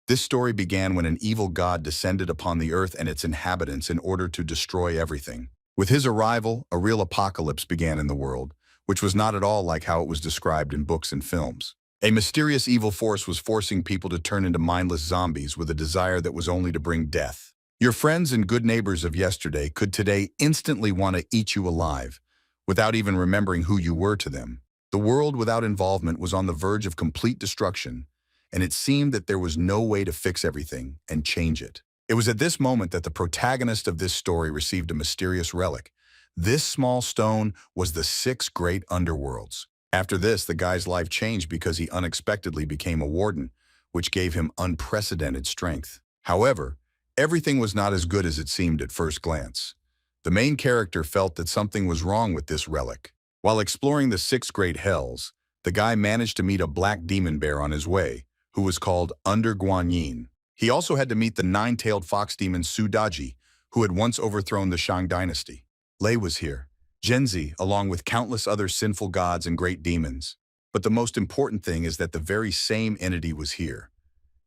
This story began when an evil god descended upon the earth and its inhabitants in order to destroy everything. With his arrival, a real apocalypse began in the world, which was not at all like how it was described in books and films. A mysterious evil force was forcing people to turn into mindless zombies with a desire that was only to bring death. Your friends and good neighbors of yesterday could today instantly want to eat you alive, without even remembering who you were to them. The world without involvement was on the verge of complete destruction, and it seemed that there was no way to fix everything and change it. It was at this moment that the protagonist of this story received a mysterious relic. This small stone was the 6 great underworlds. After this, the guy's life changed because he unexpectedly became a warden, which gave him unprecedented strength. However, everything was not as good as it seemed at first glance. The main character felt that something was wrong with this relic. While exploring the 6 great hells, the guy managed to meet a black demon bear on his way, who was called Underguanyin. He also had to meet the 9-tailed fox demon Sudaji, who had once overthrown the Shang dynasty. Lei was here, Genzi, along with countless other sinful gods and great demons. But the most important thing is that the very same entity was here.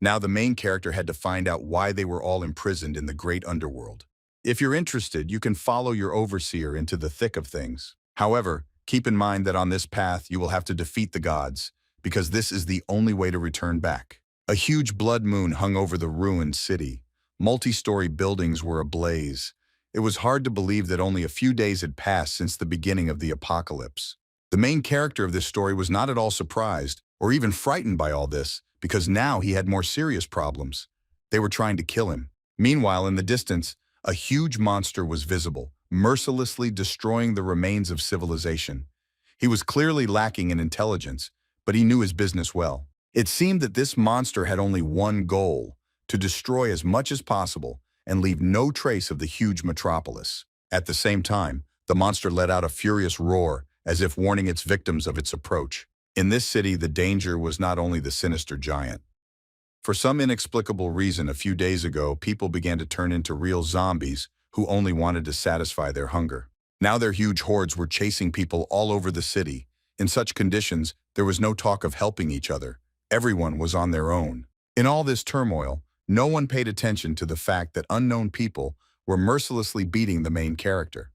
Now the main character had to find out why they were all imprisoned in the great underworld. If you're interested, you can follow your overseer into the thick of things. However, keep in mind that on this path you will have to defeat the gods, because this is the only way to return back. A huge blood moon hung over the ruined city. Multi-story buildings were ablaze. It was hard to believe that only a few days had passed since the beginning of the apocalypse. The main character of this story was not at all surprised or even frightened by all this, because now he had more serious problems. They were trying to kill him. Meanwhile, in the distance, a huge monster was visible, mercilessly destroying the remains of civilization. He was clearly lacking in intelligence, but he knew his business well. It seemed that this monster had only one goal: to destroy as much as possible and leave no trace of the huge metropolis. At the same time, the monster let out a furious roar, as if warning its victims of its approach. In this city, the danger was not only the sinister giant. For some inexplicable reason, a few days ago, people began to turn into real zombies who only wanted to satisfy their hunger. Now their huge hordes were chasing people all over the city. In such conditions, there was no talk of helping each other. Everyone was on their own. In all this turmoil, no one paid attention to the fact that unknown people were mercilessly beating the main character.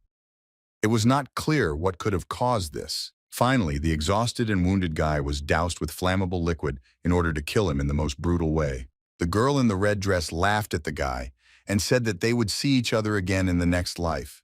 It was not clear what could have caused this. Finally, the exhausted and wounded guy was doused with flammable liquid in order to kill him in the most brutal way. The girl in the red dress laughed at the guy and said that they would see each other again in the next life.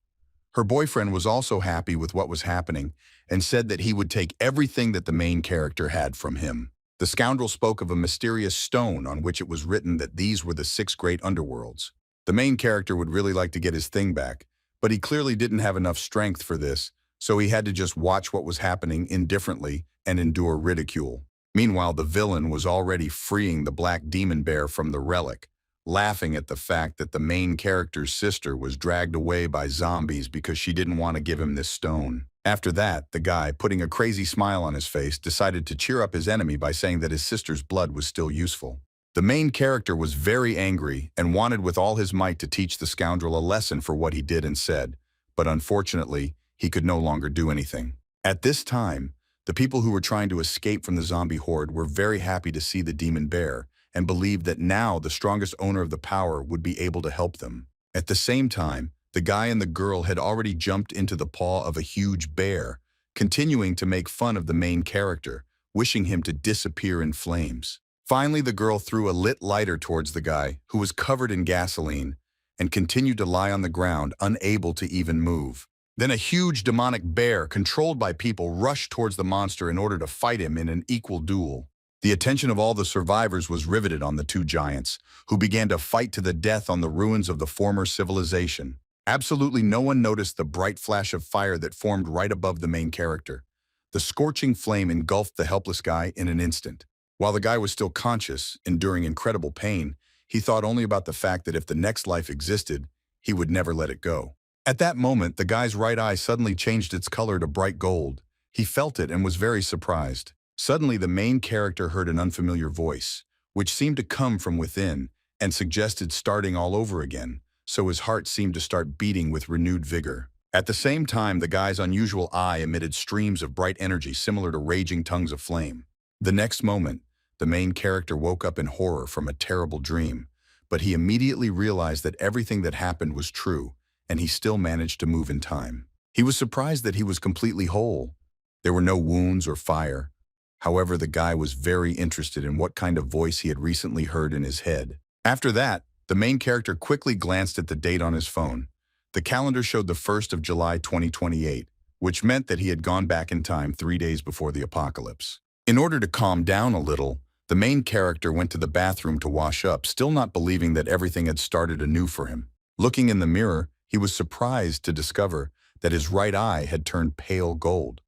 Her boyfriend was also happy with what was happening and said that he would take everything that the main character had from him. The scoundrel spoke of a mysterious stone on which it was written that these were the 6 great underworlds. The main character would really like to get his thing back, but he clearly didn't have enough strength for this, so he had to just watch what was happening indifferently and endure ridicule. Meanwhile, the villain was already freeing the black demon bear from the relic, laughing at the fact that the main character's sister was dragged away by zombies because she didn't want to give him this stone. After that, the guy, putting a crazy smile on his face, decided to cheer up his enemy by saying that his sister's blood was still useful. The main character was very angry and wanted with all his might to teach the scoundrel a lesson for what he did and said, but unfortunately, he could no longer do anything. At this time, the people who were trying to escape from the zombie horde were very happy to see the demon bear and believed that now the strongest owner of the power would be able to help them. At the same time, the guy and the girl had already jumped into the paw of a huge bear, continuing to make fun of the main character, wishing him to disappear in flames. Finally, the girl threw a lit lighter towards the guy, who was covered in gasoline, and continued to lie on the ground, unable to even move. Then a huge demonic bear, controlled by people, rushed towards the monster in order to fight him in an equal duel. The attention of all the survivors was riveted on the 2 giants, who began to fight to the death on the ruins of the former civilization. Absolutely no one noticed the bright flash of fire that formed right above the main character. The scorching flame engulfed the helpless guy in an instant. While the guy was still conscious, enduring incredible pain, he thought only about the fact that if the next life existed, he would never let it go. At that moment, the guy's right eye suddenly changed its color to bright gold. He felt it and was very surprised. Suddenly, the main character heard an unfamiliar voice, which seemed to come from within and suggested starting all over again, so his heart seemed to start beating with renewed vigor. At the same time, the guy's unusual eye emitted streams of bright energy similar to raging tongues of flame. The next moment, the main character woke up in horror from a terrible dream, but he immediately realized that everything that happened was true, and he still managed to move in time. He was surprised that he was completely whole. There were no wounds or fire. However, the guy was very interested in what kind of voice he had recently heard in his head. After that, the main character quickly glanced at the date on his phone. The calendar showed the 1st of July 2028, which meant that he had gone back in time 3 days before the apocalypse. In order to calm down a little, the main character went to the bathroom to wash up, still not believing that everything had started anew for him. Looking in the mirror, he was surprised to discover that his right eye had turned pale gold.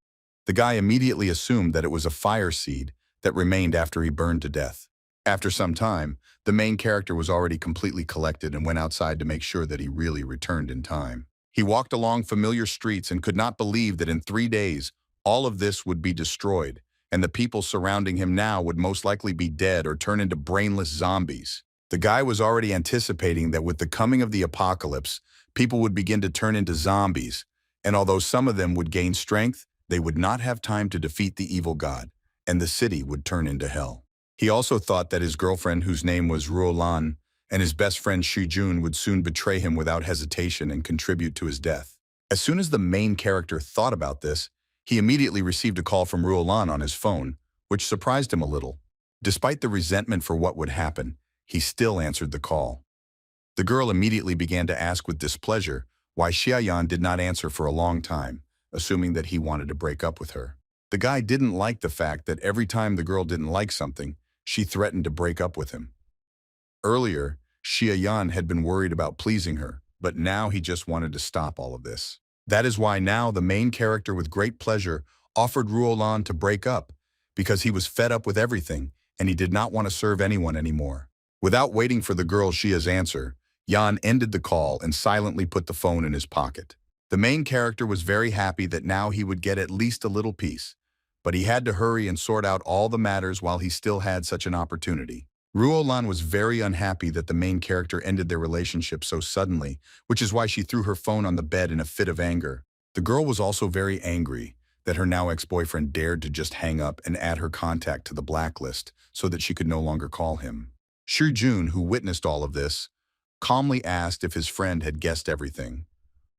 The guy immediately assumed that it was a fire seed that remained after he burned to death. After some time, the main character was already completely collected and went outside to make sure that he really returned in time. He walked along familiar streets and could not believe that in 3 days, all of this would be destroyed, and the people surrounding him now would most likely be dead or turn into brainless zombies. The guy was already anticipating that with the coming of the apocalypse, people would begin to turn into zombies, and although some of them would gain strength, they would not have time to defeat the evil god, and the city would turn into hell. He also thought that his girlfriend, whose name was Ruolan, and his best friend Shijun would soon betray him without hesitation and contribute to his death. As soon as the main character thought about this, he immediately received a call from Ruolan on his phone, which surprised him a little. Despite the resentment for what would happen, he still answered the call. The girl immediately began to ask with displeasure why Xiaoyan did not answer for a long time, assuming that he wanted to break up with her. The guy didn't like the fact that every time the girl didn't like something, she threatened to break up with him. Earlier, Xiaoyan had been worried about pleasing her, but now he just wanted to stop all of this. That is why now the main character with great pleasure offered Ruolan to break up, because he was fed up with everything and he did not want to serve anyone anymore. Without waiting for the girl Xia's answer, Yan ended the call and silently put the phone in his pocket. The main character was very happy that now he would get at least a little peace, but he had to hurry and sort out all the matters while he still had such an opportunity. Ruolan was very unhappy that the main character ended their relationship so suddenly, which is why she threw her phone on the bed in a fit of anger. The girl was also very angry that her now ex-boyfriend dared to just hang up and add her contact to the blacklist so that she could no longer call him. Shijun, who witnessed all of this, calmly asked if his friend had guessed everything.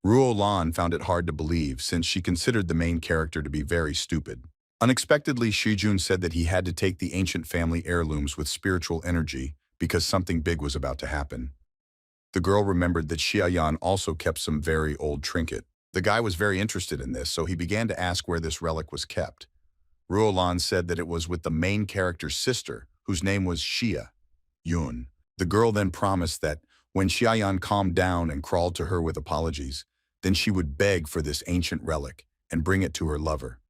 Ruolan found it hard to believe since she considered the main character to be very stupid. Unexpectedly, Shijun said that he had to take the ancient family heirlooms with spiritual energy because something big was about to happen. The girl remembered that Xiaoyan also kept some very old trinket. The guy was very interested in this, so he began to ask where this relic was kept. Ruolan said that it was with the main character's sister, whose name was Xia Yun. The girl then promised that when Xiaoyan calmed down and crawled to her with apologies, then she would beg for this ancient relic and bring it to her lover.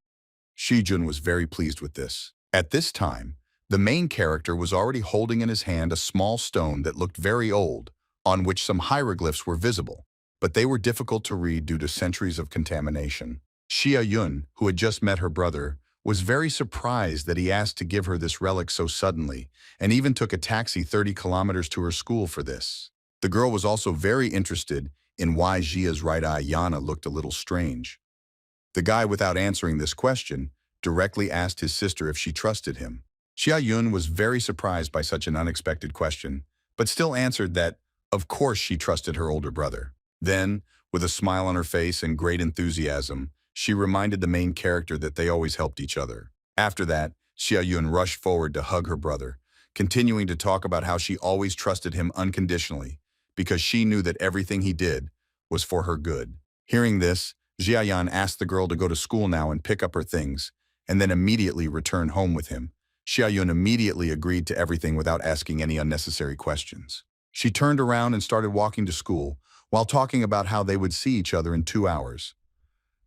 Shijun was very pleased with this. At this time, the main character was already holding in his hand a small stone that looked very old, on which some hieroglyphs were visible, but they were difficult to read due to centuries of contamination. Xia Yun, who had just met her brother, was very surprised that he asked to give her this relic so suddenly, and even took a taxi 30 kilometers to her school for this. The girl was also very interested in why Xia's right eye Yana looked a little strange. The guy, without answering this question, directly asked his sister if she trusted him. Xia Yun was very surprised by such an unexpected question, but still answered that, of course, she trusted her older brother. Then, with a smile on her face and great enthusiasm, she reminded the main character that they always helped each other. After that, Xia Yun rushed forward to hug her brother, continuing to talk about how she always trusted him unconditionally, because she knew that everything he did was for her good. Hearing this, Xiaoyan asked the girl to go to school now and pick up her things, and then immediately return home with him. Xiaoyun immediately agreed to everything without asking any unnecessary questions. She turned around and started walking to school, while talking about how they would see each other in 2 hours.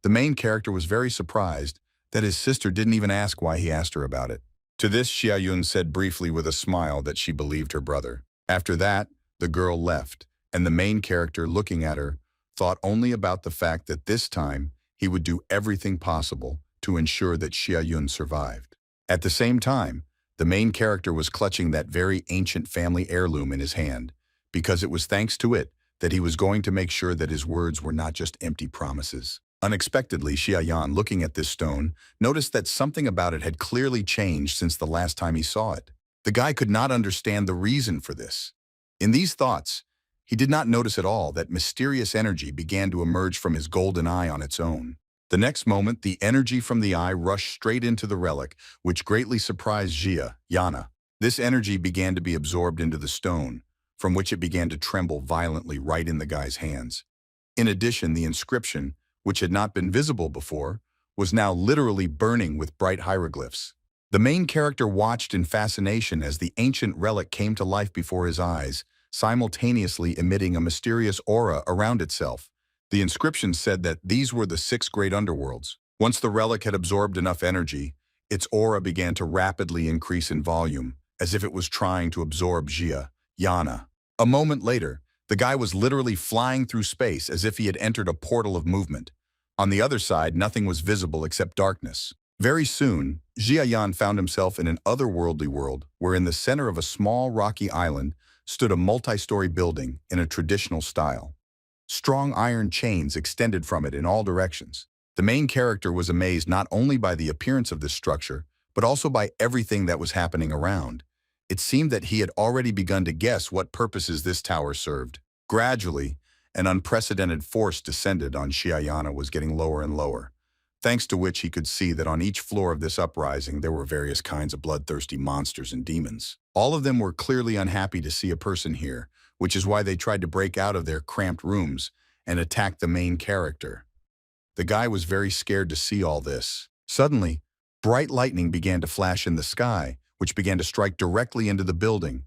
The main character was very surprised that his sister didn't even ask why he asked her about it. To this, Xiaoyun said briefly with a smile that she believed her brother. After that, the girl left, and the main character, looking at her, thought only about the fact that this time he would do everything possible to ensure that Xiaoyun survived. At the same time, the main character was clutching that very ancient family heirloom in his hand, because it was thanks to it that he was going to make sure that his words were not just empty promises. Unexpectedly, Xiaoyan, looking at this stone, noticed that something about it had clearly changed since the last time he saw it. The guy could not understand the reason for this. In these thoughts, he did not notice at all that mysterious energy began to emerge from his golden eye on its own. The next moment, the energy from the eye rushed straight into the relic, which greatly surprised Yana. This energy began to be absorbed into the stone, from which it began to tremble violently right in the guy's hands. In addition, the inscription, which had not been visible before, was now literally burning with bright hieroglyphs. The main character watched in fascination as the ancient relic came to life before his eyes, simultaneously emitting a mysterious aura around itself. The inscription said that these were the 6 great underworlds. Once the relic had absorbed enough energy, its aura began to rapidly increase in volume, as if it was trying to absorb Yana. A moment later, the guy was literally flying through space as if he had entered a portal of movement. On the other side, nothing was visible except darkness. Very soon, Yan found himself in an otherworldly world where in the center of a small rocky island stood a multi-story building in a traditional style. Strong iron chains extended from it in all directions. The main character was amazed not only by the appearance of this structure, but also by everything that was happening around. It seemed that he had already begun to guess what purposes this tower served. Gradually, an unprecedented force descended on Yana was getting lower and lower, thanks to which he could see that on each floor of this uprising there were various kinds of bloodthirsty monsters and demons. All of them were clearly unhappy to see a person here, which is why they tried to break out of their cramped rooms and attack the main character. The guy was very scared to see all this. Suddenly, bright lightning began to flash in the sky, which began to strike directly into the building.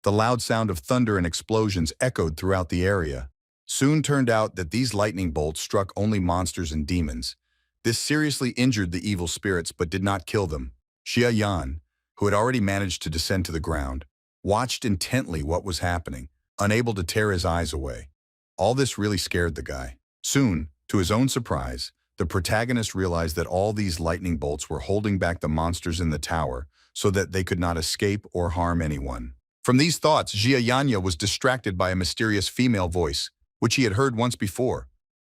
The loud sound of thunder and explosions echoed throughout the area. Soon turned out that these lightning bolts struck only monsters and demons. This seriously injured the evil spirits but did not kill them. Yan, who had already managed to descend to the ground, watched intently what was happening, unable to tear his eyes away. All this really scared the guy. Soon, to his own surprise, the protagonist realized that all these lightning bolts were holding back the monsters in the tower so that they could not escape or harm anyone. From these thoughts, Yana was distracted by a mysterious female voice, which he had heard once before.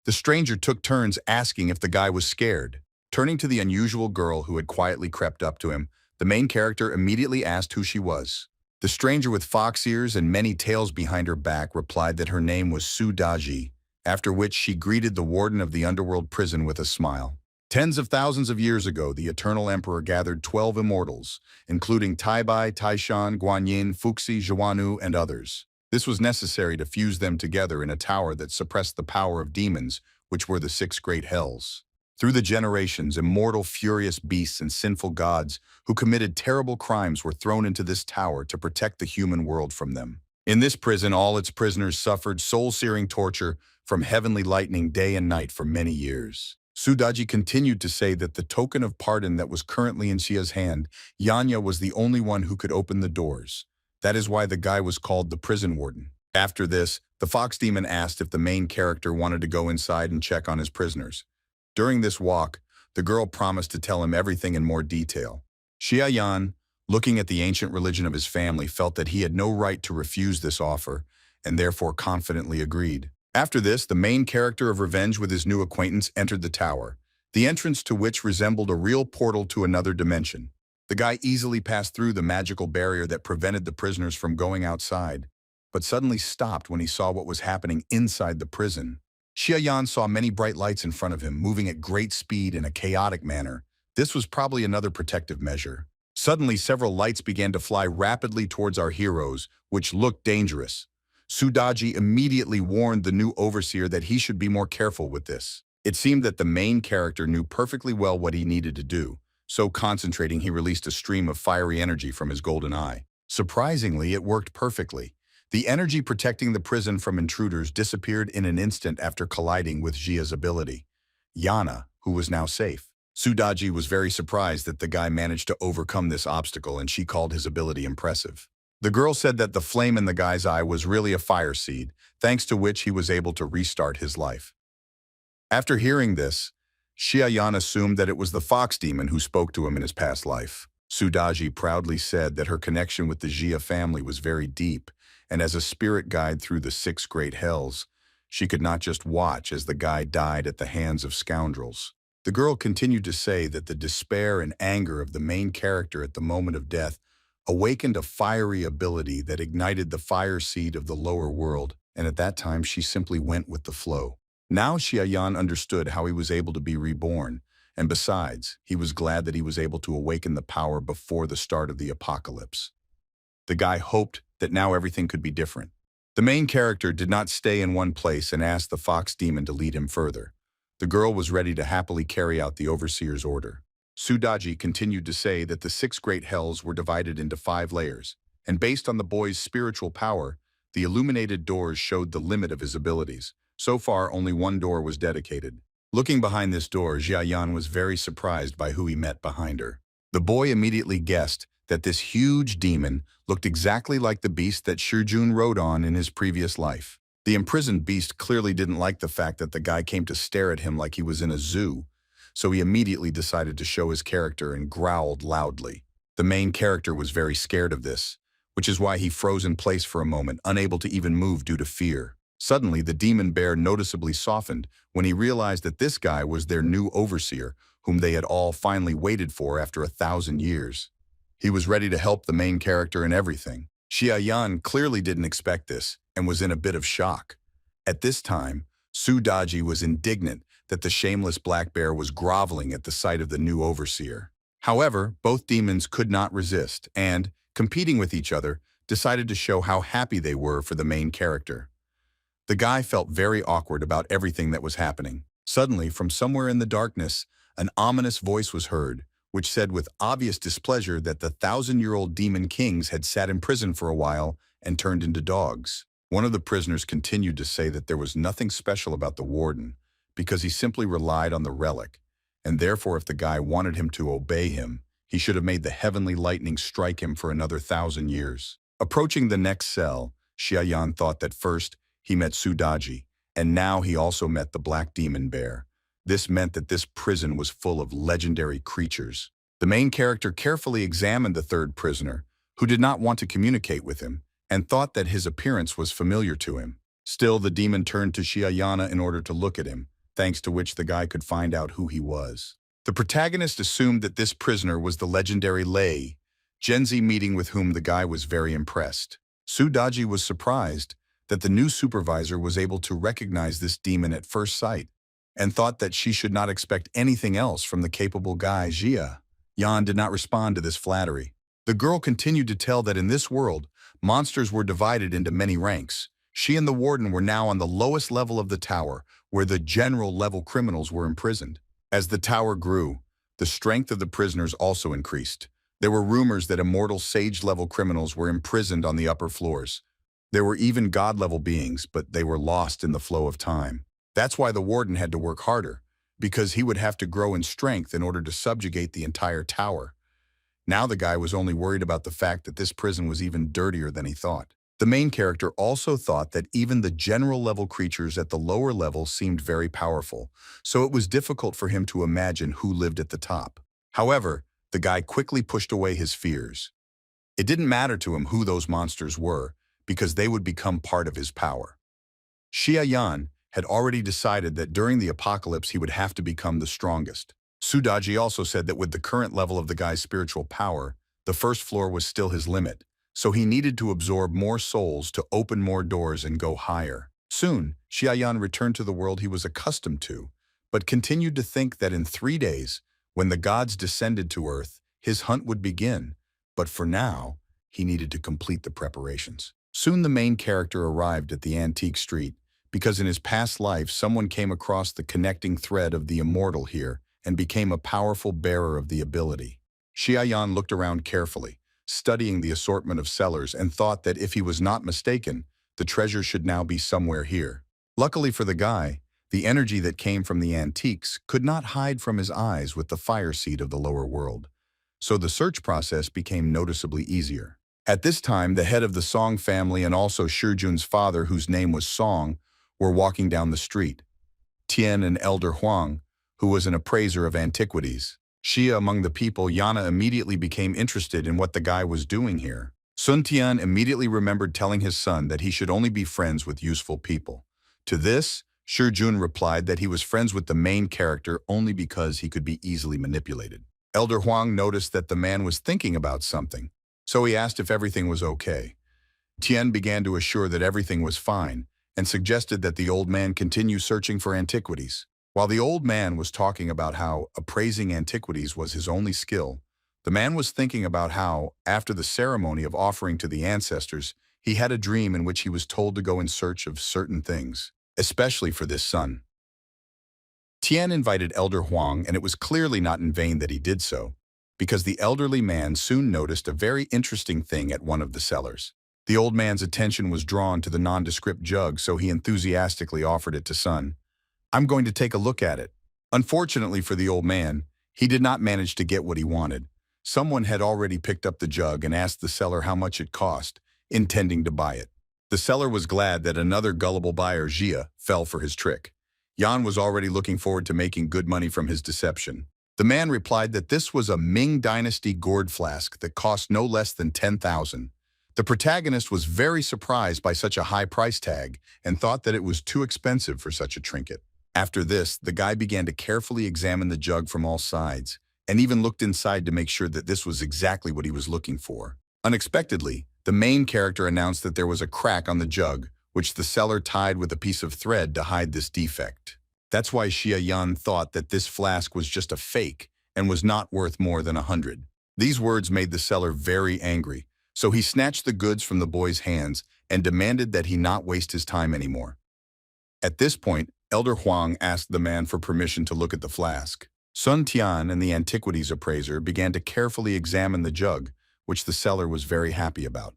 The stranger took turns asking if the guy was scared. Turning to the unusual girl who had quietly crept up to him, the main character immediately asked who she was. The stranger with fox ears and many tails behind her back replied that her name was Subjugating, after which she greeted the warden of the underworld prison with a smile. Tens of thousands of years ago, the Eternal Emperor gathered 12 immortals, including Taibai, Taishan, Guanyin, Fuxi, Zhuanu, and others. This was necessary to fuse them together in a tower that suppressed the power of demons, which were the 6 great hells. Through the generations, immortal, furious beasts and sinful gods who committed terrible crimes were thrown into this tower to protect the human world from them. In this prison, all its prisoners suffered soul-searing torture from heavenly lightning day and night for many years. Sudaji continued to say that the token of pardon that was currently in Xia's hand, Yanya was the only one who could open the doors. That is why the guy was called the prison warden. After this, the fox demon asked if the main character wanted to go inside and check on his prisoners. During this walk, the girl promised to tell him everything in more detail. Yan, looking at the ancient religion of his family, felt that he had no right to refuse this offer, and therefore confidently agreed. After this, the main character of revenge with his new acquaintance entered the tower, the entrance to which resembled a real portal to another dimension. The guy easily passed through the magical barrier that prevented the prisoners from going outside, but suddenly stopped when he saw what was happening inside the prison. Yan saw many bright lights in front of him, moving at great speed in a chaotic manner. This was probably another protective measure. Suddenly, several lights began to fly rapidly towards our heroes, which looked dangerous. Sudaji immediately warned the new overseer that he should be more careful with this. It seemed that the main character knew perfectly well what he needed to do, so concentrating he released a stream of fiery energy from his golden eye. Surprisingly, it worked perfectly. The energy protecting the prison from intruders disappeared in an instant after colliding with Jia's ability. Yana, who was now safe. Sudaji was very surprised that the guy managed to overcome this obstacle, and she called his ability impressive. The girl said that the flame in the guy's eye was really a fire seed, thanks to which he was able to restart his life. After hearing this, Yan assumed that it was the fox demon who spoke to him in his past life. Sudaji proudly said that her connection with the Jia family was very deep, and as a spirit guide through the 6 great hells, she could not just watch as the guy died at the hands of scoundrels. The girl continued to say that the despair and anger of the main character at the moment of death awakened a fiery ability that ignited the fire seed of the lower world, and at that time she simply went with the flow. Now Xiaoyan understood how he was able to be reborn, and besides, he was glad that he was able to awaken the power before the start of the apocalypse. The guy hoped that now everything could be different. The main character did not stay in one place and asked the fox demon to lead him further. The girl was ready to happily carry out the overseer's order. Sudaji continued to say that the 6 great hells were divided into 5 layers, and based on the boy's spiritual power, the illuminated doors showed the limit of his abilities. So far, only one door was dedicated. Looking behind this door, Jiayan was very surprised by who he met behind her. The boy immediately guessed that this huge demon looked exactly like the beast that Shujun rode on in his previous life. The imprisoned beast clearly didn't like the fact that the guy came to stare at him like he was in a zoo, so he immediately decided to show his character and growled loudly. The main character was very scared of this, which is why he froze in place for a moment, unable to even move due to fear. Suddenly, the demon bear noticeably softened when he realized that this guy was their new overseer, whom they had all finally waited for after 1,000 years. He was ready to help the main character in everything. Xiaoyan clearly didn't expect this and was in a bit of shock. At this time, Sudaji was indignant that the shameless black bear was groveling at the sight of the new overseer. However, both demons could not resist and, competing with each other, decided to show how happy they were for the main character. The guy felt very awkward about everything that was happening. Suddenly, from somewhere in the darkness, an ominous voice was heard, which said with obvious displeasure that the 1,000-year-old demon kings had sat in prison for a while and turned into dogs. One of the prisoners continued to say that there was nothing special about the warden, because he simply relied on the relic, and therefore if the guy wanted him to obey him, he should have made the heavenly lightning strike him for another 1,000 years. Approaching the next cell, Xiaoyan thought that first he met Sudaji, and now he also met the black demon bear. This meant that this prison was full of legendary creatures. The main character carefully examined the third prisoner, who did not want to communicate with him, and thought that his appearance was familiar to him. Still, the demon turned to Xiaoyan in order to look at him, thanks to which the guy could find out who he was. The protagonist assumed that this prisoner was the legendary Lei, Genzi, meeting with whom the guy was very impressed. Sudaji was surprised that the new supervisor was able to recognize this demon at first sight, and thought that she should not expect anything else from the capable guy Jia. Yan did not respond to this flattery. The girl continued to tell that in this world, monsters were divided into many ranks. She and the warden were now on the lowest level of the tower, where the general-level criminals were imprisoned. As the tower grew, the strength of the prisoners also increased. There were rumors that immortal sage-level criminals were imprisoned on the upper floors. There were even god-level beings, but they were lost in the flow of time. That's why the warden had to work harder, because he would have to grow in strength in order to subjugate the entire tower. Now the guy was only worried about the fact that this prison was even dirtier than he thought. The main character also thought that even the general-level creatures at the lower level seemed very powerful, so it was difficult for him to imagine who lived at the top. However, the guy quickly pushed away his fears. It didn't matter to him who those monsters were, because they would become part of his power. Xiaoyan had already decided that during the apocalypse he would have to become the strongest. Sudaji also said that with the current level of the guy's spiritual power, the first floor was still his limit, so he needed to absorb more souls to open more doors and go higher. Soon, Xiaoyan returned to the world he was accustomed to, but continued to think that in 3 days, when the gods descended to Earth, his hunt would begin, but for now, he needed to complete the preparations. Soon the main character arrived at the antique street, because in his past life someone came across the connecting thread of the immortal here and became a powerful bearer of the ability. Xiaoyan looked around carefully, studying the assortment of sellers, and thought that if he was not mistaken, the treasure should now be somewhere here. Luckily for the guy, the energy that came from the antiques could not hide from his eyes with the fire seed of the lower world, so the search process became noticeably easier. At this time, the head of the Song family and also Shujun's father, whose name was Song, were walking down the street. Tian and Elder Huang, who was an appraiser of antiquities. Xia among the people, Yana immediately became interested in what the guy was doing here. Sun Tian immediately remembered telling his son that he should only be friends with useful people. To this, Shujun replied that he was friends with the main character only because he could be easily manipulated. Elder Huang noticed that the man was thinking about something, So he asked if everything was okay. Tien began to assure that everything was fine and suggested that the old man continue searching for antiquities. While the old man was talking about how appraising antiquities was his only skill, the man was thinking about how, after the ceremony of offering to the ancestors, he had a dream in which he was told to go in search of certain things, especially for this son. Tien invited Elder Huang, and it was clearly not in vain that he did so, because the elderly man soon noticed a very interesting thing at one of the cellars. The old man's attention was drawn to the nondescript jug, so he enthusiastically offered it to Sun. "I'm going to take a look at it." Unfortunately for the old man, he did not manage to get what he wanted. Someone had already picked up the jug and asked the seller how much it cost, intending to buy it. The seller was glad that another gullible buyer, Jia, fell for his trick. Yan was already looking forward to making good money from his deception. The man replied that this was a Ming Dynasty gourd flask that cost no less than 10,000. The protagonist was very surprised by such a high price tag and thought that it was too expensive for such a trinket. After this, the guy began to carefully examine the jug from all sides, and even looked inside to make sure that this was exactly what he was looking for. Unexpectedly, the main character announced that there was a crack on the jug, which the seller tied with a piece of thread to hide this defect. That's why Xia Yan thought that this flask was just a fake and was not worth more than 100. These words made the seller very angry, so he snatched the goods from the boy's hands and demanded that he not waste his time anymore. At this point, Elder Huang asked the man for permission to look at the flask. Sun Tian and the antiquities appraiser began to carefully examine the jug, which the seller was very happy about.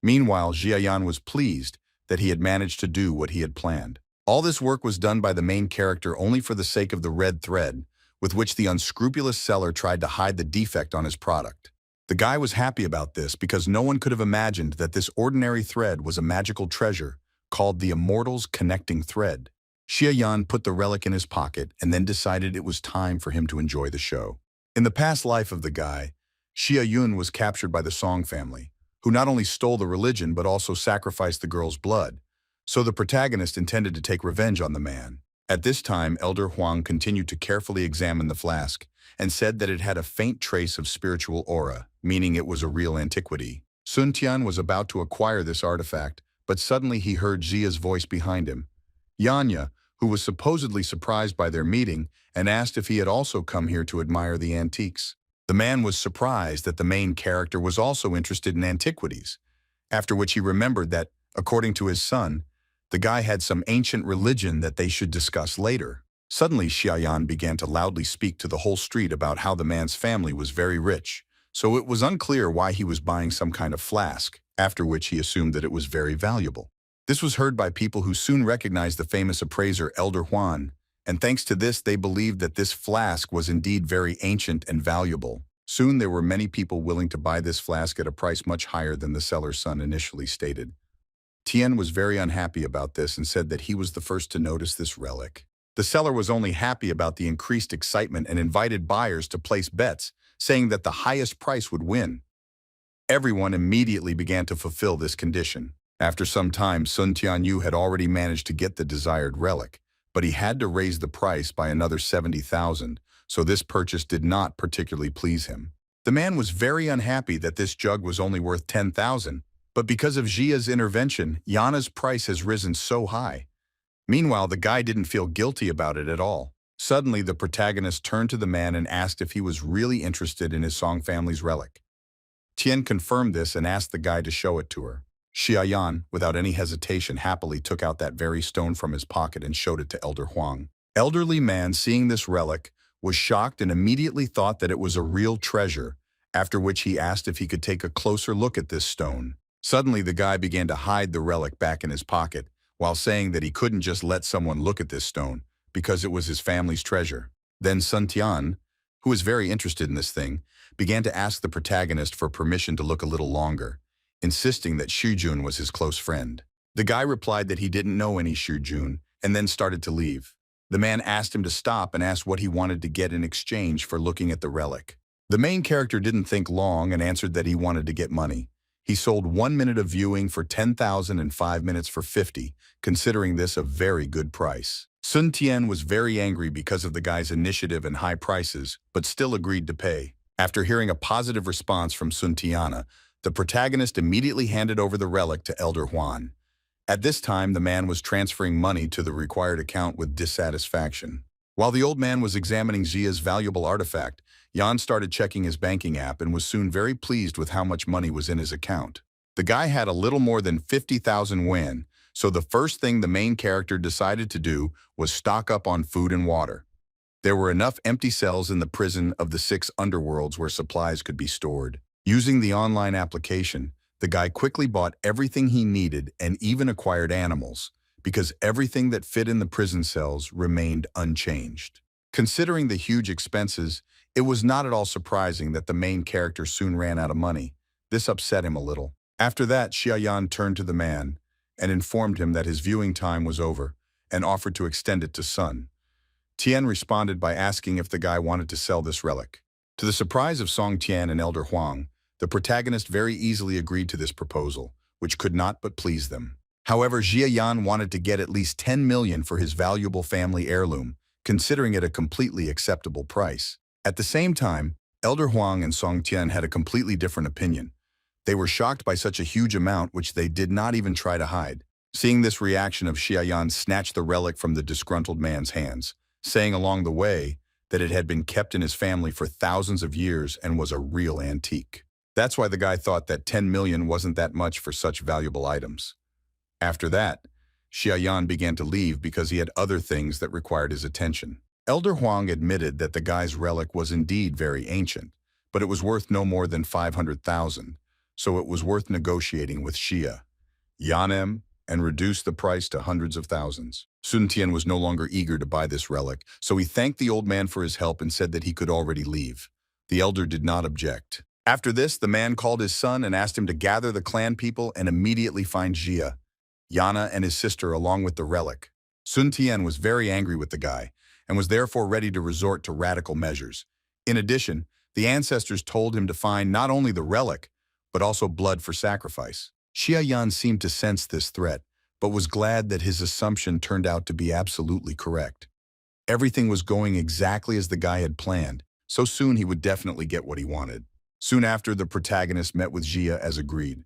Meanwhile, Xia Yan was pleased that he had managed to do what he had planned. All this work was done by the main character only for the sake of the red thread, with which the unscrupulous seller tried to hide the defect on his product. The guy was happy about this because no one could have imagined that this ordinary thread was a magical treasure called the Immortal's Connecting Thread. Xia Yan put the relic in his pocket and then decided it was time for him to enjoy the show. In the past life of the guy, Xia Yun was captured by the Song family, who not only stole the religion but also sacrificed the girl's blood, so the protagonist intended to take revenge on the man. At this time, Elder Huang continued to carefully examine the flask and said that it had a faint trace of spiritual aura, meaning it was a real antiquity. Sun Tian was about to acquire this artifact, but suddenly he heard Jia's voice behind him. Yanya, who was supposedly surprised by their meeting, and asked if he had also come here to admire the antiques. The man was surprised that the main character was also interested in antiquities, after which he remembered that, according to his son, the guy had some ancient religion that they should discuss later. Suddenly, Xiaoyan began to loudly speak to the whole street about how the man's family was very rich, so it was unclear why he was buying some kind of flask, after which he assumed that it was very valuable. This was heard by people who soon recognized the famous appraiser Elder Huan, and thanks to this they believed that this flask was indeed very ancient and valuable. Soon there were many people willing to buy this flask at a price much higher than the seller's son initially stated. Tien was very unhappy about this and said that he was the first to notice this relic. The seller was only happy about the increased excitement and invited buyers to place bets, saying that the highest price would win. Everyone immediately began to fulfill this condition. After some time, Sun Tianyu had already managed to get the desired relic, but he had to raise the price by another 70,000, so this purchase did not particularly please him. The man was very unhappy that this jug was only worth 10,000, but because of Jia's intervention, Yana's price has risen so high. Meanwhile, the guy didn't feel guilty about it at all. Suddenly, the protagonist turned to the man and asked if he was really interested in his Song family's relic. Tien confirmed this and asked the guy to show it to her. Xiaoyan, without any hesitation, happily took out that very stone from his pocket and showed it to Elder Huang. Elderly man, seeing this relic, was shocked and immediately thought that it was a real treasure, after which he asked if he could take a closer look at this stone. Suddenly, the guy began to hide the relic back in his pocket, while saying that he couldn't just let someone look at this stone, because it was his family's treasure. Then Sun Tian, who was very interested in this thing, began to ask the protagonist for permission to look a little longer, insisting that Shujun was his close friend. The guy replied that he didn't know any Shujun, and then started to leave. The man asked him to stop and asked what he wanted to get in exchange for looking at the relic. The main character didn't think long and answered that he wanted to get money. He sold 1 minute of viewing for 10,000 and 5 minutes for 50, considering this a very good price. Sun Tian was very angry because of the guy's initiative and high prices, but still agreed to pay. After hearing a positive response from Sun Tiana, the protagonist immediately handed over the relic to Elder Huan. At this time, the man was transferring money to the required account with dissatisfaction. While the old man was examining Xia's valuable artifact, Yan started checking his banking app and was soon very pleased with how much money was in his account. The guy had a little more than 50,000 yuan, so the first thing the main character decided to do was stock up on food and water. There were enough empty cells in the prison of the 6 underworlds where supplies could be stored. Using the online application, the guy quickly bought everything he needed and even acquired animals, because everything that fit in the prison cells remained unchanged. Considering the huge expenses, it was not at all surprising that the main character soon ran out of money. This upset him a little. After that, Xiaoyan turned to the man and informed him that his viewing time was over and offered to extend it to Sun. Tian responded by asking if the guy wanted to sell this relic. To the surprise of Song Tian and Elder Huang, the protagonist very easily agreed to this proposal, which could not but please them. However, Jia Yan wanted to get at least 10 million for his valuable family heirloom, considering it a completely acceptable price. At the same time, Elder Huang and Song Tian had a completely different opinion. They were shocked by such a huge amount which they did not even try to hide. Seeing this reaction of Xiaoyan snatched the relic from the disgruntled man's hands, saying along the way that it had been kept in his family for thousands of years and was a real antique. That's why the guy thought that 10 million wasn't that much for such valuable items. After that, Xiaoyan began to leave because he had other things that required his attention. Elder Huang admitted that the guy's relic was indeed very ancient, but it was worth no more than 500,000, so it was worth negotiating with Xia Yanem and reduce the price to hundreds of thousands. Sun Tian was no longer eager to buy this relic, so he thanked the old man for his help and said that he could already leave. The elder did not object. After this, the man called his son and asked him to gather the clan people and immediately find Jia, Yana, and his sister along with the relic. Sun Tian was very angry with the guy and was therefore ready to resort to radical measures. In addition, the ancestors told him to find not only the relic, but also blood for sacrifice. Xia Yan seemed to sense this threat, but was glad that his assumption turned out to be absolutely correct. Everything was going exactly as the guy had planned, so soon he would definitely get what he wanted. Soon after, the protagonist met with Jia as agreed.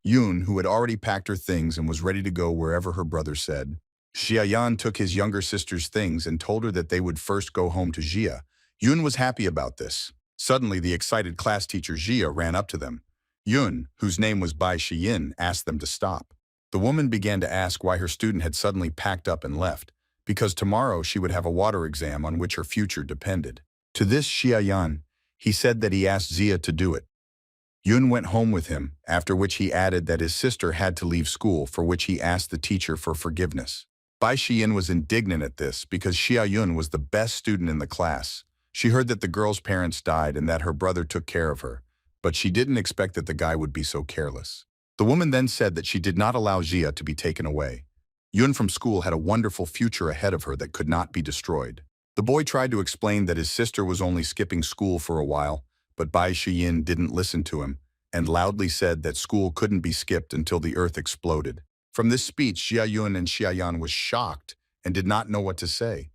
Yun, who had already packed her things and was ready to go wherever her brother said. Xiaoyan took his younger sister's things and told her that they would first go home to Jia. Yun was happy about this. Suddenly, the excited class teacher Jia ran up to them. Yun, whose name was Bai Shiyin, asked them to stop. The woman began to ask why her student had suddenly packed up and left, because tomorrow she would have a water exam on which her future depended. To this Xiaoyan, he said that he asked Jia to do it. Yun went home with him, after which he added that his sister had to leave school, for which he asked the teacher for forgiveness. Bai Shiyin was indignant at this because Xia Yun was the best student in the class. She heard that the girl's parents died and that her brother took care of her, but she didn't expect that the guy would be so careless. The woman then said that she did not allow Jia to be taken away. Yun from school had a wonderful future ahead of her that could not be destroyed. The boy tried to explain that his sister was only skipping school for a while, but Bai Shiyin didn't listen to him and loudly said that school couldn't be skipped until the earth exploded. From this speech, Xia Yun and Xiaoyan was shocked and did not know what to say.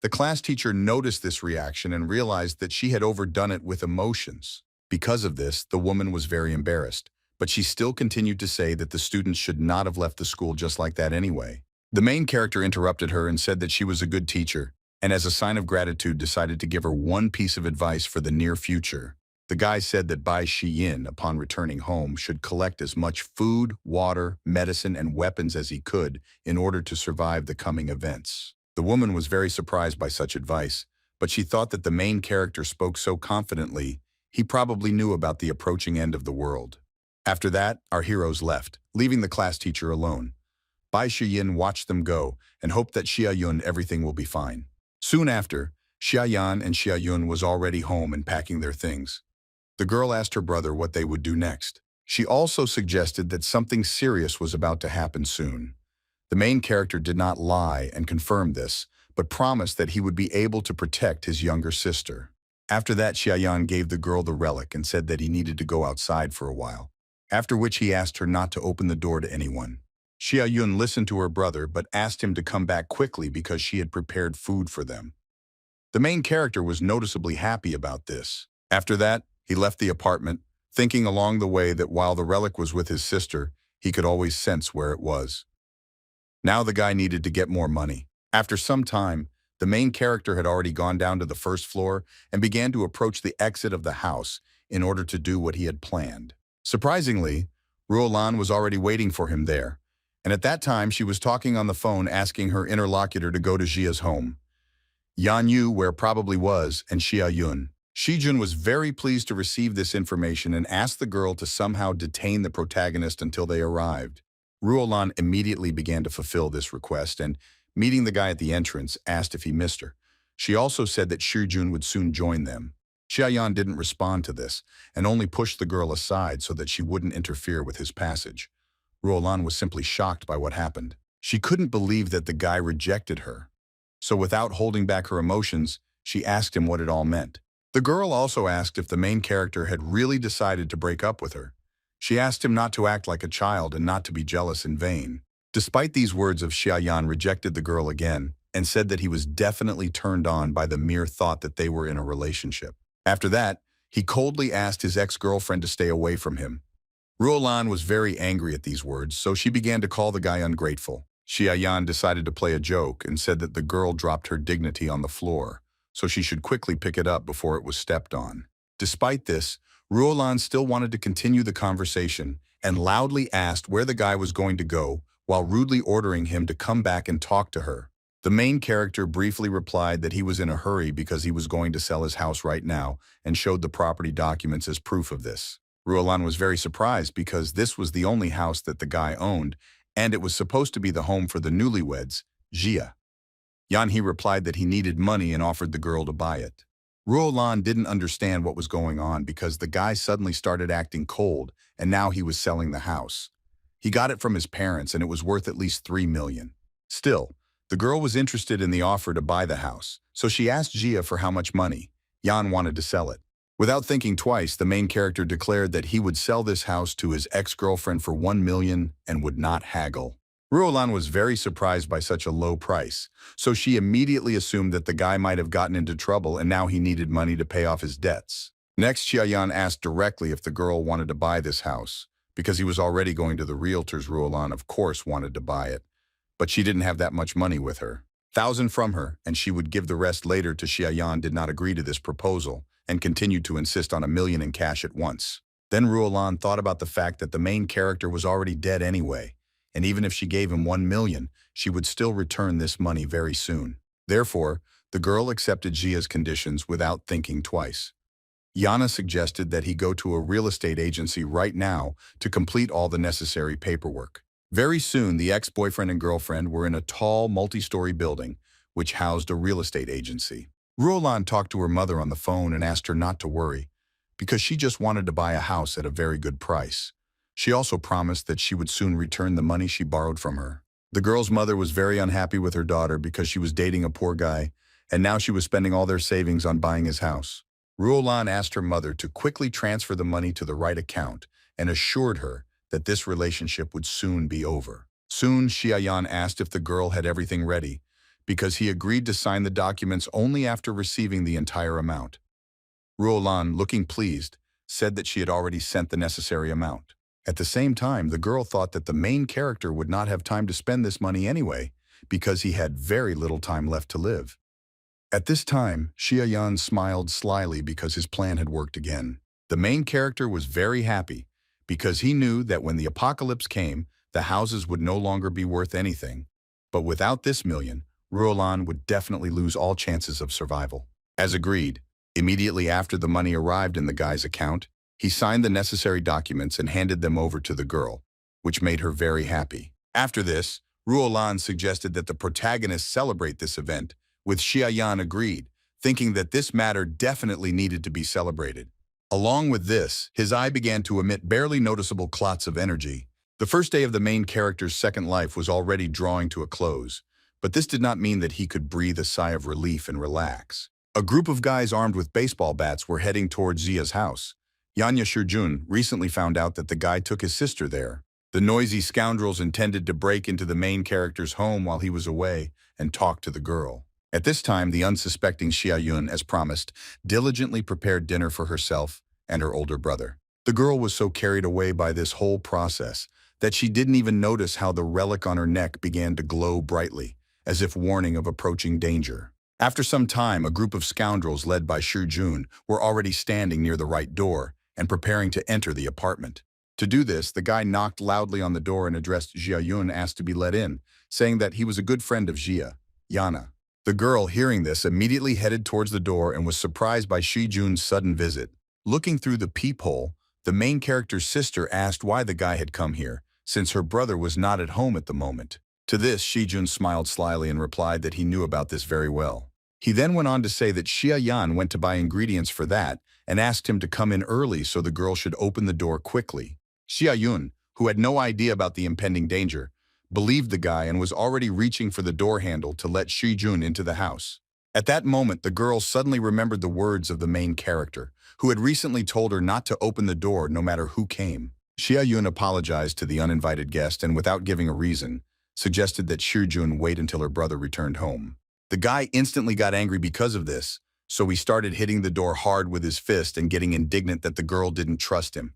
The class teacher noticed this reaction and realized that she had overdone it with emotions. Because of this, the woman was very embarrassed, but she still continued to say that the students should not have left the school just like that anyway. The main character interrupted her and said that she was a good teacher, and as a sign of gratitude decided to give her one piece of advice for the near future. The guy said that Bai Shiyin, upon returning home, should collect as much food, water, medicine, and weapons as he could in order to survive the coming events. The woman was very surprised by such advice, but she thought that the main character spoke so confidently, he probably knew about the approaching end of the world. After that, our heroes left, leaving the class teacher alone. Bai Shiyin watched them go and hoped that Xia Yun everything will be fine. Soon after, Xiaoyan and Xia Yun was already home and packing their things. The girl asked her brother what they would do next. She also suggested that something serious was about to happen soon. The main character did not lie and confirm this, but promised that he would be able to protect his younger sister. After that, Xiaoyan gave the girl the relic and said that he needed to go outside for a while, after which he asked her not to open the door to anyone. Xia Yun listened to her brother but asked him to come back quickly because she had prepared food for them. The main character was noticeably happy about this. After that, he left the apartment, thinking along the way that while the relic was with his sister, he could always sense where it was. Now the guy needed to get more money. After some time, the main character had already gone down to the first floor and began to approach the exit of the house in order to do what he had planned. Surprisingly, Ruolan was already waiting for him there, and at that time she was talking on the phone asking her interlocutor to go to Jia's home. Yan Yu where probably was, and Xia Yun. Shijun was very pleased to receive this information and asked the girl to somehow detain the protagonist until they arrived. Ruolan immediately began to fulfill this request and, meeting the guy at the entrance, asked if he missed her. She also said that Shijun would soon join them. Xiaoyan didn't respond to this and only pushed the girl aside so that she wouldn't interfere with his passage. Ruolan was simply shocked by what happened. She couldn't believe that the guy rejected her. So without holding back her emotions, she asked him what it all meant. The girl also asked if the main character had really decided to break up with her. She asked him not to act like a child and not to be jealous in vain. Despite these words of Xiaoyan rejected the girl again and said that he was definitely turned on by the mere thought that they were in a relationship. After that, he coldly asked his ex-girlfriend to stay away from him. Ruolan was very angry at these words, so she began to call the guy ungrateful. Xiaoyan decided to play a joke and said that the girl dropped her dignity on the floor, so she should quickly pick it up before it was stepped on. Despite this, Ruolan still wanted to continue the conversation and loudly asked where the guy was going to go while rudely ordering him to come back and talk to her. The main character briefly replied that he was in a hurry because he was going to sell his house right now and showed the property documents as proof of this. Ruolan was very surprised because this was the only house that the guy owned, and it was supposed to be the home for the newlyweds, Jia. Yanhee replied that he needed money and offered the girl to buy it. Ruolan didn't understand what was going on because the guy suddenly started acting cold and now he was selling the house. He got it from his parents and it was worth at least 3 million. Still, the girl was interested in the offer to buy the house, so she asked Jia for how much money. Yan wanted to sell it. Without thinking twice, the main character declared that he would sell this house to his ex-girlfriend for 1 million and would not haggle. Ruolan was very surprised by such a low price, so she immediately assumed that the guy might have gotten into trouble and now he needed money to pay off his debts. Next, Xiaoyan asked directly if the girl wanted to buy this house. Because he was already going to the realtors, Ruolan of course wanted to buy it. But she didn't have that much money with her. 1,000 from her, and she would give the rest later to Xiaoyan did not agree to this proposal and continued to insist on 1 million in cash at once. Then Ruolan thought about the fact that the main character was already dead anyway, and even if she gave him 1 million, she would still return this money very soon. Therefore, the girl accepted Jia's conditions without thinking twice. Yana suggested that he go to a real estate agency right now to complete all the necessary paperwork. Very soon, the ex-boyfriend and girlfriend were in a tall, multi-story building, which housed a real estate agency. Ruolan talked to her mother on the phone and asked her not to worry, because she just wanted to buy a house at a very good price. She also promised that she would soon return the money she borrowed from her. The girl's mother was very unhappy with her daughter because she was dating a poor guy, and now she was spending all their savings on buying his house. Ruolan asked her mother to quickly transfer the money to the right account and assured her that this relationship would soon be over. Soon, Xiaoyan asked if the girl had everything ready, because he agreed to sign the documents only after receiving the entire amount. Ruolan, looking pleased, said that she had already sent the necessary amount. At the same time, the girl thought that the main character would not have time to spend this money anyway, because he had very little time left to live. At this time, Xiaoyan smiled slyly because his plan had worked again. The main character was very happy because he knew that when the apocalypse came, the houses would no longer be worth anything. But without this million, Ruolan would definitely lose all chances of survival. As agreed, immediately after the money arrived in the guy's account, he signed the necessary documents and handed them over to the girl, which made her very happy. After this, Ruolan suggested that the protagonist celebrate this event, which Xiaoyan agreed, thinking that this matter definitely needed to be celebrated. Along with this, his eye began to emit barely noticeable clots of energy. The first day of the main character's second life was already drawing to a close, but this did not mean that he could breathe a sigh of relief and relax. A group of guys armed with baseball bats were heading towards Zia's house. Yanya Shijun recently found out that the guy took his sister there. The noisy scoundrels intended to break into the main character's home while he was away and talk to the girl. At this time, the unsuspecting Xia Yun, as promised, diligently prepared dinner for herself and her older brother. The girl was so carried away by this whole process that she didn't even notice how the relic on her neck began to glow brightly, as if warning of approaching danger. After some time, a group of scoundrels led by Shu Jun were already standing near the right door and preparing to enter the apartment. To do this, the guy knocked loudly on the door and addressed Xia Yun, asked to be let in, saying that he was a good friend of Xia, Yana. The girl, hearing this, immediately headed towards the door and was surprised by Shi Jun's sudden visit. Looking through the peephole, the main character's sister asked why the guy had come here, since her brother was not at home at the moment. To this, Shi Jun smiled slyly and replied that he knew about this very well. He then went on to say that Xia Yan went to buy ingredients for that and asked him to come in early so the girl should open the door quickly. Xia Yun, who had no idea about the impending danger, believed the guy and was already reaching for the door handle to let Shi Jun into the house. At that moment, the girl suddenly remembered the words of the main character, who had recently told her not to open the door no matter who came. Xia Yun apologized to the uninvited guest and, without giving a reason, suggested that Shi Jun wait until her brother returned home. The guy instantly got angry because of this, so he started hitting the door hard with his fist and getting indignant that the girl didn't trust him.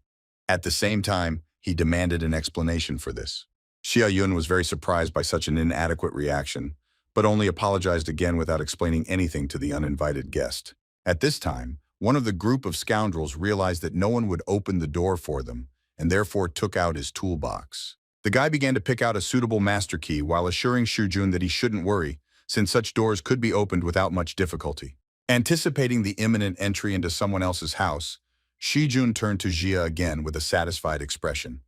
At the same time, he demanded an explanation for this. Xia Yun was very surprised by such an inadequate reaction, but only apologized again without explaining anything to the uninvited guest. At this time, one of the group of scoundrels realized that no one would open the door for them, and therefore took out his toolbox. The guy began to pick out a suitable master key while assuring Shu Jun that he shouldn't worry, since such doors could be opened without much difficulty. Anticipating the imminent entry into someone else's house, Shi Jun turned to Xia again with a satisfied expression.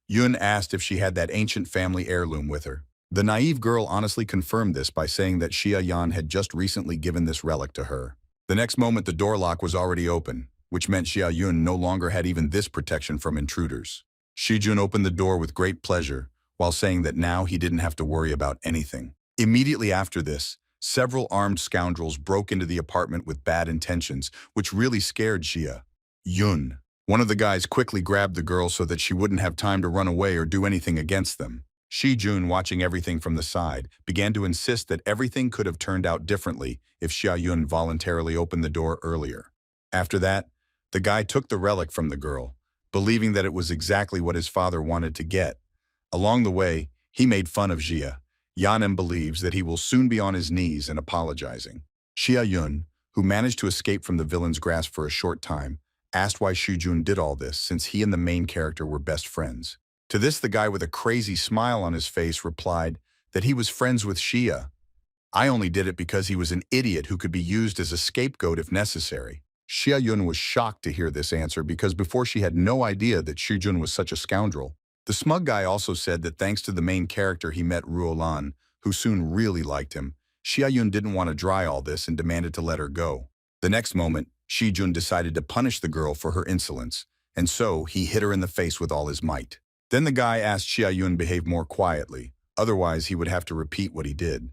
Yun asked if she had that ancient family heirloom with her. The naive girl honestly confirmed this by saying that Xia Yan had just recently given this relic to her. The next moment, the door lock was already open, which meant Xia Yun no longer had even this protection from intruders. Shi Jun opened the door with great pleasure, while saying that now he didn't have to worry about anything. Immediately after this, several armed scoundrels broke into the apartment with bad intentions, which really scared Xia Yun. One of the guys quickly grabbed the girl so that she wouldn't have time to run away or do anything against them. Shi Jun, watching everything from the side, began to insist that everything could have turned out differently if Xia Yun voluntarily opened the door earlier. After that, the guy took the relic from the girl, believing that it was exactly what his father wanted to get. Along the way, he made fun of Xia Yan and believes that he will soon be on his knees and apologizing. Xia Yun, who managed to escape from the villain's grasp for a short time, asked why Shi Jun did all this since he and the main character were best friends. To this, the guy with a crazy smile on his face replied that he was friends with Xia. I only did it because he was an idiot who could be used as a scapegoat if necessary. Xia Yun was shocked to hear this answer because before she had no idea that Shi Jun was such a scoundrel. The smug guy also said that thanks to the main character he met Ruolan, who soon really liked him, Xia Yun didn't want to dry all this and demanded to let her go. The next moment, Shi Jun decided to punish the girl for her insolence, and so he hit her in the face with all his might. Then the guy asked Xia Yun to behave more quietly, otherwise he would have to repeat what he did.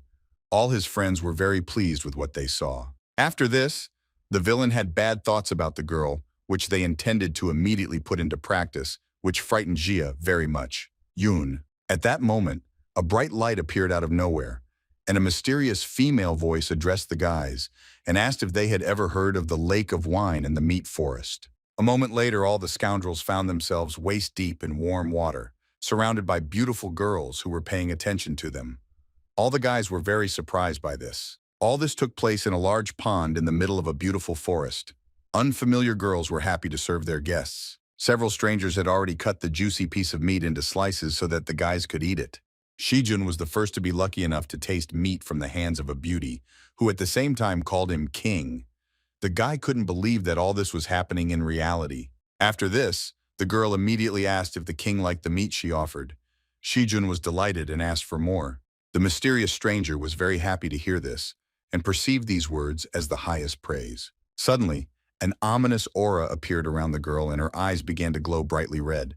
All his friends were very pleased with what they saw. After this, the villain had bad thoughts about the girl, which they intended to immediately put into practice, which frightened Xia very much. Yun. At that moment, a bright light appeared out of nowhere, and a mysterious female voice addressed the guys and asked if they had ever heard of the lake of wine in the meat forest. A moment later, all the scoundrels found themselves waist-deep in warm water, surrounded by beautiful girls who were paying attention to them. All the guys were very surprised by this. All this took place in a large pond in the middle of a beautiful forest. Unfamiliar girls were happy to serve their guests. Several strangers had already cut the juicy piece of meat into slices so that the guys could eat it. Shi Jun was the first to be lucky enough to taste meat from the hands of a beauty, who at the same time called him king. The guy couldn't believe that all this was happening in reality. After this, the girl immediately asked if the king liked the meat she offered. Shi Jun was delighted and asked for more. The mysterious stranger was very happy to hear this, and perceived these words as the highest praise. Suddenly, an ominous aura appeared around the girl and her eyes began to glow brightly red.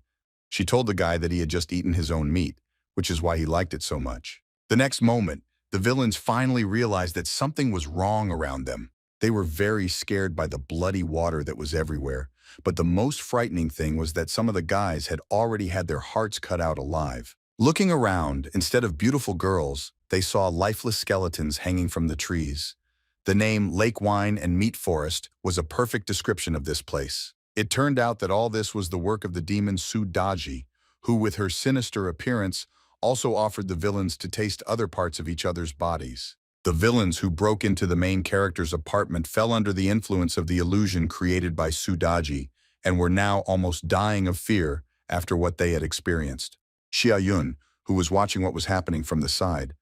She told the guy that he had just eaten his own meat, which is why he liked it so much. The next moment, the villains finally realized that something was wrong around them. They were very scared by the bloody water that was everywhere, but the most frightening thing was that some of the guys had already had their hearts cut out alive. Looking around, instead of beautiful girls, they saw lifeless skeletons hanging from the trees. The name Lake Wine and Meat Forest was a perfect description of this place. It turned out that all this was the work of the demon Sudaji, who with her sinister appearance also offered the villains to taste other parts of each other's bodies. The villains who broke into the main character's apartment fell under the influence of the illusion created by Sudaji and were now almost dying of fear after what they had experienced. Xia Yun, who was watching what was happening from the side,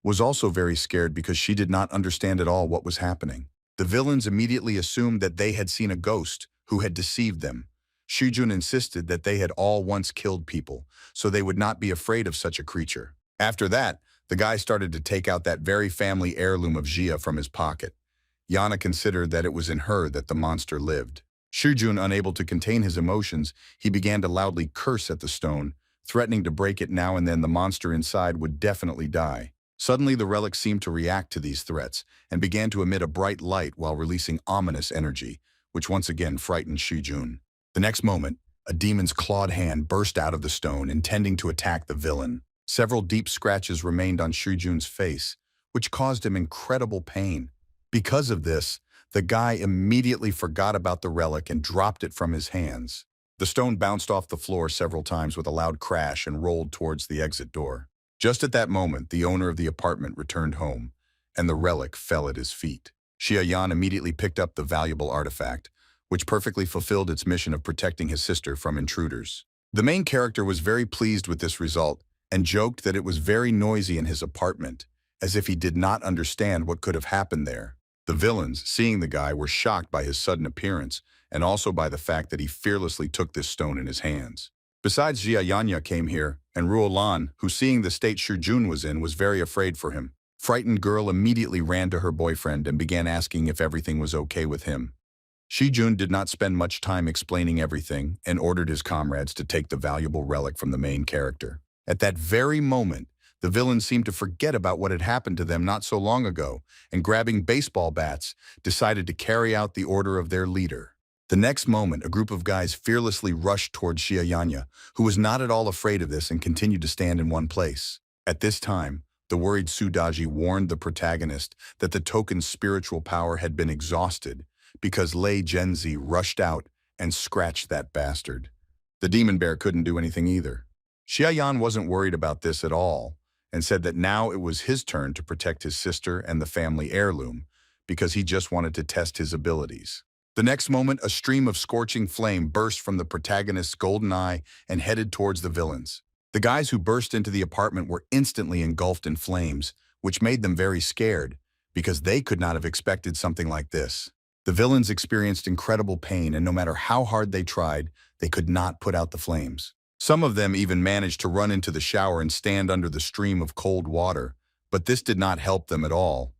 was also very scared because she did not understand at all what was happening. The villains immediately assumed that they had seen a ghost who had deceived them. Shijun insisted that they had all once killed people, so they would not be afraid of such a creature. After that, the guy started to take out that very family heirloom of Jia from his pocket. Yana considered that it was in her that the monster lived. Shijun, unable to contain his emotions, he began to loudly curse at the stone, threatening to break it now and then the monster inside would definitely die. Suddenly, the relic seemed to react to these threats and began to emit a bright light while releasing ominous energy, which once again frightened Shijun. The next moment, a demon's clawed hand burst out of the stone, intending to attack the villain. Several deep scratches remained on Shijun's face, which caused him incredible pain. Because of this, the guy immediately forgot about the relic and dropped it from his hands. The stone bounced off the floor several times with a loud crash and rolled towards the exit door. Just at that moment, the owner of the apartment returned home, and the relic fell at his feet. Xia Yan immediately picked up the valuable artifact, which perfectly fulfilled its mission of protecting his sister from intruders. The main character was very pleased with this result and joked that it was very noisy in his apartment, as if he did not understand what could have happened there. The villains, seeing the guy, were shocked by his sudden appearance and also by the fact that he fearlessly took this stone in his hands. Besides, Jia Yanya came here, and Ruolan, who seeing the state Shijun was in, was very afraid for him. Frightened girl immediately ran to her boyfriend and began asking if everything was okay with him. Shijun did not spend much time explaining everything and ordered his comrades to take the valuable relic from the main character. At that very moment, the villains seemed to forget about what had happened to them not so long ago, and grabbing baseball bats, decided to carry out the order of their leader. The next moment, a group of guys fearlessly rushed towards Xia Yanya, who was not at all afraid of this and continued to stand in one place. At this time, the worried Sudaji warned the protagonist that the token's spiritual power had been exhausted because Lei Genzi rushed out and scratched that bastard. The demon bear couldn't do anything either. Xia Yan wasn't worried about this at all and said that now it was his turn to protect his sister and the family heirloom because he just wanted to test his abilities. The next moment, a stream of scorching flame burst from the protagonist's golden eye and headed towards the villains. The guys who burst into the apartment were instantly engulfed in flames, which made them very scared, because they could not have expected something like this. The villains experienced incredible pain, and no matter how hard they tried, they could not put out the flames. Some of them even managed to run into the shower and stand under the stream of cold water, but this did not help them at all.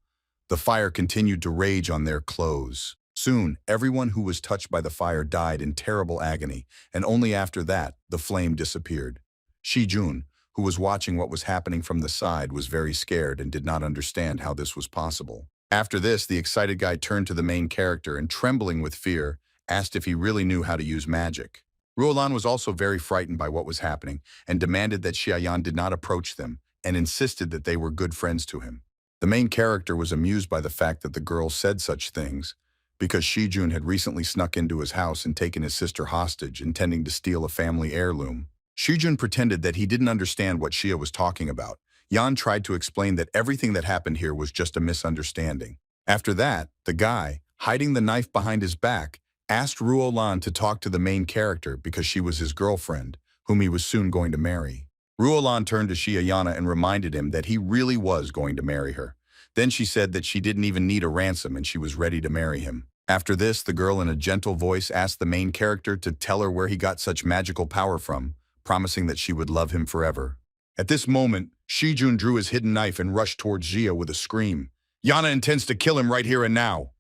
The fire continued to rage on their clothes. Soon, everyone who was touched by the fire died in terrible agony, and only after that, the flame disappeared. Shijun, who was watching what was happening from the side, was very scared and did not understand how this was possible. After this, the excited guy turned to the main character and, trembling with fear, asked if he really knew how to use magic. Ruolan was also very frightened by what was happening and demanded that Xiaoyan did not approach them and insisted that they were good friends to him. The main character was amused by the fact that the girl said such things, because Shijun had recently snuck into his house and taken his sister hostage, intending to steal a family heirloom. Shijun pretended that he didn't understand what Xia was talking about. Yan tried to explain that everything that happened here was just a misunderstanding. After that, the guy, hiding the knife behind his back, asked Ruolan to talk to the main character because she was his girlfriend, whom he was soon going to marry. Ruolan turned to Xia Yana and reminded him that he really was going to marry her. Then she said that she didn't even need a ransom and she was ready to marry him. After this, the girl in a gentle voice asked the main character to tell her where he got such magical power from, promising that she would love him forever. At this moment, Shijun drew his hidden knife and rushed towards Jia with a scream. Yana intends to kill him right here and now.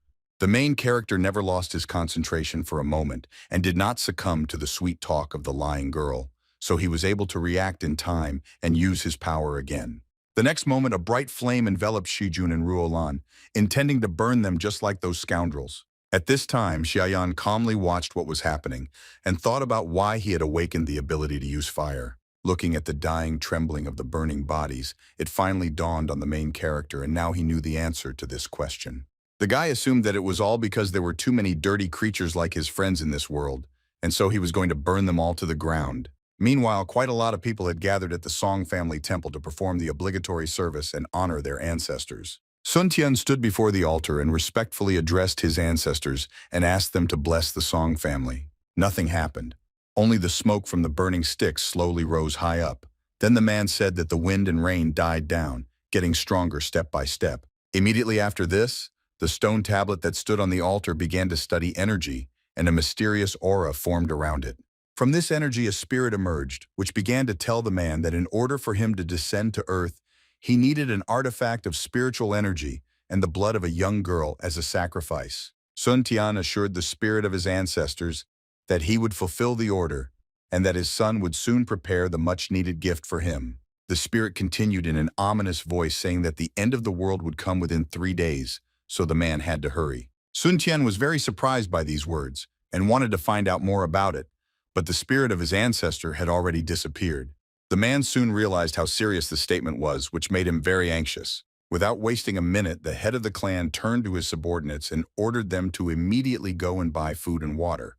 The main character never lost his concentration for a moment and did not succumb to the sweet talk of the lying girl, so he was able to react in time and use his power again. The next moment, a bright flame enveloped Shijun and Ruolan, intending to burn them just like those scoundrels. At this time, Xiaoyan calmly watched what was happening and thought about why he had awakened the ability to use fire. Looking at the dying trembling of the burning bodies, it finally dawned on the main character, and now he knew the answer to this question. The guy assumed that it was all because there were too many dirty creatures like his friends in this world, and so he was going to burn them all to the ground. Meanwhile, quite a lot of people had gathered at the Song family temple to perform the obligatory service and honor their ancestors. Sun Tian stood before the altar and respectfully addressed his ancestors and asked them to bless the Song family. Nothing happened. Only the smoke from the burning sticks slowly rose high up. Then the man said that the wind and rain died down, getting stronger step by step. Immediately after this, the stone tablet that stood on the altar began to study energy, and a mysterious aura formed around it. From this energy a spirit emerged, which began to tell the man that in order for him to descend to earth, he needed an artifact of spiritual energy and the blood of a young girl as a sacrifice. Sun Tian assured the spirit of his ancestors that he would fulfill the order and that his son would soon prepare the much-needed gift for him. The spirit continued in an ominous voice saying that the end of the world would come within 3 days, so the man had to hurry. Sun Tian was very surprised by these words and wanted to find out more about it, but the spirit of his ancestor had already disappeared. The man soon realized how serious the statement was, which made him very anxious. Without wasting a minute, the head of the clan turned to his subordinates and ordered them to immediately go and buy food and water,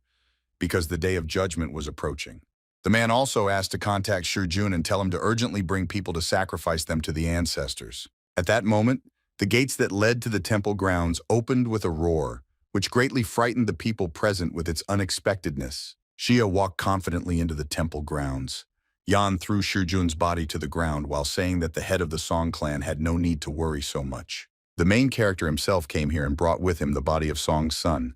because the day of judgment was approaching. The man also asked to contact Shujun and tell him to urgently bring people to sacrifice them to the ancestors. At that moment, the gates that led to the temple grounds opened with a roar, which greatly frightened the people present with its unexpectedness. Xia walked confidently into the temple grounds. Yan threw Shujun's body to the ground while saying that the head of the Song clan had no need to worry so much. The main character himself came here and brought with him the body of Song's son.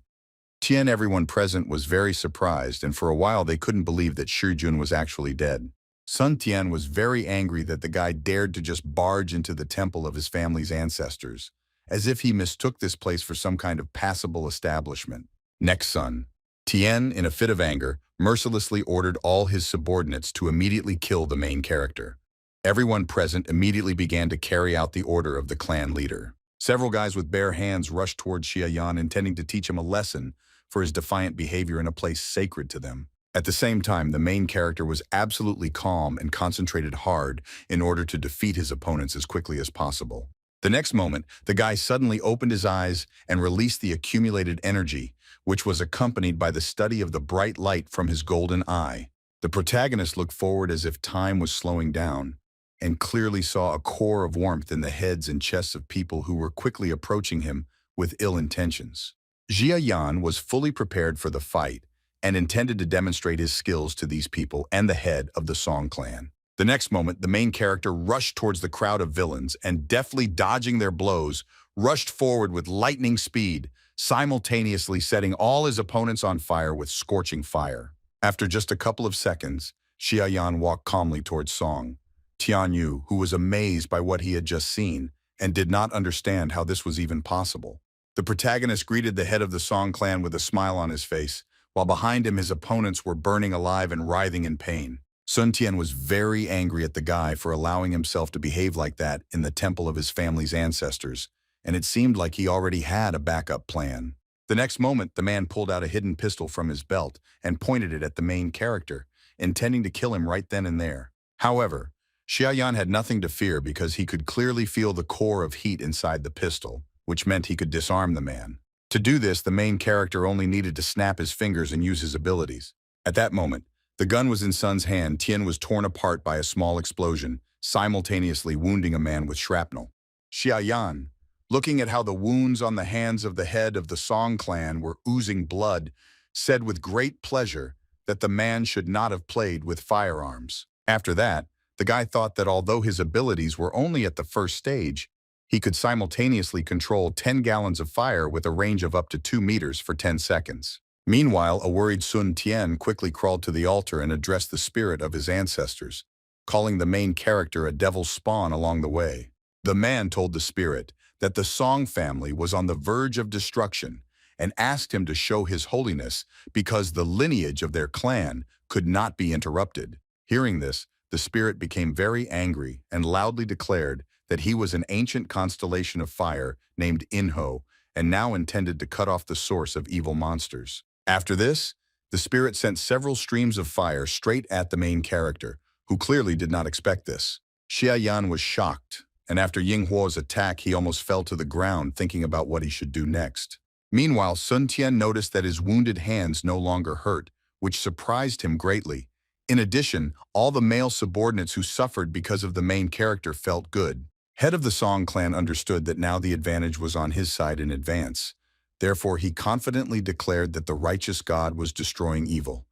Tian, everyone present, was very surprised, and for a while they couldn't believe that Shujun was actually dead. Sun Tian was very angry that the guy dared to just barge into the temple of his family's ancestors, as if he mistook this place for some kind of passable establishment. Next, Sun Tian, in a fit of anger, mercilessly ordered all his subordinates to immediately kill the main character. Everyone present immediately began to carry out the order of the clan leader. Several guys with bare hands rushed toward Xia Yan, intending to teach him a lesson for his defiant behavior in a place sacred to them. At the same time, the main character was absolutely calm and concentrated hard in order to defeat his opponents as quickly as possible. The next moment, the guy suddenly opened his eyes and released the accumulated energy, which was accompanied by the study of the bright light from his golden eye. The protagonist looked forward as if time was slowing down, and clearly saw a core of warmth in the heads and chests of people who were quickly approaching him with ill intentions. Xia Yan was fully prepared for the fight and intended to demonstrate his skills to these people and the head of the Song clan. The next moment, the main character rushed towards the crowd of villains and, deftly dodging their blows, rushed forward with lightning speed, simultaneously setting all his opponents on fire with scorching fire. After just a couple of seconds, Xia Yan walked calmly towards Song Tianyu, who was amazed by what he had just seen and did not understand how this was even possible. The protagonist greeted the head of the Song clan with a smile on his face, while behind him his opponents were burning alive and writhing in pain. Sun Tian was very angry at the guy for allowing himself to behave like that in the temple of his family's ancestors, and it seemed like he already had a backup plan. The next moment, the man pulled out a hidden pistol from his belt and pointed it at the main character, intending to kill him right then and there. However, Xia Yan had nothing to fear because he could clearly feel the core of heat inside the pistol, which meant he could disarm the man. To do this, the main character only needed to snap his fingers and use his abilities. At that moment, the gun was in Sun's hand. Tian was torn apart by a small explosion, simultaneously wounding a man with shrapnel. Xia Yan, looking at how the wounds on the hands of the head of the Song clan were oozing blood, said with great pleasure that the man should not have played with firearms. After that, the guy thought that although his abilities were only at the first stage, he could simultaneously control 10 gallons of fire with a range of up to 2 meters for 10 seconds. Meanwhile, a worried Sun Tian quickly crawled to the altar and addressed the spirit of his ancestors, calling the main character a devil's spawn along the way. The man told the spirit that the Song family was on the verge of destruction and asked him to show his holiness because the lineage of their clan could not be interrupted. Hearing this, the spirit became very angry and loudly declared that he was an ancient constellation of fire named Inho and now intended to cut off the source of evil monsters. After this, the spirit sent several streams of fire straight at the main character, who clearly did not expect this. Xia Yan was shocked, and after Ying Huo's attack, he almost fell to the ground thinking about what he should do next. Meanwhile, Sun Tian noticed that his wounded hands no longer hurt, which surprised him greatly. In addition, all the male subordinates who suffered because of the main character felt good. Head of the Song clan understood that now the advantage was on his side in advance. Therefore, he confidently declared that the righteous God was destroying evil,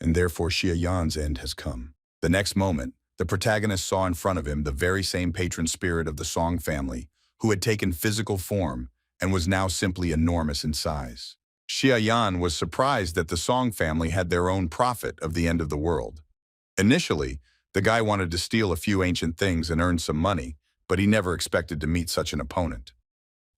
and therefore Xia Yan's end has come. The next moment, the protagonist saw in front of him the very same patron spirit of the Song family, who had taken physical form and was now simply enormous in size. Xia Yan was surprised that the Song family had their own prophet of the end of the world. Initially, the guy wanted to steal a few ancient things and earn some money, but he never expected to meet such an opponent.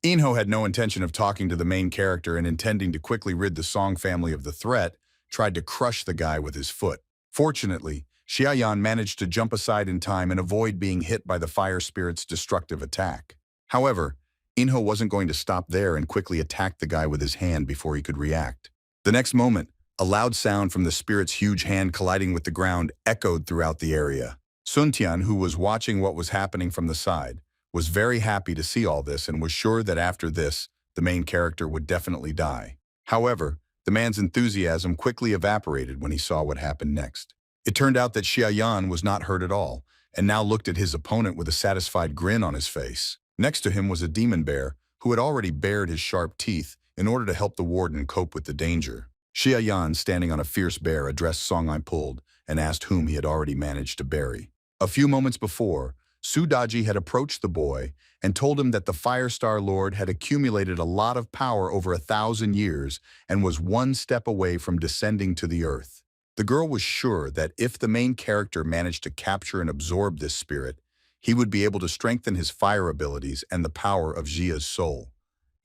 Inho had no intention of talking to the main character and, intending to quickly rid the Song family of the threat, tried to crush the guy with his foot. Fortunately, Xia Yan managed to jump aside in time and avoid being hit by the fire spirit's destructive attack. However, Inho wasn't going to stop there and quickly attacked the guy with his hand before he could react. The next moment, a loud sound from the spirit's huge hand colliding with the ground echoed throughout the area. Sun Tian, who was watching what was happening from the side, was very happy to see all this and was sure that after this, the main character would definitely die. However, the man's enthusiasm quickly evaporated when he saw what happened next. It turned out that Xia Yan was not hurt at all, and now looked at his opponent with a satisfied grin on his face. Next to him was a demon bear, who had already bared his sharp teeth in order to help the warden cope with the danger. Xia Yan, standing on a fierce bear, addressed Song I Pulled and asked whom he had already managed to bury. A few moments before, Su Daji had approached the boy and told him that the Firestar Lord had accumulated a lot of power over 1,000 years and was one step away from descending to the earth. The girl was sure that if the main character managed to capture and absorb this spirit, he would be able to strengthen his fire abilities and the power of Xia's soul.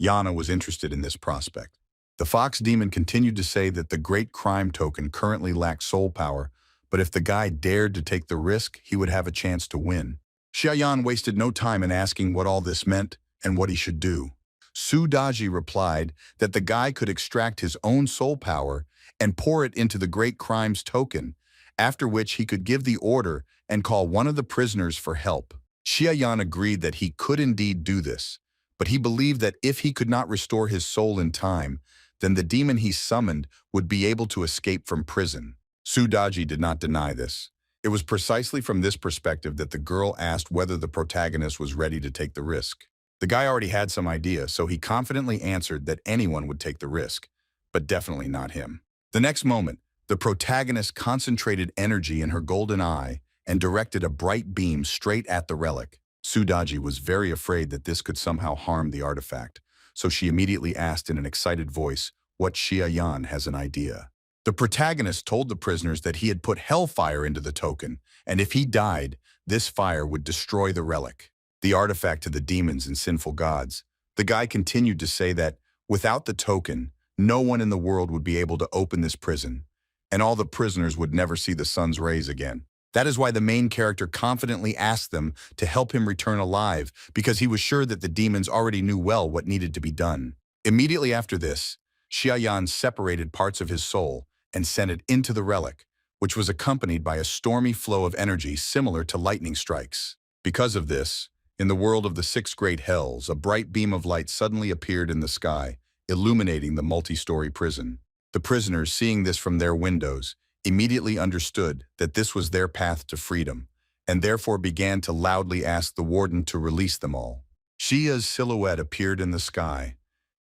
Yana was interested in this prospect. The fox demon continued to say that the great crime token currently lacked soul power, but if the guy dared to take the risk, he would have a chance to win. Xia Yan wasted no time in asking what all this meant and what he should do. Su Daji replied that the guy could extract his own soul power and pour it into the great crime's token, after which he could give the order and call one of the prisoners for help. Xia Yan agreed that he could indeed do this, but he believed that if he could not restore his soul in time, then the demon he summoned would be able to escape from prison. Su Daji did not deny this. It was precisely from this perspective that the girl asked whether the protagonist was ready to take the risk. The guy already had some idea, so he confidently answered that anyone would take the risk, but definitely not him. The next moment, the protagonist concentrated energy in her golden eye and directed a bright beam straight at the relic. Su Daji was very afraid that this could somehow harm the artifact, so she immediately asked in an excited voice what Xia Yan has an idea. The protagonist told the prisoners that he had put hellfire into the token, and if he died, this fire would destroy the relic, the artifact to the demons and sinful gods. The guy continued to say that, without the token, no one in the world would be able to open this prison, and all the prisoners would never see the sun's rays again. That is why the main character confidently asked them to help him return alive, because he was sure that the demons already knew well what needed to be done. Immediately after this, Xia Yan separated parts of his soul and sent it into the relic, which was accompanied by a stormy flow of energy similar to lightning strikes. Because of this, in the world of the 6 great hells, a bright beam of light suddenly appeared in the sky, illuminating the multi-story prison. The prisoners, seeing this from their windows, immediately understood that this was their path to freedom, and therefore began to loudly ask the warden to release them all. Xia's silhouette appeared in the sky.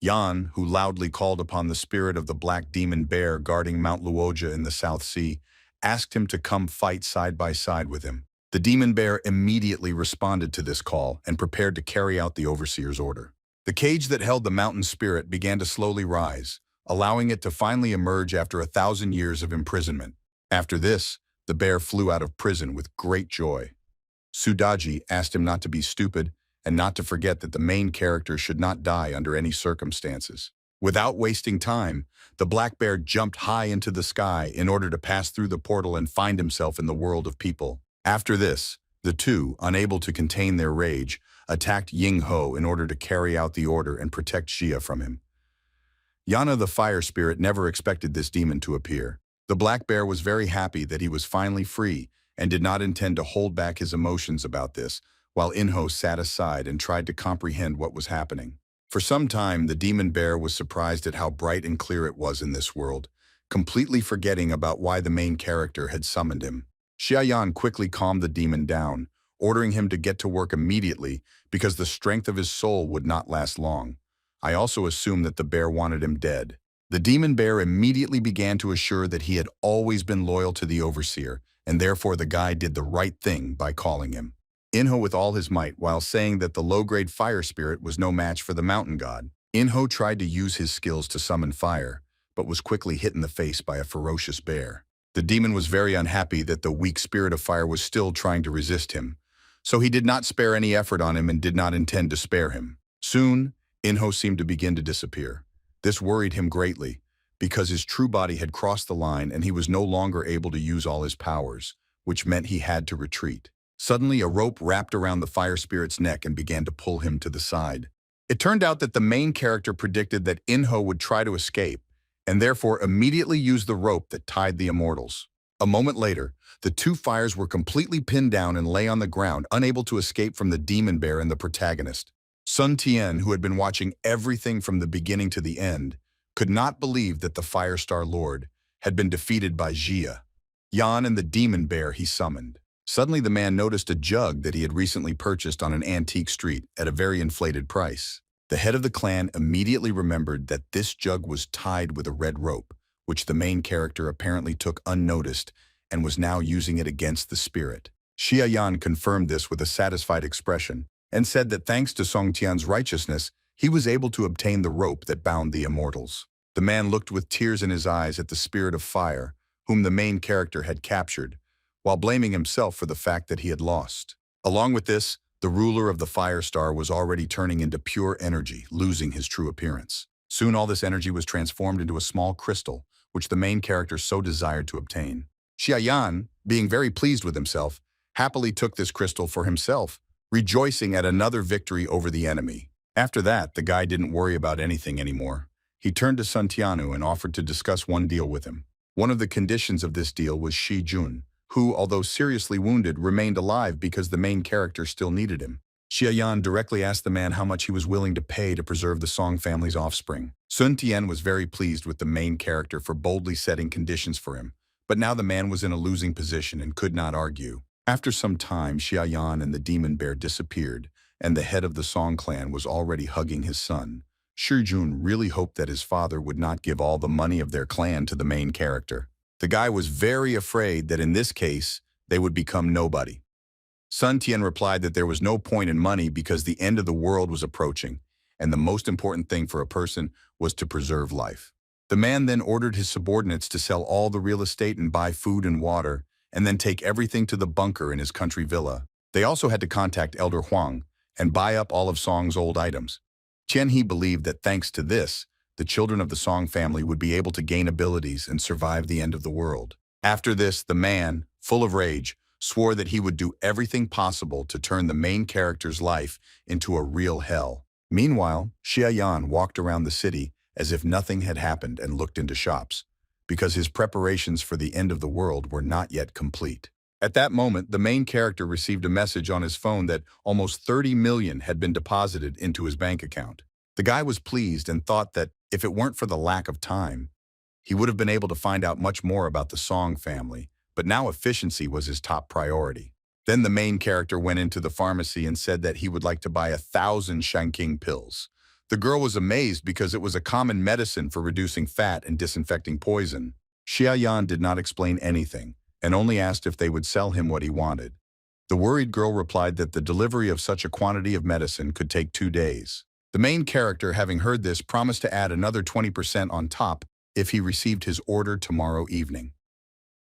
Yan, who loudly called upon the spirit of the black demon bear guarding Mount Luoja in the South Sea, asked him to come fight side by side with him. The demon bear immediately responded to this call and prepared to carry out the overseer's order. The cage that held the mountain spirit began to slowly rise, allowing it to finally emerge after 1,000 years of imprisonment. After this, the bear flew out of prison with great joy. Su Daji asked him not to be stupid and not to forget that the main character should not die under any circumstances. Without wasting time, the black bear jumped high into the sky in order to pass through the portal and find himself in the world of people. After this, the two, unable to contain their rage, attacked Ying Ho in order to carry out the order and protect Xia from him. Yana the fire spirit never expected this demon to appear. The black bear was very happy that he was finally free and did not intend to hold back his emotions about this, while Inho sat aside and tried to comprehend what was happening. For some time, the demon bear was surprised at how bright and clear it was in this world, completely forgetting about why the main character had summoned him. Xiaoyan quickly calmed the demon down, ordering him to get to work immediately because the strength of his soul would not last long. I also assumed that the bear wanted him dead. The demon bear immediately began to assure that he had always been loyal to the overseer, and therefore the guy did the right thing by calling him. Inho with all his might, while saying that the low-grade fire spirit was no match for the mountain god. Inho tried to use his skills to summon fire, but was quickly hit in the face by a ferocious bear. The demon was very unhappy that the weak spirit of fire was still trying to resist him, so he did not spare any effort on him and did not intend to spare him. Soon, Inho seemed to begin to disappear. This worried him greatly, because his true body had crossed the line and he was no longer able to use all his powers, which meant he had to retreat. Suddenly, a rope wrapped around the fire spirit's neck and began to pull him to the side. It turned out that the main character predicted that Inho would try to escape, and therefore immediately used the rope that tied the immortals. A moment later, the two fires were completely pinned down and lay on the ground, unable to escape from the demon bear and the protagonist. Sun Tian, who had been watching everything from the beginning to the end, could not believe that the Firestar Lord had been defeated by Jia, Yan, and the demon bear he summoned. Suddenly the man noticed a jug that he had recently purchased on an antique street at a very inflated price. The head of the clan immediately remembered that this jug was tied with a red rope, which the main character apparently took unnoticed and was now using it against the spirit. Xia Yan confirmed this with a satisfied expression and said that thanks to Song Tian's righteousness, he was able to obtain the rope that bound the immortals. The man looked with tears in his eyes at the spirit of fire, whom the main character had captured, while blaming himself for the fact that he had lost. Along with this, the ruler of the Firestar was already turning into pure energy, losing his true appearance. Soon all this energy was transformed into a small crystal, which the main character so desired to obtain. Xia Yan, being very pleased with himself, happily took this crystal for himself, rejoicing at another victory over the enemy. After that, the guy didn't worry about anything anymore. He turned to Sun Tianu and offered to discuss one deal with him. One of the conditions of this deal was Shi Jun, who, although seriously wounded, remained alive because the main character still needed him. Xia Yan directly asked the man how much he was willing to pay to preserve the Song family's offspring. Sun Tian was very pleased with the main character for boldly setting conditions for him, but now the man was in a losing position and could not argue. After some time, Xia Yan and the demon bear disappeared, and the head of the Song clan was already hugging his son. Shi Jun really hoped that his father would not give all the money of their clan to the main character. The guy was very afraid that in this case, they would become nobody. Sun Tian replied that there was no point in money because the end of the world was approaching, and the most important thing for a person was to preserve life. The man then ordered his subordinates to sell all the real estate and buy food and water, and then take everything to the bunker in his country villa. They also had to contact Elder Huang and buy up all of Song's old items. Qian He believed that thanks to this, the children of the Song family would be able to gain abilities and survive the end of the world. After this, the man, full of rage, swore that he would do everything possible to turn the main character's life into a real hell. Meanwhile, Xia Yan walked around the city as if nothing had happened and looked into shops, because his preparations for the end of the world were not yet complete. At that moment, the main character received a message on his phone that almost 30 million had been deposited into his bank account. The guy was pleased and thought that if it weren't for the lack of time, he would have been able to find out much more about the Song family, but now efficiency was his top priority. Then the main character went into the pharmacy and said that he would like to buy 1,000 Shanking pills. The girl was amazed because it was a common medicine for reducing fat and disinfecting poison. Xia Yan did not explain anything, and only asked if they would sell him what he wanted. The worried girl replied that the delivery of such a quantity of medicine could take 2 days. The main character, having heard this, promised to add another 20% on top if he received his order tomorrow evening.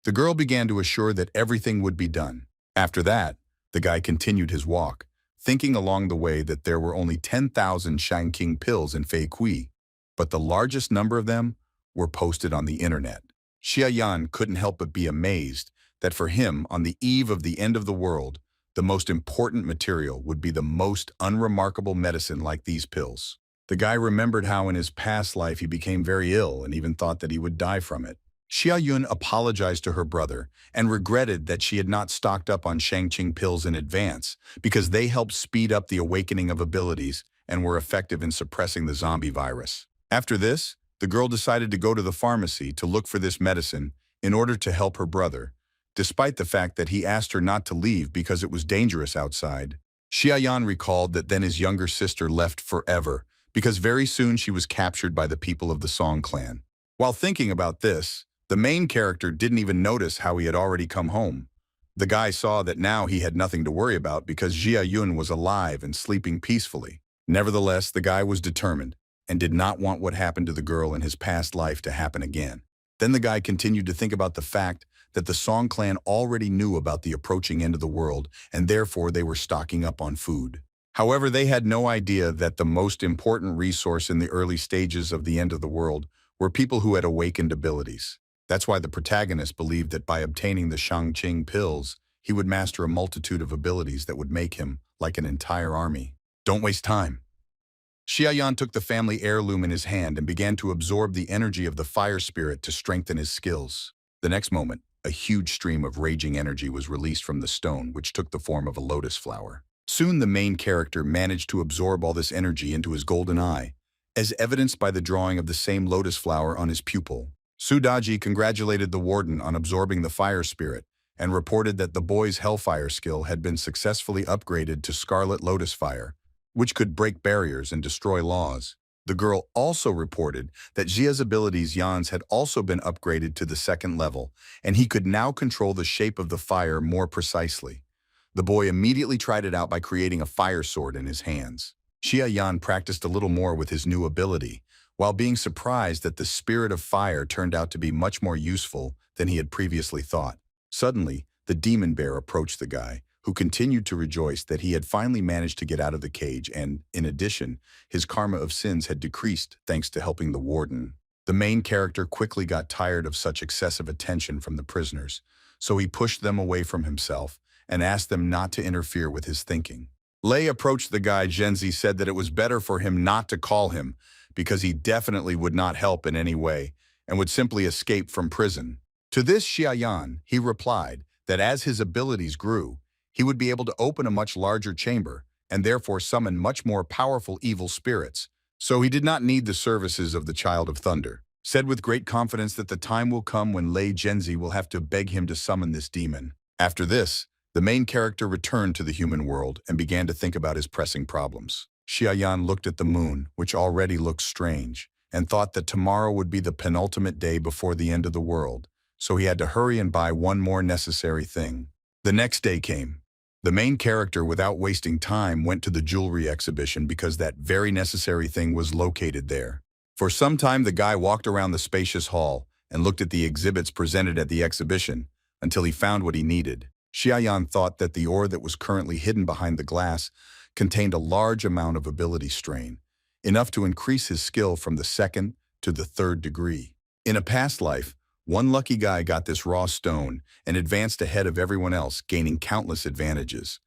The girl began to assure that everything would be done. After that, the guy continued his walk, thinking along the way that there were only 10,000 Shanking pills in Fei Kui, but the largest number of them were posted on the internet. Xia Yan couldn't help but be amazed that for him, on the eve of the end of the world, the most important material would be the most unremarkable medicine like these pills. The guy remembered how in his past life he became very ill and even thought that he would die from it. Xia Yun apologized to her brother and regretted that she had not stocked up on Shangqing pills in advance because they helped speed up the awakening of abilities and were effective in suppressing the zombie virus. After this, the girl decided to go to the pharmacy to look for this medicine in order to help her brother, despite the fact that he asked her not to leave because it was dangerous outside. Xiaoyan recalled that then his younger sister left forever because very soon she was captured by the people of the Song clan. While thinking about this, the main character didn't even notice how he had already come home. The guy saw that now he had nothing to worry about because Jia Yun was alive and sleeping peacefully. Nevertheless, the guy was determined and did not want what happened to the girl in his past life to happen again. Then the guy continued to think about the fact that the Song clan already knew about the approaching end of the world and therefore they were stocking up on food. However, they had no idea that the most important resource in the early stages of the end of the world were people who had awakened abilities. That's why the protagonist believed that by obtaining the Shangqing pills, he would master a multitude of abilities that would make him like an entire army. Don't waste time. Xiaoyan took the family heirloom in his hand and began to absorb the energy of the fire spirit to strengthen his skills. The next moment, a huge stream of raging energy was released from the stone, which took the form of a lotus flower. Soon the main character managed to absorb all this energy into his golden eye, as evidenced by the drawing of the same lotus flower on his pupil. Sudaji congratulated the warden on absorbing the fire spirit and reported that the boy's hellfire skill had been successfully upgraded to scarlet lotus fire, which could break barriers and destroy laws. The girl also reported that Jia's abilities Yan's had also been upgraded to the second level, and he could now control the shape of the fire more precisely. The boy immediately tried it out by creating a fire sword in his hands. Xia Yan practiced a little more with his new ability, while being surprised that the spirit of fire turned out to be much more useful than he had previously thought. Suddenly, the demon bear approached the guy, who continued to rejoice that he had finally managed to get out of the cage and, in addition, his karma of sins had decreased thanks to helping the warden. The main character quickly got tired of such excessive attention from the prisoners, so he pushed them away from himself and asked them not to interfere with his thinking. Lei approached the guy. Genzi said that it was better for him not to call him because he definitely would not help in any way and would simply escape from prison. To this Xiaoyan, he replied that as his abilities grew, he would be able to open a much larger chamber and therefore summon much more powerful evil spirits, so he did not need the services of the Child of Thunder. Said with great confidence that the time will come when Lei Genzi will have to beg him to summon this demon. After this, the main character returned to the human world and began to think about his pressing problems. Xiaoyan looked at the moon, which already looked strange, and thought that tomorrow would be the penultimate day before the end of the world, so he had to hurry and buy one more necessary thing. The next day came. The main character, without wasting time, went to the jewelry exhibition because that very necessary thing was located there. For some time, the guy walked around the spacious hall and looked at the exhibits presented at the exhibition until he found what he needed. Xiaoyan thought that the ore that was currently hidden behind the glass contained a large amount of ability strain, enough to increase his skill from the second to the third degree. In a past life, one lucky guy got this raw stone and advanced ahead of everyone else, gaining countless advantages.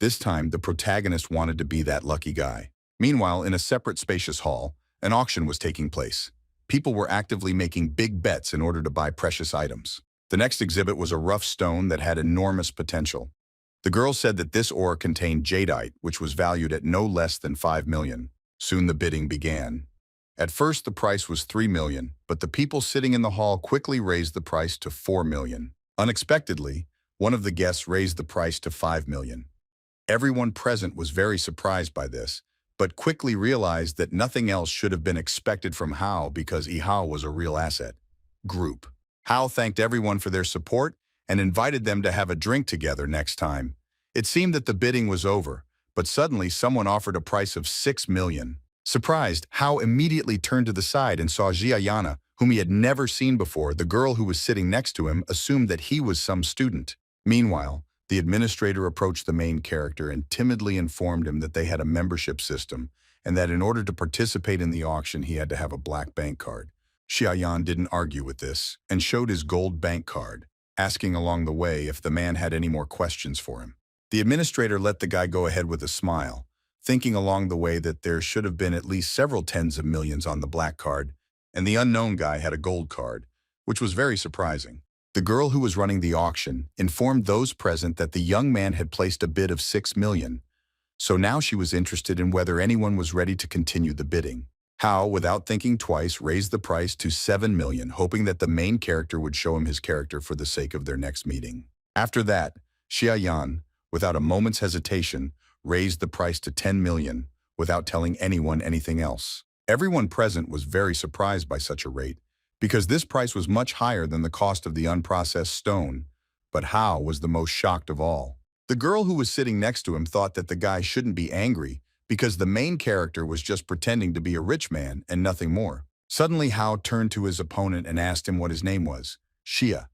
This time, the protagonist wanted to be that lucky guy. Meanwhile, in a separate spacious hall, an auction was taking place. People were actively making big bets in order to buy precious items. The next exhibit was a rough stone that had enormous potential. The girl said that this ore contained jadeite, which was valued at no less than 5 million. Soon the bidding began. At first the price was 3 million, but the people sitting in the hall quickly raised the price to 4 million. Unexpectedly, one of the guests raised the price to 5 million. Everyone present was very surprised by this, but quickly realized that nothing else should have been expected from Hao because Ihao was a real asset. Group. Hao thanked everyone for their support and invited them to have a drink together next time. It seemed that the bidding was over, but suddenly someone offered a price of 6 million. Surprised, Hao immediately turned to the side and saw Jiayana, whom he had never seen before. The girl who was sitting next to him assumed that he was some student. Meanwhile, the administrator approached the main character and timidly informed him that they had a membership system and that in order to participate in the auction he had to have a black bank card. Xiaoyan didn't argue with this and showed his gold bank card, asking along the way if the man had any more questions for him. The administrator let the guy go ahead with a smile, thinking along the way that there should have been at least several tens of millions on the black card, and the unknown guy had a gold card, which was very surprising. The girl who was running the auction informed those present that the young man had placed a bid of 6 million, so now she was interested in whether anyone was ready to continue the bidding. Hao, without thinking twice, raised the price to 7 million, hoping that the main character would show him his character for the sake of their next meeting. After that, Xia Yan, without a moment's hesitation, raised the price to 10 million, without telling anyone anything else. Everyone present was very surprised by such a rate, because this price was much higher than the cost of the unprocessed stone, but Hao was the most shocked of all. The girl who was sitting next to him thought that the guy shouldn't be angry, because the main character was just pretending to be a rich man and nothing more. Suddenly Hao turned to his opponent and asked him what his name was. Xia.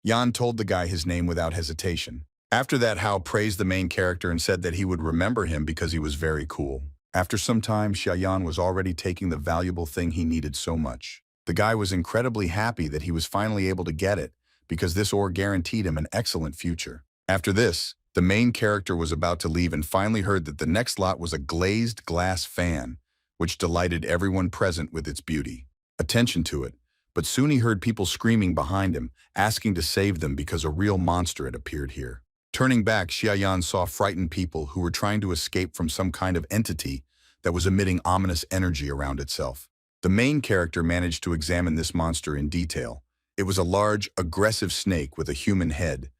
Yan told the guy his name without hesitation. After that, Hao praised the main character and said that he would remember him because he was very cool. After some time, Xia Yan was already taking the valuable thing he needed so much. The guy was incredibly happy that he was finally able to get it, because this ore guaranteed him an excellent future. After this, the main character was about to leave and finally heard that the next lot was a glazed glass fan, which delighted everyone present with its beauty. Attention to it, but soon he heard people screaming behind him, asking to save them because a real monster had appeared here. Turning back, Xia Yan saw frightened people who were trying to escape from some kind of entity that was emitting ominous energy around itself. The main character managed to examine this monster in detail. It was a large, aggressive snake with a human head.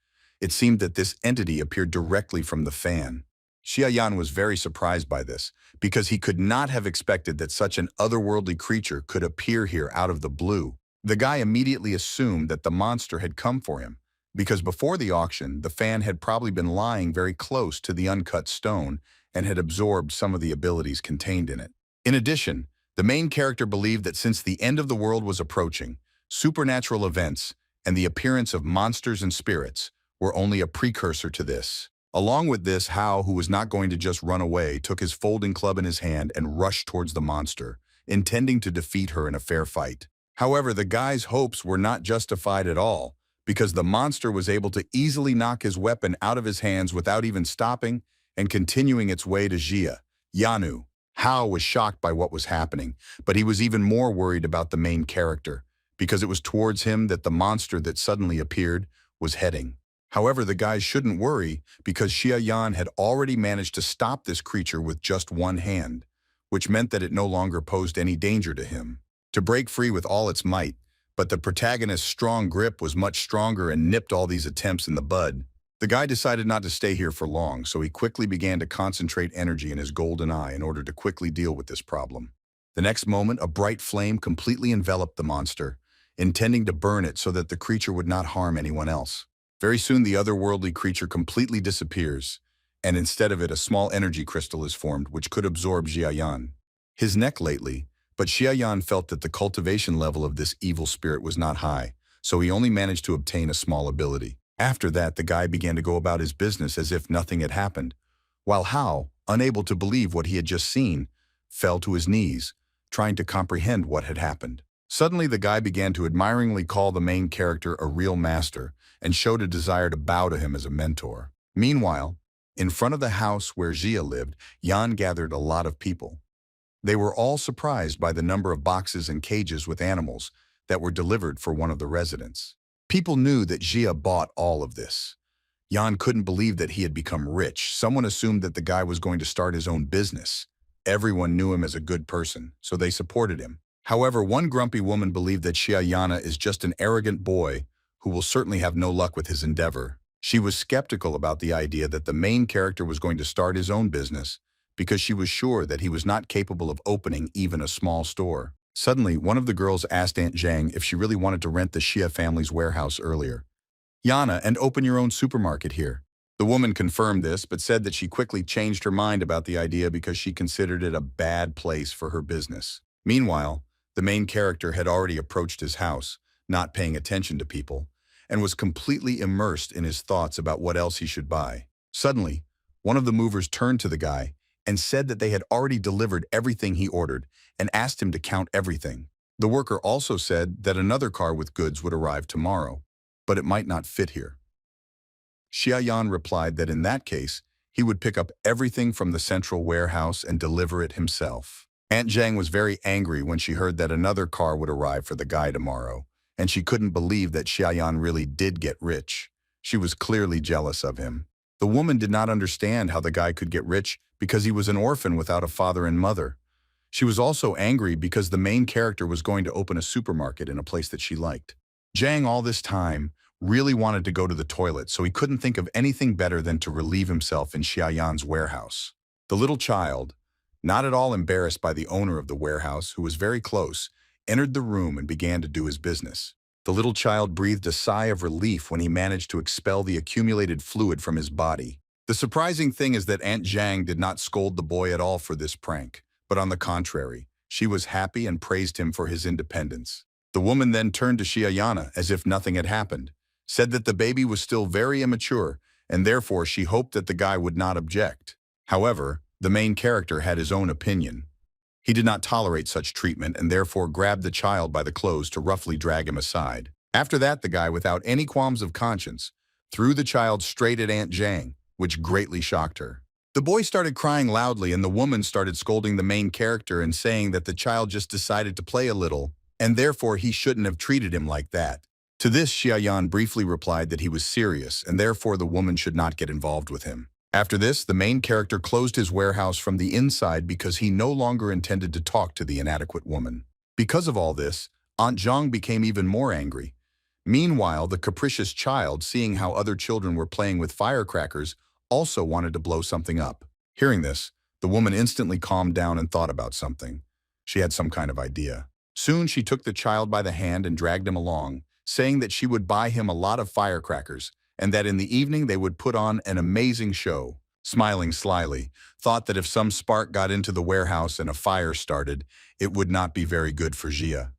It seemed that this entity appeared directly from the fan. Xia Yan was very surprised by this, because he could not have expected that such an otherworldly creature could appear here out of the blue. The guy immediately assumed that the monster had come for him, because before the auction, the fan had probably been lying very close to the uncut stone and had absorbed some of the abilities contained in it. In addition, the main character believed that since the end of the world was approaching, supernatural events and the appearance of monsters and spirits were only a precursor to this. Along with this, Hao, who was not going to just run away, took his folding club in his hand and rushed towards the monster, intending to defeat her in a fair fight. However, the guy's hopes were not justified at all, because the monster was able to easily knock his weapon out of his hands without even stopping and continuing its way to Xia Yanu. Hao was shocked by what was happening, but he was even more worried about the main character, because it was towards him that the monster that suddenly appeared was heading. However, the guys shouldn't worry, because Xia Yan had already managed to stop this creature with just one hand, which meant that it no longer posed any danger to him. To break free with all its might, but the protagonist's strong grip was much stronger and nipped all these attempts in the bud. The guy decided not to stay here for long, so he quickly began to concentrate energy in his golden eye in order to quickly deal with this problem. The next moment, a bright flame completely enveloped the monster, intending to burn it so that the creature would not harm anyone else. Very soon, the otherworldly creature completely disappears, and instead of it, a small energy crystal is formed which could absorb Xia Yan. His neck lately, but Xia Yan felt that the cultivation level of this evil spirit was not high, so he only managed to obtain a small ability. After that, the guy began to go about his business as if nothing had happened, while Hao, unable to believe what he had just seen, fell to his knees, trying to comprehend what had happened. Suddenly, the guy began to admiringly call the main character a real master and showed a desire to bow to him as a mentor. Meanwhile, in front of the house where Xia lived, Yan gathered a lot of people. They were all surprised by the number of boxes and cages with animals that were delivered for one of the residents. People knew that Xia bought all of this. Yan couldn't believe that he had become rich. Someone assumed that the guy was going to start his own business. Everyone knew him as a good person, so they supported him. However, one grumpy woman believed that Xia Yana is just an arrogant boy who will certainly have no luck with his endeavor. She was skeptical about the idea that the main character was going to start his own business because she was sure that he was not capable of opening even a small store. Suddenly, one of the girls asked Aunt Zhang if she really wanted to rent the Xia family's warehouse earlier. Yana, and open your own supermarket here. The woman confirmed this, but said that she quickly changed her mind about the idea because she considered it a bad place for her business. Meanwhile, the main character had already approached his house, not paying attention to people, and was completely immersed in his thoughts about what else he should buy. Suddenly, one of the movers turned to the guy and said that they had already delivered everything he ordered and asked him to count everything. The worker also said that another car with goods would arrive tomorrow, but it might not fit here. Xia Yan replied that in that case, he would pick up everything from the central warehouse and deliver it himself. Aunt Zhang was very angry when she heard that another car would arrive for the guy tomorrow, and she couldn't believe that Xiaoyan really did get rich. She was clearly jealous of him. The woman did not understand how the guy could get rich because he was an orphan without a father and mother. She was also angry because the main character was going to open a supermarket in a place that she liked. Zhang, all this time, really wanted to go to the toilet, so he couldn't think of anything better than to relieve himself in Xiaoyan's warehouse. The little child, not at all embarrassed by the owner of the warehouse, who was very close, entered the room and began to do his business. The little child breathed a sigh of relief when he managed to expel the accumulated fluid from his body. The surprising thing is that Aunt Zhang did not scold the boy at all for this prank, but on the contrary, she was happy and praised him for his independence. The woman then turned to Xiaoyan as if nothing had happened, said that the baby was still very immature, and therefore she hoped that the guy would not object. However, the main character had his own opinion. He did not tolerate such treatment and therefore grabbed the child by the clothes to roughly drag him aside. After that, the guy, without any qualms of conscience, threw the child straight at Aunt Zhang, which greatly shocked her. The boy started crying loudly and the woman started scolding the main character and saying that the child just decided to play a little, and therefore he shouldn't have treated him like that. To this, Xiaoyan briefly replied that he was serious and therefore the woman should not get involved with him. After this, the main character closed his warehouse from the inside because he no longer intended to talk to the inadequate woman. Because of all this, Aunt Zhang became even more angry. Meanwhile, the capricious child, seeing how other children were playing with firecrackers, also wanted to blow something up. Hearing this, the woman instantly calmed down and thought about something. She had some kind of idea. Soon she took the child by the hand and dragged him along, saying that she would buy him a lot of firecrackers, and that in the evening they would put on an amazing show. Smiling slyly, thought that if some spark got into the warehouse and a fire started, it would not be very good for Jia.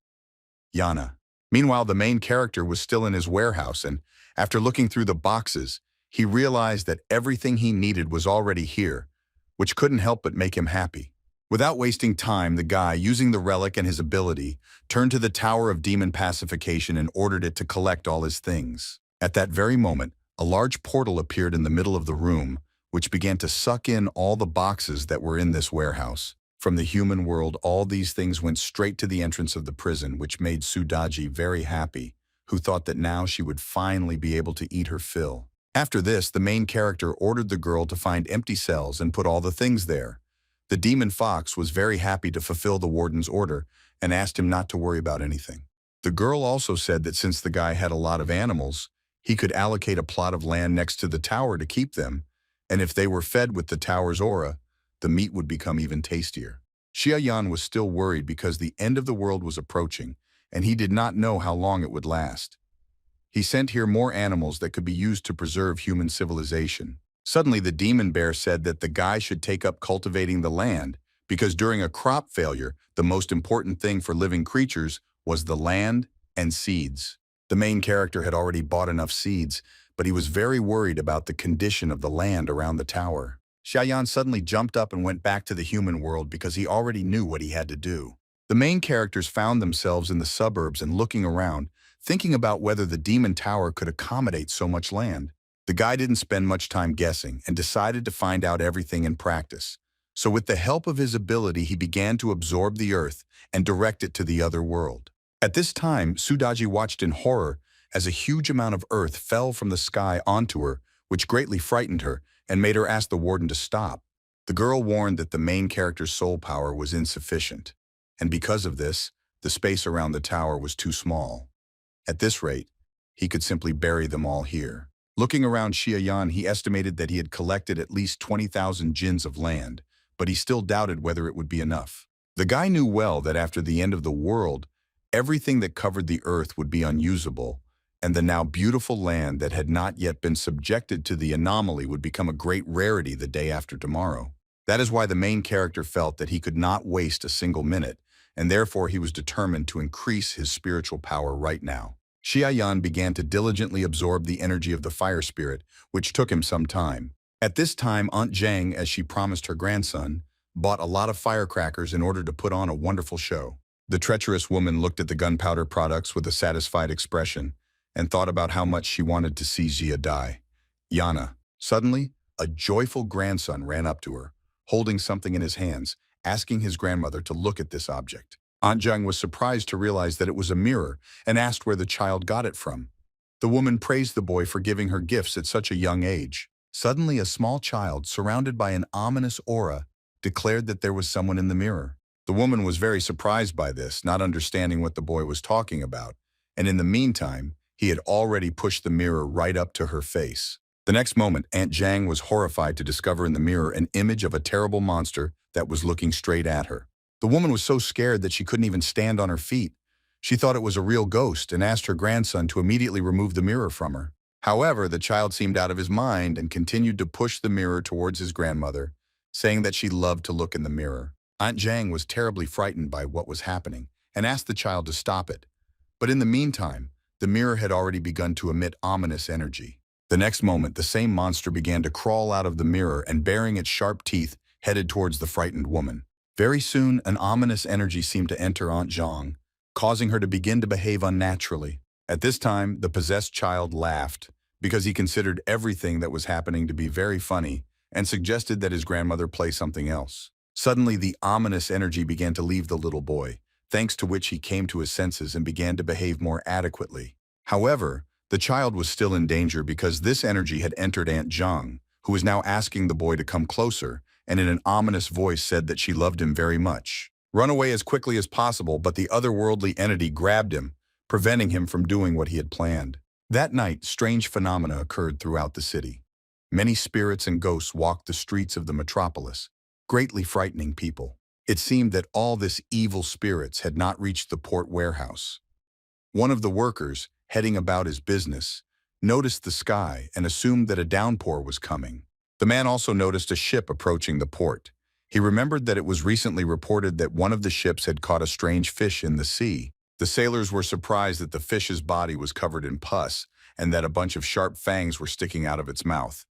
Yana. Meanwhile, the main character was still in his warehouse, and after looking through the boxes, he realized that everything he needed was already here, which couldn't help but make him happy. Without wasting time, the guy, using the relic and his ability, turned to the Tower of Demon Pacification and ordered it to collect all his things. At that very moment, a large portal appeared in the middle of the room, which began to suck in all the boxes that were in this warehouse. From the human world, all these things went straight to the entrance of the prison, which made Sudaji very happy, who thought that now she would finally be able to eat her fill. After this, the main character ordered the girl to find empty cells and put all the things there. The demon fox was very happy to fulfill the warden's order and asked him not to worry about anything. The girl also said that since the guy had a lot of animals, he could allocate a plot of land next to the tower to keep them, and if they were fed with the tower's aura, the meat would become even tastier. Xiaoyan was still worried because the end of the world was approaching, and he did not know how long it would last. He sent here more animals that could be used to preserve human civilization. Suddenly, the demon bear said that the guy should take up cultivating the land, because during a crop failure, the most important thing for living creatures was the land and seeds. The main character had already bought enough seeds, but he was very worried about the condition of the land around the tower. Xiaoyan suddenly jumped up and went back to the human world because he already knew what he had to do. The main characters found themselves in the suburbs and looking around, thinking about whether the demon tower could accommodate so much land. The guy didn't spend much time guessing and decided to find out everything in practice. So with the help of his ability, he began to absorb the earth and direct it to the other world. At this time, Sudaji watched in horror as a huge amount of earth fell from the sky onto her, which greatly frightened her and made her ask the warden to stop. The girl warned that the main character's soul power was insufficient, and because of this, the space around the tower was too small. At this rate, he could simply bury them all here. Looking around Xiaoyan, he estimated that he had collected at least 20,000 jins of land, but he still doubted whether it would be enough. The guy knew well that after the end of the world, everything that covered the earth would be unusable, and the now beautiful land that had not yet been subjected to the anomaly would become a great rarity the day after tomorrow. That is why the main character felt that he could not waste a single minute, and therefore he was determined to increase his spiritual power right now. Xiaoyan began to diligently absorb the energy of the fire spirit, which took him some time. At this time, Aunt Zhang, as she promised her grandson, bought a lot of firecrackers in order to put on a wonderful show. The treacherous woman looked at the gunpowder products with a satisfied expression and thought about how much she wanted to see Jia die. Yana. Suddenly, a joyful grandson ran up to her, holding something in his hands, asking his grandmother to look at this object. Aunt Jung was surprised to realize that it was a mirror and asked where the child got it from. The woman praised the boy for giving her gifts at such a young age. Suddenly, a small child, surrounded by an ominous aura, declared that there was someone in the mirror. The woman was very surprised by this, not understanding what the boy was talking about, and in the meantime, he had already pushed the mirror right up to her face. The next moment, Aunt Jang was horrified to discover in the mirror an image of a terrible monster that was looking straight at her. The woman was so scared that she couldn't even stand on her feet. She thought it was a real ghost and asked her grandson to immediately remove the mirror from her. However, the child seemed out of his mind and continued to push the mirror towards his grandmother, saying that she loved to look in the mirror. Aunt Jang was terribly frightened by what was happening and asked the child to stop it. But in the meantime, the mirror had already begun to emit ominous energy. The next moment, the same monster began to crawl out of the mirror and, baring its sharp teeth, headed towards the frightened woman. Very soon, an ominous energy seemed to enter Aunt Jang, causing her to begin to behave unnaturally. At this time, the possessed child laughed because he considered everything that was happening to be very funny and suggested that his grandmother play something else. Suddenly, the ominous energy began to leave the little boy, thanks to which he came to his senses and began to behave more adequately. However, the child was still in danger because this energy had entered Aunt Jang, who was now asking the boy to come closer, and in an ominous voice said that she loved him very much. Run away as quickly as possible, but the otherworldly entity grabbed him, preventing him from doing what he had planned. That night, strange phenomena occurred throughout the city. Many spirits and ghosts walked the streets of the metropolis, greatly frightening people. It seemed that all this evil spirits had not reached the port warehouse. One of the workers, heading about his business, noticed the sky and assumed that a downpour was coming. The man also noticed a ship approaching the port. He remembered that it was recently reported that one of the ships had caught a strange fish in the sea. The sailors were surprised that the fish's body was covered in pus and that a bunch of sharp fangs were sticking out of its mouth.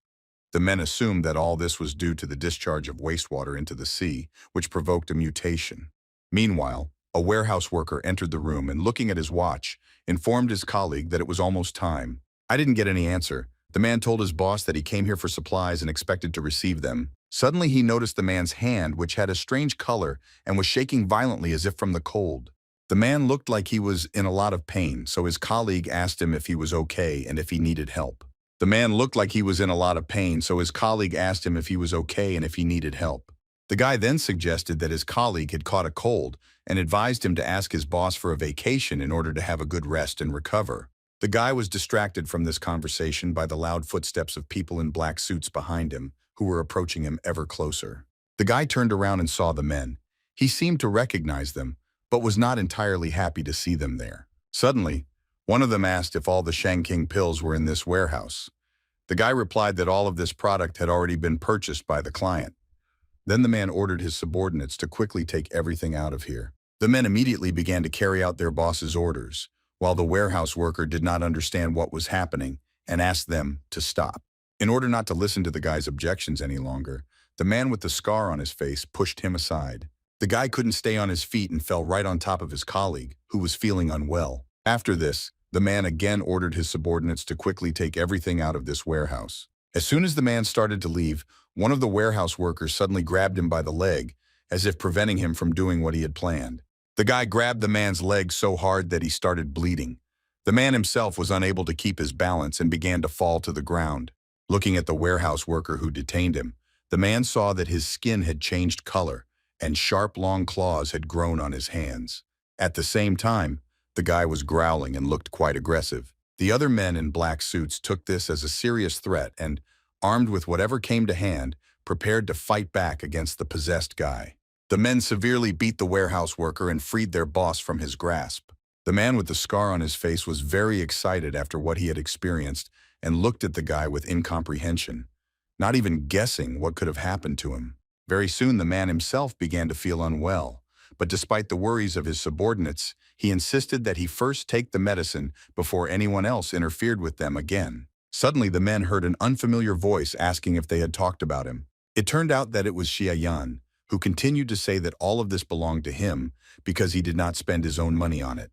The men assumed that all this was due to the discharge of wastewater into the sea, which provoked a mutation. Meanwhile, a warehouse worker entered the room and, looking at his watch, informed his colleague that it was almost time. I didn't get any answer. The man told his boss that he came here for supplies and expected to receive them. Suddenly, he noticed the man's hand, which had a strange color and was shaking violently as if from the cold. The man looked like he was in a lot of pain, so his colleague asked him if he was okay and if he needed help. The man looked like he was in a lot of pain, so his colleague asked him if he was okay and if he needed help. The guy then suggested that his colleague had caught a cold and advised him to ask his boss for a vacation in order to have a good rest and recover. The guy was distracted from this conversation by the loud footsteps of people in black suits behind him, who were approaching him ever closer. The guy turned around and saw the men. He seemed to recognize them, but was not entirely happy to see them there. Suddenly, one of them asked if all the Shangking pills were in this warehouse. The guy replied that all of this product had already been purchased by the client. Then the man ordered his subordinates to quickly take everything out of here. The men immediately began to carry out their boss's orders, while the warehouse worker did not understand what was happening and asked them to stop. In order not to listen to the guy's objections any longer, the man with the scar on his face pushed him aside. The guy couldn't stay on his feet and fell right on top of his colleague, who was feeling unwell. After this, the man again ordered his subordinates to quickly take everything out of this warehouse. As soon as the man started to leave, one of the warehouse workers suddenly grabbed him by the leg, as if preventing him from doing what he had planned. The guy grabbed the man's leg so hard that he started bleeding. The man himself was unable to keep his balance and began to fall to the ground. Looking at the warehouse worker who detained him, the man saw that his skin had changed color and sharp, long claws had grown on his hands. At the same time, the guy was growling and looked quite aggressive. The other men in black suits took this as a serious threat and, armed with whatever came to hand, prepared to fight back against the possessed guy. The men severely beat the warehouse worker and freed their boss from his grasp. The man with the scar on his face was very excited after what he had experienced and looked at the guy with incomprehension, not even guessing what could have happened to him. Very soon the man himself began to feel unwell, but despite the worries of his subordinates, he insisted that he first take the medicine before anyone else interfered with them again. Suddenly the men heard an unfamiliar voice asking if they had talked about him. It turned out that it was Xia Yan, who continued to say that all of this belonged to him because he did not spend his own money on it.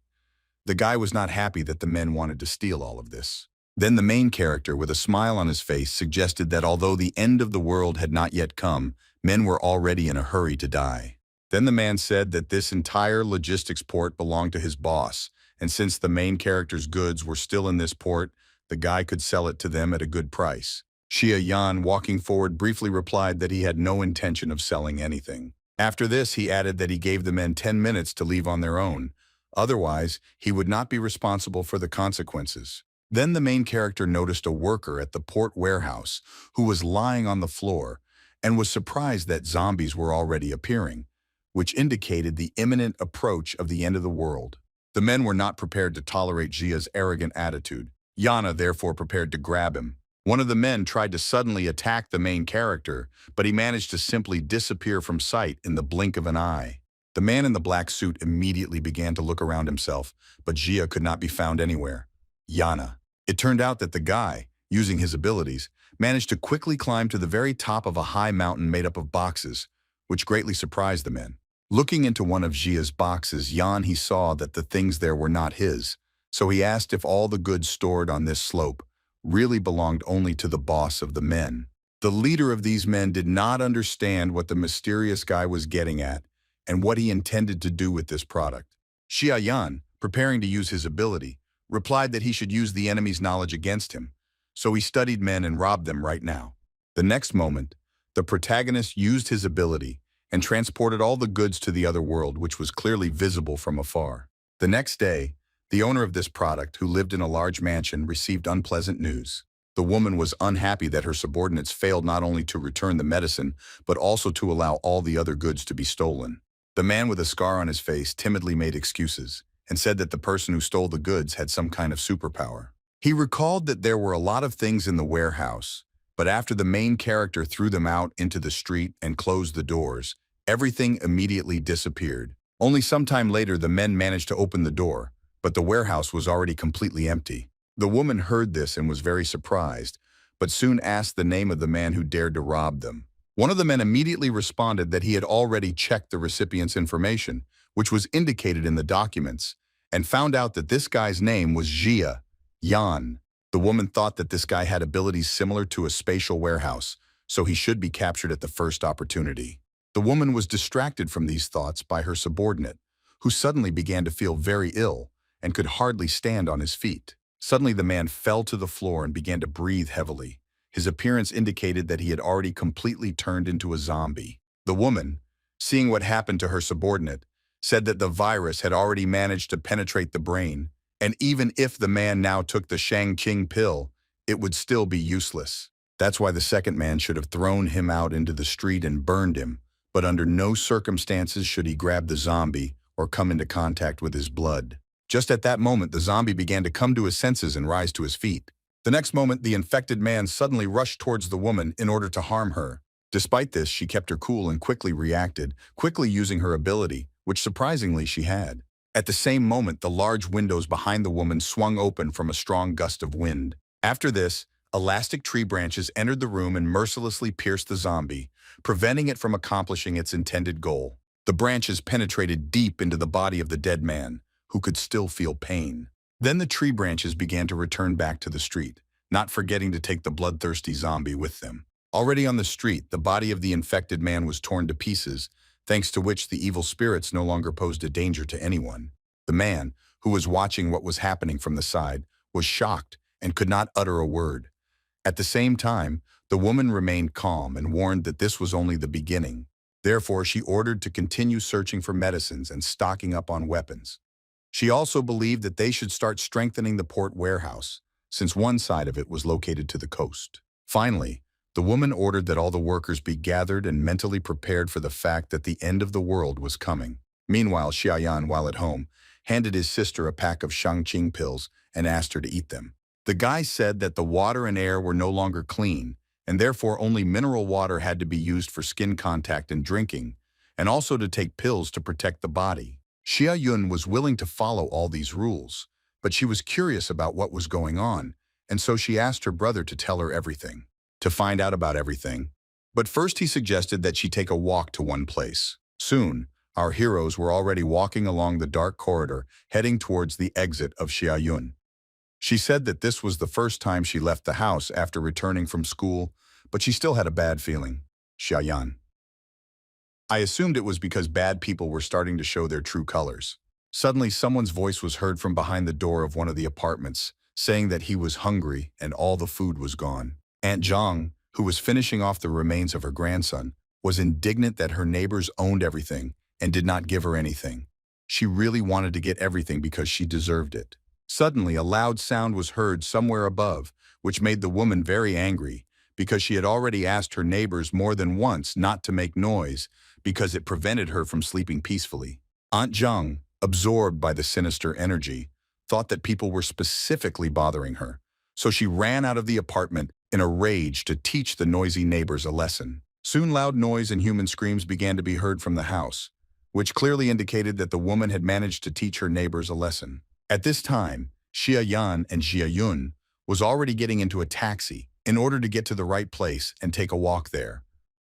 The guy was not happy that the men wanted to steal all of this. Then the main character, with a smile on his face, suggested that although the end of the world had not yet come, men were already in a hurry to die. Then the man said that this entire logistics port belonged to his boss, and since the main character's goods were still in this port, the guy could sell it to them at a good price. Xia Yan, walking forward, briefly replied that he had no intention of selling anything. After this, he added that he gave the men 10 minutes to leave on their own. Otherwise, he would not be responsible for the consequences. Then the main character noticed a worker at the port warehouse who was lying on the floor and was surprised that zombies were already appearing, which indicated the imminent approach of the end of the world. The men were not prepared to tolerate Jia's arrogant attitude. Yana therefore prepared to grab him. One of the men tried to suddenly attack the main character, but he managed to simply disappear from sight in the blink of an eye. The man in the black suit immediately began to look around himself, but Jia could not be found anywhere. Yana. It turned out that the guy, using his abilities, managed to quickly climb to the very top of a high mountain made up of boxes, which greatly surprised the men. Looking into one of Jia's boxes, he saw that the things there were not his, so he asked if all the goods stored on this slope really belonged only to the boss of the men. The leader of these men did not understand what the mysterious guy was getting at and what he intended to do with this product. Xia Yan, preparing to use his ability, replied that he should use the enemy's knowledge against him, so he studied men and robbed them right now. The next moment, the protagonist used his ability and transported all the goods to the other world, which was clearly visible from afar. The next day, the owner of this product, who lived in a large mansion, received unpleasant news. The woman was unhappy that her subordinates failed not only to return the medicine, but also to allow all the other goods to be stolen. The man with a scar on his face timidly made excuses and said that the person who stole the goods had some kind of superpower. He recalled that there were a lot of things in the warehouse, but after the main character threw them out into the street and closed the doors, everything immediately disappeared. Only some time later, the men managed to open the door, but the warehouse was already completely empty. The woman heard this and was very surprised, but soon asked the name of the man who dared to rob them. One of the men immediately responded that he had already checked the recipient's information, which was indicated in the documents, and found out that this guy's name was Xia Yan. The woman thought that this guy had abilities similar to a spatial warehouse, so he should be captured at the first opportunity. The woman was distracted from these thoughts by her subordinate, who suddenly began to feel very ill and could hardly stand on his feet. Suddenly the man fell to the floor and began to breathe heavily. His appearance indicated that he had already completely turned into a zombie. The woman, seeing what happened to her subordinate, said that the virus had already managed to penetrate the brain, and even if the man now took the Shang-Qing pill, it would still be useless. That's why the second man should have thrown him out into the street and burned him, but under no circumstances should he grab the zombie or come into contact with his blood. Just at that moment, the zombie began to come to his senses and rise to his feet. The next moment, the infected man suddenly rushed towards the woman in order to harm her. Despite this, she kept her cool and quickly reacted, quickly using her ability, which surprisingly she had. At the same moment, the large windows behind the woman swung open from a strong gust of wind. After this, elastic tree branches entered the room and mercilessly pierced the zombie, preventing it from accomplishing its intended goal. The branches penetrated deep into the body of the dead man, who could still feel pain. Then the tree branches began to return back to the street, not forgetting to take the bloodthirsty zombie with them. Already on the street, the body of the infected man was torn to pieces, thanks to which the evil spirits no longer posed a danger to anyone. The man, who was watching what was happening from the side, was shocked and could not utter a word. At the same time, the woman remained calm and warned that this was only the beginning. Therefore, she ordered to continue searching for medicines and stocking up on weapons. She also believed that they should start strengthening the port warehouse, since one side of it was located to the coast. Finally, the woman ordered that all the workers be gathered and mentally prepared for the fact that the end of the world was coming. Meanwhile, Xiaoyan, while at home, handed his sister a pack of Shang-Qing pills and asked her to eat them. The guy said that the water and air were no longer clean, and therefore only mineral water had to be used for skin contact and drinking, and also to take pills to protect the body. Xia Yun was willing to follow all these rules, but she was curious about what was going on, and so she asked her brother to tell her everything, to find out about everything. But first he suggested that she take a walk to one place. Soon, our heroes were already walking along the dark corridor, heading towards the exit of Xia Yun. She said that this was the first time she left the house after returning from school, but she still had a bad feeling. Xia Yan. I assumed it was because bad people were starting to show their true colors. Suddenly, someone's voice was heard from behind the door of one of the apartments, saying that he was hungry and all the food was gone. Aunt Zhang, who was finishing off the remains of her grandson, was indignant that her neighbors owned everything and did not give her anything. She really wanted to get everything because she deserved it. Suddenly, a loud sound was heard somewhere above, which made the woman very angry, because she had already asked her neighbors more than once not to make noise because it prevented her from sleeping peacefully. Aunt Zhang, absorbed by the sinister energy, thought that people were specifically bothering her, so she ran out of the apartment in a rage to teach the noisy neighbors a lesson. Soon loud noise and human screams began to be heard from the house, which clearly indicated that the woman had managed to teach her neighbors a lesson. At this time, Xia Yan and Xia Yun was already getting into a taxi in order to get to the right place and take a walk there.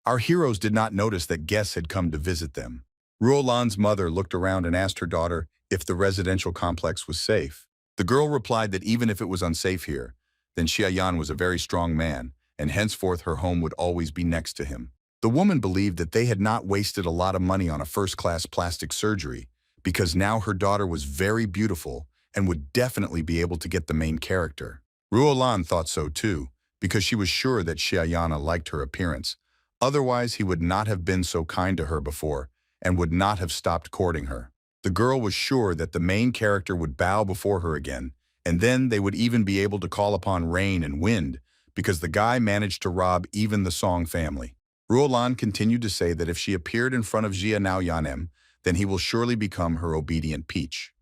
Our heroes did not notice that guests had come to visit them. Ruolan's mother looked around and asked her daughter if the residential complex was safe. The girl replied that even if it was unsafe here, then Xia Yan was a very strong man, and henceforth her home would always be next to him. The woman believed that they had not wasted a lot of money on a first-class plastic surgery, because now her daughter was very beautiful and would definitely be able to get the main character. Ruolan thought so too, because she was sure that Xia Yan liked her appearance. Otherwise, he would not have been so kind to her before and would not have stopped courting her. The girl was sure that the main character would bow before her again, and then they would even be able to call upon rain and wind, because the guy managed to rob even the Song family. Ruolan continued to say that if she appeared in front of Jia Nao Yanem, then he will surely become her obedient peach.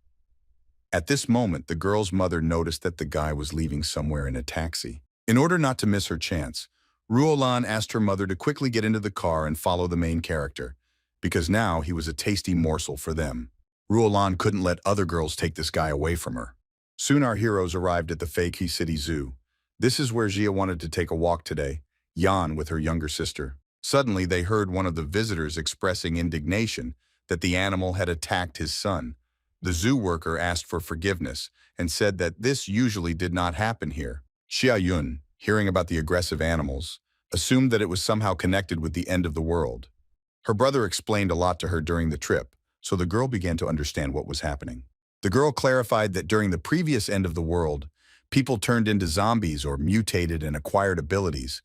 At this moment, the girl's mother noticed that the guy was leaving somewhere in a taxi. In order not to miss her chance, Ruolan asked her mother to quickly get into the car and follow the main character, because now he was a tasty morsel for them. Ruolan couldn't let other girls take this guy away from her. Soon our heroes arrived at the fake City Zoo. This is where Jia wanted to take a walk today, Yan with her younger sister. Suddenly, they heard one of the visitors expressing indignation that the animal had attacked his son. The zoo worker asked for forgiveness and said that this usually did not happen here. Xia Yun, hearing about the aggressive animals, assumed that it was somehow connected with the end of the world. Her brother explained a lot to her during the trip, so the girl began to understand what was happening. The girl clarified that during the previous end of the world, people turned into zombies or mutated and acquired abilities,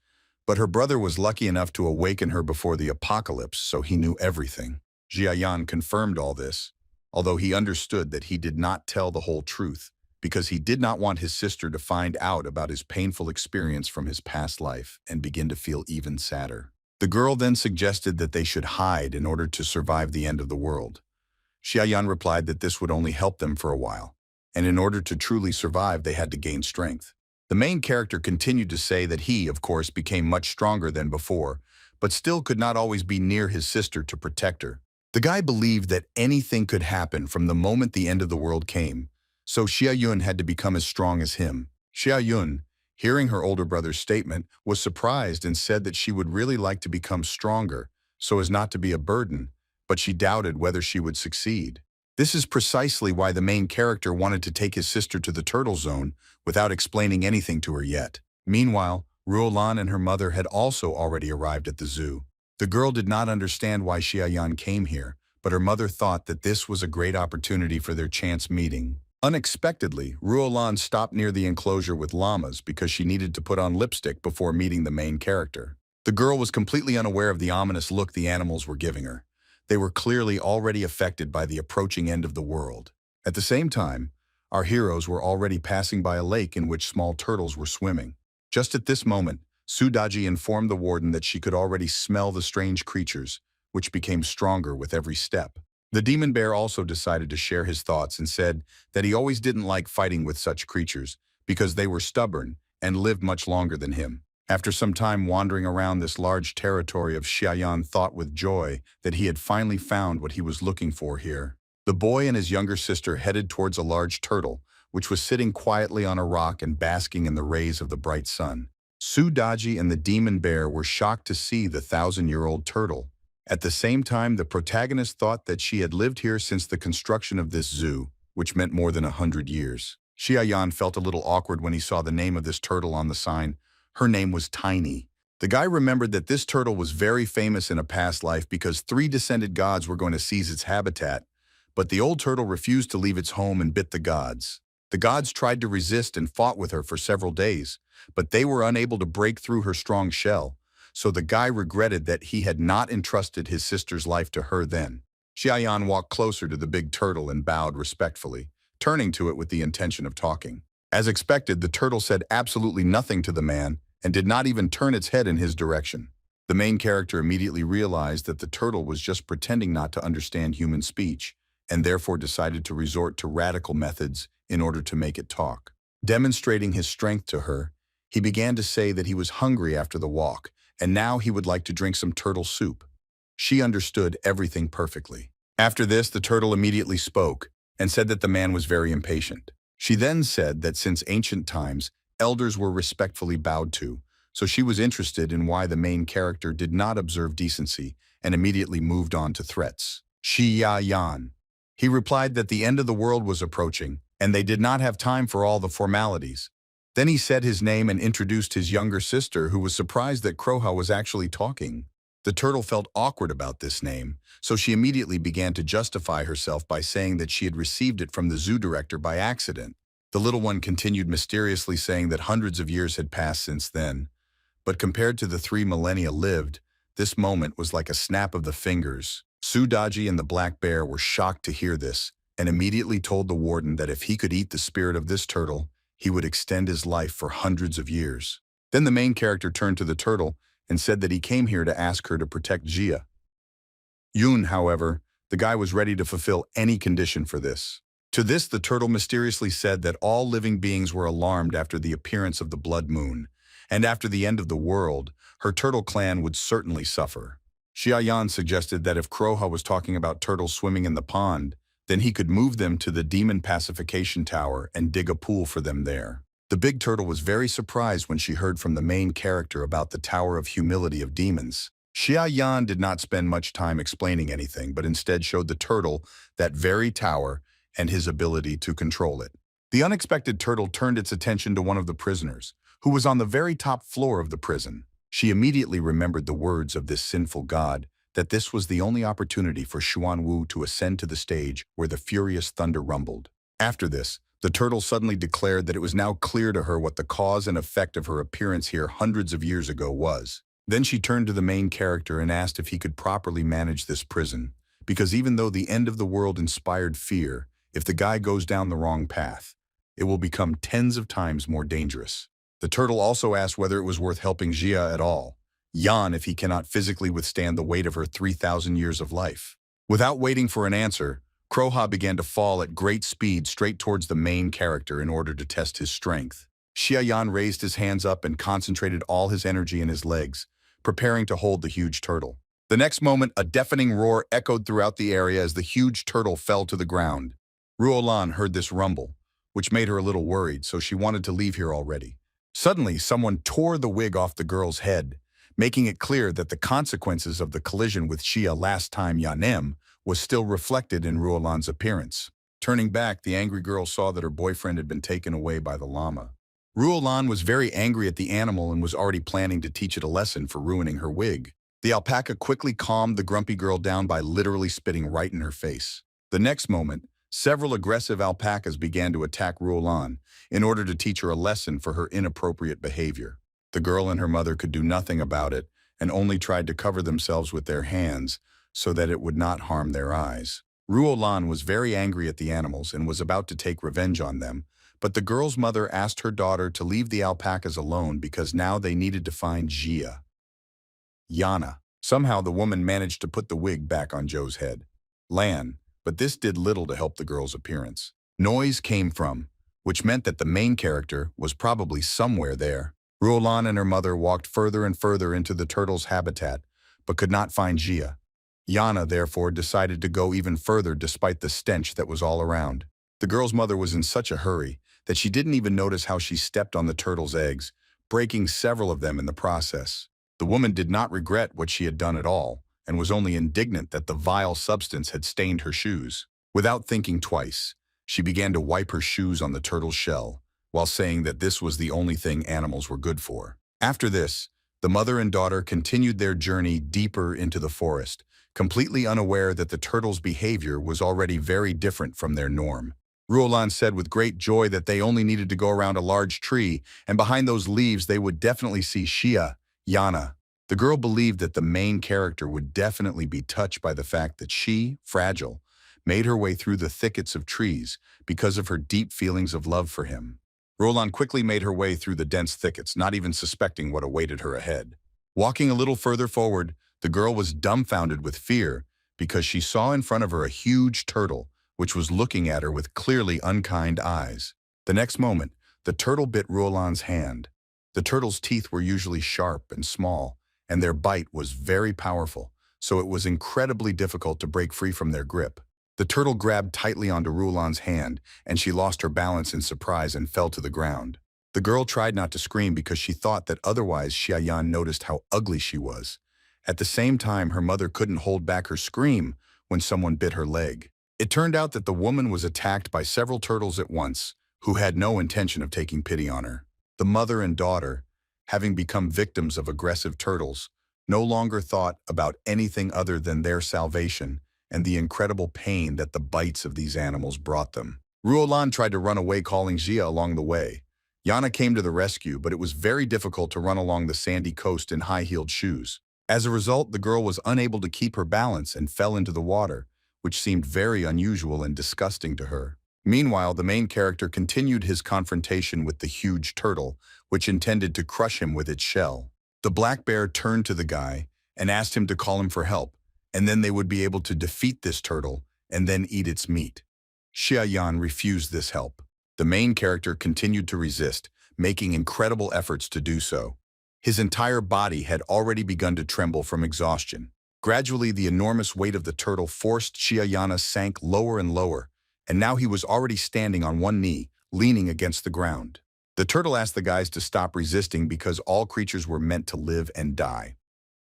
but her brother was lucky enough to awaken her before the apocalypse, so he knew everything. Jia Yan confirmed all this, although he understood that he did not tell the whole truth, because he did not want his sister to find out about his painful experience from his past life and begin to feel even sadder. The girl then suggested that they should hide in order to survive the end of the world. Xia Yan replied that this would only help them for a while, and in order to truly survive, they had to gain strength. The main character continued to say that he, of course, became much stronger than before, but still could not always be near his sister to protect her. The guy believed that anything could happen from the moment the end of the world came, so Xia Yun had to become as strong as him. Xia Yun, hearing her older brother's statement, was surprised and said that she would really like to become stronger so as not to be a burden, but she doubted whether she would succeed. This is precisely why the main character wanted to take his sister to the turtle zone without explaining anything to her yet. Meanwhile, Ruolan and her mother had also already arrived at the zoo. The girl did not understand why Xia Yan came here, but her mother thought that this was a great opportunity for their chance meeting. Unexpectedly, Ruolan stopped near the enclosure with llamas because she needed to put on lipstick before meeting the main character. The girl was completely unaware of the ominous look the animals were giving her. They were clearly already affected by the approaching end of the world. At the same time, our heroes were already passing by a lake in which small turtles were swimming. Just at this moment, Sudaji informed the warden that she could already smell the strange creatures, which became stronger with every step. The demon bear also decided to share his thoughts and said that he always didn't like fighting with such creatures because they were stubborn and lived much longer than him. After some time wandering around this large territory of Xiaoyan thought with joy that he had finally found what he was looking for here. The boy and his younger sister headed towards a large turtle, which was sitting quietly on a rock and basking in the rays of the bright sun. Sudaji and the demon bear were shocked to see the 1,000-year-old turtle. At the same time, the protagonist thought that she had lived here since the construction of this zoo, which meant more than 100 years. Xiaoyan felt a little awkward when he saw the name of this turtle on the sign. Her name was Tiny. The guy remembered that this turtle was very famous in a past life because three descended gods were going to seize its habitat, but the old turtle refused to leave its home and bit the gods. The gods tried to resist and fought with her for several days, but they were unable to break through her strong shell, so the guy regretted that he had not entrusted his sister's life to her then. Xiaoyan walked closer to the big turtle and bowed respectfully, turning to it with the intention of talking. As expected, the turtle said absolutely nothing to the man and did not even turn its head in his direction. The main character immediately realized that the turtle was just pretending not to understand human speech, and therefore decided to resort to radical methods in order to make it talk. Demonstrating his strength to her, he began to say that he was hungry after the walk, and now he would like to drink some turtle soup. She understood everything perfectly. After this, the turtle immediately spoke and said that the man was very impatient. She then said that since ancient times, elders were respectfully bowed to, so she was interested in why the main character did not observe decency and immediately moved on to threats. Xia Yan. He replied that the end of the world was approaching, and they did not have time for all the formalities. Then he said his name and introduced his younger sister, who was surprised that Kroha was actually talking. The turtle felt awkward about this name, so she immediately began to justify herself by saying that she had received it from the zoo director by accident. The little one continued mysteriously saying that hundreds of years had passed since then, but compared to the 3 millennia lived, this moment was like a snap of the fingers. Sudaji and the black bear were shocked to hear this, and immediately told the warden that if he could eat the spirit of this turtle, he would extend his life for hundreds of years. Then the main character turned to the turtle and said that he came here to ask her to protect Jia. Yun, however, the guy was ready to fulfill any condition for this. To this, the turtle mysteriously said that all living beings were alarmed after the appearance of the blood moon, and after the end of the world, her turtle clan would certainly suffer. Xiaoyan suggested that if Kroha was talking about turtles swimming in the pond, then he could move them to the demon pacification tower and dig a pool for them there. The big turtle was very surprised when she heard from the main character about the Tower of Humility of Demons. Xiaoyan did not spend much time explaining anything, but instead showed the turtle that very tower and his ability to control it. The unexpected turtle turned its attention to one of the prisoners, who was on the very top floor of the prison. She immediately remembered the words of this sinful god, that this was the only opportunity for Xuanwu to ascend to the stage where the furious thunder rumbled. After this, the turtle suddenly declared that it was now clear to her what the cause and effect of her appearance here hundreds of years ago was. Then she turned to the main character and asked if he could properly manage this prison, because even though the end of the world inspired fear, if the guy goes down the wrong path, it will become tens of times more dangerous. The turtle also asked whether it was worth helping Jia at all, Yan if he cannot physically withstand the weight of her 3,000 years of life. Without waiting for an answer, Kroha began to fall at great speed straight towards the main character in order to test his strength. Xiaoyan raised his hands up and concentrated all his energy in his legs, preparing to hold the huge turtle. The next moment, a deafening roar echoed throughout the area as the huge turtle fell to the ground. Ruolan heard this rumble, which made her a little worried, so she wanted to leave here already. Suddenly, someone tore the wig off the girl's head, making it clear that the consequences of the collision with Xia last time Yanem was still reflected in Ruolan's appearance. Turning back, the angry girl saw that her boyfriend had been taken away by the llama. Ruolan was very angry at the animal and was already planning to teach it a lesson for ruining her wig. The alpaca quickly calmed the grumpy girl down by literally spitting right in her face. The next moment, several aggressive alpacas began to attack Ruolan in order to teach her a lesson for her inappropriate behavior. The girl and her mother could do nothing about it and only tried to cover themselves with their hands so that it would not harm their eyes. Ruolan was very angry at the animals and was about to take revenge on them, but the girl's mother asked her daughter to leave the alpacas alone because now they needed to find Jia. Yana. Somehow the woman managed to put the wig back on Joe's head. Lan. But this did little to help the girl's appearance. Noise came from, which meant that the main character was probably somewhere there. Ruolan and her mother walked further and further into the turtle's habitat, but could not find Jia. Yana, therefore, decided to go even further despite the stench that was all around. The girl's mother was in such a hurry that she didn't even notice how she stepped on the turtle's eggs, breaking several of them in the process. The woman did not regret what she had done at all, and was only indignant that the vile substance had stained her shoes. Without thinking twice, she began to wipe her shoes on the turtle's shell, while saying that this was the only thing animals were good for. After this, The mother and daughter continued their journey deeper into the forest, completely unaware that the turtle's behavior was already very different from their norm. Ruolan said with great joy that they only needed to go around a large tree, and behind those leaves they would definitely see Xia, Yana. The girl believed that the main character would definitely be touched by the fact that she, fragile, made her way through the thickets of trees because of her deep feelings of love for him. Ruolan quickly made her way through the dense thickets, not even suspecting what awaited her ahead. Walking a little further forward, the girl was dumbfounded with fear because she saw in front of her a huge turtle, which was looking at her with clearly unkind eyes. The next moment, the turtle bit Ruolan's hand. The turtle's teeth were usually sharp and small, and their bite was very powerful, so it was incredibly difficult to break free from their grip. The turtle grabbed tightly onto Ruolan's hand, and she lost her balance in surprise and fell to the ground. The girl tried not to scream because she thought that otherwise Xiaoyan noticed how ugly she was. At the same time, her mother couldn't hold back her scream when someone bit her leg. It turned out that the woman was attacked by several turtles at once, who had no intention of taking pity on her. The mother and daughter, having become victims of aggressive turtles, no longer thought about anything other than their salvation and the incredible pain that the bites of these animals brought them. Ruolan tried to run away, calling Xia along the way. Yana came to the rescue, but it was very difficult to run along the sandy coast in high-heeled shoes. As a result, the girl was unable to keep her balance and fell into the water, which seemed very unusual and disgusting to her. Meanwhile, the main character continued his confrontation with the huge turtle, which intended to crush him with its shell. The black bear turned to the guy and asked him to call him for help, and then they would be able to defeat this turtle and then eat its meat. Xiaoyan refused this help. The main character continued to resist, making incredible efforts to do so. His entire body had already begun to tremble from exhaustion. Gradually, the enormous weight of the turtle forced Xiaoyan sank lower and lower, and now he was already standing on one knee, leaning against the ground. The turtle asked the guys to stop resisting because all creatures were meant to live and die.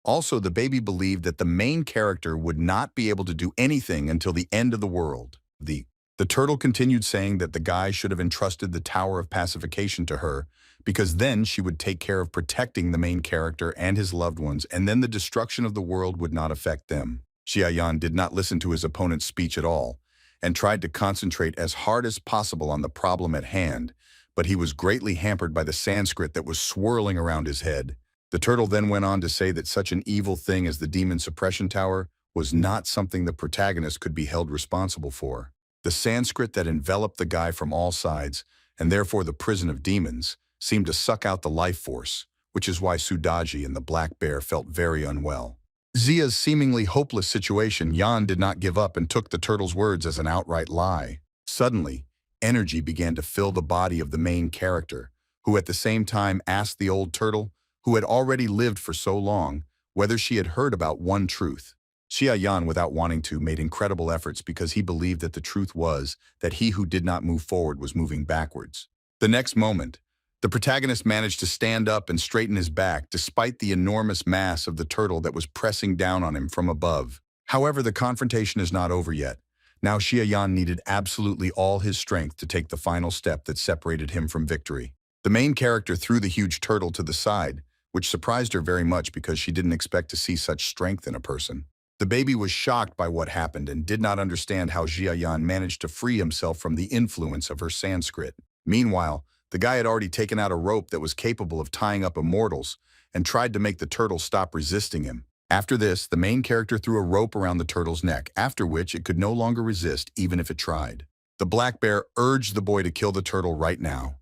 Also, the baby believed that the main character would not be able to do anything until the end of the world. The turtle continued saying that the guy should have entrusted the Tower of Pacification to her, because then she would take care of protecting the main character and his loved ones, and then the destruction of the world would not affect them. Xiaoyan did not listen to his opponent's speech at all, and tried to concentrate as hard as possible on the problem at hand, but he was greatly hampered by the Sanskrit that was swirling around his head. The turtle then went on to say that such an evil thing as the Demon Suppression Tower was not something the protagonist could be held responsible for. The Sanskrit that enveloped the guy from all sides, and therefore the prison of demons, seemed to suck out the life force, which is why Sudaji and the black bear felt very unwell. Xia's seemingly hopeless situation, Yan did not give up and took the turtle's words as an outright lie. Suddenly, energy began to fill the body of the main character, who at the same time asked the old turtle, who had already lived for so long, whether she had heard about one truth. Xiaoyan, without wanting to, made incredible efforts because he believed that the truth was that he who did not move forward was moving backwards. The next moment, the protagonist managed to stand up and straighten his back despite the enormous mass of the turtle that was pressing down on him from above. However, the confrontation is not over yet. Now Xiaoyan needed absolutely all his strength to take the final step that separated him from victory. The main character threw the huge turtle to the side, which surprised her very much because she didn't expect to see such strength in a person. The baby was shocked by what happened and did not understand how Xiaoyan managed to free himself from the influence of her Sanskrit. Meanwhile, the guy had already taken out a rope that was capable of tying up immortals and tried to make the turtle stop resisting him. After this, the main character threw a rope around the turtle's neck, after which it could no longer resist even if it tried. The black bear urged the boy to kill the turtle right now.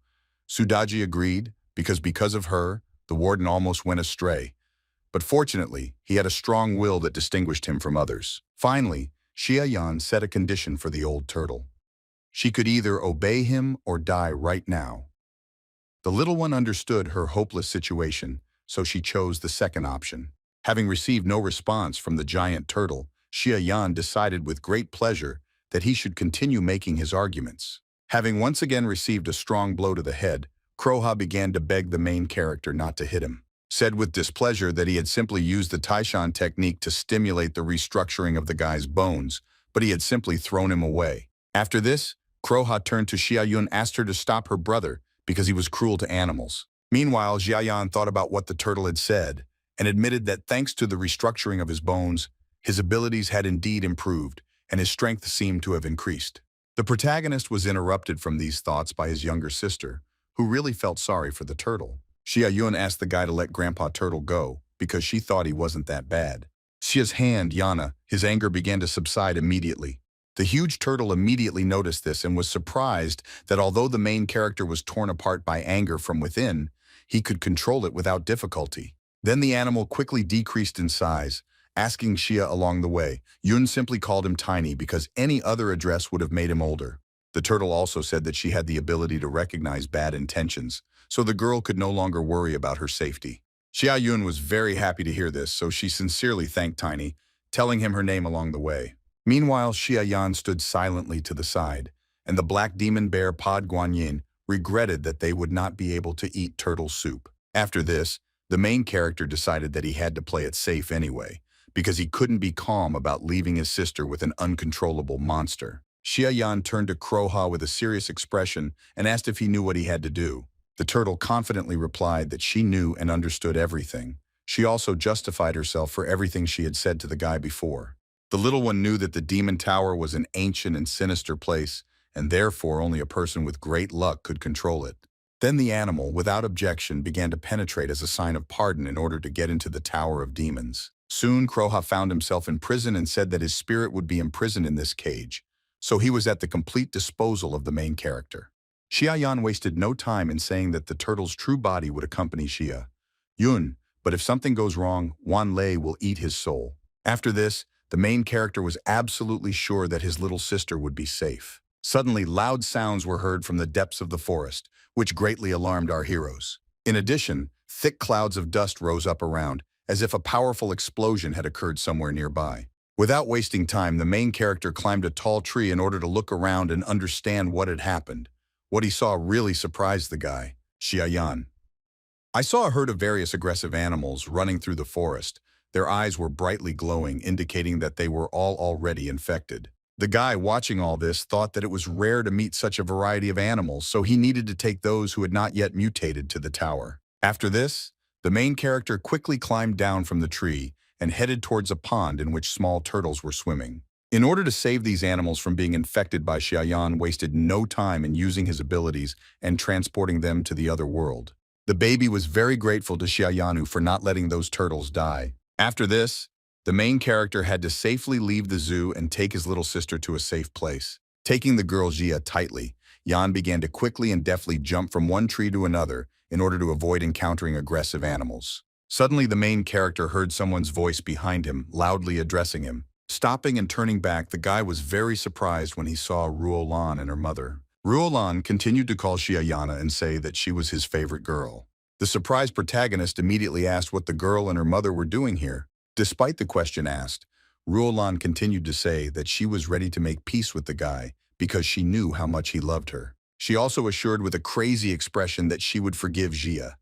Sudaji agreed because of her, the warden almost went astray. But fortunately, he had a strong will that distinguished him from others. Finally, Xiaoyan set a condition for the old turtle. She could either obey him or die right now. The little one understood her hopeless situation, so she chose the second option. Having received no response from the giant turtle, Xiaoyan decided with great pleasure that he should continue making his arguments. Having once again received a strong blow to the head, Kroha began to beg the main character not to hit him. Said with displeasure that he had simply used the Taishan technique to stimulate the restructuring of the guy's bones, but he had simply thrown him away. After this, Kroha turned to Xiaoyan and asked her to stop her brother because he was cruel to animals. Meanwhile, Jiayan thought about what the turtle had said and admitted that thanks to the restructuring of his bones, his abilities had indeed improved and his strength seemed to have increased. The protagonist was interrupted from these thoughts by his younger sister, who really felt sorry for the turtle. Xia Yun asked the guy to let Grandpa Turtle go because she thought he wasn't that bad. Xia's hand, Yana, his anger began to subside immediately. The huge turtle immediately noticed this and was surprised that although the main character was torn apart by anger from within, he could control it without difficulty. Then the animal quickly decreased in size, asking Xia along the way. Yun simply called him tiny because any other address would have made him older. The turtle also said that she had the ability to recognize bad intentions, so the girl could no longer worry about her safety. Xia Yun was very happy to hear this, so she sincerely thanked Tiny, telling him her name along the way. Meanwhile, Xia Yan stood silently to the side, and the black demon bear Pod Guanyin regretted that they would not be able to eat turtle soup. After this, the main character decided that he had to play it safe anyway, because he couldn't be calm about leaving his sister with an uncontrollable monster. Xia Yan turned to Kroha with a serious expression and asked if he knew what he had to do. The turtle confidently replied that she knew and understood everything. She also justified herself for everything she had said to the guy before. The little one knew that the demon tower was an ancient and sinister place, and therefore only a person with great luck could control it. Then the animal, without objection, began to penetrate as a sign of pardon in order to get into the Tower of Demons. Soon, Kroha found himself in prison and said that his spirit would be imprisoned in this cage, so he was at the complete disposal of the main character. Xia Yan wasted no time in saying that the turtle's true body would accompany Xia Yun, but if something goes wrong, Wan Lei will eat his soul. After this, the main character was absolutely sure that his little sister would be safe. Suddenly, loud sounds were heard from the depths of the forest, which greatly alarmed our heroes. In addition, thick clouds of dust rose up around, as if a powerful explosion had occurred somewhere nearby. Without wasting time, the main character climbed a tall tree in order to look around and understand what had happened. What he saw really surprised the guy, Xia Yan. I saw a herd of various aggressive animals running through the forest. Their eyes were brightly glowing, indicating that they were all already infected. The guy watching all this thought that it was rare to meet such a variety of animals, so he needed to take those who had not yet mutated to the tower. After this, the main character quickly climbed down from the tree and headed towards a pond in which small turtles were swimming. In order to save these animals from being infected by Xiaoyan wasted no time in using his abilities and transporting them to the other world. The baby was very grateful to Xiaoyanu for not letting those turtles die. After this, the main character had to safely leave the zoo and take his little sister to a safe place. Taking the girl Jia tightly, Yan began to quickly and deftly jump from one tree to another in order to avoid encountering aggressive animals. Suddenly, the main character heard someone's voice behind him, loudly addressing him. Stopping and turning back, the guy was very surprised when he saw Ruolan and her mother. Ruolan continued to call Xiaoyana and say that she was his favorite girl. The surprised protagonist immediately asked what the girl and her mother were doing here. Despite the question asked, Ruolan continued to say that she was ready to make peace with the guy because she knew how much he loved her. She also assured with a crazy expression that she would forgive Jia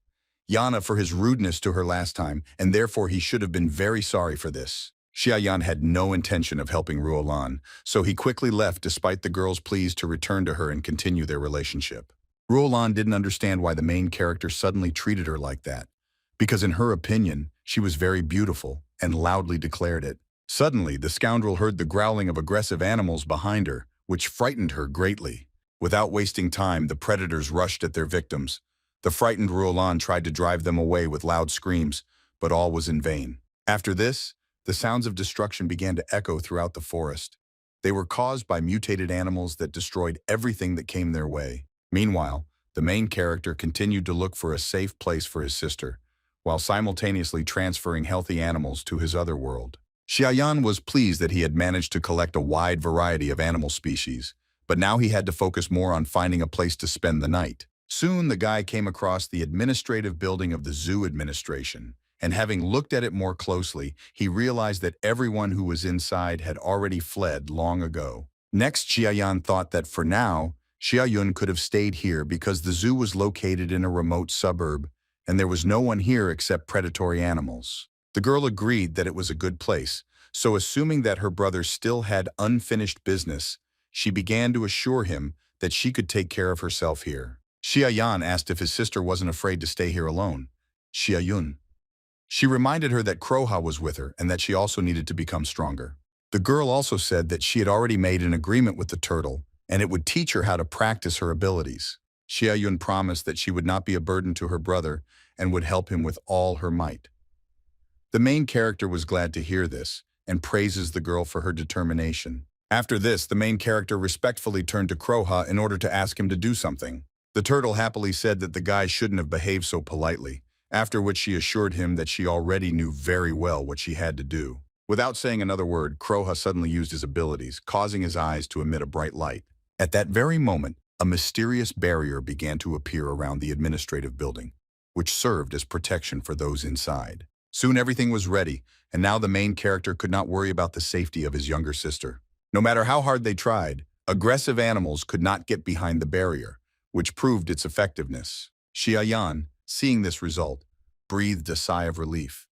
Yana for his rudeness to her last time, and therefore he should have been very sorry for this. Xiaoyan had no intention of helping Ruolan, so he quickly left despite the girl's pleas to return to her and continue their relationship. Ruolan didn't understand why the main character suddenly treated her like that, because in her opinion, she was very beautiful and loudly declared it. Suddenly, the scoundrel heard the growling of aggressive animals behind her, which frightened her greatly. Without wasting time, the predators rushed at their victims. The frightened Ruolan tried to drive them away with loud screams, but all was in vain. After this, the sounds of destruction began to echo throughout the forest. They were caused by mutated animals that destroyed everything that came their way. Meanwhile, the main character continued to look for a safe place for his sister, while simultaneously transferring healthy animals to his other world. Xiaoyan was pleased that he had managed to collect a wide variety of animal species, but now he had to focus more on finding a place to spend the night. Soon the guy came across the administrative building of the zoo administration, and having looked at it more closely, he realized that everyone who was inside had already fled long ago. Next, Xiaoyan thought that for now, Xiaoyun could have stayed here because the zoo was located in a remote suburb, and there was no one here except predatory animals. The girl agreed that it was a good place, so assuming that her brother still had unfinished business, she began to assure him that she could take care of herself here. Xia Yan asked if his sister wasn't afraid to stay here alone. Xia Yun. She reminded her that Kroha was with her and that she also needed to become stronger. The girl also said that she had already made an agreement with the turtle and it would teach her how to practice her abilities. Xia Yun promised that she would not be a burden to her brother and would help him with all her might. The main character was glad to hear this and praises the girl for her determination. After this, the main character respectfully turned to Kroha in order to ask him to do something. The turtle happily said that the guy shouldn't have behaved so politely, after which she assured him that she already knew very well what she had to do. Without saying another word, Kroha suddenly used his abilities, causing his eyes to emit a bright light. At that very moment, a mysterious barrier began to appear around the administrative building, which served as protection for those inside. Soon everything was ready, and now the main character could not worry about the safety of his younger sister. No matter how hard they tried, aggressive animals could not get behind the barrier, which proved its effectiveness. Xia Yan, seeing this result, breathed a sigh of relief,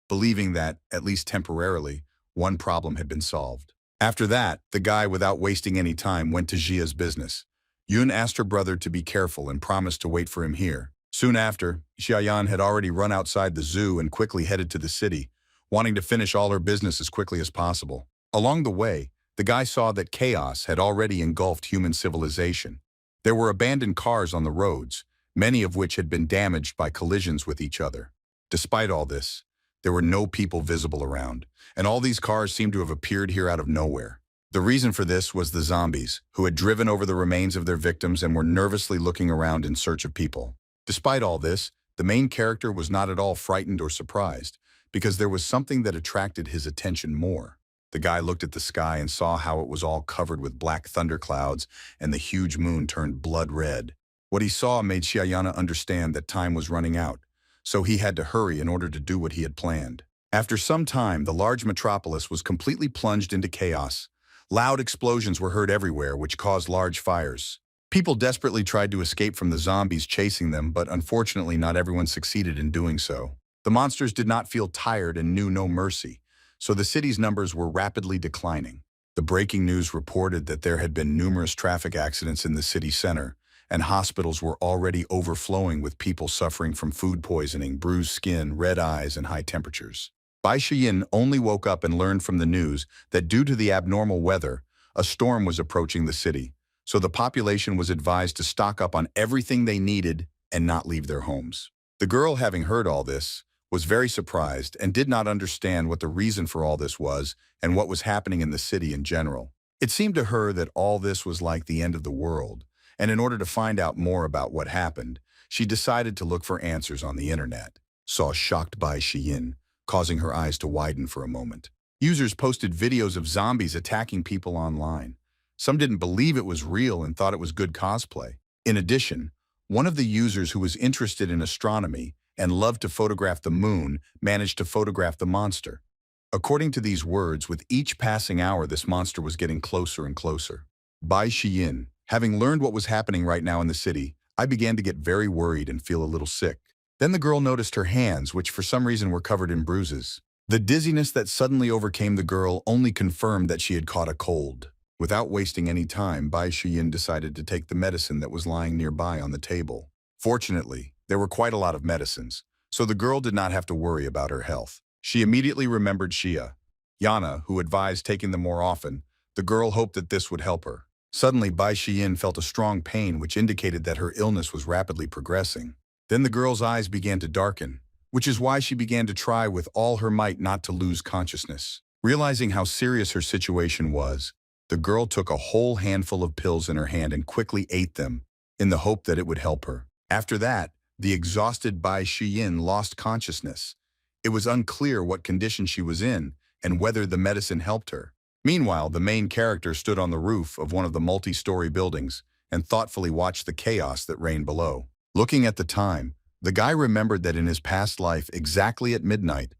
believing that, at least temporarily, one problem had been solved. After that, the guy, without wasting any time, went to Xia's business. Yun asked her brother to be careful and promised to wait for him here. Soon after, Xia Yan had already run outside the zoo and quickly headed to the city, wanting to finish all her business as quickly as possible. Along the way, the guy saw that chaos had already engulfed human civilization. There were abandoned cars on the roads, many of which had been damaged by collisions with each other. Despite all this, there were no people visible around, and all these cars seemed to have appeared here out of nowhere. The reason for this was the zombies, who had driven over the remains of their victims and were nervously looking around in search of people. Despite all this, the main character was not at all frightened or surprised, because there was something that attracted his attention more. The guy looked at the sky and saw how it was all covered with black thunderclouds and the huge moon turned blood red. What he saw made Xiayana understand that time was running out, so he had to hurry in order to do what he had planned. After some time, the large metropolis was completely plunged into chaos. Loud explosions were heard everywhere, which caused large fires. People desperately tried to escape from the zombies chasing them, but unfortunately not everyone succeeded in doing so. The monsters did not feel tired and knew no mercy, so the city's numbers were rapidly declining. The breaking news reported that there had been numerous traffic accidents in the city center, and hospitals were already overflowing with people suffering from food poisoning, bruised skin, red eyes, and high temperatures. Bai Shiyin only woke up and learned from the news that due to the abnormal weather, a storm was approaching the city, so the population was advised to stock up on everything they needed and not leave their homes. The girl, having heard all this, was very surprised and did not understand what the reason for all this was and what was happening in the city in general. It seemed to her that all this was like the end of the world, and in order to find out more about what happened, she decided to look for answers on the internet. Saw shocked Bai Shiyin, causing her eyes to widen for a moment. Users posted videos of zombies attacking people online. Some didn't believe it was real and thought it was good cosplay. In addition, one of the users who was interested in astronomy and loved to photograph the moon managed to photograph the monster. According to these words, with each passing hour, this monster was getting closer and closer. Bai Shiyin, having learned what was happening right now in the city, I began to get very worried and feel a little sick. Then the girl noticed her hands, which for some reason were covered in bruises. The dizziness that suddenly overcame the girl only confirmed that she had caught a cold. Without wasting any time, Bai Shiyin decided to take the medicine that was lying nearby on the table. Fortunately, there were quite a lot of medicines, so the girl did not have to worry about her health. She immediately remembered Xia Yana, who advised taking them more often. The girl hoped that this would help her. Suddenly, Bai Shiyin felt a strong pain which indicated that her illness was rapidly progressing. Then the girl's eyes began to darken, which is why she began to try with all her might not to lose consciousness. Realizing how serious her situation was, the girl took a whole handful of pills in her hand and quickly ate them, in the hope that it would help her. After that, the exhausted Bai Shiyin lost consciousness. It was unclear what condition she was in and whether the medicine helped her. Meanwhile, the main character stood on the roof of one of the multi-story buildings and thoughtfully watched the chaos that reigned below. Looking at the time, the guy remembered that in his past life, exactly at midnight,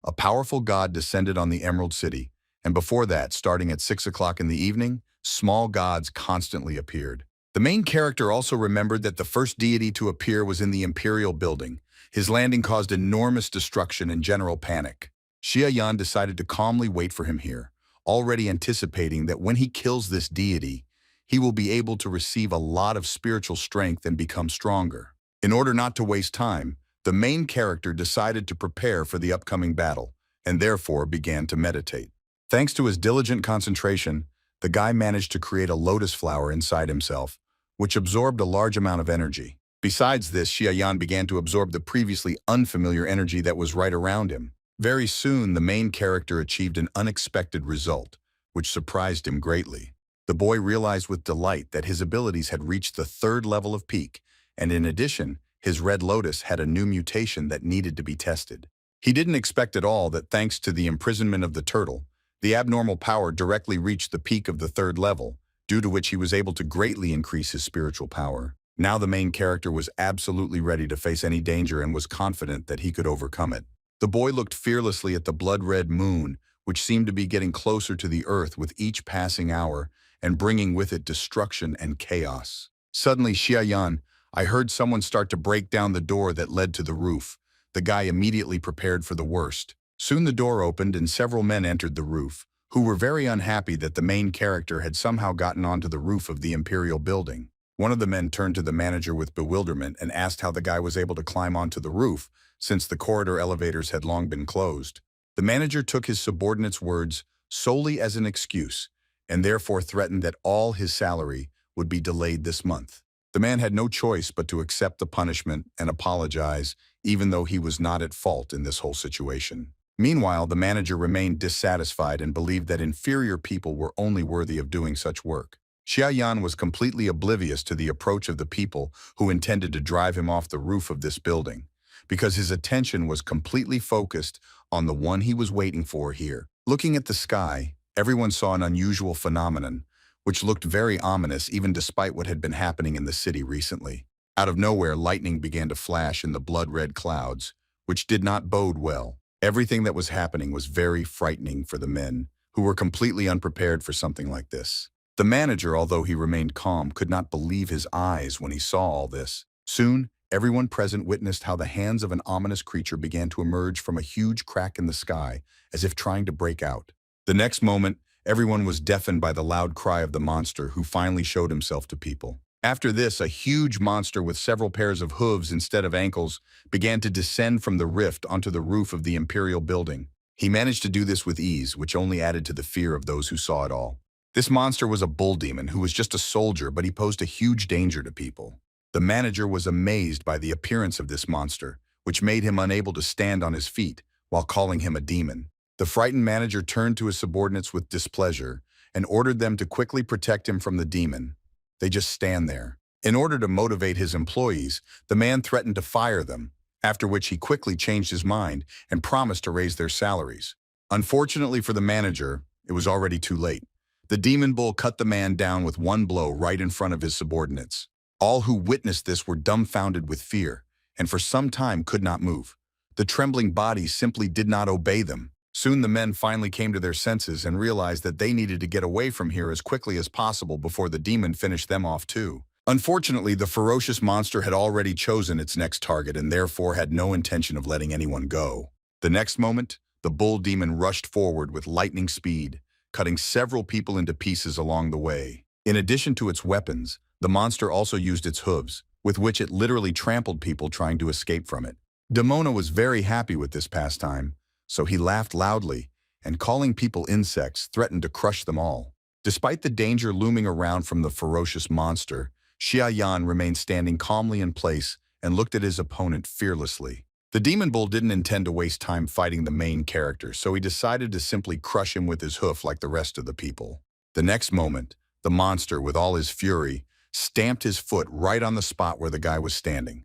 a powerful god descended on the Emerald City, and before that, starting at 6 o'clock in the evening, small gods constantly appeared. The main character also remembered that the first deity to appear was in the Imperial Building. His landing caused enormous destruction and general panic. Xia Yan decided to calmly wait for him here, already anticipating that when he kills this deity, he will be able to receive a lot of spiritual strength and become stronger. In order not to waste time, the main character decided to prepare for the upcoming battle, and therefore began to meditate. Thanks to his diligent concentration, the guy managed to create a lotus flower inside himself, which absorbed a large amount of energy. Besides this, Xiaoyan began to absorb the previously unfamiliar energy that was right around him. Very soon, the main character achieved an unexpected result, which surprised him greatly. The boy realized with delight that his abilities had reached the 3rd level of peak, and in addition, his red lotus had a new mutation that needed to be tested. He didn't expect at all that thanks to the imprisonment of the turtle, the abnormal power directly reached the peak of the 3rd level, due to which he was able to greatly increase his spiritual power. Now the main character was absolutely ready to face any danger and was confident that he could overcome it. The boy looked fearlessly at the blood-red moon, which seemed to be getting closer to the earth with each passing hour and bringing with it destruction and chaos. Suddenly, Xiaoyan, I heard someone start to break down the door that led to the roof. The guy immediately prepared for the worst. Soon the door opened and several men entered the roof, who were very unhappy that the main character had somehow gotten onto the roof of the Imperial building. One of the men turned to the manager with bewilderment and asked how the guy was able to climb onto the roof, since the corridor elevators had long been closed. The manager took his subordinate's words solely as an excuse, and therefore threatened that all his salary would be delayed this month. The man had no choice but to accept the punishment and apologize, even though he was not at fault in this whole situation. Meanwhile, the manager remained dissatisfied and believed that inferior people were only worthy of doing such work. Xiaoyan was completely oblivious to the approach of the people who intended to drive him off the roof of this building, because his attention was completely focused on the one he was waiting for here. Looking at the sky, everyone saw an unusual phenomenon, which looked very ominous even despite what had been happening in the city recently. Out of nowhere, lightning began to flash in the blood-red clouds, which did not bode well. Everything that was happening was very frightening for the men, who were completely unprepared for something like this. The manager, although he remained calm, could not believe his eyes when he saw all this. Soon, everyone present witnessed how the hands of an ominous creature began to emerge from a huge crack in the sky, as if trying to break out. The next moment, everyone was deafened by the loud cry of the monster, who finally showed himself to people. After this, a huge monster with several pairs of hooves instead of ankles began to descend from the rift onto the roof of the Imperial building. He managed to do this with ease, which only added to the fear of those who saw it all. This monster was a bull demon who was just a soldier, but he posed a huge danger to people. The manager was amazed by the appearance of this monster, which made him unable to stand on his feet, while calling him a demon. The frightened manager turned to his subordinates with displeasure and ordered them to quickly protect him from the demon. They just stand there. In order to motivate his employees, the man threatened to fire them, after which he quickly changed his mind and promised to raise their salaries. Unfortunately for the manager, it was already too late. The demon bull cut the man down with one blow right in front of his subordinates. All who witnessed this were dumbfounded with fear, and for some time could not move. The trembling bodies simply did not obey them. Soon the men finally came to their senses and realized that they needed to get away from here as quickly as possible before the demon finished them off too. Unfortunately, the ferocious monster had already chosen its next target and therefore had no intention of letting anyone go. The next moment, the bull demon rushed forward with lightning speed, cutting several people into pieces along the way. In addition to its weapons, the monster also used its hooves, with which it literally trampled people trying to escape from it. Demona was very happy with this pastime, so he laughed loudly and, calling people insects, threatened to crush them all. Despite the danger looming around from the ferocious monster, Xiaoyan remained standing calmly in place and looked at his opponent fearlessly. The demon bull didn't intend to waste time fighting the main character, so he decided to simply crush him with his hoof like the rest of the people. The next moment, the monster, with all his fury, stamped his foot right on the spot where the guy was standing.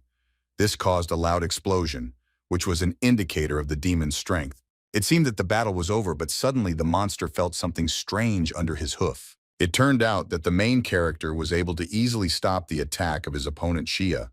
This caused a loud explosion, which was an indicator of the demon's strength. It seemed that the battle was over, but suddenly the monster felt something strange under his hoof. It turned out that the main character was able to easily stop the attack of his opponent Xia.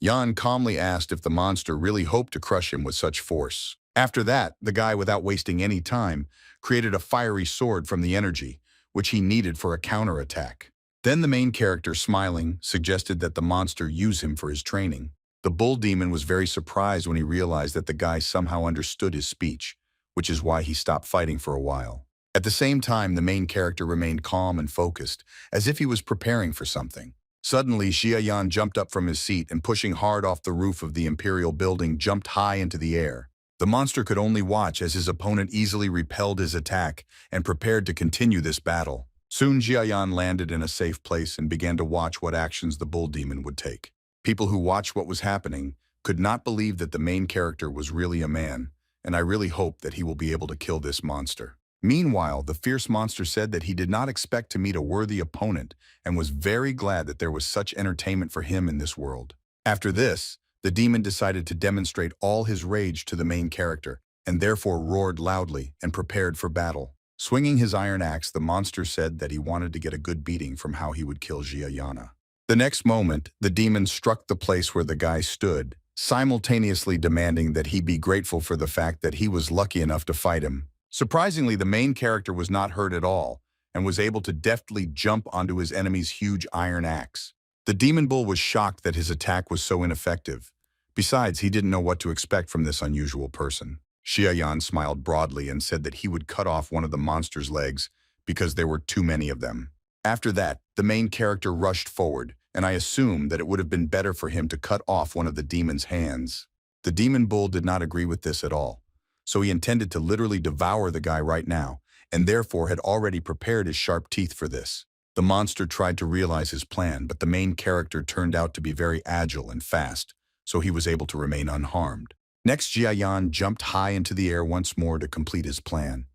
Yan calmly asked if the monster really hoped to crush him with such force. After that, the guy, without wasting any time, created a fiery sword from the energy, which he needed for a counterattack. Then the main character, smiling, suggested that the monster use him for his training. The bull demon was very surprised when he realized that the guy somehow understood his speech, which is why he stopped fighting for a while. At the same time, the main character remained calm and focused, as if he was preparing for something. Suddenly, Xiaoyan jumped up from his seat and pushing hard off the roof of the Imperial building jumped high into the air. The monster could only watch as his opponent easily repelled his attack and prepared to continue this battle. Soon Xiaoyan landed in a safe place and began to watch what actions the bull demon would take. People who watched what was happening could not believe that the main character was really a man, and I really hope that he will be able to kill this monster. Meanwhile, the fierce monster said that he did not expect to meet a worthy opponent and was very glad that there was such entertainment for him in this world. After this, the demon decided to demonstrate all his rage to the main character, and therefore roared loudly and prepared for battle. Swinging his iron axe, the monster said that he wanted to get a good beating from how he would kill Xiaoyan. The next moment, the demon struck the place where the guy stood, simultaneously demanding that he be grateful for the fact that he was lucky enough to fight him. Surprisingly, the main character was not hurt at all and was able to deftly jump onto his enemy's huge iron axe. The demon bull was shocked that his attack was so ineffective. Besides, he didn't know what to expect from this unusual person. Xiaoyan smiled broadly and said that he would cut off one of the monster's legs because there were too many of them. After that, the main character rushed forward, and I assumed that it would have been better for him to cut off one of the demon's hands. The demon bull did not agree with this at all, so he intended to literally devour the guy right now, and therefore had already prepared his sharp teeth for this. The monster tried to realize his plan, but the main character turned out to be very agile and fast, so he was able to remain unharmed. Next, Jiayan jumped high into the air once more to complete his plan.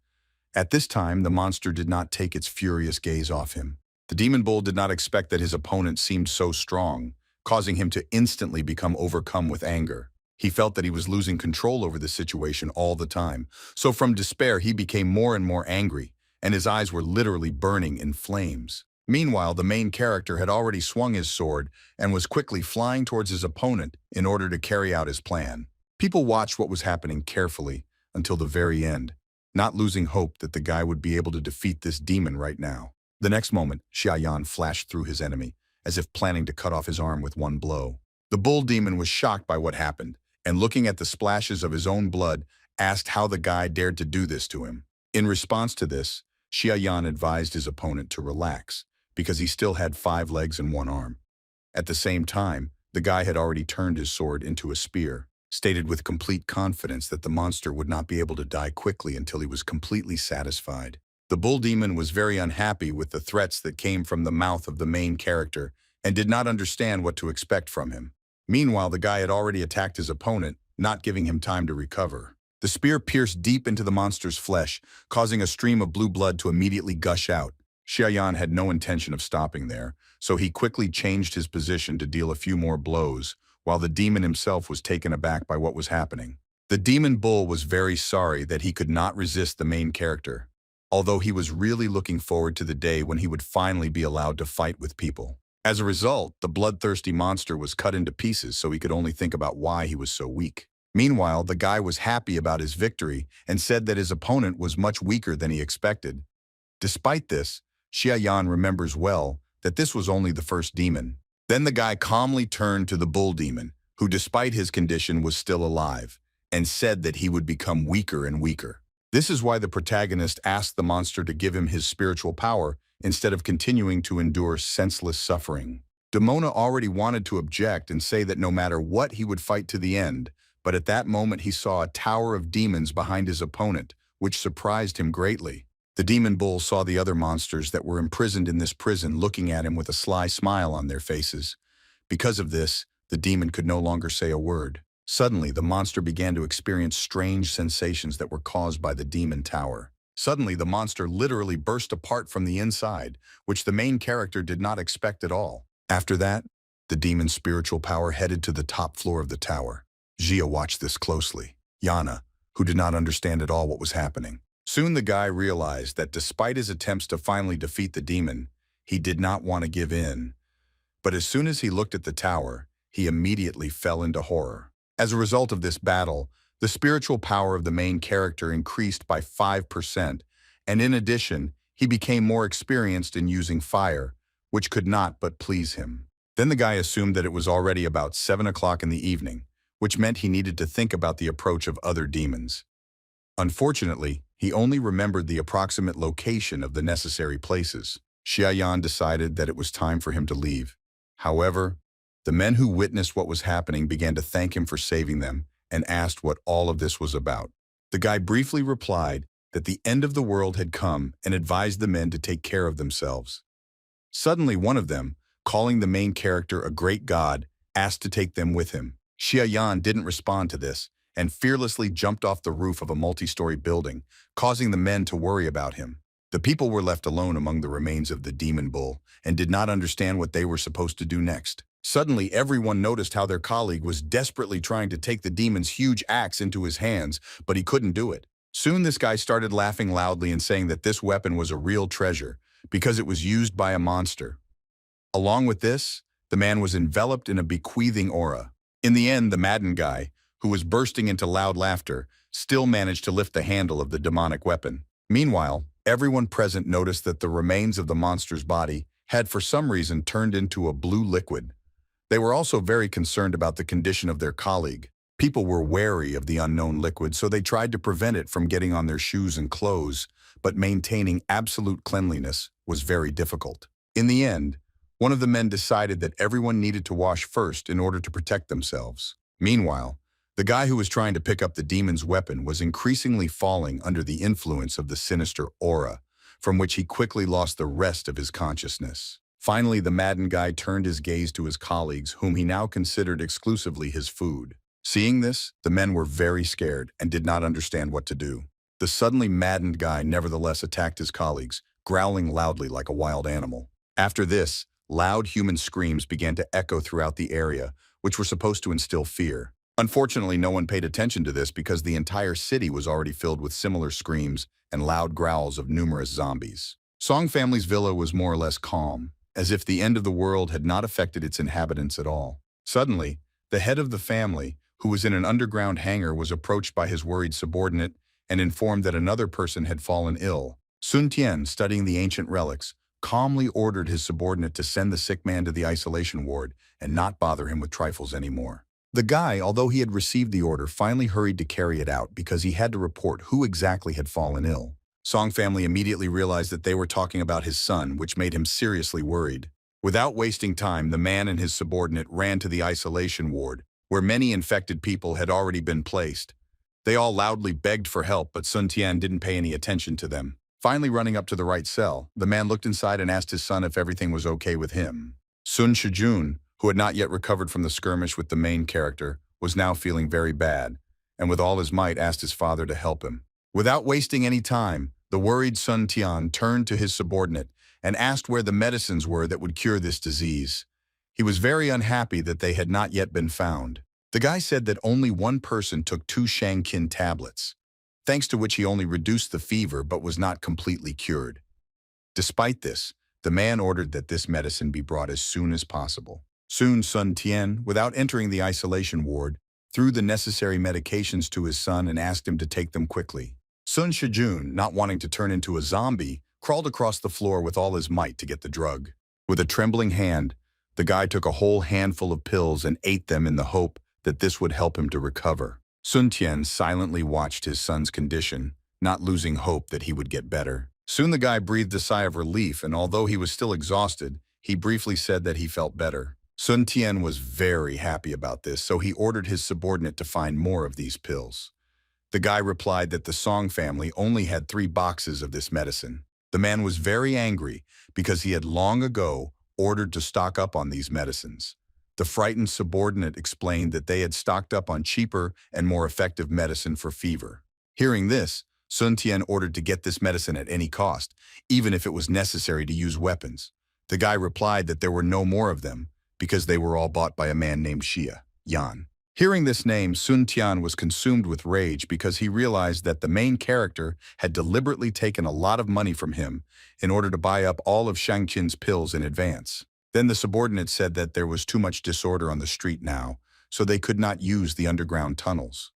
At this time, the monster did not take its furious gaze off him. The demon bull did not expect that his opponent seemed so strong, causing him to instantly become overcome with anger. He felt that he was losing control over the situation all the time, so from despair he became more and more angry, and his eyes were literally burning in flames. Meanwhile, the main character had already swung his sword and was quickly flying towards his opponent in order to carry out his plan. People watched what was happening carefully until the very end, not losing hope that the guy would be able to defeat this demon right now. The next moment, Xiaoyan flashed through his enemy, as if planning to cut off his arm with one blow. The bull demon was shocked by what happened, and looking at the splashes of his own blood, asked how the guy dared to do this to him. In response to this, Xiaoyan advised his opponent to relax, because he still had 5 legs and 1 arm. At the same time, the guy had already turned his sword into a spear, stated with complete confidence that the monster would not be able to die quickly until he was completely satisfied. The bull demon was very unhappy with the threats that came from the mouth of the main character and did not understand what to expect from him. Meanwhile, the guy had already attacked his opponent, not giving him time to recover. The spear pierced deep into the monster's flesh, causing a stream of blue blood to immediately gush out. Xiaoyan had no intention of stopping there, so he quickly changed his position to deal a few more blows, while the demon himself was taken aback by what was happening. The demon bull was very sorry that he could not resist the main character, although he was really looking forward to the day when he would finally be allowed to fight with people. As a result, the bloodthirsty monster was cut into pieces so he could only think about why he was so weak. Meanwhile, the guy was happy about his victory and said that his opponent was much weaker than he expected. Despite this, Xiaoyan remembers well that this was only the first demon. Then the guy calmly turned to the bull demon, who despite his condition was still alive, and said that he would become weaker and weaker. This is why the protagonist asked the monster to give him his spiritual power instead of continuing to endure senseless suffering. Demona already wanted to object and say that no matter what he would fight to the end, but at that moment he saw a tower of demons behind his opponent, which surprised him greatly. The demon bull saw the other monsters that were imprisoned in this prison looking at him with a sly smile on their faces. Because of this, the demon could no longer say a word. Suddenly, the monster began to experience strange sensations that were caused by the demon tower. Suddenly, the monster literally burst apart from the inside, which the main character did not expect at all. After that, the demon's spiritual power headed to the top floor of the tower. Jia watched this closely. Yana, who did not understand at all what was happening. Soon the guy realized that despite his attempts to finally defeat the demon, he did not want to give in. But as soon as he looked at the tower, he immediately fell into horror. As a result of this battle, the spiritual power of the main character increased by 5%, and in addition, he became more experienced in using fire, which could not but please him. Then the guy assumed that it was already about 7 o'clock in the evening, which meant he needed to think about the approach of other demons. Unfortunately, he only remembered the approximate location of the necessary places. Xiaoyan decided that it was time for him to leave. However, the men who witnessed what was happening began to thank him for saving them and asked what all of this was about. The guy briefly replied that the end of the world had come and advised the men to take care of themselves. Suddenly, one of them, calling the main character a great god, asked to take them with him. Xiaoyan didn't respond to this and fearlessly jumped off the roof of a multi-story building, causing the men to worry about him. The people were left alone among the remains of the demon bull and did not understand what they were supposed to do next. Suddenly, everyone noticed how their colleague was desperately trying to take the demon's huge axe into his hands, but he couldn't do it. Soon this guy started laughing loudly and saying that this weapon was a real treasure because it was used by a monster. Along with this, the man was enveloped in a bequeathing aura. In the end, the maddened guy, who was bursting into loud laughter, still managed to lift the handle of the demonic weapon. Meanwhile, everyone present noticed that the remains of the monster's body had for some reason turned into a blue liquid. They were also very concerned about the condition of their colleague. People were wary of the unknown liquid, so they tried to prevent it from getting on their shoes and clothes, but maintaining absolute cleanliness was very difficult. In the end, one of the men decided that everyone needed to wash first in order to protect themselves. Meanwhile, the guy who was trying to pick up the demon's weapon was increasingly falling under the influence of the sinister aura, from which he quickly lost the rest of his consciousness. Finally, the maddened guy turned his gaze to his colleagues, whom he now considered exclusively his food. Seeing this, the men were very scared and did not understand what to do. The suddenly maddened guy nevertheless attacked his colleagues, growling loudly like a wild animal. After this, loud human screams began to echo throughout the area, which were supposed to instill fear. Unfortunately, no one paid attention to this because the entire city was already filled with similar screams and loud growls of numerous zombies. Song family's villa was more or less calm, as if the end of the world had not affected its inhabitants at all. Suddenly, the head of the family, who was in an underground hangar, was approached by his worried subordinate and informed that another person had fallen ill. Sun Tian, studying the ancient relics, calmly ordered his subordinate to send the sick man to the isolation ward and not bother him with trifles anymore. The guy, although he had received the order, finally hurried to carry it out because he had to report who exactly had fallen ill. Song family immediately realized that they were talking about his son, which made him seriously worried. Without wasting time, the man and his subordinate ran to the isolation ward, where many infected people had already been placed. They all loudly begged for help, but Sun Tian didn't pay any attention to them. Finally running up to the right cell, the man looked inside and asked his son if everything was okay with him. Sun Shijun, who had not yet recovered from the skirmish with the main character, was now feeling very bad, and with all his might asked his father to help him. Without wasting any time, the worried Sun Tian turned to his subordinate and asked where the medicines were that would cure this disease. He was very unhappy that they had not yet been found. The guy said that only one person took 2 Shangqin tablets, thanks to which he only reduced the fever but was not completely cured. Despite this, the man ordered that this medicine be brought as soon as possible. Soon Sun Tian, without entering the isolation ward, threw the necessary medications to his son and asked him to take them quickly. Sun Shijun, not wanting to turn into a zombie, crawled across the floor with all his might to get the drug. With a trembling hand, the guy took a whole handful of pills and ate them in the hope that this would help him to recover. Sun Tian silently watched his son's condition, not losing hope that he would get better. Soon the guy breathed a sigh of relief, and although he was still exhausted, he briefly said that he felt better. Sun Tian was very happy about this, so he ordered his subordinate to find more of these pills. The guy replied that the Song family only had 3 boxes of this medicine. The man was very angry because he had long ago ordered to stock up on these medicines. The frightened subordinate explained that they had stocked up on cheaper and more effective medicine for fever. Hearing this, Sun Tian ordered to get this medicine at any cost, even if it was necessary to use weapons. The guy replied that there were no more of them, because they were all bought by a man named Xia Yan. Hearing this name, Sun Tian was consumed with rage because he realized that the main character had deliberately taken a lot of money from him in order to buy up all of Shangqin's pills in advance. Then the subordinate said that there was too much disorder on the street now, so they could not use the underground tunnels.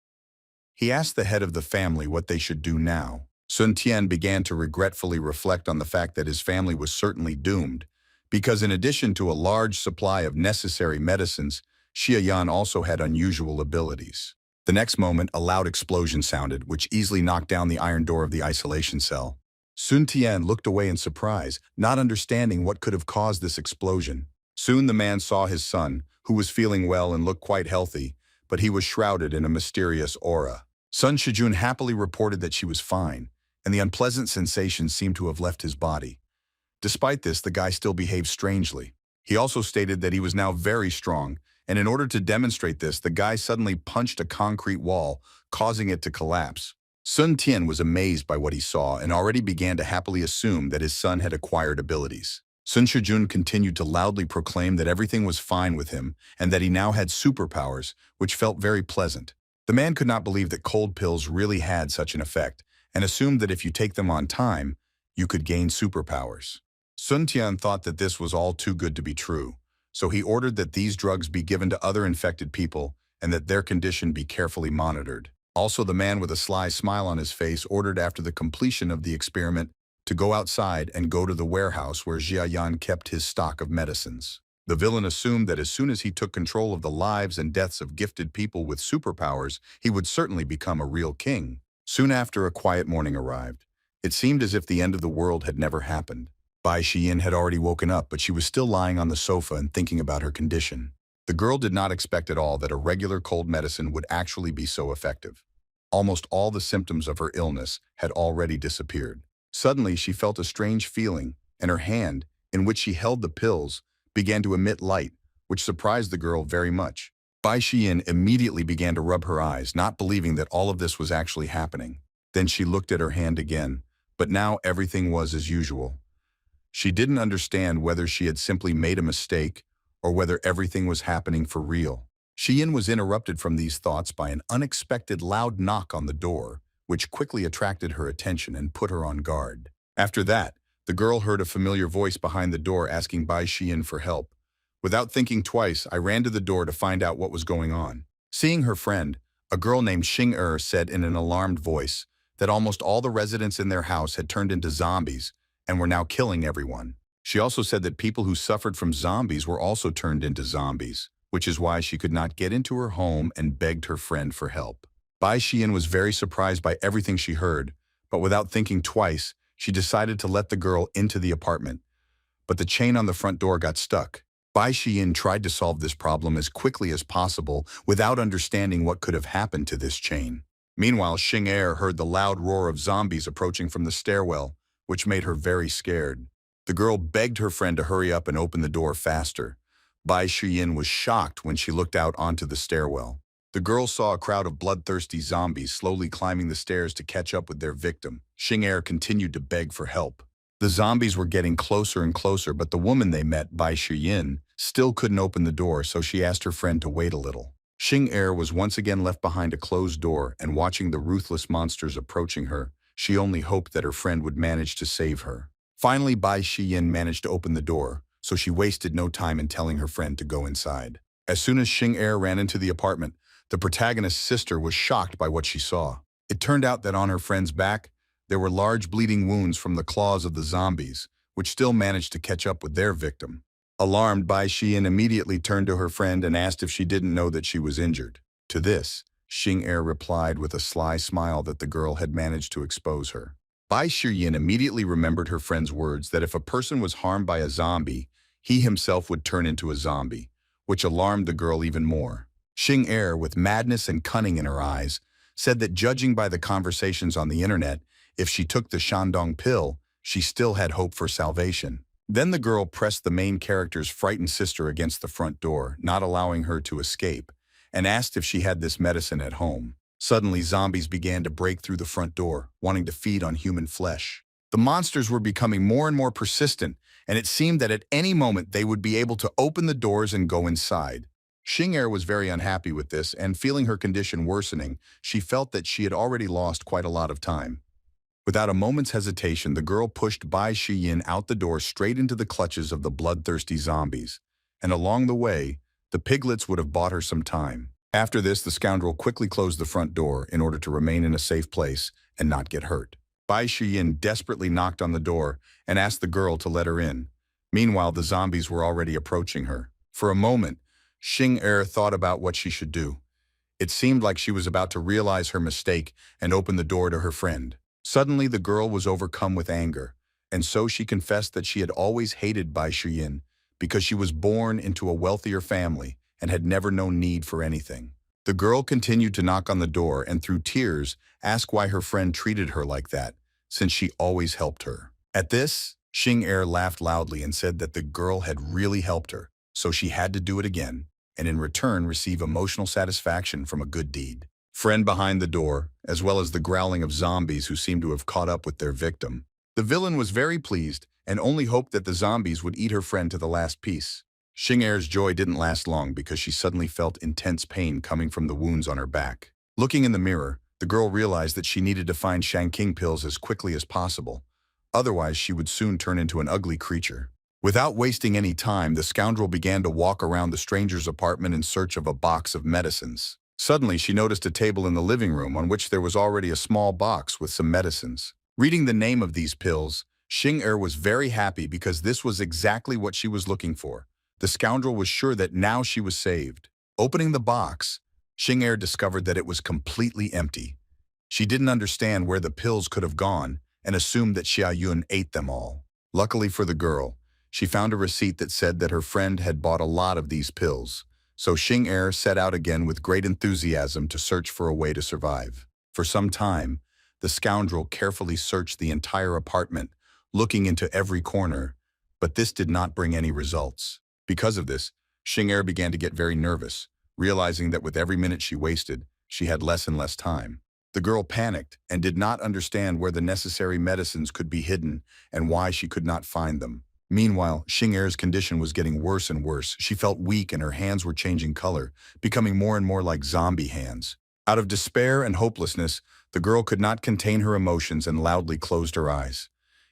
He asked the head of the family what they should do now. Sun Tian began to regretfully reflect on the fact that his family was certainly doomed, because in addition to a large supply of necessary medicines, Xia Yan also had unusual abilities. The next moment, a loud explosion sounded, which easily knocked down the iron door of the isolation cell. Sun Tian looked away in surprise, not understanding what could have caused this explosion. Soon the man saw his son, who was feeling well and looked quite healthy, but he was shrouded in a mysterious aura. Sun Shijun happily reported that she was fine, and the unpleasant sensation seemed to have left his body. Despite this, the guy still behaved strangely. He also stated that he was now very strong, and in order to demonstrate this, the guy suddenly punched a concrete wall, causing it to collapse. Sun Tian was amazed by what he saw and already began to happily assume that his son had acquired abilities. Sun Shijun continued to loudly proclaim that everything was fine with him and that he now had superpowers, which felt very pleasant. The man could not believe that cold pills really had such an effect and assumed that if you take them on time, you could gain superpowers. Sun Tian thought that this was all too good to be true, so he ordered that these drugs be given to other infected people and that their condition be carefully monitored. Also, the man with a sly smile on his face ordered after the completion of the experiment to go outside and go to the warehouse where Jia Yan kept his stock of medicines. The villain assumed that as soon as he took control of the lives and deaths of gifted people with superpowers, he would certainly become a real king. Soon after, a quiet morning arrived. It seemed as if the end of the world had never happened. Bai Xiyin had already woken up, but she was still lying on the sofa and thinking about her condition. The girl did not expect at all that a regular cold medicine would actually be so effective. Almost all the symptoms of her illness had already disappeared. Suddenly, she felt a strange feeling, and her hand, in which she held the pills, began to emit light, which surprised the girl very much. Bai Xiyin immediately began to rub her eyes, not believing that all of this was actually happening. Then she looked at her hand again, but now everything was as usual. She didn't understand whether she had simply made a mistake or whether everything was happening for real. Xiyin was interrupted from these thoughts by an unexpected loud knock on the door, which quickly attracted her attention and put her on guard. After that, the girl heard a familiar voice behind the door asking Bai Xiyin for help. Without thinking twice, I ran to the door to find out what was going on. Seeing her friend, a girl named Xing said in an alarmed voice that almost all the residents in their house had turned into zombies and were now killing everyone. She also said that people who suffered from zombies were also turned into zombies, which is why she could not get into her home and begged her friend for help. Bai Xiyin was very surprised by everything she heard, but without thinking twice, she decided to let the girl into the apartment. But the chain on the front door got stuck. Bai Xiyin tried to solve this problem as quickly as possible without understanding what could have happened to this chain. Meanwhile, Xing heard the loud roar of zombies approaching from the stairwell, which made her very scared. The girl begged her friend to hurry up and open the door faster. Bai Xiyin was shocked when she looked out onto the stairwell. The girl saw a crowd of bloodthirsty zombies slowly climbing the stairs to catch up with their victim. Xing continued to beg for help. The zombies were getting closer and closer, but the woman they met, Bai Xiyin, still couldn't open the door, so she asked her friend to wait a little. Xing was once again left behind a closed door, and watching the ruthless monsters approaching her, she only hoped that her friend would manage to save her. Finally, Bai Xiyin managed to open the door, so she wasted no time in telling her friend to go inside. As soon as Xing ran into the apartment, the protagonist's sister was shocked by what she saw. It turned out that on her friend's back, there were large bleeding wounds from the claws of the zombies, which still managed to catch up with their victim. Alarmed, Bai Xiyin immediately turned to her friend and asked if she didn't know that she was injured. To this, Xing replied with a sly smile that the girl had managed to expose her. Bai Xiyin immediately remembered her friend's words that if a person was harmed by a zombie, he himself would turn into a zombie, which alarmed the girl even more. Xing with madness and cunning in her eyes, said that judging by the conversations on the internet, if she took the Shandong pill, she still had hope for salvation. Then the girl pressed the main character's frightened sister against the front door, not allowing her to escape, and asked if she had this medicine at home. Suddenly, zombies began to break through the front door, wanting to feed on human flesh. The monsters were becoming more and more persistent, and it seemed that at any moment they would be able to open the doors and go inside. Xing was very unhappy with this, and feeling her condition worsening, she felt that she had already lost quite a lot of time. Without a moment's hesitation, the girl pushed Bai Xiyin out the door straight into the clutches of the bloodthirsty zombies, and along the way, the piglets would have bought her some time. After this, the scoundrel quickly closed the front door in order to remain in a safe place and not get hurt. Bai Xiyin desperately knocked on the door and asked the girl to let her in. Meanwhile, the zombies were already approaching her. For a moment, Xing thought about what she should do. It seemed like she was about to realize her mistake and open the door to her friend. Suddenly, the girl was overcome with anger, and so she confessed that she had always hated Bai Shiyin because she was born into a wealthier family and had never known need for anything. The girl continued to knock on the door and through tears asked why her friend treated her like that, since she always helped her. At this, Xing Er laughed loudly and said that the girl had really helped her, so she had to do it again, and in return receive emotional satisfaction from a good deed. Friend behind the door, as well as the growling of zombies who seemed to have caught up with their victim. The villain was very pleased and only hoped that the zombies would eat her friend to the last piece. Xing Er's joy didn't last long because she suddenly felt intense pain coming from the wounds on her back. Looking in the mirror, the girl realized that she needed to find Shangqing pills as quickly as possible. Otherwise, she would soon turn into an ugly creature. Without wasting any time, the scoundrel began to walk around the stranger's apartment in search of a box of medicines. Suddenly, she noticed a table in the living room on which there was already a small box with some medicines. Reading the name of these pills, Xing Er was very happy because this was exactly what she was looking for. The scoundrel was sure that now she was saved. Opening the box, Xing Er discovered that it was completely empty. She didn't understand where the pills could have gone and assumed that Xia Yun ate them all. Luckily for the girl, she found a receipt that said that her friend had bought a lot of these pills. So Xing Er set out again with great enthusiasm to search for a way to survive. For some time, the scoundrel carefully searched the entire apartment, looking into every corner, but this did not bring any results. Because of this, Xing Er began to get very nervous, realizing that with every minute she wasted, she had less and less time. The girl panicked and did not understand where the necessary medicines could be hidden and why she could not find them. Meanwhile, Xing Er's condition was getting worse and worse. She felt weak and her hands were changing color, becoming more and more like zombie hands. Out of despair and hopelessness, the girl could not contain her emotions and loudly closed her eyes.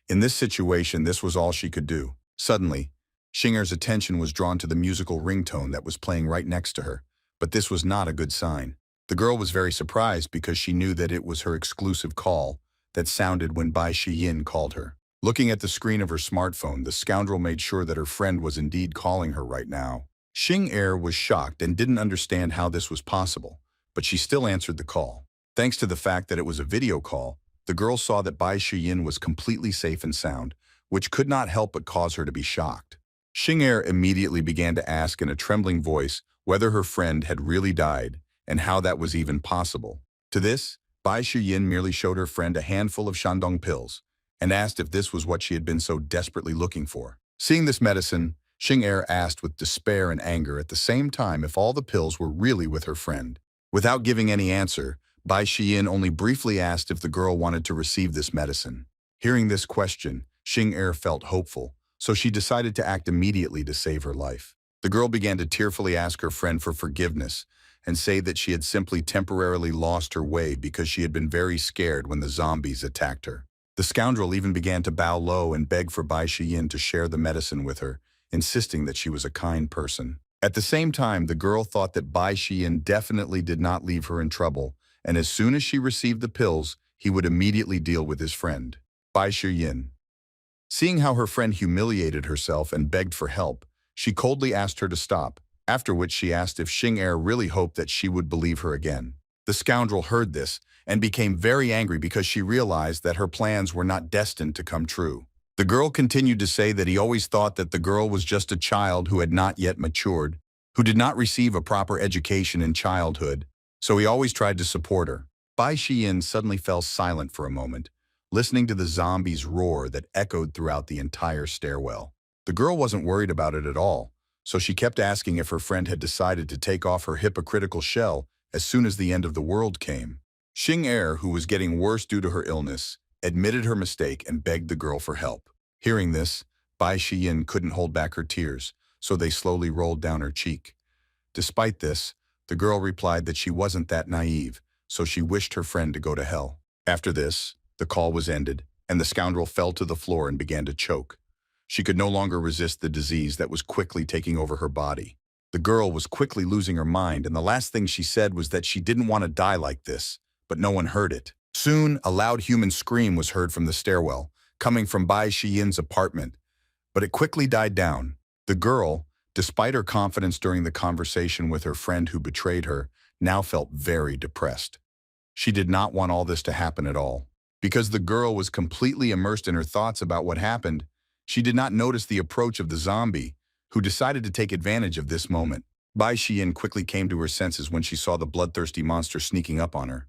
In this situation, this was all she could do. Suddenly, Xing Er's attention was drawn to the musical ringtone that was playing right next to her, but this was not a good sign. The girl was very surprised because she knew that it was her exclusive call that sounded when Bai Shiyin called her. Looking at the screen of her smartphone, the scoundrel made sure that her friend was indeed calling her right now. Xing Er was shocked and didn't understand how this was possible, but she still answered the call. Thanks to the fact that it was a video call, the girl saw that Bai Shiyin was completely safe and sound, which could not help but cause her to be shocked. Xing Er immediately began to ask in a trembling voice whether her friend had really died and how that was even possible. To this, Bai Shiyin merely showed her friend a handful of Shandong pills and asked if this was what she had been so desperately looking for. Seeing this medicine, Xing Er asked with despair and anger at the same time if all the pills were really with her friend. Without giving any answer, Bai Shiyin only briefly asked if the girl wanted to receive this medicine. Hearing this question, Xing Er felt hopeful, so she decided to act immediately to save her life. The girl began to tearfully ask her friend for forgiveness and say that she had simply temporarily lost her way because she had been very scared when the zombies attacked her. The scoundrel even began to bow low and beg for Bai Shiyin to share the medicine with her, insisting that she was a kind person. At the same time, the girl thought that Bai Shiyin definitely did not leave her in trouble, and as soon as she received the pills, he would immediately deal with his friend. Bai Shiyin. Seeing how her friend humiliated herself and begged for help, she coldly asked her to stop, after which she asked if Xing Er really hoped that she would believe her again. The scoundrel heard this and became very angry because she realized that her plans were not destined to come true. The girl continued to say that he always thought that the girl was just a child who had not yet matured, who did not receive a proper education in childhood, so he always tried to support her. Bai Shiyin suddenly fell silent for a moment, listening to the zombies' roar that echoed throughout the entire stairwell. The girl wasn't worried about it at all, so she kept asking if her friend had decided to take off her hypocritical shell as soon as the end of the world came. Xing Er, who was getting worse due to her illness, admitted her mistake and begged the girl for help. Hearing this, Bai Shiyin couldn't hold back her tears, so they slowly rolled down her cheek. Despite this, the girl replied that she wasn't that naive, so she wished her friend to go to hell. After this, the call was ended, and the scoundrel fell to the floor and began to choke. She could no longer resist the disease that was quickly taking over her body. The girl was quickly losing her mind, and the last thing she said was that she didn't want to die like this, but no one heard it. Soon, a loud human scream was heard from the stairwell, coming from Bai Shiyin's apartment, but it quickly died down. The girl, despite her confidence during the conversation with her friend who betrayed her, now felt very depressed. She did not want all this to happen at all. Because the girl was completely immersed in her thoughts about what happened, she did not notice the approach of the zombie, who decided to take advantage of this moment. Bai Xiyin quickly came to her senses when she saw the bloodthirsty monster sneaking up on her.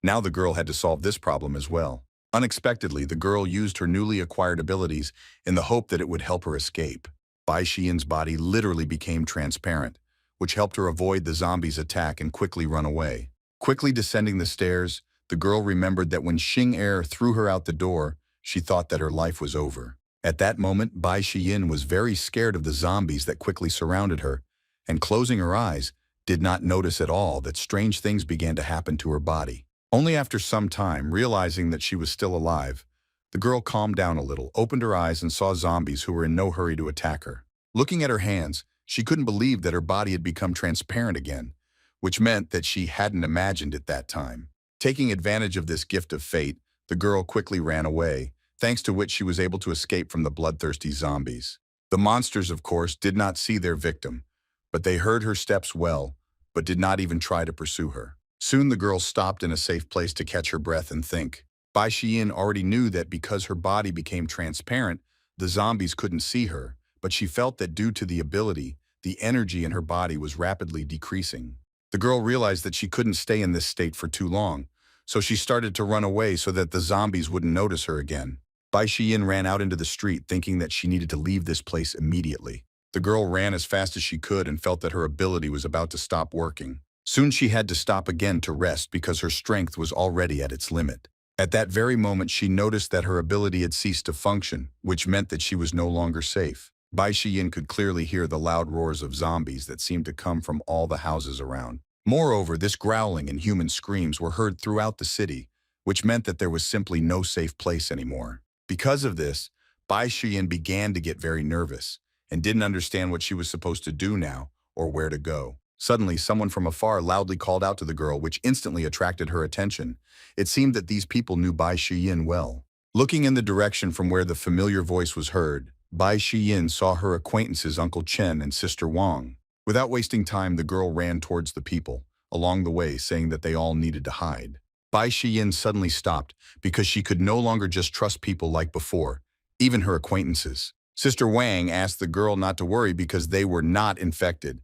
Now the girl had to solve this problem as well. Unexpectedly, the girl used her newly acquired abilities in the hope that it would help her escape. Bai Xiyin's body literally became transparent, which helped her avoid the zombie's attack and quickly run away. Quickly descending the stairs, the girl remembered that when Xing Er threw her out the door, she thought that her life was over. At that moment, Bai Xiyin was very scared of the zombies that quickly surrounded her, and closing her eyes, did not notice at all that strange things began to happen to her body. Only after some time, realizing that she was still alive, the girl calmed down a little, opened her eyes and saw zombies who were in no hurry to attack her. Looking at her hands, she couldn't believe that her body had become transparent again, which meant that she hadn't imagined it that time. Taking advantage of this gift of fate, the girl quickly ran away, thanks to which she was able to escape from the bloodthirsty zombies. The monsters, of course, did not see their victim, but they heard her steps well, but did not even try to pursue her. Soon the girl stopped in a safe place to catch her breath and think. Bai Xiyin already knew that because her body became transparent, the zombies couldn't see her, but she felt that due to the ability, the energy in her body was rapidly decreasing. The girl realized that she couldn't stay in this state for too long, so she started to run away so that the zombies wouldn't notice her again. Bai Xiyin ran out into the street thinking that she needed to leave this place immediately. The girl ran as fast as she could and felt that her ability was about to stop working. Soon she had to stop again to rest because her strength was already at its limit. At that very moment she noticed that her ability had ceased to function, which meant that she was no longer safe. Bai Xiyin could clearly hear the loud roars of zombies that seemed to come from all the houses around. Moreover, this growling and human screams were heard throughout the city, which meant that there was simply no safe place anymore. Because of this, Bai Xiyin began to get very nervous and didn't understand what she was supposed to do now or where to go. Suddenly, someone from afar loudly called out to the girl, which instantly attracted her attention. It seemed that these people knew Bai Xiyin well. Looking in the direction from where the familiar voice was heard, Bai Xiyin saw her acquaintances Uncle Chen and Sister Wang. Without wasting time, the girl ran towards the people, along the way saying that they all needed to hide. Bai Xiyin suddenly stopped because she could no longer just trust people like before, even her acquaintances. Sister Wang asked the girl not to worry because they were not infected.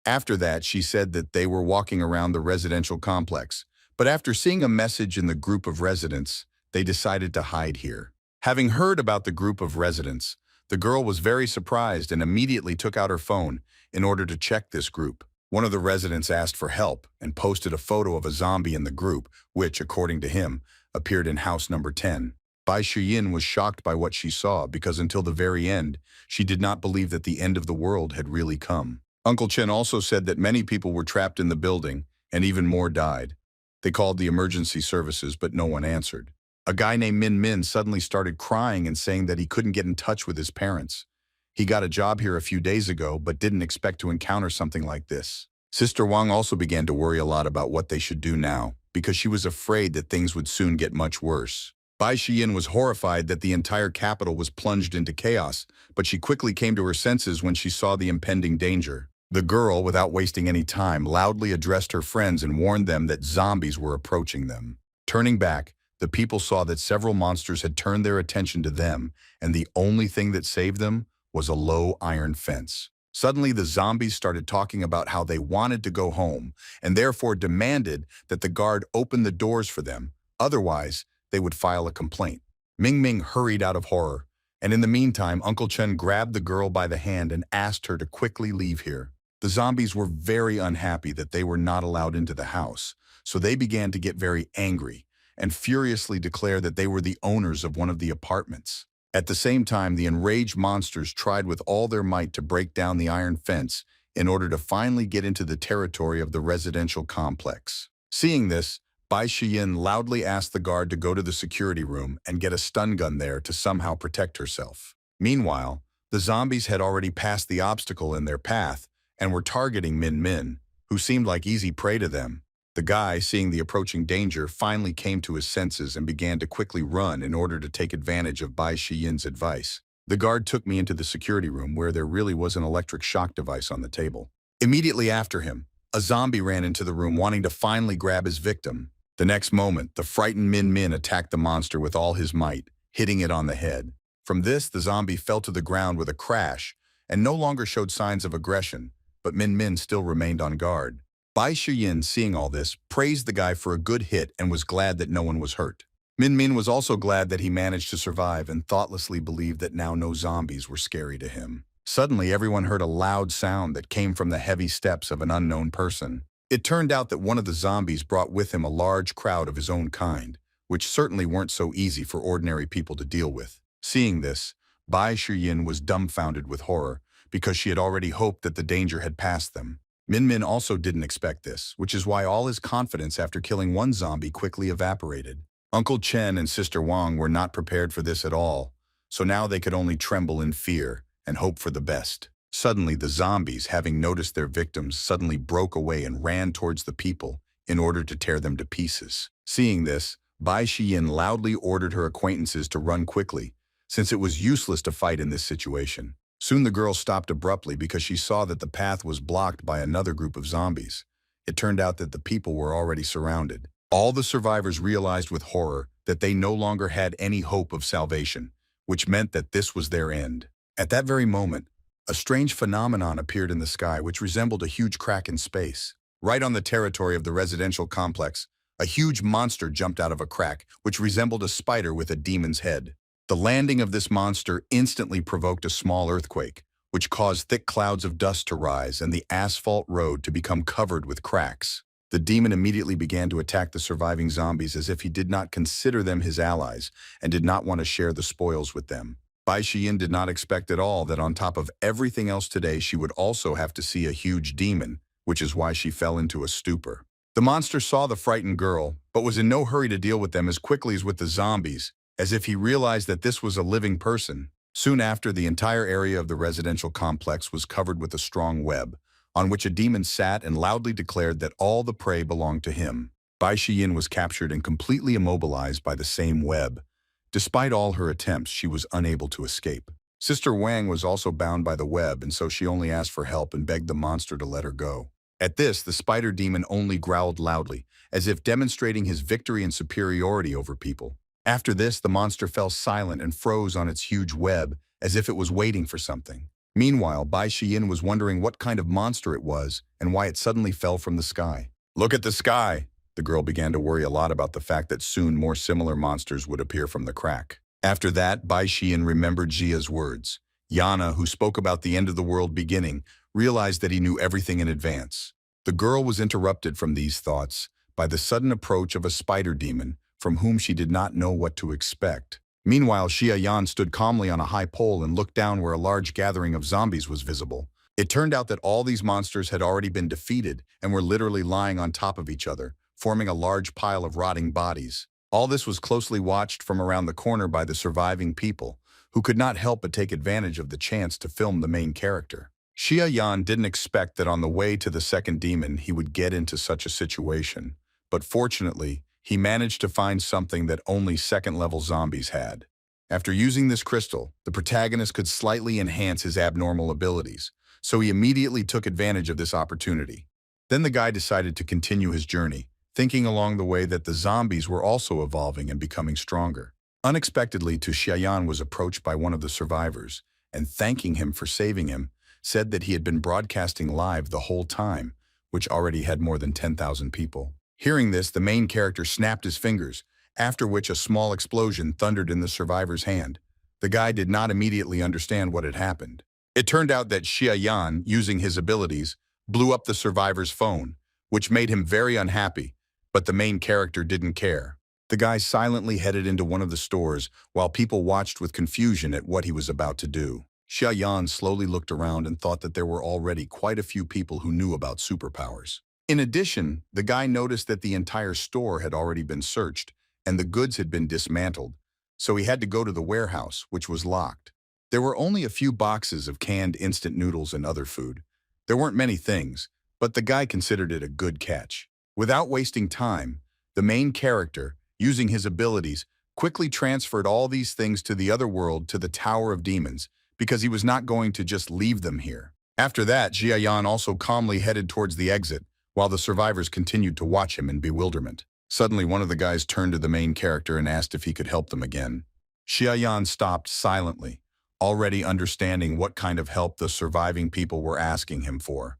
After that, she said that they were walking around the residential complex, but after seeing a message in the group of residents, they decided to hide here. Having heard about the group of residents, the girl was very surprised and immediately took out her phone in order to check this group. One of the residents asked for help and posted a photo of a zombie in the group, which, according to him, appeared in house number 10. Bai Xiyin was shocked by what she saw because until the very end, she did not believe that the end of the world had really come. Uncle Chen also said that many people were trapped in the building and even more died. They called the emergency services, but no one answered. A guy named Min Min suddenly started crying and saying that he couldn't get in touch with his parents. He got a job here a few days ago, but didn't expect to encounter something like this. Sister Wang also began to worry a lot about what they should do now, because she was afraid that things would soon get much worse. Bai Xiyin was horrified that the entire capital was plunged into chaos, but she quickly came to her senses when she saw the impending danger. The girl, without wasting any time, loudly addressed her friends and warned them that zombies were approaching them. Turning back, the people saw that several monsters had turned their attention to them, and the only thing that saved them was a low iron fence. Suddenly, the zombies started talking about how they wanted to go home, and therefore demanded that the guard open the doors for them. Otherwise, they would file a complaint. Ming Ming hurried out of horror, and in the meantime, Uncle Chen grabbed the girl by the hand and asked her to quickly leave here. The zombies were very unhappy that they were not allowed into the house, so they began to get very angry and furiously declare that they were the owners of one of the apartments. At the same time, the enraged monsters tried with all their might to break down the iron fence in order to finally get into the territory of the residential complex. Seeing this, Bai Xiyin loudly asked the guard to go to the security room and get a stun gun there to somehow protect herself. Meanwhile, the zombies had already passed the obstacle in their path and were targeting Min Min, who seemed like easy prey to them. The guy, seeing the approaching danger, finally came to his senses and began to quickly run in order to take advantage of Bai Xiyin's advice. The guard took me into the security room where there really was an electric shock device on the table. Immediately after him, A zombie ran into the room wanting to finally grab his victim. The next moment, the frightened Min Min attacked the monster with all his might, hitting it on the head. From this, the zombie fell to the ground with a crash and no longer showed signs of aggression, but Min Min still remained on guard. Bai Shiyin, seeing all this, praised the guy for a good hit and was glad that no one was hurt. Min Min was also glad that he managed to survive and thoughtlessly believed that now no zombies were scary to him. Suddenly, everyone heard a loud sound that came from the heavy steps of an unknown person. It turned out that one of the zombies brought with him a large crowd of his own kind, which certainly weren't so easy for ordinary people to deal with. Seeing this, Bai Shiyin was dumbfounded with horror because she had already hoped that the danger had passed them. Min Min also didn't expect this, which is why all his confidence after killing one zombie quickly evaporated. Uncle Chen and Sister Wang were not prepared for this at all, so now they could only tremble in fear and hope for the best. Suddenly, the zombies, having noticed their victims, suddenly broke away and ran towards the people in order to tear them to pieces. Seeing this, Bai Shiyin loudly ordered her acquaintances to run quickly, since it was useless to fight in this situation. Soon the girl stopped abruptly because she saw that the path was blocked by another group of zombies. It turned out that the people were already surrounded. All the survivors realized with horror that they no longer had any hope of salvation, which meant that this was their end. At that very moment, a strange phenomenon appeared in the sky which resembled a huge crack in space. Right on the territory of the residential complex, a huge monster jumped out of a crack, which resembled a spider with a demon's head. The landing of this monster instantly provoked a small earthquake, which caused thick clouds of dust to rise and the asphalt road to become covered with cracks. The demon immediately began to attack the surviving zombies as if he did not consider them his allies and did not want to share the spoils with them. Bai Shiyin did not expect at all that on top of everything else today she would also have to see a huge demon, which is why she fell into a stupor. The monster saw the frightened girl, but was in no hurry to deal with them as quickly as with the zombies, as if he realized that this was a living person. Soon after, the entire area of the residential complex was covered with a strong web, on which a demon sat and loudly declared that all the prey belonged to him. Bai Shiyin was captured and completely immobilized by the same web. Despite all her attempts, she was unable to escape. Sister Wang was also bound by the web, and so she only asked for help and begged the monster to let her go. At this, the spider demon only growled loudly, as if demonstrating his victory and superiority over people. After this, the monster fell silent and froze on its huge web, as if it was waiting for something. Meanwhile, Bai Shiyin was wondering what kind of monster it was and why it suddenly fell from the sky. "Look at the sky!" The girl began to worry a lot about the fact that soon more similar monsters would appear from the crack. After that, Bai Shiyin remembered Jia's words. Yana, who spoke about the end of the world beginning, realized that he knew everything in advance. The girl was interrupted from these thoughts by the sudden approach of a spider demon from whom she did not know what to expect. Meanwhile, Xia Yan stood calmly on a high pole and looked down where a large gathering of zombies was visible. It turned out that all these monsters had already been defeated and were literally lying on top of each other, forming a large pile of rotting bodies. All this was closely watched from around the corner by the surviving people, who could not help but take advantage of the chance to film the main character. Xia Yan didn't expect that on the way to the second demon he would get into such a situation, but fortunately, he managed to find something that only second-level zombies had. After using this crystal, the protagonist could slightly enhance his abnormal abilities, so he immediately took advantage of this opportunity. Then the guy decided to continue his journey, thinking along the way that the zombies were also evolving and becoming stronger. Unexpectedly, Xiaoyan was approached by one of the survivors, and thanking him for saving him, said that he had been broadcasting live the whole time, which already had more than 10,000 people. Hearing this, the main character snapped his fingers, after which a small explosion thundered in the survivor's hand. The guy did not immediately understand what had happened. It turned out that Xia Yan, using his abilities, blew up the survivor's phone, which made him very unhappy, but the main character didn't care. The guy silently headed into one of the stores while people watched with confusion at what he was about to do. Xia Yan slowly looked around and thought that there were already quite a few people who knew about superpowers. In addition, the guy noticed that the entire store had already been searched and the goods had been dismantled, so he had to go to the warehouse, which was locked. There were only a few boxes of canned instant noodles and other food. There weren't many things, but the guy considered it a good catch. Without wasting time, the main character, using his abilities, quickly transferred all these things to the other world, to the Tower of Demons, because he was not going to just leave them here. After that, Xia Yan also calmly headed towards the exit, while the survivors continued to watch him in bewilderment. Suddenly, one of the guys turned to the main character and asked if he could help them again. Xiaoyan stopped silently, already understanding what kind of help the surviving people were asking him for.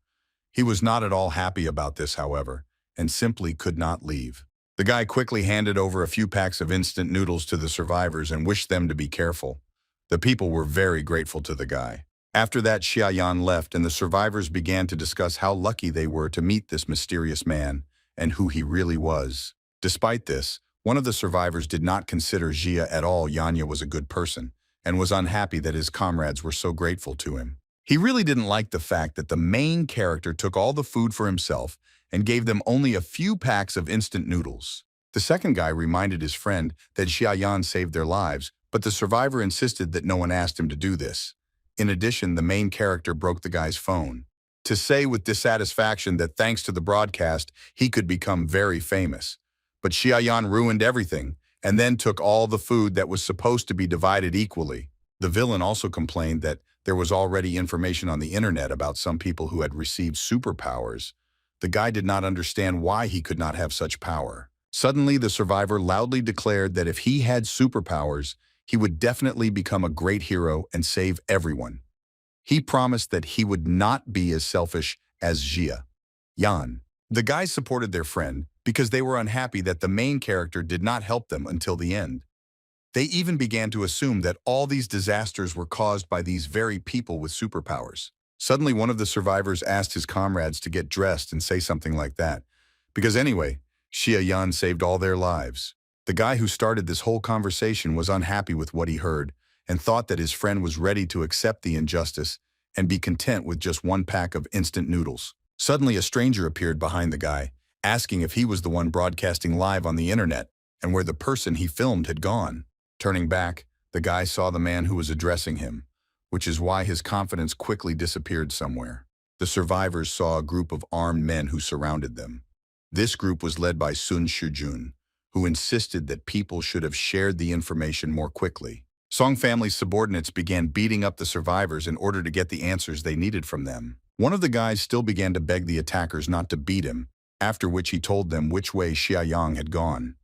He was not at all happy about this, however, and simply could not leave. The guy quickly handed over a few packs of instant noodles to the survivors and wished them to be careful. The people were very grateful to the guy. After that, Xiaoyan left and the survivors began to discuss how lucky they were to meet this mysterious man and who he really was. Despite this, one of the survivors did not consider Jia at all. Yanya was a good person and was unhappy that his comrades were so grateful to him. He really didn't like the fact that the main character took all the food for himself and gave them only a few packs of instant noodles. The second guy reminded his friend that Xiaoyan saved their lives, but the survivor insisted that no one asked him to do this. In addition, the main character broke the guy's phone to say with dissatisfaction that thanks to the broadcast, he could become very famous. But Xiaoyan ruined everything and then took all the food that was supposed to be divided equally. The villain also complained that there was already information on the internet about some people who had received superpowers. The guy did not understand why he could not have such power. Suddenly, the survivor loudly declared that if he had superpowers, he would definitely become a great hero and save everyone. He promised that he would not be as selfish as Jia Yan. The guys supported their friend because they were unhappy that the main character did not help them until the end. They even began to assume that all these disasters were caused by these very people with superpowers. Suddenly, one of the survivors asked his comrades to get dressed and say something like that. Because anyway, Xia Yan saved all their lives. The guy who started this whole conversation was unhappy with what he heard and thought that his friend was ready to accept the injustice and be content with just one pack of instant noodles. Suddenly, a stranger appeared behind the guy, asking if he was the one broadcasting live on the internet and where the person he filmed had gone. Turning back, the guy saw the man who was addressing him, which is why his confidence quickly disappeared somewhere. The survivors saw a group of armed men who surrounded them. This group was led by Sun Shijun, who insisted that people should have shared the information more quickly. Song family's subordinates began beating up the survivors in order to get the answers they needed from them. One of the guys still began to beg the attackers not to beat him, after which he told them which way Xiaoyang had gone.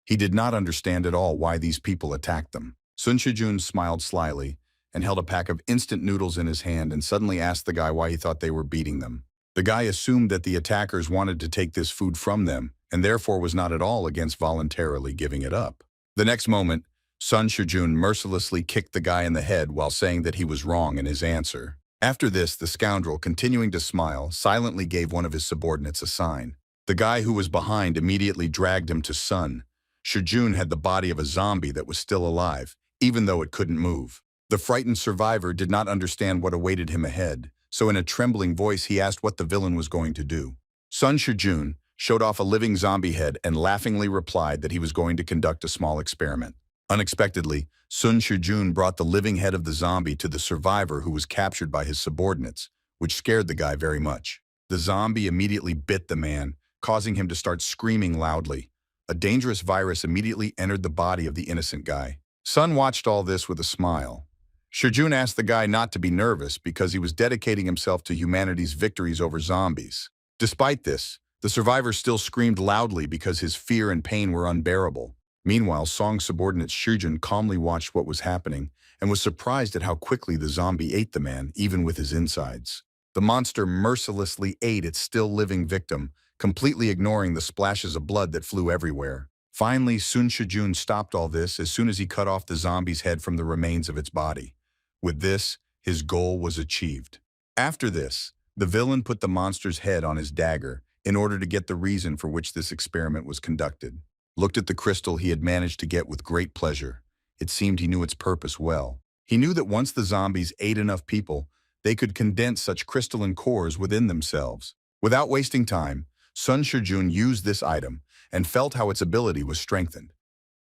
He did not understand at all why these people attacked them. Sun Shijun smiled slyly and held a pack of instant noodles in his hand and suddenly asked the guy why he thought they were beating them. The guy assumed that the attackers wanted to take this food from them and therefore was not at all against voluntarily giving it up. The next moment, Sun Shijun mercilessly kicked the guy in the head while saying that he was wrong in his answer. After this, the scoundrel, continuing to smile, silently gave one of his subordinates a sign. The guy who was behind immediately dragged him to Sun. Shijun had the body of a zombie that was still alive, even though it couldn't move. The frightened survivor did not understand what awaited him ahead, so in a trembling voice he asked what the villain was going to do. Sun Shijun showed off a living zombie head and laughingly replied that he was going to conduct a small experiment. Unexpectedly, Sun Shijun brought the living head of the zombie to the survivor who was captured by his subordinates, which scared the guy very much. The zombie immediately bit the man, causing him to start screaming loudly. A dangerous virus immediately entered the body of the innocent guy. Sun watched all this with a smile. Shijun asked the guy not to be nervous because he was dedicating himself to humanity's victories over zombies. Despite this, the survivor still screamed loudly because his fear and pain were unbearable. Meanwhile, Song's subordinate Shijun calmly watched what was happening and was surprised at how quickly the zombie ate the man, even with his insides. The monster mercilessly ate its still living victim, completely ignoring the splashes of blood that flew everywhere. Finally, Sun Shijun stopped all this as soon as he cut off the zombie's head from the remains of its body. With this, his goal was achieved. After this, the villain put the monster's head on his dagger in order to get the reason for which this experiment was conducted. Looked at the crystal he had managed to get with great pleasure. It seemed he knew its purpose well. He knew that once the zombies ate enough people, they could condense such crystalline cores within themselves. Without wasting time, Sun Shijun used this item and felt how its ability was strengthened.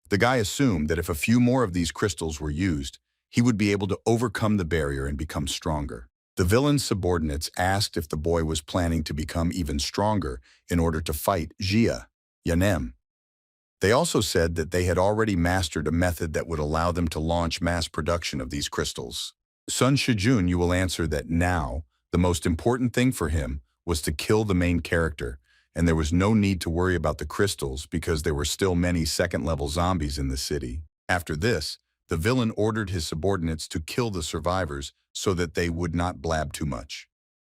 The guy assumed that if a few more of these crystals were used, he would be able to overcome the barrier and become stronger. The villain's subordinates asked if the boy was planning to become even stronger in order to fight Jia Yanem. They also said that they had already mastered a method that would allow them to launch mass production of these crystals. Sun Shijun, you will answer that now, the most important thing for him was to kill the main character, and there was no need to worry about the crystals because there were still many second-level zombies in the city. After this, the villain ordered his subordinates to kill the survivors so that they would not blab too much.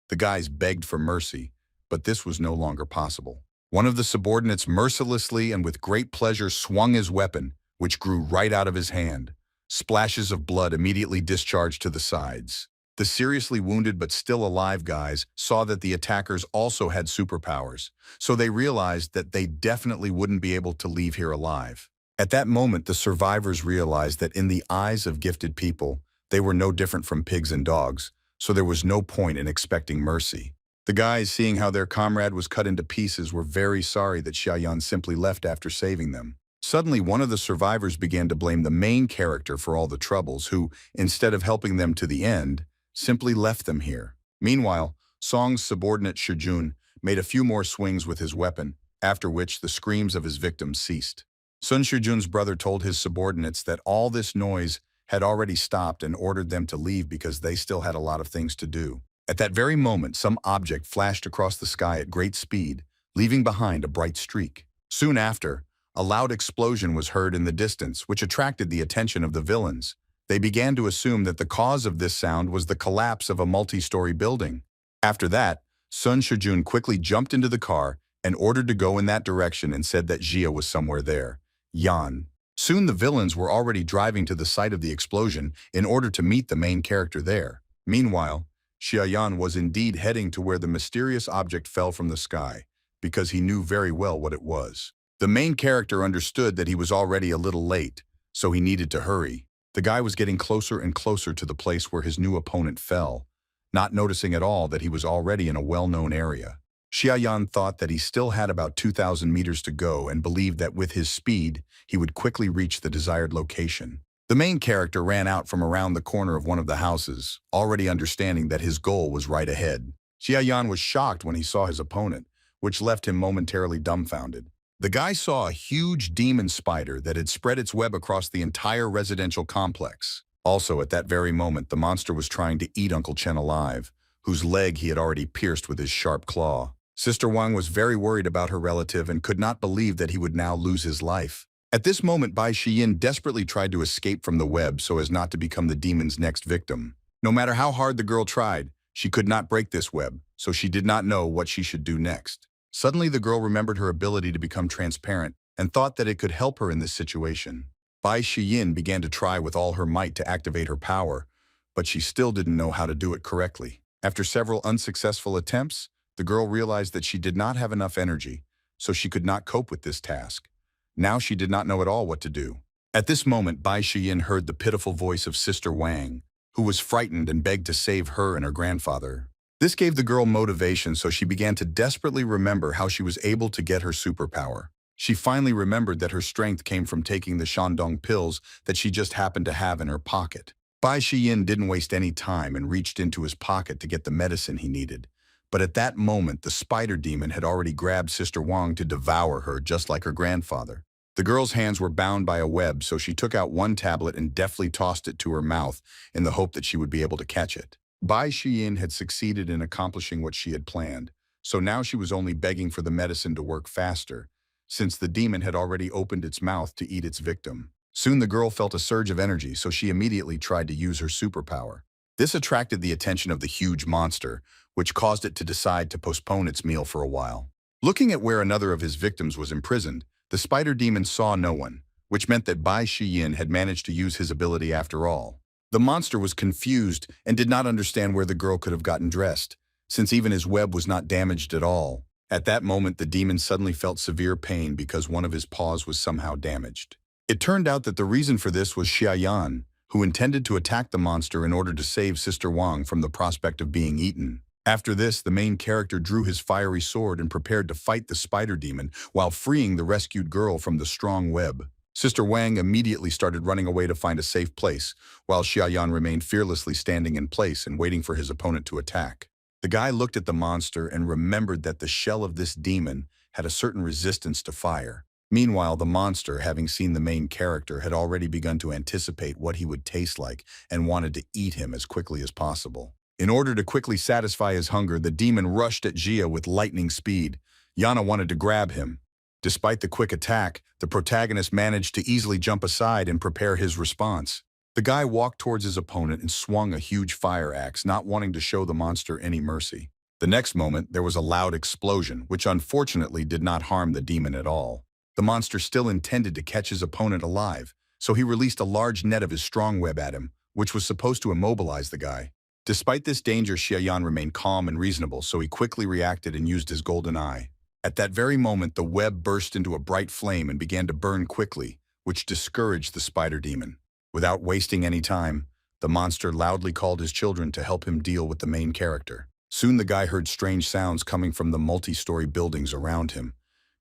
The guys begged for mercy, but this was no longer possible. One of the subordinates mercilessly and with great pleasure swung his weapon, which grew right out of his hand. Splashes of blood immediately discharged to the sides. The seriously wounded but still alive guys saw that the attackers also had superpowers, so they realized that they definitely wouldn't be able to leave here alive. At that moment, the survivors realized that in the eyes of gifted people, they were no different from pigs and dogs, so there was no point in expecting mercy. The guys, seeing how their comrade was cut into pieces, were very sorry that Xiaoyan simply left after saving them. Suddenly, one of the survivors began to blame the main character for all the troubles, who, instead of helping them to the end, simply left them here. Meanwhile, Song's subordinate Shijun made a few more swings with his weapon, after which the screams of his victims ceased. Sun Shijun's brother told his subordinates that all this noise had already stopped and ordered them to leave because they still had a lot of things to do. At that very moment, some object flashed across the sky at great speed, leaving behind a bright streak. Soon after, a loud explosion was heard in the distance, which attracted the attention of the villains. They began to assume that the cause of this sound was the collapse of a multi-story building. After that, Sun Shijun quickly jumped into the car and ordered to go in that direction and said that Jia was somewhere there. Yan. Soon the villains were already driving to the site of the explosion in order to meet the main character there. Meanwhile, Xiaoyan was indeed heading to where the mysterious object fell from the sky, because he knew very well what it was. The main character understood that he was already a little late, so he needed to hurry. The guy was getting closer and closer to the place where his new opponent fell, not noticing at all that he was already in a well-known area. Xiaoyan thought that he still had about 2,000 meters to go and believed that with his speed, he would quickly reach the desired location. The main character ran out from around the corner of one of the houses, already understanding that his goal was right ahead. Xiaoyan was shocked when he saw his opponent, which left him momentarily dumbfounded. The guy saw a huge demon spider that had spread its web across the entire residential complex. Also, at that very moment, the monster was trying to eat Uncle Chen alive, whose leg he had already pierced with his sharp claw. Sister Wang was very worried about her relative and could not believe that he would now lose his life. At this moment, Bai Shiyin desperately tried to escape from the web so as not to become the demon's next victim. No matter how hard the girl tried, she could not break this web, so she did not know what she should do next. Suddenly, the girl remembered her ability to become transparent and thought that it could help her in this situation. Bai Shiyin began to try with all her might to activate her power, but she still didn't know how to do it correctly. After several unsuccessful attempts, the girl realized that she did not have enough energy, so she could not cope with this task. Now she did not know at all what to do. At this moment, Bai Shiyin heard the pitiful voice of Sister Wang, who was frightened and begged to save her and her grandfather. This gave the girl motivation, so she began to desperately remember how she was able to get her superpower. She finally remembered that her strength came from taking the Shandong pills that she just happened to have in her pocket. Bai Shiyin didn't waste any time and reached into his pocket to get the medicine he needed. But at that moment, the spider demon had already grabbed Sister Wang to devour her just like her grandfather. The girl's hands were bound by a web, so she took out one tablet and deftly tossed it to her mouth in the hope that she would be able to catch it. Bai Shiyin had succeeded in accomplishing what she had planned, so now she was only begging for the medicine to work faster, since the demon had already opened its mouth to eat its victim. Soon the girl felt a surge of energy, so she immediately tried to use her superpower. This attracted the attention of the huge monster, which caused it to decide to postpone its meal for a while. Looking at where another of his victims was imprisoned, the spider demon saw no one, which meant that Bai Shiyin had managed to use his ability after all. The monster was confused and did not understand where the girl could have gotten dressed, since even his web was not damaged at all. At that moment, the demon suddenly felt severe pain because one of his paws was somehow damaged. It turned out that the reason for this was Xiaoyan, who intended to attack the monster in order to save Sister Wang from the prospect of being eaten. After this, the main character drew his fiery sword and prepared to fight the spider demon while freeing the rescued girl from the strong web. Sister Wang immediately started running away to find a safe place, while Xiaoyan remained fearlessly standing in place and waiting for his opponent to attack. The guy looked at the monster and remembered that the shell of this demon had a certain resistance to fire. Meanwhile, the monster, having seen the main character, had already begun to anticipate what he would taste like and wanted to eat him as quickly as possible. In order to quickly satisfy his hunger, the demon rushed at Jia with lightning speed. Yana wanted to grab him. Despite the quick attack, the protagonist managed to easily jump aside and prepare his response. The guy walked towards his opponent and swung a huge fire axe, not wanting to show the monster any mercy. The next moment, there was a loud explosion, which unfortunately did not harm the demon at all. The monster still intended to catch his opponent alive, so he released a large net of his strong web at him, which was supposed to immobilize the guy. Despite this danger, Xiaoyan remained calm and reasonable, so he quickly reacted and used his golden eye. At that very moment, the web burst into a bright flame and began to burn quickly, which discouraged the spider demon. Without wasting any time, the monster loudly called his children to help him deal with the main character. Soon the guy heard strange sounds coming from the multi-story buildings around him.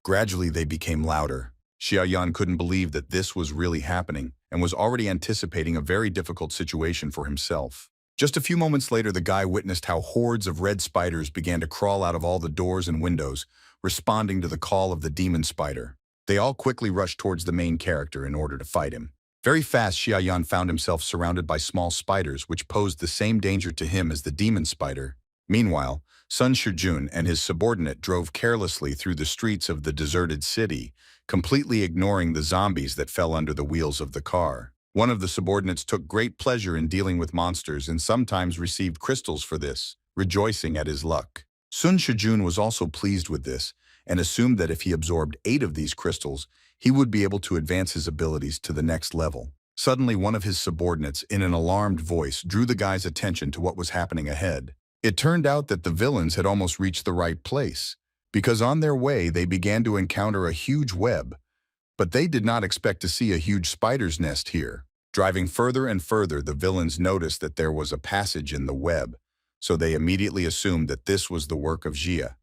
Gradually, they became louder. Xiaoyan couldn't believe that this was really happening and was already anticipating a very difficult situation for himself. Just a few moments later, the guy witnessed how hordes of red spiders began to crawl out of all the doors and windows, responding to the call of the demon spider. They all quickly rushed towards the main character in order to fight him. Very fast, Xiaoyan found himself surrounded by small spiders, which posed the same danger to him as the demon spider. Meanwhile, Sun Shijun and his subordinate drove carelessly through the streets of the deserted city, completely ignoring the zombies that fell under the wheels of the car. One of the subordinates took great pleasure in dealing with monsters and sometimes received crystals for this, rejoicing at his luck. Sun Shijun was also pleased with this and assumed that if he absorbed 8 of these crystals, he would be able to advance his abilities to the next level. Suddenly, one of his subordinates, in an alarmed voice, drew the guy's attention to what was happening ahead. It turned out that the villains had almost reached the right place, because on their way they began to encounter a huge web. But they did not expect to see a huge spider's nest here. Driving further and further, the villains noticed that there was a passage in the web, so they immediately assumed that this was the work of Jia.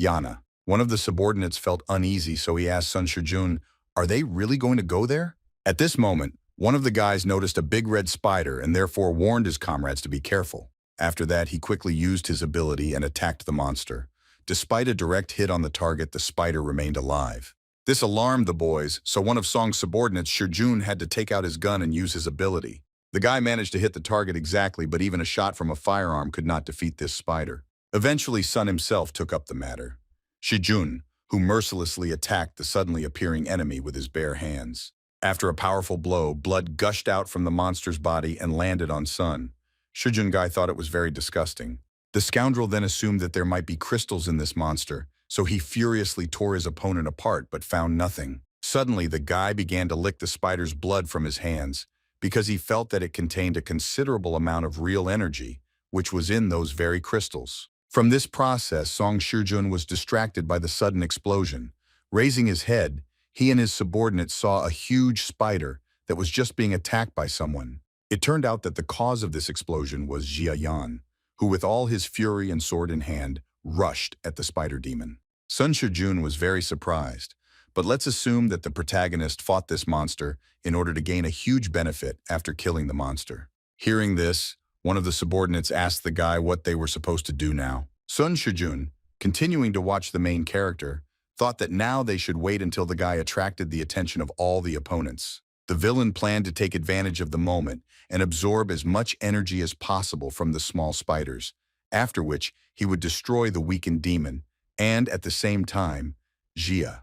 Yana. One of the subordinates felt uneasy, so he asked Sun Shijun, "Are they really going to go there?" At this moment, one of the guys noticed a big red spider and therefore warned his comrades to be careful. After that, he quickly used his ability and attacked the monster. Despite a direct hit on the target, the spider remained alive. This alarmed the boys, so one of Song's subordinates, Shijun, had to take out his gun and use his ability. The guy managed to hit the target exactly, but even a shot from a firearm could not defeat this spider. Eventually, Sun himself took up the matter. Shijun, who mercilessly attacked the suddenly appearing enemy with his bare hands. After a powerful blow, blood gushed out from the monster's body and landed on Sun. Shijun guy thought it was very disgusting. The scoundrel then assumed that there might be crystals in this monster, so he furiously tore his opponent apart but found nothing. Suddenly, the guy began to lick the spider's blood from his hands because he felt that it contained a considerable amount of real energy, which was in those very crystals. From this process, Song Shijun was distracted by the sudden explosion. Raising his head, he and his subordinate saw a huge spider that was just being attacked by someone. It turned out that the cause of this explosion was Jia Yan, who with all his fury and sword in hand, rushed at the spider demon. Sun Shijun was very surprised, but let's assume that the protagonist fought this monster in order to gain a huge benefit after killing the monster. Hearing this, one of the subordinates asked the guy what they were supposed to do now. Sun Shijun, continuing to watch the main character, thought that now they should wait until the guy attracted the attention of all the opponents. The villain planned to take advantage of the moment and absorb as much energy as possible from the small spiders, after which he would destroy the weakened demon and, at the same time, Jia.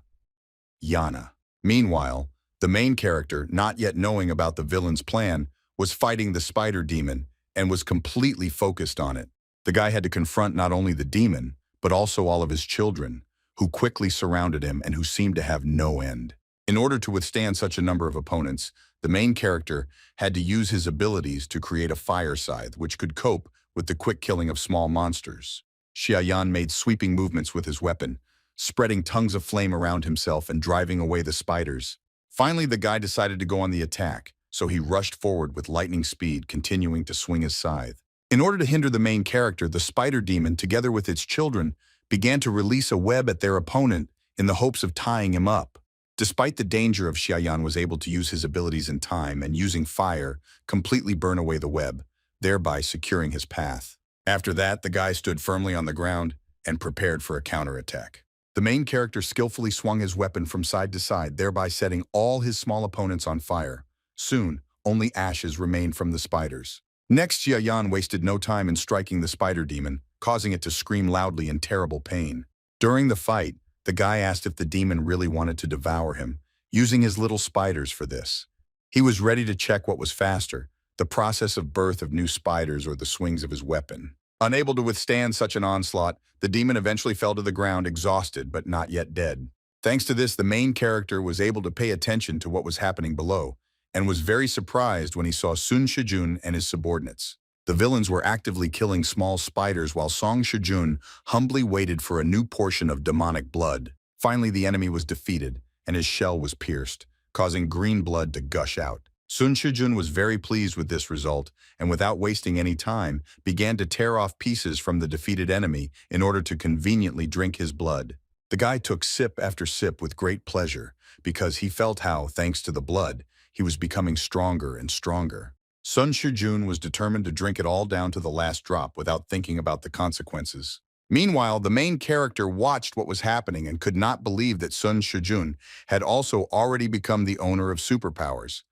Yana. Meanwhile, the main character, not yet knowing about the villain's plan, was fighting the spider demon and was completely focused on it. The guy had to confront not only the demon, but also all of his children, who quickly surrounded him and who seemed to have no end. In order to withstand such a number of opponents, the main character had to use his abilities to create a fire scythe which could cope with the quick killing of small monsters. Xiaoyan made sweeping movements with his weapon, spreading tongues of flame around himself and driving away the spiders. Finally, the guy decided to go on the attack, so he rushed forward with lightning speed, continuing to swing his scythe. In order to hinder the main character, the spider demon, together with its children, began to release a web at their opponent in the hopes of tying him up. Despite the danger of Xiaoyan was able to use his abilities in time and using fire, completely burn away the web, thereby securing his path. After that, the guy stood firmly on the ground and prepared for a counterattack. The main character skillfully swung his weapon from side to side, thereby setting all his small opponents on fire. Soon, only ashes remained from the spiders. Next, Xia Yan wasted no time in striking the spider demon, causing it to scream loudly in terrible pain. During the fight, the guy asked if the demon really wanted to devour him, using his little spiders for this. He was ready to check what was faster, the process of birth of new spiders or the swings of his weapon. Unable to withstand such an onslaught, the demon eventually fell to the ground exhausted but not yet dead. Thanks to this, the main character was able to pay attention to what was happening below, and was very surprised when he saw Sun Shijun and his subordinates. The villains were actively killing small spiders while Song Shijun humbly waited for a new portion of demonic blood. Finally, the enemy was defeated, and his shell was pierced, causing green blood to gush out. Sun Shijun was very pleased with this result, and without wasting any time, began to tear off pieces from the defeated enemy in order to conveniently drink his blood. The guy took sip after sip with great pleasure, because he felt how, thanks to the blood, he was becoming stronger and stronger. Sun Shijun was determined to drink it all down to the last drop without thinking about the consequences. Meanwhile, the main character watched what was happening and could not believe that Sun Shijun had also already become the owner of superpowers.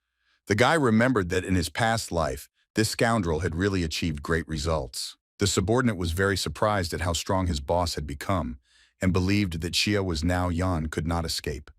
The guy remembered that in his past life, this scoundrel had really achieved great results. The subordinate was very surprised at how strong his boss had become, and believed that Xia was now Yan could not escape.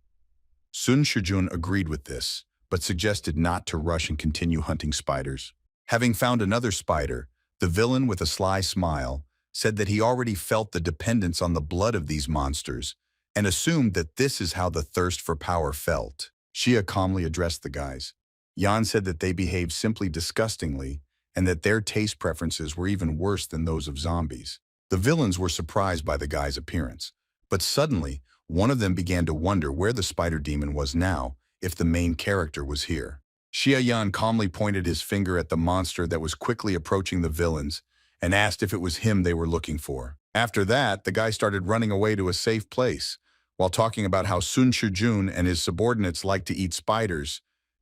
Sun Shijun agreed with this, but suggested not to rush and continue hunting spiders. Having found another spider, the villain, with a sly smile, said that he already felt the dependence on the blood of these monsters, and assumed that this is how the thirst for power felt. Xia calmly addressed the guys. Yan said that they behaved simply disgustingly, and that their taste preferences were even worse than those of zombies. The villains were surprised by the guy's appearance, but suddenly, one of them began to wonder where the spider demon was now, if the main character was here. Xia Yan calmly pointed his finger at the monster that was quickly approaching the villains, and asked if it was him they were looking for. After that, the guy started running away to a safe place, while talking about how Sun Shijun and his subordinates like to eat spiders,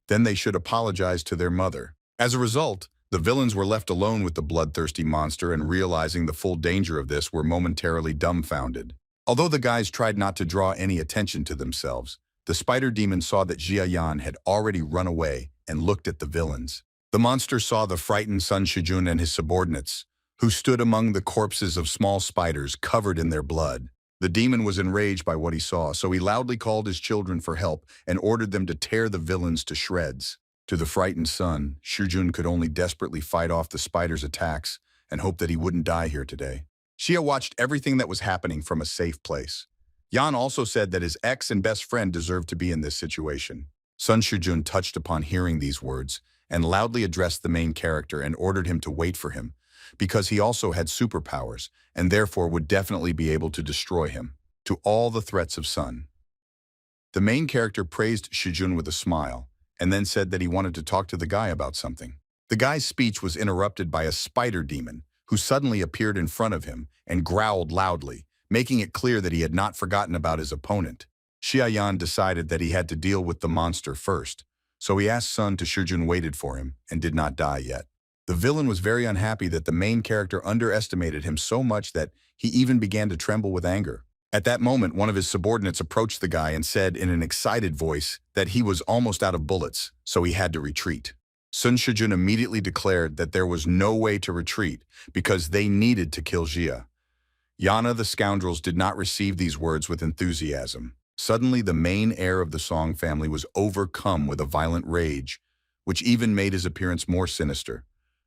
then they should apologize to their mother. As a result, the villains were left alone with the bloodthirsty monster, and realizing the full danger of this, were momentarily dumbfounded. Although the guys tried not to draw any attention to themselves, the spider demon saw that Xia Yan had already run away and looked at the villains. The monster saw the frightened Sun Shijun and his subordinates, who stood among the corpses of small spiders covered in their blood. The demon was enraged by what he saw, so he loudly called his children for help and ordered them to tear the villains to shreds. To the frightened son, Shijun could only desperately fight off the spider's attacks and hope that he wouldn't die here today. Xia watched everything that was happening from a safe place. Yan also said that his ex and best friend deserved to be in this situation. Sun Shijun touched upon hearing these words and loudly addressed the main character and ordered him to wait for him, because he also had superpowers and therefore would definitely be able to destroy him. To all the threats of Sun, the main character praised Shijun with a smile, and then said that he wanted to talk to the guy about something. The guy's speech was interrupted by a spider demon, who suddenly appeared in front of him and growled loudly, making it clear that he had not forgotten about his opponent. Xia Yan decided that he had to deal with the monster first, so he asked Sun to Shijun waited for him and did not die yet. The villain was very unhappy that the main character underestimated him so much that he even began to tremble with anger. At that moment, one of his subordinates approached the guy and said in an excited voice that he was almost out of bullets, so he had to retreat. Sun Shijun immediately declared that there was no way to retreat because they needed to kill Xia. Yana the scoundrels did not receive these words with enthusiasm. Suddenly, the main heir of the Song family was overcome with a violent rage, which even made his appearance more sinister.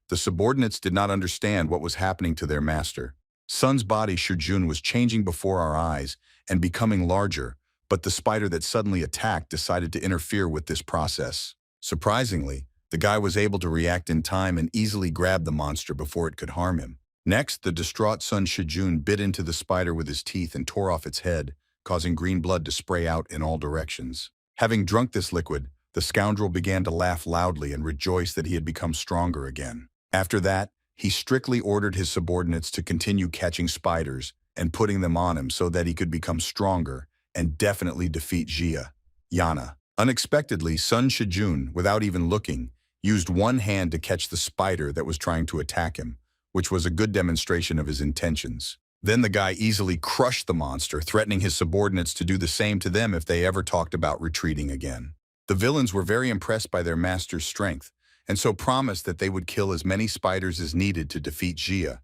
The subordinates did not understand what was happening to their master. Sun's body, Shijun, was changing before our eyes and becoming larger, but the spider that suddenly attacked decided to interfere with this process. Surprisingly, the guy was able to react in time and easily grab the monster before it could harm him. Next, the distraught Sun Shijun bit into the spider with his teeth and tore off its head, causing green blood to spray out in all directions. Having drunk this liquid, the scoundrel began to laugh loudly and rejoice that he had become stronger again. After that, he strictly ordered his subordinates to continue catching spiders and putting them on him so that he could become stronger and definitely defeat Xia. Yana. Unexpectedly, Sun Shijun, without even looking, used one hand to catch the spider that was trying to attack him, which was a good demonstration of his intentions. Then the guy easily crushed the monster, threatening his subordinates to do the same to them if they ever talked about retreating again. The villains were very impressed by their master's strength, and so promised that they would kill as many spiders as needed to defeat Jia.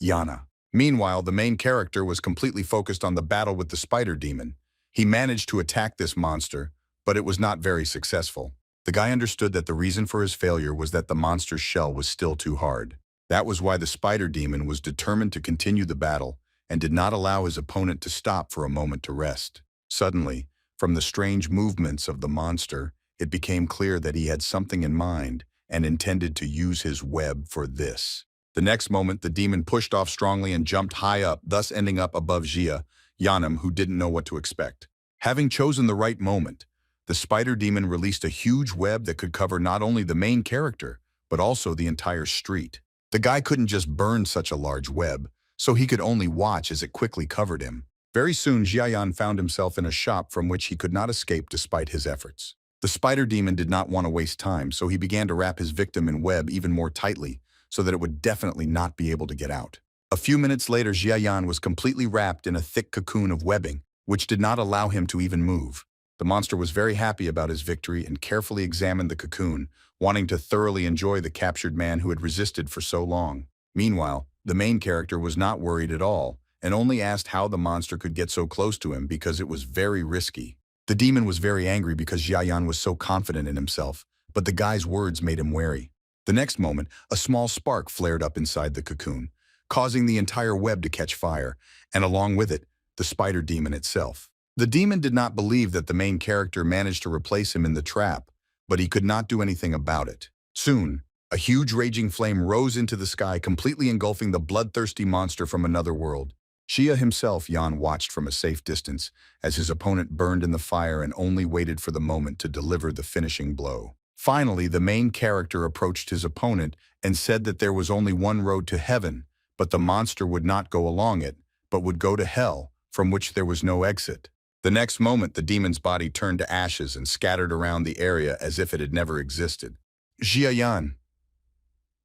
Yana. Meanwhile, the main character was completely focused on the battle with the spider demon. He managed to attack this monster, but it was not very successful. The guy understood that the reason for his failure was that the monster's shell was still too hard. That was why the spider demon was determined to continue the battle and did not allow his opponent to stop for a moment to rest. Suddenly, from the strange movements of the monster, it became clear that he had something in mind and intended to use his web for this. The next moment, the demon pushed off strongly and jumped high up, thus ending up above Jia, Yanam, who didn't know what to expect. Having chosen the right moment, the spider demon released a huge web that could cover not only the main character, but also the entire street. The guy couldn't just burn such a large web, so he could only watch as it quickly covered him. Very soon, Jiayan found himself in a shop from which he could not escape despite his efforts. The spider demon did not want to waste time, so he began to wrap his victim in web even more tightly, so that it would definitely not be able to get out. A few minutes later, Jiayan was completely wrapped in a thick cocoon of webbing, which did not allow him to even move. The monster was very happy about his victory and carefully examined the cocoon, wanting to thoroughly enjoy the captured man who had resisted for so long. Meanwhile, the main character was not worried at all, and only asked how the monster could get so close to him because it was very risky. The demon was very angry because Jiayan was so confident in himself, but the guy's words made him wary. The next moment, a small spark flared up inside the cocoon, causing the entire web to catch fire, and along with it, the spider demon itself. The demon did not believe that the main character managed to replace him in the trap, but he could not do anything about it. Soon, a huge raging flame rose into the sky, completely engulfing the bloodthirsty monster from another world. Shia himself, Yan, watched from a safe distance as his opponent burned in the fire and only waited for the moment to deliver the finishing blow. Finally, the main character approached his opponent and said that there was only one road to heaven, but the monster would not go along it, but would go to hell, from which there was no exit. The next moment, the demon's body turned to ashes and scattered around the area as if it had never existed. Jiayan.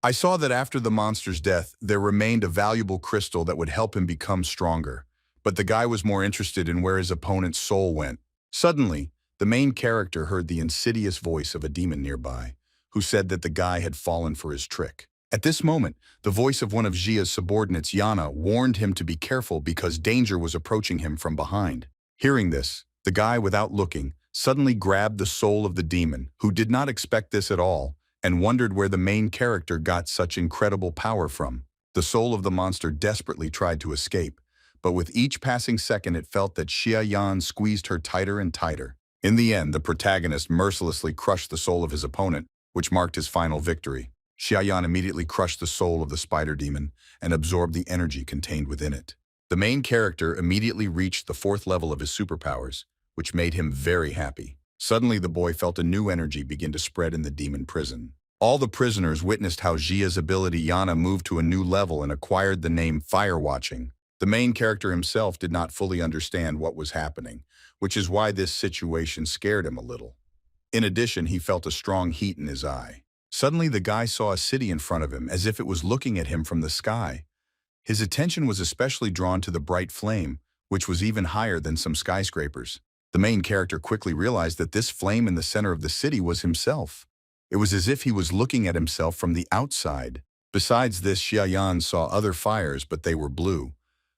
I saw that after the monster's death, there remained a valuable crystal that would help him become stronger, but the guy was more interested in where his opponent's soul went. Suddenly, the main character heard the insidious voice of a demon nearby, who said that the guy had fallen for his trick. At this moment, the voice of one of Jia's subordinates, Yana, warned him to be careful because danger was approaching him from behind. Hearing this, the guy, without looking, suddenly grabbed the soul of the demon, who did not expect this at all, and wondered where the main character got such incredible power from. The soul of the monster desperately tried to escape, but with each passing second it felt that Xia Yan squeezed her tighter and tighter. In the end, the protagonist mercilessly crushed the soul of his opponent, which marked his final victory. Xia Yan immediately crushed the soul of the spider demon and absorbed the energy contained within it. The main character immediately reached the 4th level of his superpowers, which made him very happy. Suddenly, the boy felt a new energy begin to spread in the demon prison. All the prisoners witnessed how Jia's ability Yana moved to a new level and acquired the name Firewatching. The main character himself did not fully understand what was happening, which is why this situation scared him a little. In addition, he felt a strong heat in his eye. Suddenly, the guy saw a city in front of him as if it was looking at him from the sky. His attention was especially drawn to the bright flame, which was even higher than some skyscrapers. The main character quickly realized that this flame in the center of the city was himself. It was as if he was looking at himself from the outside. Besides this, Xiaoyan saw other fires, but they were blue.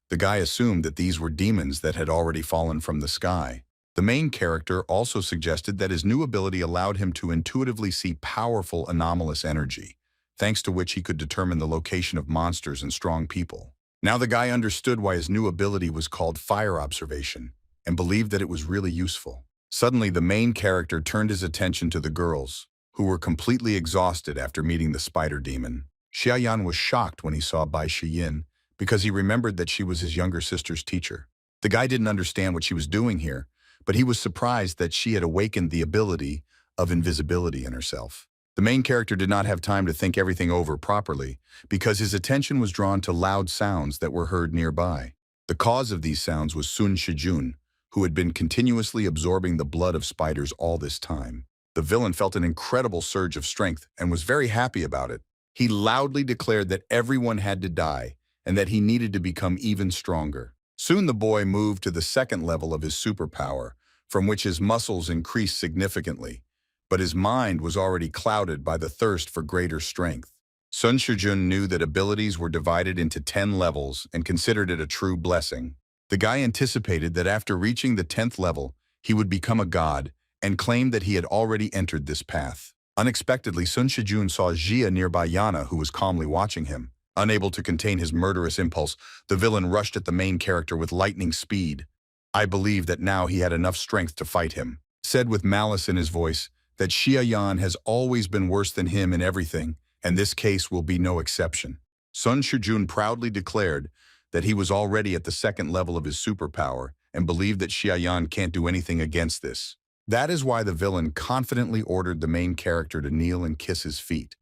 The guy assumed that these were demons that had already fallen from the sky. The main character also suggested that his new ability allowed him to intuitively see powerful anomalous energy, thanks to which he could determine the location of monsters and strong people. Now the guy understood why his new ability was called Fire Observation, and believed that it was really useful. Suddenly, the main character turned his attention to the girls, who were completely exhausted after meeting the spider demon. Xiaoyan was shocked when he saw Bai Shiyin, because he remembered that she was his younger sister's teacher. The guy didn't understand what she was doing here, but he was surprised that she had awakened the ability of invisibility in herself. The main character did not have time to think everything over properly, because his attention was drawn to loud sounds that were heard nearby. The cause of these sounds was Sun Shijun, who had been continuously absorbing the blood of spiders all this time. The villain felt an incredible surge of strength and was very happy about it. He loudly declared that everyone had to die and that he needed to become even stronger. Soon the boy moved to the 2nd level of his superpower, from which his muscles increased significantly. but his mind was already clouded by the thirst for greater strength. Sun Shijun knew that abilities were divided into 10 levels and considered it a true blessing. The guy anticipated that after reaching the 10th level, he would become a god and claimed that he had already entered this path. Unexpectedly, Sun Shijun saw Jia nearby Yana, who was calmly watching him. Unable to contain his murderous impulse, the villain rushed at the main character with lightning speed. I believe that now he had enough strength to fight him. Said with malice in his voice that Xia Yan has always been worse than him in everything, and this case will be no exception. Sun Shijun proudly declared that he was already at the second level of his superpower and believed that Xia Yan can't do anything against this. That is why the villain confidently ordered the main character to kneel and kiss his feet.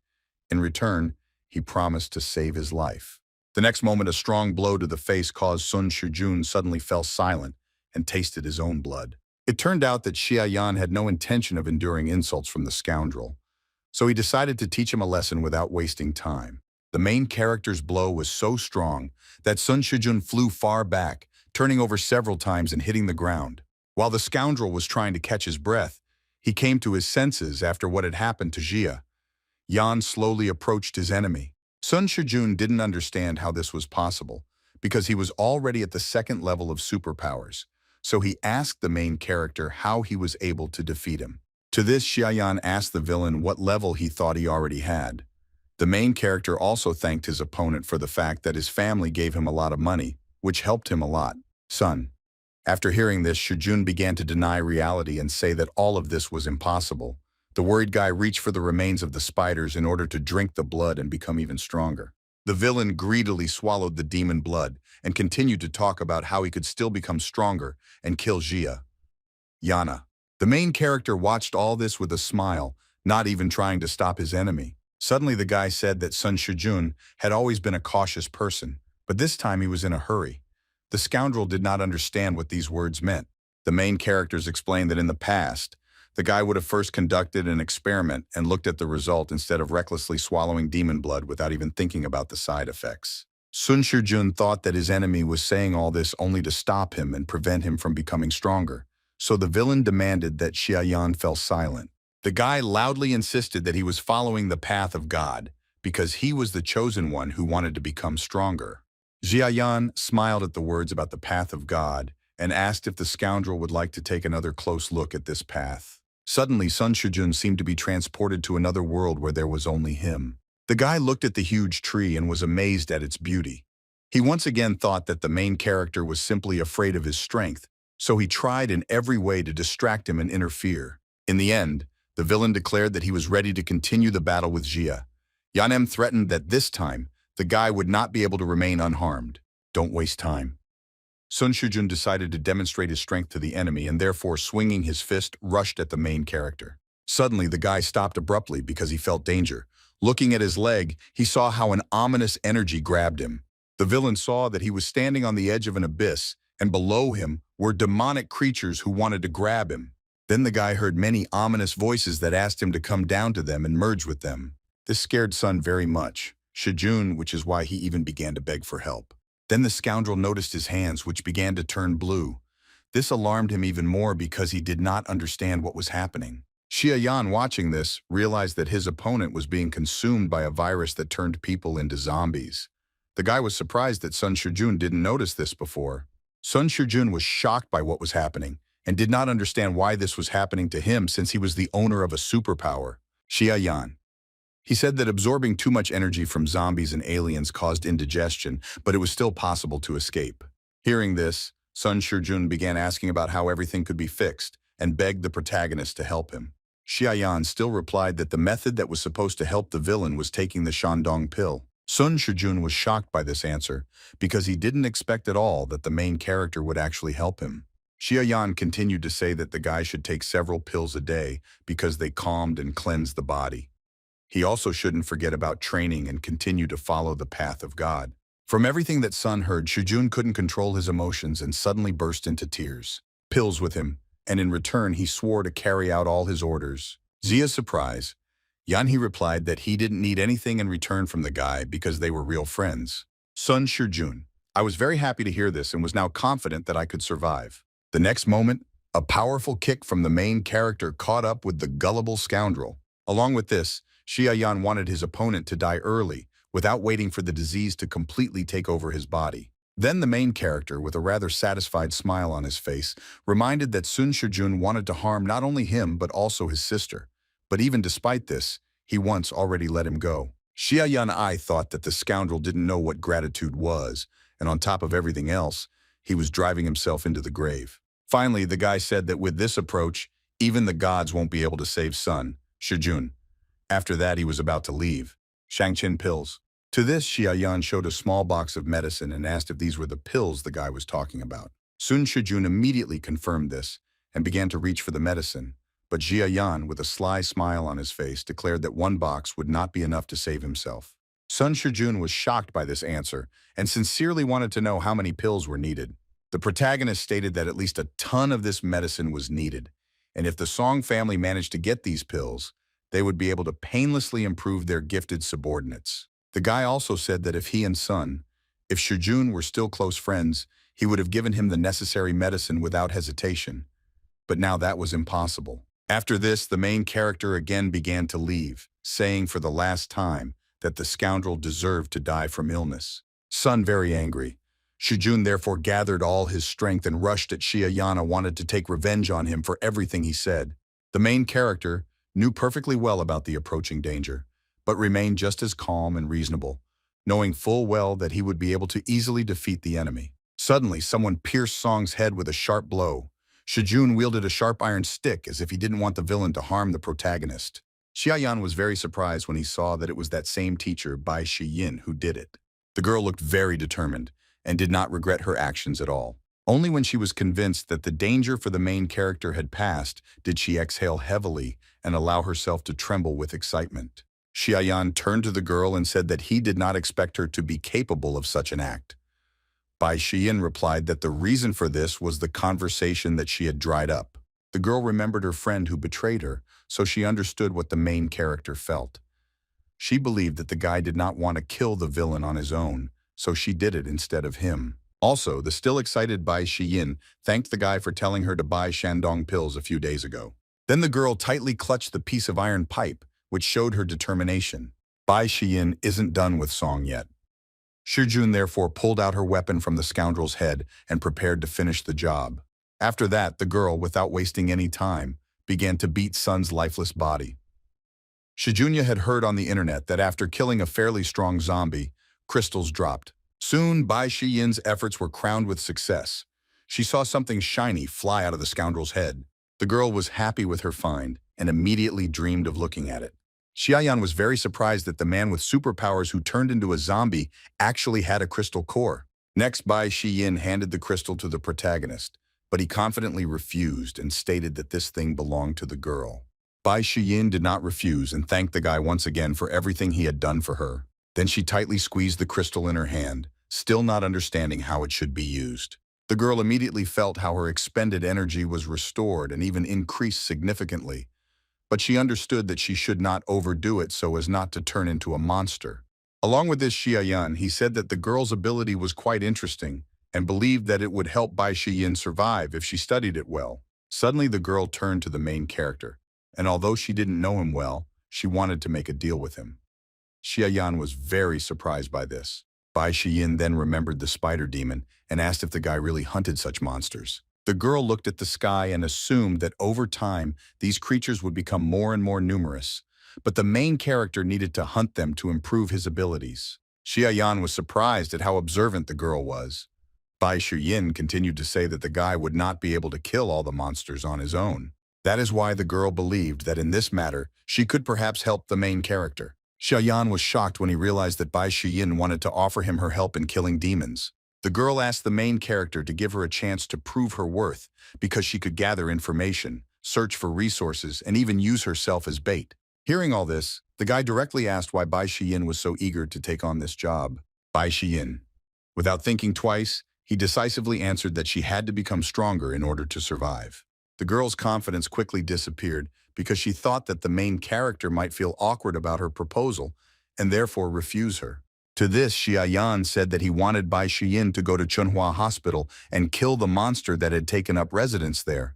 In return, he promised to save his life. The next moment, a strong blow to the face caused Sun Shijun suddenly fell silent and tasted his own blood. It turned out that Xia Yan had no intention of enduring insults from the scoundrel, so he decided to teach him a lesson without wasting time. The main character's blow was so strong that Sun Shijun flew far back, turning over several times and hitting the ground. While the scoundrel was trying to catch his breath, he came to his senses after what had happened to Jia. Yan slowly approached his enemy. Sun Shijun didn't understand how this was possible, because he was already at the second level of superpowers, so he asked the main character how he was able to defeat him. To this, Xia Yan asked the villain what level he thought he already had. The main character also thanked his opponent for the fact that his family gave him a lot of money, which helped him a lot. Son. After hearing this, Shijun began to deny reality and say that all of this was impossible. The worried guy reached for the remains of the spiders in order to drink the blood and become even stronger. The villain greedily swallowed the demon blood and continued to talk about how he could still become stronger and kill Jia. Yana. The main character watched all this with a smile, not even trying to stop his enemy. Suddenly the guy said that Sun Shijun had always been a cautious person, but this time he was in a hurry. The scoundrel did not understand what these words meant. The main characters explained that in the past, the guy would have first conducted an experiment and looked at the result instead of recklessly swallowing demon blood without even thinking about the side effects. Sun Shijun thought that his enemy was saying all this only to stop him and prevent him from becoming stronger, so the villain demanded that Xia Yan fell silent. The guy loudly insisted that he was following the path of God because he was the chosen one who wanted to become stronger. Xia Yan smiled at the words about the path of God and asked if the scoundrel would like to take another close look at this path. Suddenly, Sun Shijun seemed to be transported to another world where there was only him. The guy looked at the huge tree and was amazed at its beauty. He once again thought that the main character was simply afraid of his strength, so he tried in every way to distract him and interfere. In the end, the villain declared that he was ready to continue the battle with Jia. Yanem threatened that this time, the guy would not be able to remain unharmed. Don't waste time. Sun Shijun decided to demonstrate his strength to the enemy and therefore, swinging his fist, rushed at the main character. Suddenly, the guy stopped abruptly because he felt danger. Looking at his leg, he saw how an ominous energy grabbed him. The villain saw that he was standing on the edge of an abyss, and below him were demonic creatures who wanted to grab him. Then the guy heard many ominous voices that asked him to come down to them and merge with them. This scared Sun very much. Shijun, which is why he even began to beg for help. Then the scoundrel noticed his hands, which began to turn blue. This alarmed him even more because he did not understand what was happening. Xia Yan, watching this, realized that his opponent was being consumed by a virus that turned people into zombies. The guy was surprised that Sun Shijun didn't notice this before. Sun Shijun was shocked by what was happening and did not understand why this was happening to him since he was the owner of a superpower. Xia Yan. He said that absorbing too much energy from zombies and aliens caused indigestion, but it was still possible to escape. Hearing this, Sun Shijun began asking about how everything could be fixed and begged the protagonist to help him. Xia Yan still replied that the method that was supposed to help the villain was taking the Shandong pill. Sun Shijun was shocked by this answer because he didn't expect at all that the main character would actually help him. Xia Yan continued to say that the guy should take several pills a day because they calmed and cleansed the body. He also shouldn't forget about training and continue to follow the path of God. From everything that Sun heard, Shijun couldn't control his emotions and suddenly burst into tears. Pills with him, and in return he swore to carry out all his orders. Zia's surprise, Yanhee replied that he didn't need anything in return from the guy because they were real friends. Sun Shijun. I was very happy to hear this and was now confident that I could survive. The next moment, A powerful kick from the main character caught up with the gullible scoundrel. Along with this, Xia Yan wanted his opponent to die early, without waiting for the disease to completely take over his body. Then the main character, with a rather satisfied smile on his face, reminded that Sun Shijun wanted to harm not only him but also his sister. But even despite this, he once already let him go. Xia Yan I thought that the scoundrel didn't know what gratitude was, and on top of everything else, he was driving himself into the grave. Finally, the guy said that with this approach, even the gods won't be able to save Sun Shijun. After that, he was about to leave. Shangqin pills. To this, Xia Yan showed a small box of medicine and asked if these were the pills the guy was talking about. Sun Shijun immediately confirmed this and began to reach for the medicine, but Xia Yan, with a sly smile on his face, declared that one box would not be enough to save himself. Sun Shijun was shocked by this answer and sincerely wanted to know how many pills were needed. The protagonist stated that at least a ton of this medicine was needed, and if the Song family managed to get these pills, they would be able to painlessly improve their gifted subordinates. The guy also said that if he and Sun, if Shijun were still close friends, he would have given him the necessary medicine without hesitation. But now that was impossible. After this, the main character again began to leave, saying for the last time that the scoundrel deserved to die from illness. Sun very angry. Shijun therefore gathered all his strength and rushed at Xia Yan, wanted to take revenge on him for everything he said. The main character knew perfectly well about the approaching danger, but remained just as calm and reasonable, knowing full well that he would be able to easily defeat the enemy. Suddenly, someone pierced Song's head with a sharp blow. Shijun wielded a sharp iron stick as if he didn't want the villain to harm the protagonist. Xia Yan was very surprised when he saw that it was that same teacher, Bai Shiyin, who did it. The girl looked very determined and did not regret her actions at all. Only when she was convinced that the danger for the main character had passed did she exhale heavily and allow herself to tremble with excitement. Xia Yan turned to the girl and said that he did not expect her to be capable of such an act. Bai Shiyin replied that the reason for this was the conversation that she had dried up. The girl remembered her friend who betrayed her, so she understood what the main character felt. She believed that the guy did not want to kill the villain on his own, so she did it instead of him. Also, the still excited Bai Shiyin thanked the guy for telling her to buy Shandong pills a few days ago. Then the girl tightly clutched the piece of iron pipe, which showed her determination. Bai Shiyin isn't done with Song yet. Shijun therefore pulled out her weapon from the scoundrel's head and prepared to finish the job. After that, the girl, without wasting any time, began to beat Sun's lifeless body. Shijunya had heard on the internet that after killing a fairly strong zombie, crystals dropped. Soon, Bai Shiyin's efforts were crowned with success. She saw something shiny fly out of the scoundrel's head. The girl was happy with her find and immediately dreamed of looking at it. Xia Yan was very surprised that the man with superpowers who turned into a zombie actually had a crystal core. Next, Bai Shiyin handed the crystal to the protagonist, but he confidently refused and stated that this thing belonged to the girl. Bai Shiyin did not refuse and thanked the guy once again for everything he had done for her. Then she tightly squeezed the crystal in her hand, still not understanding how it should be used. The girl immediately felt how her expended energy was restored and even increased significantly. But she understood that she should not overdo it so as not to turn into a monster. Along with this, Xia Yan, he said that the girl's ability was quite interesting and believed that it would help Bai Shiyin survive if she studied it well. Suddenly, the girl turned to the main character, and although she didn't know him well, she wanted to make a deal with him. Xia Yan was very surprised by this. Bai Shiyin then remembered the spider demon and asked if the guy really hunted such monsters. The girl looked at the sky and assumed that over time, these creatures would become more and more numerous, but the main character needed to hunt them to improve his abilities. Xia Yan was surprised at how observant the girl was. Bai Shiyin continued to say that the guy would not be able to kill all the monsters on his own. That is why the girl believed that in this matter, she could perhaps help the main character. Xia Yan was shocked when he realized that Bai Shiyin wanted to offer him her help in killing demons. The girl asked the main character to give her a chance to prove her worth because she could gather information, search for resources, and even use herself as bait. Hearing all this, the guy directly asked why Bai Shiyin was so eager to take on this job. Bai Shiyin. Without thinking twice, he decisively answered that she had to become stronger in order to survive. The girl's confidence quickly disappeared because she thought that the main character might feel awkward about her proposal and therefore refuse her. To this, Xia Yan said that he wanted Bai Shiyin to go to Chunhua Hospital and kill the monster that had taken up residence there.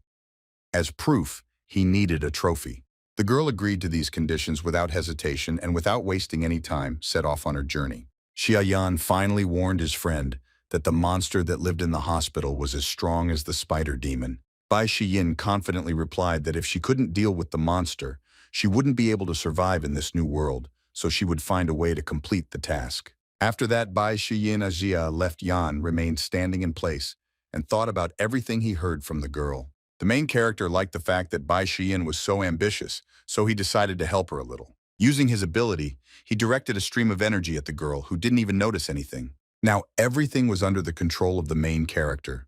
As proof, he needed a trophy. The girl agreed to these conditions without hesitation and without wasting any time set off on her journey. Xiaoyan finally warned his friend that the monster that lived in the hospital was as strong as the spider demon. Bai Shiyin confidently replied that if she couldn't deal with the monster, she wouldn't be able to survive in this new world, so she would find a way to complete the task. After that, Bai Shiyin Ajia left Yan remained standing in place and thought about everything he heard from the girl. The main character liked the fact that Bai Shiyin was so ambitious, so he decided to help her a little. Using his ability, he directed a stream of energy at the girl who didn't even notice anything. Now everything was under the control of the main character.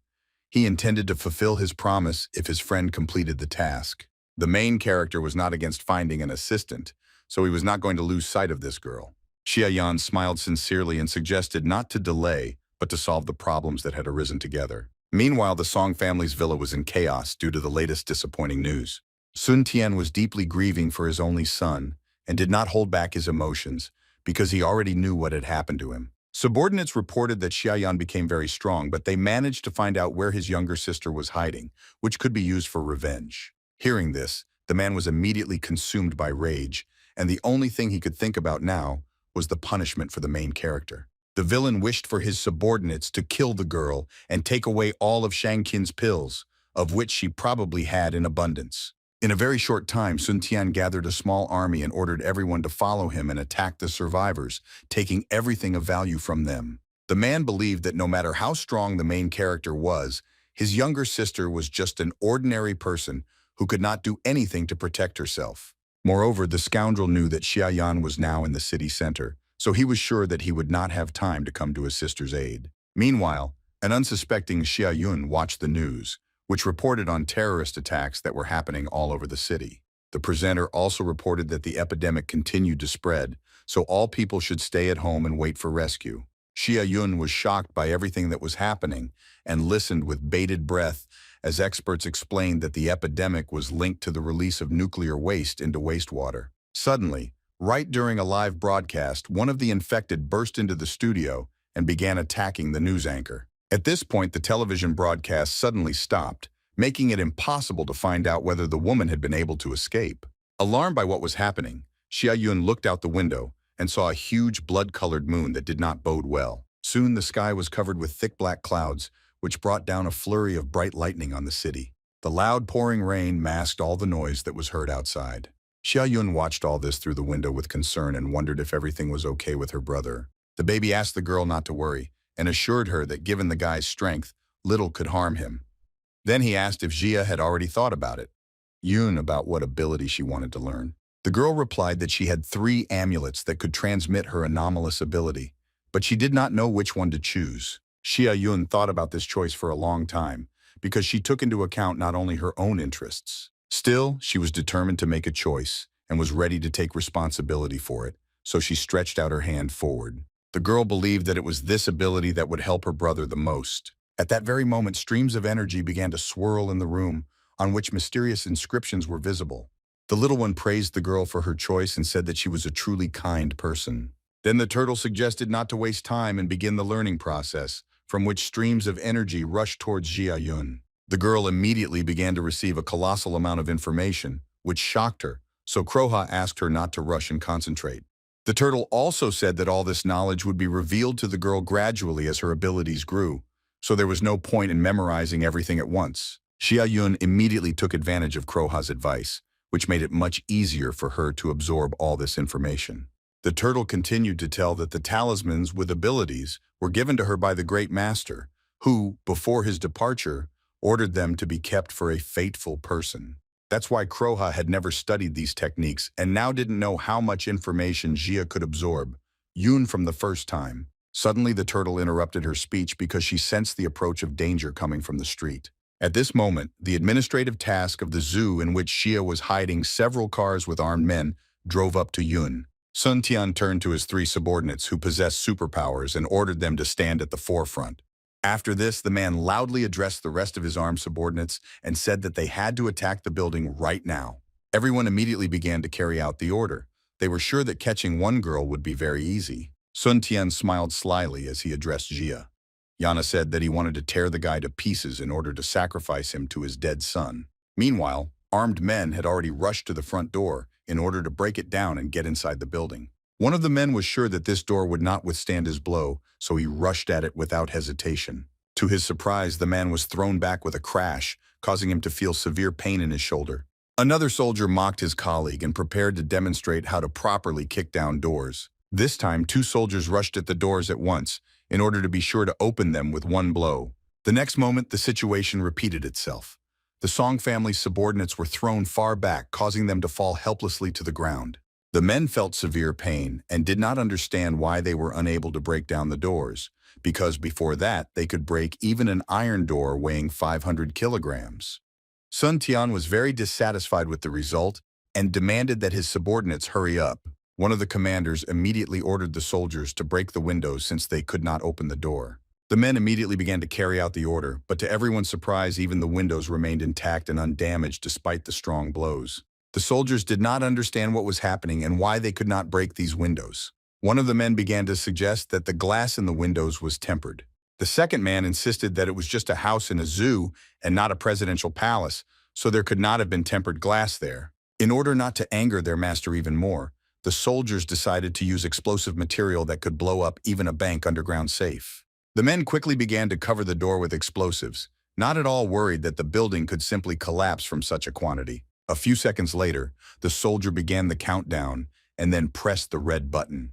He intended to fulfill his promise if his friend completed the task. The main character was not against finding an assistant, so he was not going to lose sight of this girl. Xiaoyan smiled sincerely and suggested not to delay, but to solve the problems that had arisen together. Meanwhile, the Song family's villa was in chaos due to the latest disappointing news. Sun Tian was deeply grieving for his only son and did not hold back his emotions because he already knew what had happened to him. Subordinates reported that Xiaoyan became very strong, but they managed to find out where his younger sister was hiding, which could be used for revenge. Hearing this, the man was immediately consumed by rage, and the only thing he could think about now was the punishment for the main character. The villain wished for his subordinates to kill the girl and take away all of Shangqin's pills, of which she probably had in abundance. In a very short time, Sun Tian gathered a small army and ordered everyone to follow him and attack the survivors, taking everything of value from them. The man believed that no matter how strong the main character was, his younger sister was just an ordinary person who could not do anything to protect herself. Moreover, the scoundrel knew that Xiaoyan was now in the city center, so he was sure that he would not have time to come to his sister's aid. Meanwhile, an unsuspecting Xiaoyun watched the news, which reported on terrorist attacks that were happening all over the city. The presenter also reported that the epidemic continued to spread, so all people should stay at home and wait for rescue. Xiaoyun was shocked by everything that was happening and listened with bated breath as experts explained that the epidemic was linked to the release of nuclear waste into wastewater. Suddenly, right during a live broadcast, one of the infected burst into the studio and began attacking the news anchor. At this point, the television broadcast suddenly stopped, making it impossible to find out whether the woman had been able to escape. Alarmed by what was happening, Xiaoyun looked out the window and saw a huge blood-colored moon that did not bode well. Soon the sky was covered with thick black clouds, which brought down a flurry of bright lightning on the city. The loud pouring rain masked all the noise that was heard outside. Xiaoyun watched all this through the window with concern and wondered if everything was okay with her brother. The baby asked the girl not to worry and assured her that given the guy's strength, little could harm him. Then he asked if Jia had already thought about it. Yun about what ability she wanted to learn. The girl replied that she had 3 amulets that could transmit her anomalous ability, but she did not know which one to choose. Xiaoyun thought about this choice for a long time, because she took into account not only her own interests. Still, she was determined to make a choice and was ready to take responsibility for it, so she stretched out her hand forward. The girl believed that it was this ability that would help her brother the most. At that very moment, streams of energy began to swirl in the room, on which mysterious inscriptions were visible. The little one praised the girl for her choice and said that she was a truly kind person. Then the turtle suggested not to waste time and begin the learning process, from which streams of energy rushed towards Xiaoyun. The girl immediately began to receive a colossal amount of information, which shocked her, so Kroha asked her not to rush and concentrate. The turtle also said that all this knowledge would be revealed to the girl gradually as her abilities grew, so there was no point in memorizing everything at once. Xiaoyun immediately took advantage of Kroha's advice, which made it much easier for her to absorb all this information. The turtle continued to tell that the talismans with abilities were given to her by the great master, who, before his departure, ordered them to be kept for a fateful person. That's why Kroha had never studied these techniques and now didn't know how much information Jia could absorb, Yun from the first time. Suddenly the turtle interrupted her speech because she sensed the approach of danger coming from the street. At this moment, the administrative task of the zoo in which Xia was hiding several cars with armed men drove up to Yun. Sun Tian turned to his 3 subordinates who possessed superpowers and ordered them to stand at the forefront. After this, the man loudly addressed the rest of his armed subordinates and said that they had to attack the building right now. Everyone immediately began to carry out the order. They were sure that catching one girl would be very easy. Sun Tian smiled slyly as he addressed Jia. Yana said that he wanted to tear the guy to pieces in order to sacrifice him to his dead son. Meanwhile, armed men had already rushed to the front door in order to break it down and get inside the building. One of the men was sure that this door would not withstand his blow, so he rushed at it without hesitation. To his surprise, the man was thrown back with a crash, causing him to feel severe pain in his shoulder. Another soldier mocked his colleague and prepared to demonstrate how to properly kick down doors. This time, two soldiers rushed at the doors at once, in order to be sure to open them with one blow. The next moment, the situation repeated itself. The Song family's subordinates were thrown far back, causing them to fall helplessly to the ground. The men felt severe pain and did not understand why they were unable to break down the doors, because before that, they could break even an iron door weighing 500 kilograms. Sun Tian was very dissatisfied with the result and demanded that his subordinates hurry up. One of the commanders immediately ordered the soldiers to break the windows since they could not open the door. The men immediately began to carry out the order, but to everyone's surprise, even the windows remained intact and undamaged despite the strong blows. The soldiers did not understand what was happening and why they could not break these windows. One of the men began to suggest that the glass in the windows was tempered. The second man insisted that it was just a house in a zoo and not a presidential palace, so there could not have been tempered glass there. In order not to anger their master even more, the soldiers decided to use explosive material that could blow up even a bank underground safe. The men quickly began to cover the door with explosives, not at all worried that the building could simply collapse from such a quantity. A few seconds later, the soldier began the countdown and then pressed the red button.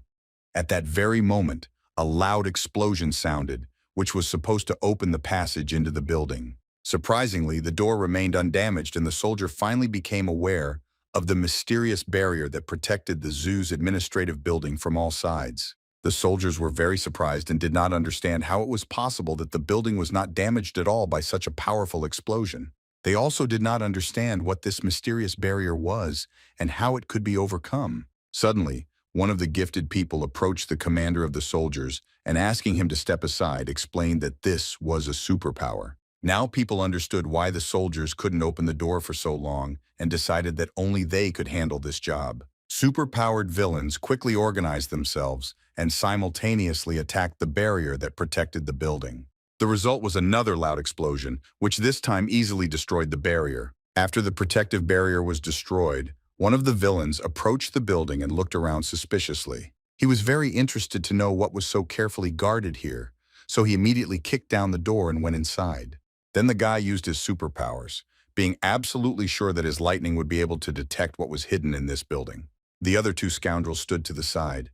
At that very moment, a loud explosion sounded, which was supposed to open the passage into the building. Surprisingly, the door remained undamaged and the soldier finally became aware of the mysterious barrier that protected the zoo's administrative building from all sides. The soldiers were very surprised and did not understand how it was possible that the building was not damaged at all by such a powerful explosion. They also did not understand what this mysterious barrier was and how it could be overcome. Suddenly, one of the gifted people approached the commander of the soldiers and, asking him to step aside, explained that this was a superpower. Now people understood why the soldiers couldn't open the door for so long and decided that only they could handle this job. Superpowered villains quickly organized themselves and simultaneously attacked the barrier that protected the building. The result was another loud explosion, which this time easily destroyed the barrier. After the protective barrier was destroyed, one of the villains approached the building and looked around suspiciously. He was very interested to know what was so carefully guarded here, so he immediately kicked down the door and went inside. Then the guy used his superpowers, being absolutely sure that his lightning would be able to detect what was hidden in this building. The other two scoundrels stood to the side.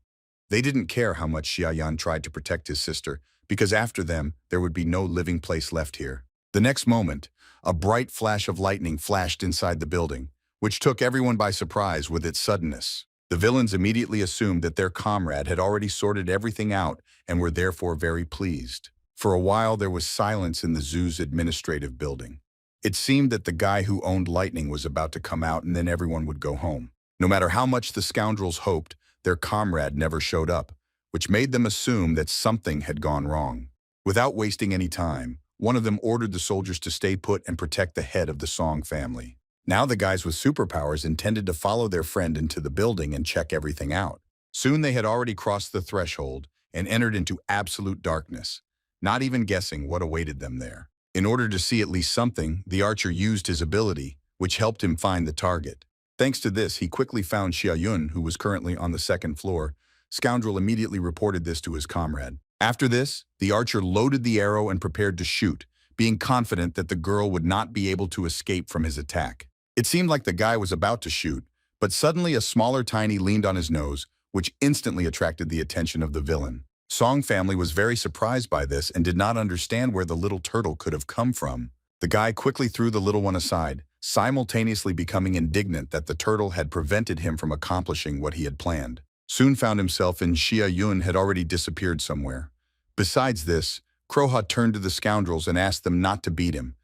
They didn't care how much Xiaoyan tried to protect his sister, because after them, there would be no living place left here. The next moment, a bright flash of lightning flashed inside the building, which took everyone by surprise with its suddenness. The villains immediately assumed that their comrade had already sorted everything out and were therefore very pleased. For a while, there was silence in the zoo's administrative building. It seemed that the guy who owned lightning was about to come out and then everyone would go home. No matter how much the scoundrels hoped, their comrade never showed up, which made them assume that something had gone wrong. Without wasting any time, one of them ordered the soldiers to stay put and protect the head of the Song family. Now the guys with superpowers intended to follow their friend into the building and check everything out. Soon they had already crossed the threshold and entered into absolute darkness, not even guessing what awaited them there. In order to see at least something, the archer used his ability, which helped him find the target. Thanks to this, he quickly found Xia Yun, who was currently on the second floor. Scoundrel immediately reported this to his comrade. After this, the archer loaded the arrow and prepared to shoot, being confident that the girl would not be able to escape from his attack. It seemed like the guy was about to shoot, but suddenly a smaller tiny leaned on his nose, which instantly attracted the attention of the villain. Song family was very surprised by this and did not understand where the little turtle could have come from. The guy quickly threw the little one aside, simultaneously becoming indignant that the turtle had prevented him from accomplishing what he had planned. Soon found himself in Xia Yun had already disappeared somewhere. Besides this, Kroha turned to the scoundrels and asked them not to beat him,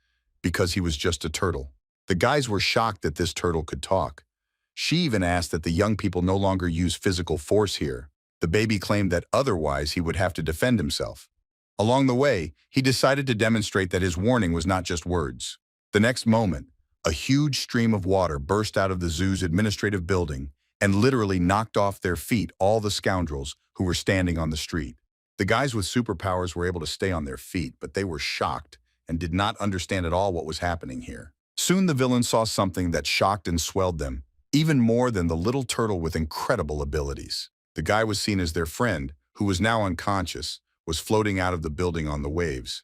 because he was just a turtle. The guys were shocked that this turtle could talk. She even asked that the young people no longer use physical force here. The baby claimed that otherwise he would have to defend himself. Along the way, he decided to demonstrate that his warning was not just words. The next moment, a huge stream of water burst out of the zoo's administrative building and literally knocked off their feet all the scoundrels who were standing on the street. The guys with superpowers were able to stay on their feet, but they were shocked and did not understand at all what was happening here. Soon the villain saw something that shocked and swelled them, even more than the little turtle with incredible abilities. The guy was seen as their friend, who was now unconscious, was floating out of the building on the waves.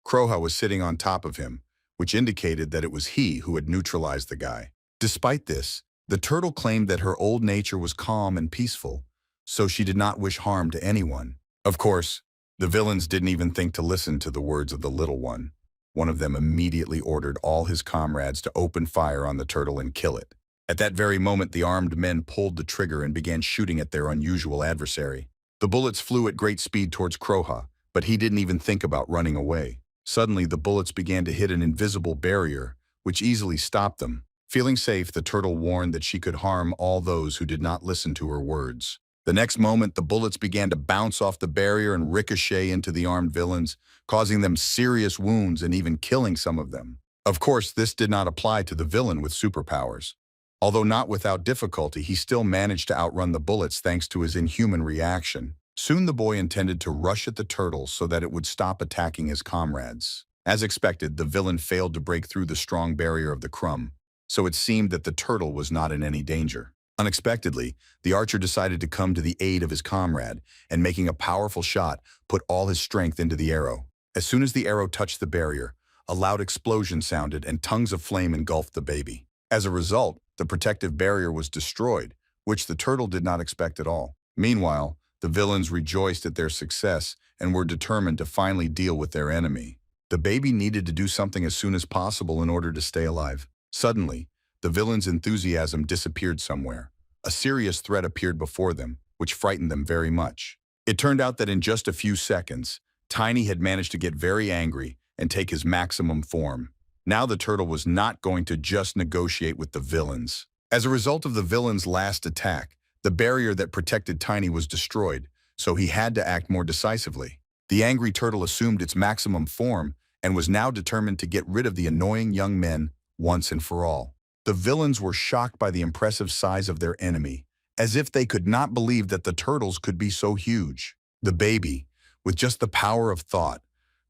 Kroha was sitting on top of him, which indicated that it was he who had neutralized the guy. Despite this, the turtle claimed that her old nature was calm and peaceful, so she did not wish harm to anyone. Of course, the villains didn't even think to listen to the words of the little one. One of them immediately ordered all his comrades to open fire on the turtle and kill it. At that very moment, the armed men pulled the trigger and began shooting at their unusual adversary. The bullets flew at great speed towards Kroha, but he didn't even think about running away. Suddenly, the bullets began to hit an invisible barrier, which easily stopped them. Feeling safe, the turtle warned that she could harm all those who did not listen to her words. The next moment, the bullets began to bounce off the barrier and ricochet into the armed villains, causing them serious wounds and even killing some of them. Of course, this did not apply to the villain with superpowers. Although not without difficulty, he still managed to outrun the bullets thanks to his inhuman reaction. Soon the boy intended to rush at the turtle so that it would stop attacking his comrades. As expected, the villain failed to break through the strong barrier of the crumb, so it seemed that the turtle was not in any danger. Unexpectedly, the archer decided to come to the aid of his comrade, and making a powerful shot, put all his strength into the arrow. As soon as the arrow touched the barrier, a loud explosion sounded and tongues of flame engulfed the baby. As a result, the protective barrier was destroyed, which the turtle did not expect at all. Meanwhile, the villains rejoiced at their success and were determined to finally deal with their enemy. The baby needed to do something as soon as possible in order to stay alive. Suddenly, the villains' enthusiasm disappeared somewhere. A serious threat appeared before them, which frightened them very much. It turned out that in just a few seconds, Tiny had managed to get very angry and take his maximum form. Now the turtle was not going to just negotiate with the villains. As a result of the villains' last attack, the barrier that protected Tiny was destroyed, so he had to act more decisively. The angry turtle assumed its maximum form and was now determined to get rid of the annoying young men once and for all. The villains were shocked by the impressive size of their enemy, as if they could not believe that the turtles could be so huge. The baby, with just the power of thought,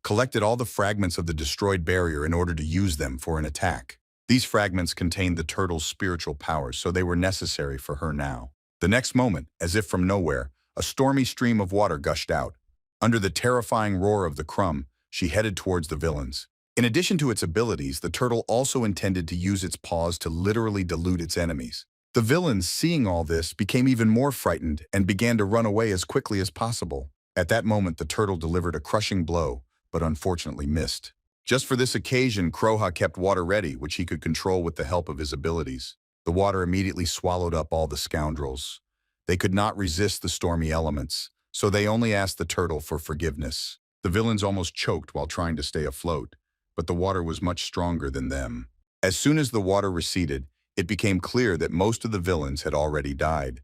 collected all the fragments of the destroyed barrier in order to use them for an attack. These fragments contained the turtle's spiritual powers, so they were necessary for her now. The next moment, as if from nowhere, a stormy stream of water gushed out. Under the terrifying roar of the crumb, she headed towards the villains. In addition to its abilities, the turtle also intended to use its paws to literally dilute its enemies. The villains, seeing all this, became even more frightened and began to run away as quickly as possible. At that moment, the turtle delivered a crushing blow, but unfortunately missed. Just for this occasion, Kroha kept water ready, which he could control with the help of his abilities. The water immediately swallowed up all the scoundrels. They could not resist the stormy elements, so they only asked the turtle for forgiveness. The villains almost choked while trying to stay afloat, but the water was much stronger than them. As soon as the water receded, it became clear that most of the villains had already died.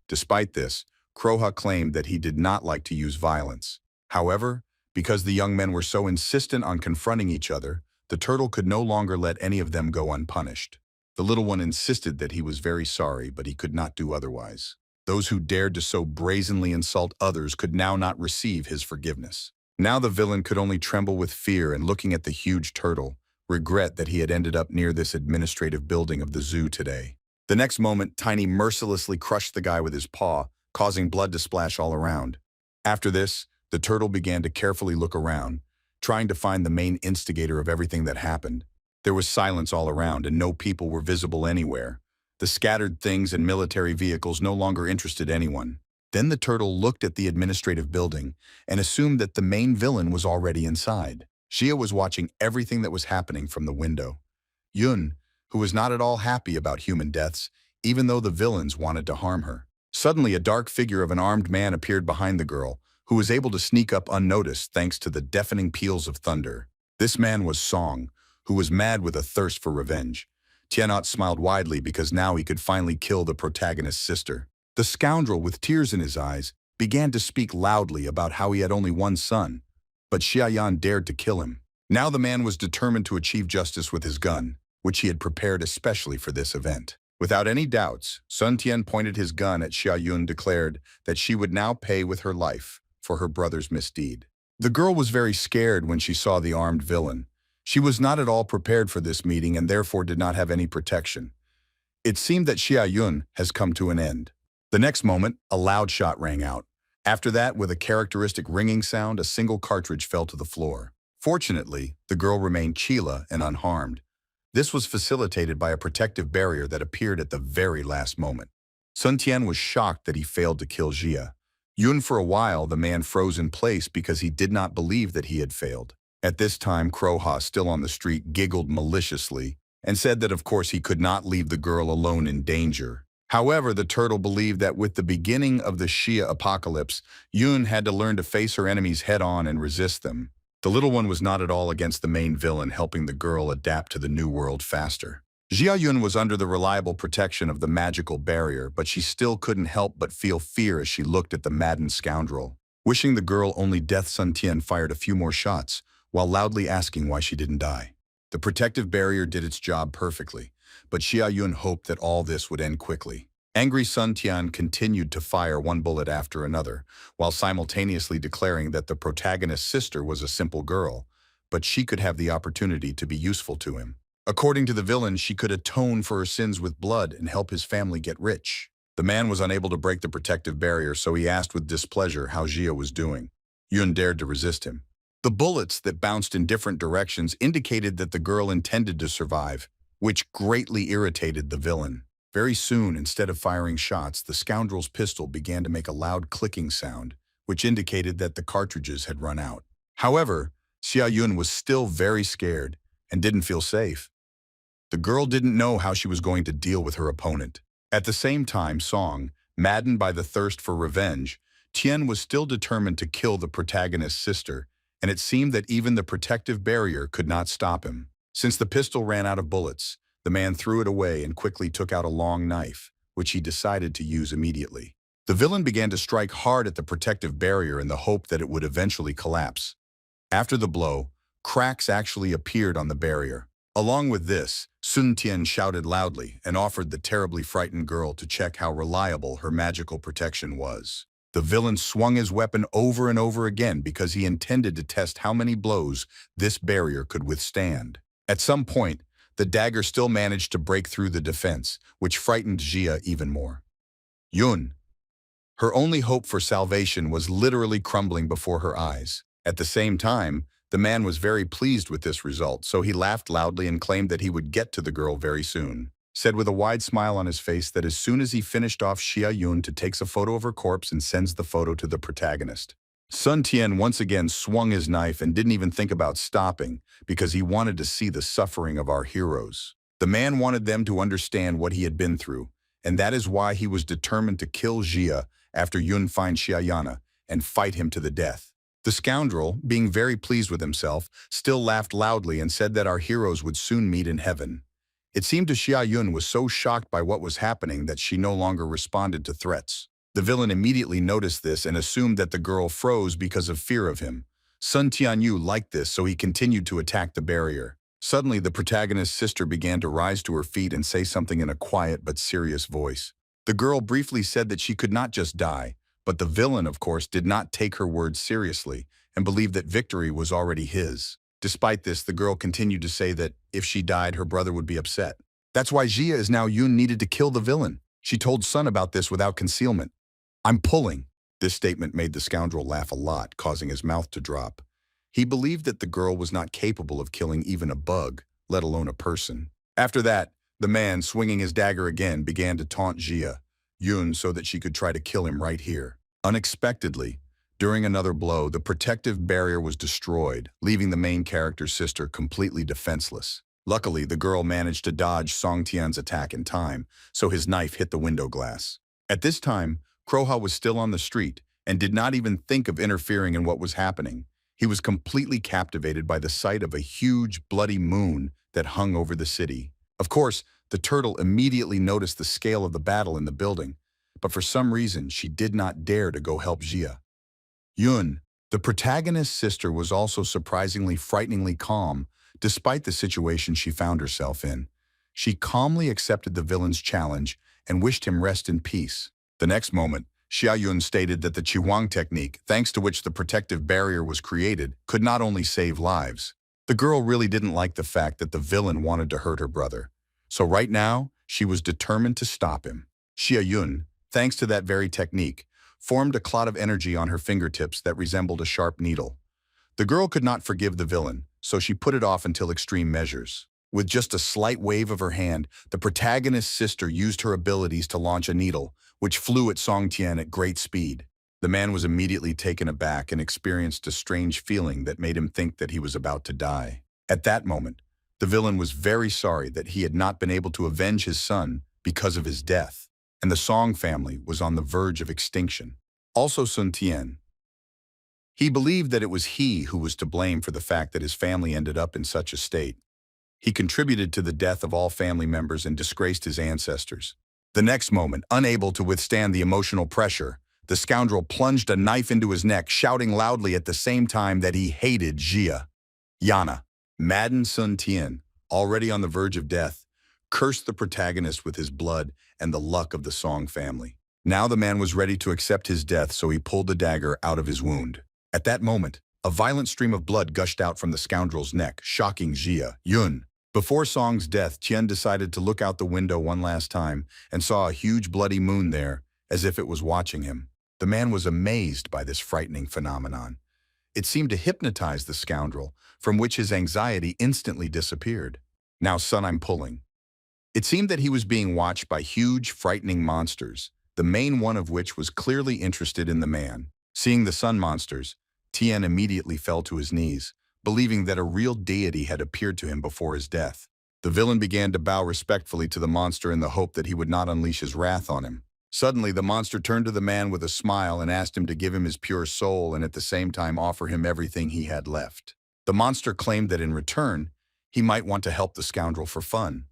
Despite this, Kroha claimed that he did not like to use violence. However, because the young men were so insistent on confronting each other, the turtle could no longer let any of them go unpunished. The little one insisted that he was very sorry, but he could not do otherwise. Those who dared to so brazenly insult others could now not receive his forgiveness. Now the villain could only tremble with fear and, looking at the huge turtle, regret that he had ended up near this administrative building of the zoo today. The next moment, Tiny mercilessly crushed the guy with his paw, causing blood to splash all around. After this, the turtle began to carefully look around, trying to find the main instigator of everything that happened. There was silence all around and no people were visible anywhere. The scattered things and military vehicles no longer interested anyone. Then the turtle looked at the administrative building and assumed that the main villain was already inside. Xia was watching everything that was happening from the window. Yun, who was not at all happy about human deaths, even though the villains wanted to harm her. Suddenly, a dark figure of an armed man appeared behind the girl, who was able to sneak up unnoticed thanks to the deafening peals of thunder. This man was Song, who was mad with a thirst for revenge. Tianot smiled widely because now he could finally kill the protagonist's sister. The scoundrel, with tears in his eyes, began to speak loudly about how he had only one son, but Xiaoyan dared to kill him. Now the man was determined to achieve justice with his gun, which he had prepared especially for this event. Without any doubts, Sun Tian pointed his gun at Xiaoyun, declared that she would now pay with her life for her brother's misdeed. The girl was very scared when she saw the armed villain. She was not at all prepared for this meeting and therefore did not have any protection. It seemed that Xia Yun has come to an end. The next moment, a loud shot rang out. After that, with a characteristic ringing sound, a single cartridge fell to the floor. Fortunately, the girl remained Chila and unharmed. This was facilitated by a protective barrier that appeared at the very last moment. Sun Tian was shocked that he failed to kill Xia Yun. For a while, the man froze in place because he did not believe that he had failed. At this time, Kroha, still on the street, giggled maliciously and said that of course he could not leave the girl alone in danger. However, the turtle believed that with the beginning of the Xia apocalypse, Yun had to learn to face her enemies head-on and resist them. The little one was not at all against the main villain, helping the girl adapt to the new world faster. Xia Yun was under the reliable protection of the magical barrier, but she still couldn't help but feel fear as she looked at the maddened scoundrel. Wishing the girl only death, Sun Tian fired a few more shots, while loudly asking why she didn't die. The protective barrier did its job perfectly, but Xia Yun hoped that all this would end quickly. Angry Sun Tian continued to fire one bullet after another, while simultaneously declaring that the protagonist's sister was a simple girl, but she could have the opportunity to be useful to him. According to the villain, she could atone for her sins with blood and help his family get rich. The man was unable to break the protective barrier, so he asked with displeasure how Xia was doing. Yun dared to resist him. The bullets that bounced in different directions indicated that the girl intended to survive, which greatly irritated the villain. Very soon, instead of firing shots, the scoundrel's pistol began to make a loud clicking sound, which indicated that the cartridges had run out. However, Xia Yun was still very scared and didn't feel safe. The girl didn't know how she was going to deal with her opponent. At the same time, Song, maddened by the thirst for revenge, Tian was still determined to kill the protagonist's sister, and it seemed that even the protective barrier could not stop him. Since the pistol ran out of bullets, the man threw it away and quickly took out a long knife, which he decided to use immediately. The villain began to strike hard at the protective barrier in the hope that it would eventually collapse. After the blow, cracks actually appeared on the barrier. Along with this, Sun Tian shouted loudly and offered the terribly frightened girl to check how reliable her magical protection was. The villain swung his weapon over and over again because he intended to test how many blows this barrier could withstand. At some point, the dagger still managed to break through the defense, which frightened Xia even more. Yun, her only hope for salvation, was literally crumbling before her eyes. At the same time, the man was very pleased with this result, so he laughed loudly and claimed that he would get to the girl very soon. Said with a wide smile on his face that as soon as he finished off Xia Yun, takes a photo of her corpse and sends the photo to the protagonist. Sun Tian once again swung his knife and didn't even think about stopping because he wanted to see the suffering of our heroes. The man wanted them to understand what he had been through, and that is why he was determined to kill Xia after Yun finds Xiayana and fight him to the death. The scoundrel, being very pleased with himself, still laughed loudly and said that our heroes would soon meet in heaven. It seemed to Xia Yun was so shocked by what was happening that she no longer responded to threats. The villain immediately noticed this and assumed that the girl froze because of fear of him. Sun Tianyu liked this, so he continued to attack the barrier. Suddenly, the protagonist's sister began to rise to her feet and say something in a quiet but serious voice. The girl briefly said that she could not just die, but the villain, of course, did not take her words seriously and believed that victory was already his. Despite this, the girl continued to say that if she died, her brother would be upset. That's why Xia is now Yun needed to kill the villain. She told Sun about this without concealment. "I'm pulling." This statement made the scoundrel laugh a lot, causing his mouth to drop. He believed that the girl was not capable of killing even a bug, let alone a person. After that, the man, swinging his dagger again, began to taunt Xia Yun so that she could try to kill him right here. Unexpectedly, during another blow, the protective barrier was destroyed, leaving the main character's sister completely defenseless. Luckily, the girl managed to dodge Song Tian's attack in time, so his knife hit the window glass. At this time, Kroha was still on the street and did not even think of interfering in what was happening. He was completely captivated by the sight of a huge, bloody moon that hung over the city. Of course, the turtle immediately noticed the scale of the battle in the building, but for some reason, she did not dare to go help Xia Yun. The protagonist's sister was also surprisingly frighteningly calm, despite the situation she found herself in. She calmly accepted the villain's challenge and wished him rest in peace. The next moment, Xia Yun stated that the Qigong technique, thanks to which the protective barrier was created, could not only save lives, The girl really didn't like the fact that the villain wanted to hurt her brother. So right now, she was determined to stop him. Xia Yun, thanks to that very technique, formed a clot of energy on her fingertips that resembled a sharp needle. The girl could not forgive the villain, so she put it off until extreme measures. With just a slight wave of her hand, the protagonist's sister used her abilities to launch a needle, which flew at Song Tian at great speed. The man was immediately taken aback and experienced a strange feeling that made him think that he was about to die. At that moment, the villain was very sorry that he had not been able to avenge his son because of his death, and the Song family was on the verge of extinction. Also Sun Tian. He believed that it was he who was to blame for the fact that his family ended up in such a state. He contributed to the death of all family members and disgraced his ancestors. The next moment, unable to withstand the emotional pressure, the scoundrel plunged a knife into his neck, shouting loudly at the same time that he hated Jia. Yana, maddened Sun Tian, already on the verge of death, cursed the protagonist with his blood and the luck of the Song family. Now the man was ready to accept his death, so he pulled the dagger out of his wound. At that moment, a violent stream of blood gushed out from the scoundrel's neck, shocking Xia Yun. Before Song's death, Tian decided to look out the window one last time and saw a huge bloody moon there, as if it was watching him. The man was amazed by this frightening phenomenon. It seemed to hypnotize the scoundrel, from which his anxiety instantly disappeared. Now, son, I'm pulling. It seemed that he was being watched by huge, frightening monsters, the main one of which was clearly interested in the man. Seeing the sun monsters, Tian immediately fell to his knees, believing that a real deity had appeared to him before his death. The villain began to bow respectfully to the monster in the hope that he would not unleash his wrath on him. Suddenly, the monster turned to the man with a smile and asked him to give him his pure soul and at the same time offer him everything he had left. The monster claimed that in return, he might want to help the scoundrel for fun.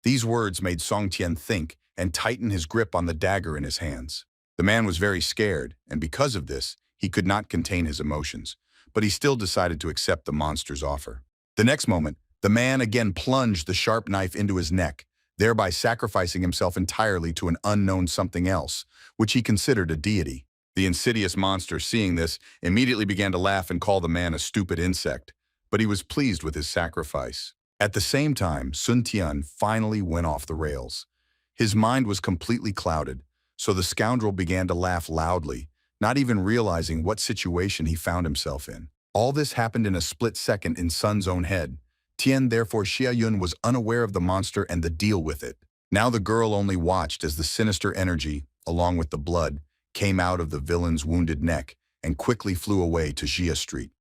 These words made Song Tian think and tighten his grip on the dagger in his hands. The man was very scared, and because of this, he could not contain his emotions, but he still decided to accept the monster's offer. The next moment, the man again plunged the sharp knife into his neck, thereby sacrificing himself entirely to an unknown something else, which he considered a deity. The insidious monster, seeing this, immediately began to laugh and call the man a stupid insect, but he was pleased with his sacrifice. At the same time, Sun Tian finally went off the rails. His mind was completely clouded, so the scoundrel began to laugh loudly, not even realizing what situation he found himself in. All this happened in a split second in Sun's own head. Tian, therefore Xia Yun, was unaware of the monster and the deal with it. Now the girl only watched as the sinister energy, along with the blood, came out of the villain's wounded neck and quickly flew away to Jia Street.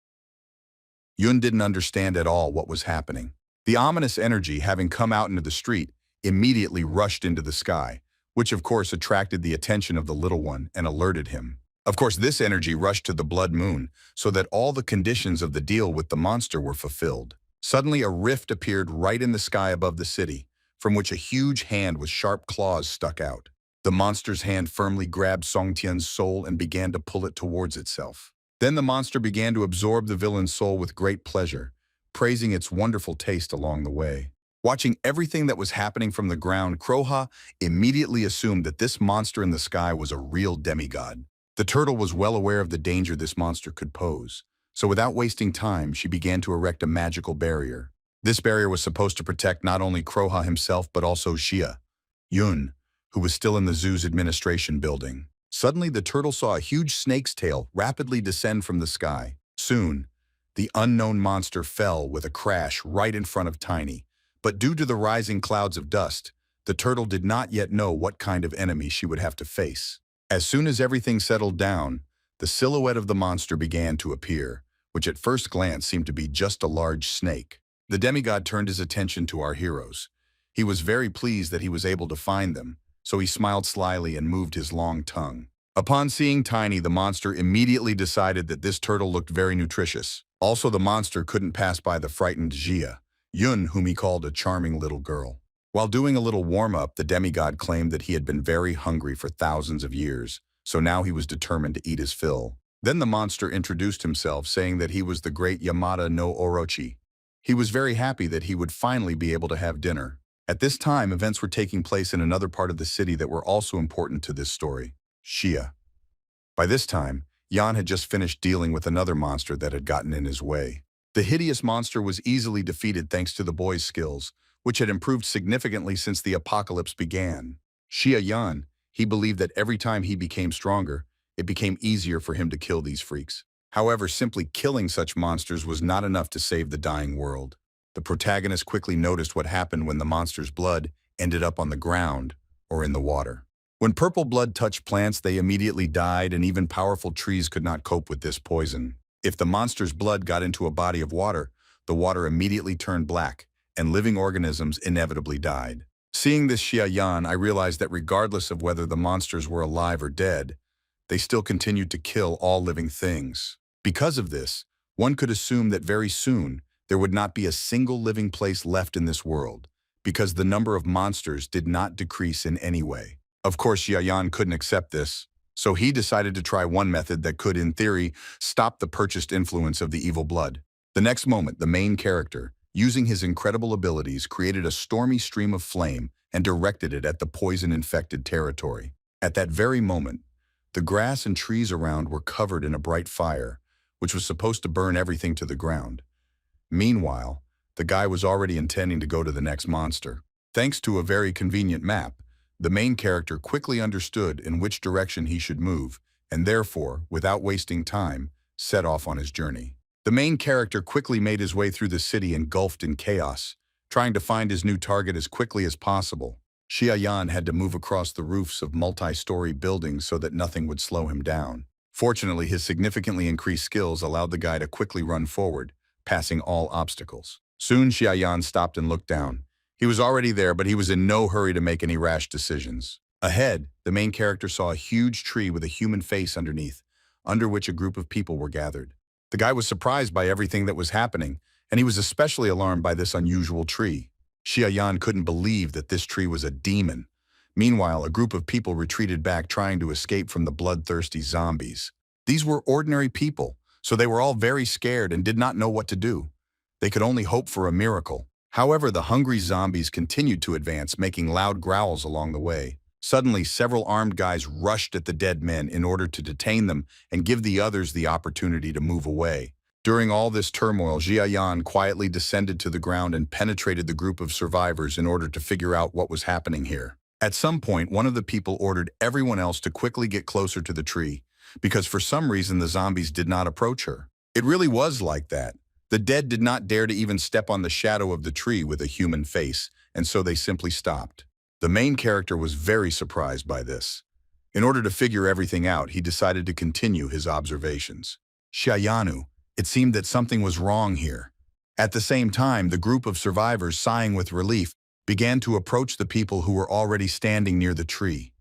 Yun didn't understand at all what was happening. The ominous energy, having come out into the street, immediately rushed into the sky, which of course attracted the attention of the little one and alerted him. Of course, this energy rushed to the blood moon, so that all the conditions of the deal with the monster were fulfilled. Suddenly, a rift appeared right in the sky above the city, from which a huge hand with sharp claws stuck out. The monster's hand firmly grabbed Song Tian's soul and began to pull it towards itself. Then the monster began to absorb the villain's soul with great pleasure, praising its wonderful taste along the way. Watching everything that was happening from the ground, Kroha immediately assumed that this monster in the sky was a real demigod. The turtle was well aware of the danger this monster could pose, so without wasting time, she began to erect a magical barrier. This barrier was supposed to protect not only Kroha himself but also Xia Yun, who was still in the zoo's administration building. Suddenly, the turtle saw a huge snake's tail rapidly descend from the sky. Soon, the unknown monster fell with a crash right in front of Tiny, but due to the rising clouds of dust, the turtle did not yet know what kind of enemy she would have to face. As soon as everything settled down, the silhouette of the monster began to appear, which at first glance seemed to be just a large snake. The demigod turned his attention to our heroes. He was very pleased that he was able to find them, so he smiled slyly and moved his long tongue. Upon seeing Tiny, the monster immediately decided that this turtle looked very nutritious. Also, the monster couldn't pass by the frightened Xia Yun, whom he called a charming little girl. While doing a little warm-up, the demigod claimed that he had been very hungry for thousands of years, so now he was determined to eat his fill. Then the monster introduced himself, saying that he was the great Yamada no Orochi. He was very happy that he would finally be able to have dinner. At this time, events were taking place in another part of the city that were also important to this story, Xia. By this time, Yan had just finished dealing with another monster that had gotten in his way. The hideous monster was easily defeated thanks to the boy's skills, which had improved significantly since the apocalypse began. Xia Yan, he believed that every time he became stronger, it became easier for him to kill these freaks. However, simply killing such monsters was not enough to save the dying world. The protagonist quickly noticed what happened when the monster's blood ended up on the ground or in the water. When purple blood touched plants, they immediately died, and even powerful trees could not cope with this poison. If the monster's blood got into a body of water, the water immediately turned black, and living organisms inevitably died. Seeing this Xia Yan, I realized that regardless of whether the monsters were alive or dead, they still continued to kill all living things. Because of this, one could assume that very soon there would not be a single living place left in this world, because the number of monsters did not decrease in any way. Of course, Xia Yan couldn't accept this, so he decided to try one method that could, in theory, stop the purchased influence of the evil blood. The next moment, the main character, using his incredible abilities, created a stormy stream of flame and directed it at the poison-infected territory. At that very moment, the grass and trees around were covered in a bright fire, which was supposed to burn everything to the ground. Meanwhile, the guy was already intending to go to the next monster. Thanks to a very convenient map, the main character quickly understood in which direction he should move, and therefore, without wasting time, set off on his journey. The main character quickly made his way through the city engulfed in chaos, trying to find his new target as quickly as possible. Xia Yan had to move across the roofs of multi-story buildings so that nothing would slow him down. Fortunately, his significantly increased skills allowed the guy to quickly run forward, passing all obstacles. Soon Xia Yan stopped and looked down. He was already there, but he was in no hurry to make any rash decisions. Ahead, the main character saw a huge tree with a human face underneath, under which a group of people were gathered. The guy was surprised by everything that was happening, and he was especially alarmed by this unusual tree. Xia Yan couldn't believe that this tree was a demon. Meanwhile, a group of people retreated back, trying to escape from the bloodthirsty zombies. These were ordinary people, so they were all very scared and did not know what to do. They could only hope for a miracle. However, the hungry zombies continued to advance, making loud growls along the way. Suddenly, several armed guys rushed at the dead men in order to detain them and give the others the opportunity to move away. During all this turmoil, Xia Yan quietly descended to the ground and penetrated the group of survivors in order to figure out what was happening here. At some point, one of the people ordered everyone else to quickly get closer to the tree, because for some reason the zombies did not approach her. It really was like that. The dead did not dare to even step on the shadow of the tree with a human face, and so they simply stopped. The main character was very surprised by this. In order to figure everything out, he decided to continue his observations. Xiayanu, it seemed that something was wrong here. At the same time, the group of survivors, sighing with relief, began to approach the people who were already standing near the tree.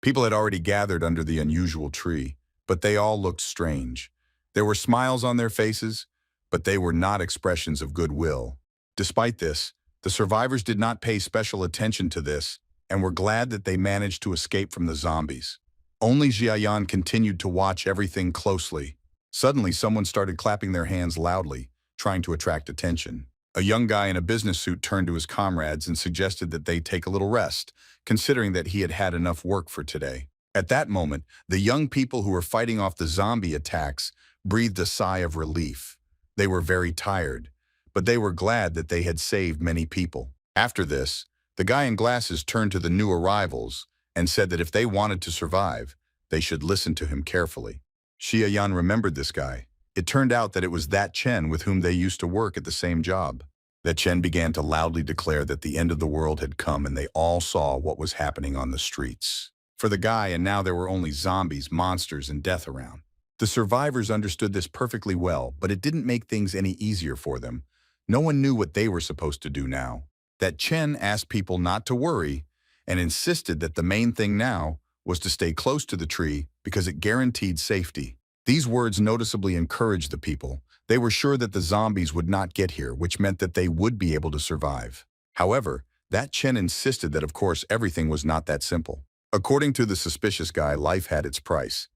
People had already gathered under the unusual tree, but they all looked strange. There were smiles on their faces, but they were not expressions of goodwill. Despite this, the survivors did not pay special attention to this and were glad that they managed to escape from the zombies. Only Xia Yan continued to watch everything closely. Suddenly, someone started clapping their hands loudly, trying to attract attention. A young guy in a business suit turned to his comrades and suggested that they take a little rest, considering that he had had enough work for today. At that moment, the young people who were fighting off the zombie attacks breathed a sigh of relief. They were very tired, but they were glad that they had saved many people. After this, the guy in glasses turned to the new arrivals and said that if they wanted to survive, they should listen to him carefully. Xia Yan remembered this guy. It turned out that it was that Chen with whom they used to work at the same job. That Chen began to loudly declare that the end of the world had come, and they all saw what was happening on the streets. For the guy, and now there were only zombies, monsters, and death around. The survivors understood this perfectly well, but it didn't make things any easier for them. No one knew what they were supposed to do now. That Chen asked people not to worry and insisted that the main thing now was to stay close to the tree because it guaranteed safety. These words noticeably encouraged the people. They were sure that the zombies would not get here, which meant that they would be able to survive. However, that Chen insisted that, of course, everything was not that simple. According to the suspicious guy, life had its price.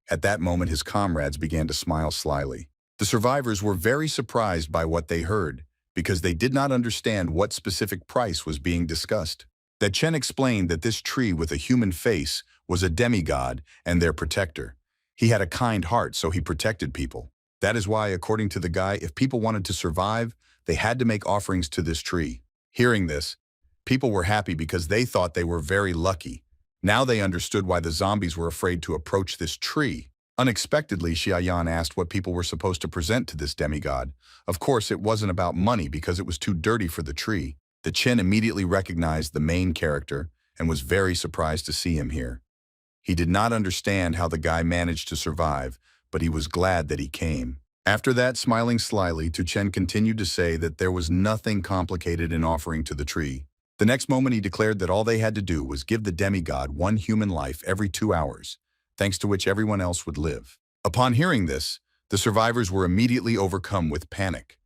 At that moment, his comrades began to smile slyly. The survivors were very surprised by what they heard, because they did not understand what specific price was being discussed. That Chen explained that this tree with a human face was a demigod and their protector. He had a kind heart, so he protected people. That is why, according to the guy, if people wanted to survive, they had to make offerings to this tree. Hearing this, people were happy because they thought they were very lucky. Now they understood why the zombies were afraid to approach this tree. Unexpectedly, Xiaoyan asked what people were supposed to present to this demigod. Of course, it wasn't about money because it was too dirty for the tree. The Chen immediately recognized the main character and was very surprised to see him here. He did not understand how the guy managed to survive, but he was glad that he came. After that, smiling slyly, Tuchen continued to say that there was nothing complicated in offering to the tree. The next moment he declared that all they had to do was give the demigod one human life every 2 hours, thanks to which everyone else would live. Upon hearing this, the survivors were immediately overcome with panic.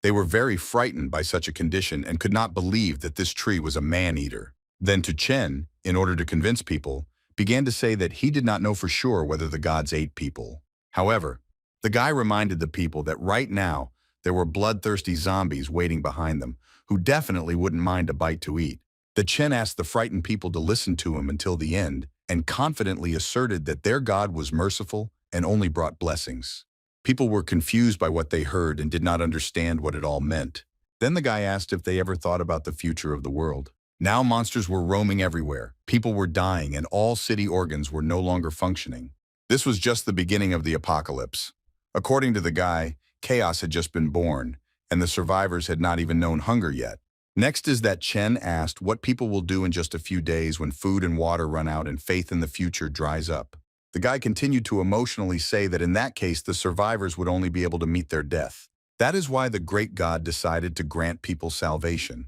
They were very frightened by such a condition and could not believe that this tree was a man-eater. Then Tuchen, in order to convince people, began to say that he did not know for sure whether the gods ate people. However, the guy reminded the people that right now there were bloodthirsty zombies waiting behind them who definitely wouldn't mind a bite to eat. The Chen asked the frightened people to listen to him until the end and confidently asserted that their god was merciful and only brought blessings. People were confused by what they heard and did not understand what it all meant. Then the guy asked if they ever thought about the future of the world. Now monsters were roaming everywhere, people were dying, and all city organs were no longer functioning. This was just the beginning of the apocalypse. According to the guy, chaos had just been born, and the survivors had not even known hunger yet. Next is that Chen asked what people will do in just a few days when food and water run out and faith in the future dries up. The guy continued to emotionally say that in that case the survivors would only be able to meet their death. That is why the great god decided to grant people salvation.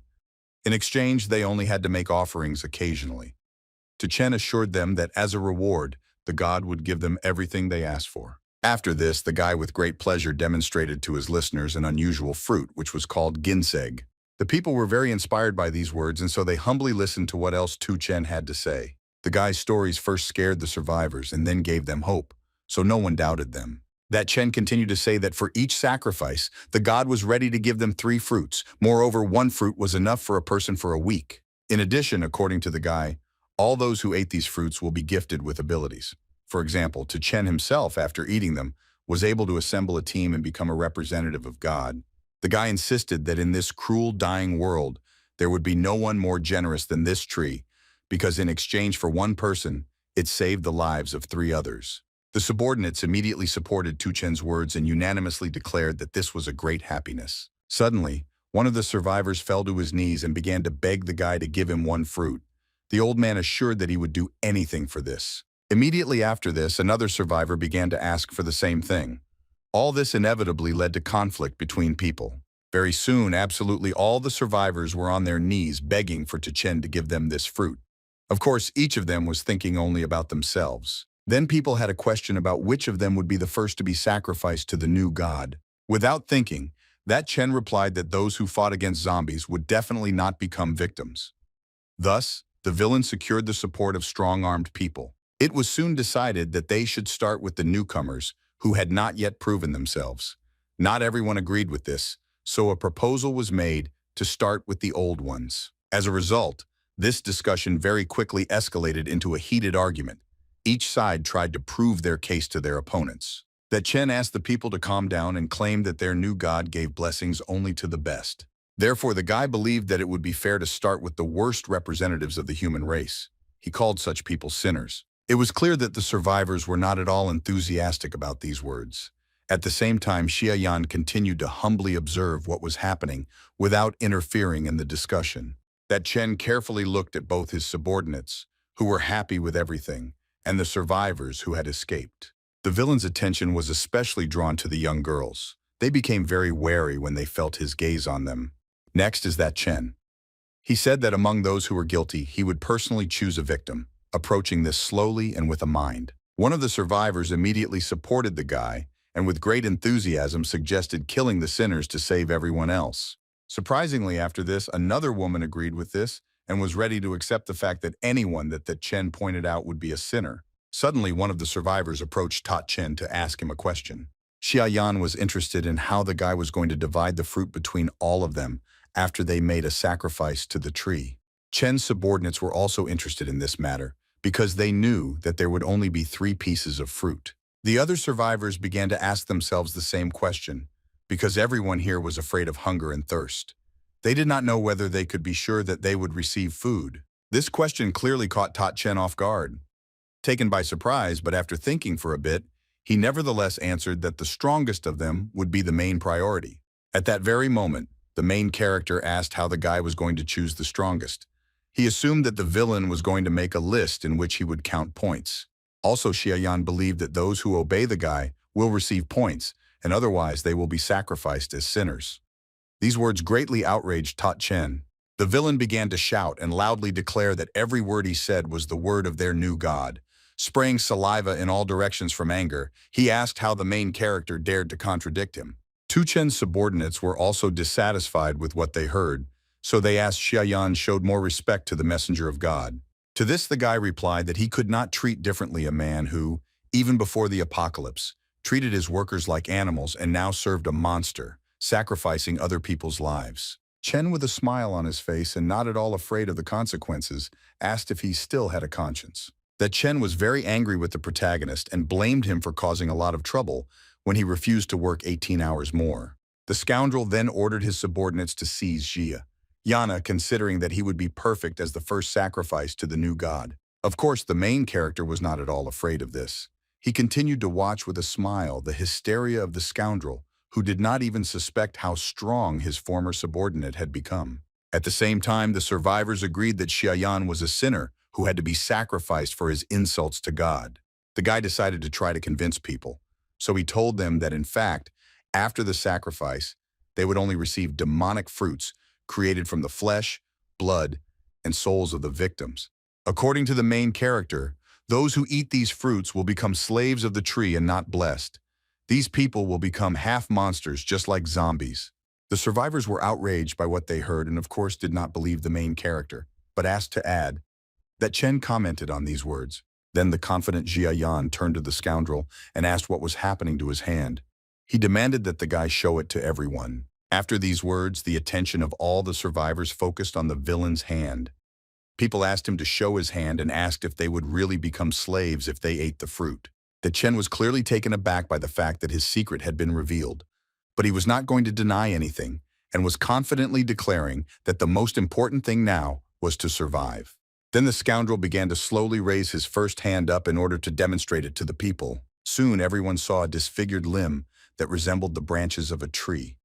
In exchange, they only had to make offerings occasionally. Tuchen assured them that as a reward, the god would give them everything they asked for. After this, the guy with great pleasure demonstrated to his listeners an unusual fruit, which was called ginseng. The people were very inspired by these words, and so they humbly listened to what else Tuchen had to say. The guy's stories first scared the survivors and then gave them hope, so no one doubted them. That Chen continued to say that for each sacrifice, the god was ready to give them 3 fruits. Moreover, 1 fruit was enough for a person for a week. In addition, according to the guy, all those who ate these fruits will be gifted with abilities. For example, Tuchen himself, after eating them, was able to assemble a team and become a representative of God. The guy insisted that in this cruel, dying world, there would be no one more generous than this tree, because in exchange for 1 person, it saved the lives of 3 others. The subordinates immediately supported Tuchen's words and unanimously declared that this was a great happiness. Suddenly, one of the survivors fell to his knees and began to beg the guy to give him 1 fruit. The old man assured that he would do anything for this. Immediately after this, another survivor began to ask for the same thing. All this inevitably led to conflict between people. Very soon, absolutely all the survivors were on their knees begging for Tuchen to give them this fruit. Of course, each of them was thinking only about themselves. Then people had a question about which of them would be the first to be sacrificed to the new god. Without thinking, that Chen replied that those who fought against zombies would definitely not become victims. Thus, the villain secured the support of strong-armed people. It was soon decided that they should start with the newcomers who had not yet proven themselves. Not everyone agreed with this, so a proposal was made to start with the old ones. As a result, this discussion very quickly escalated into a heated argument. Each side tried to prove their case to their opponents. That Chen asked the people to calm down and claimed that their new god gave blessings only to the best. Therefore, the guy believed that it would be fair to start with the worst representatives of the human race. He called such people sinners. It was clear that the survivors were not at all enthusiastic about these words. At the same time, Xiaoyan continued to humbly observe what was happening without interfering in the discussion. That Chen carefully looked at both his subordinates, who were happy with everything, and the survivors who had escaped. The villain's attention was especially drawn to the young girls. They became very wary when they felt his gaze on them. Next is that Chen. He said that among those who were guilty, he would personally choose a victim, approaching this slowly and with a mind. One of the survivors immediately supported the guy and with great enthusiasm suggested killing the sinners to save everyone else. Surprisingly, after this, another woman agreed with this and was ready to accept the fact that anyone that Chen pointed out would be a sinner. Suddenly, one of the survivors approached Ta Chen to ask him a question. Xiaoyan was interested in how the guy was going to divide the fruit between all of them after they made a sacrifice to the tree. Chen's subordinates were also interested in this matter because they knew that there would only be 3 pieces of fruit. The other survivors began to ask themselves the same question, because everyone here was afraid of hunger and thirst. They did not know whether they could be sure that they would receive food. This question clearly caught Tuchen off guard. Taken by surprise, but after thinking for a bit, he nevertheless answered that the strongest of them would be the main priority. At that very moment, the main character asked how the guy was going to choose the strongest. He assumed that the villain was going to make a list in which he would count points. Also, Xiaoyan believed that those who obey the guy will receive points, and otherwise they will be sacrificed as sinners. These words greatly outraged Tuchen. The villain began to shout and loudly declare that every word he said was the word of their new god. Spraying saliva in all directions from anger, he asked how the main character dared to contradict him. Tuchen's subordinates were also dissatisfied with what they heard, so they asked Xiaoyan showed more respect to the messenger of God. To this the guy replied that he could not treat differently a man who, even before the apocalypse, treated his workers like animals and now served a monster, sacrificing other people's lives. Chen, with a smile on his face and not at all afraid of the consequences, asked if he still had a conscience. That Chen was very angry with the protagonist and blamed him for causing a lot of trouble when he refused to work 18 hours more. The scoundrel then ordered his subordinates to seize Jia. Yana, considering that he would be perfect as the first sacrifice to the new god. Of course, the main character was not at all afraid of this. He continued to watch with a smile the hysteria of the scoundrel, who did not even suspect how strong his former subordinate had become. At the same time, the survivors agreed that Xiaoyan was a sinner who had to be sacrificed for his insults to God. The guy decided to try to convince people, so he told them that in fact, after the sacrifice, they would only receive demonic fruits created from the flesh, blood, and souls of the victims. According to the main character, those who eat these fruits will become slaves of the tree and not blessed. These people will become half monsters just like zombies. The survivors were outraged by what they heard and of course did not believe the main character, but asked to add that Chen commented on these words. Then the confident Jia Yan turned to the scoundrel and asked what was happening to his hand. He demanded that the guy show it to everyone. After these words, the attention of all the survivors focused on the villain's hand. People asked him to show his hand and asked if they would really become slaves if they ate the fruit. That Chen was clearly taken aback by the fact that his secret had been revealed. But he was not going to deny anything and was confidently declaring that the most important thing now was to survive. Then the scoundrel began to slowly raise his first hand up in order to demonstrate it to the people. Soon everyone saw a disfigured limb that resembled the branches of a tree.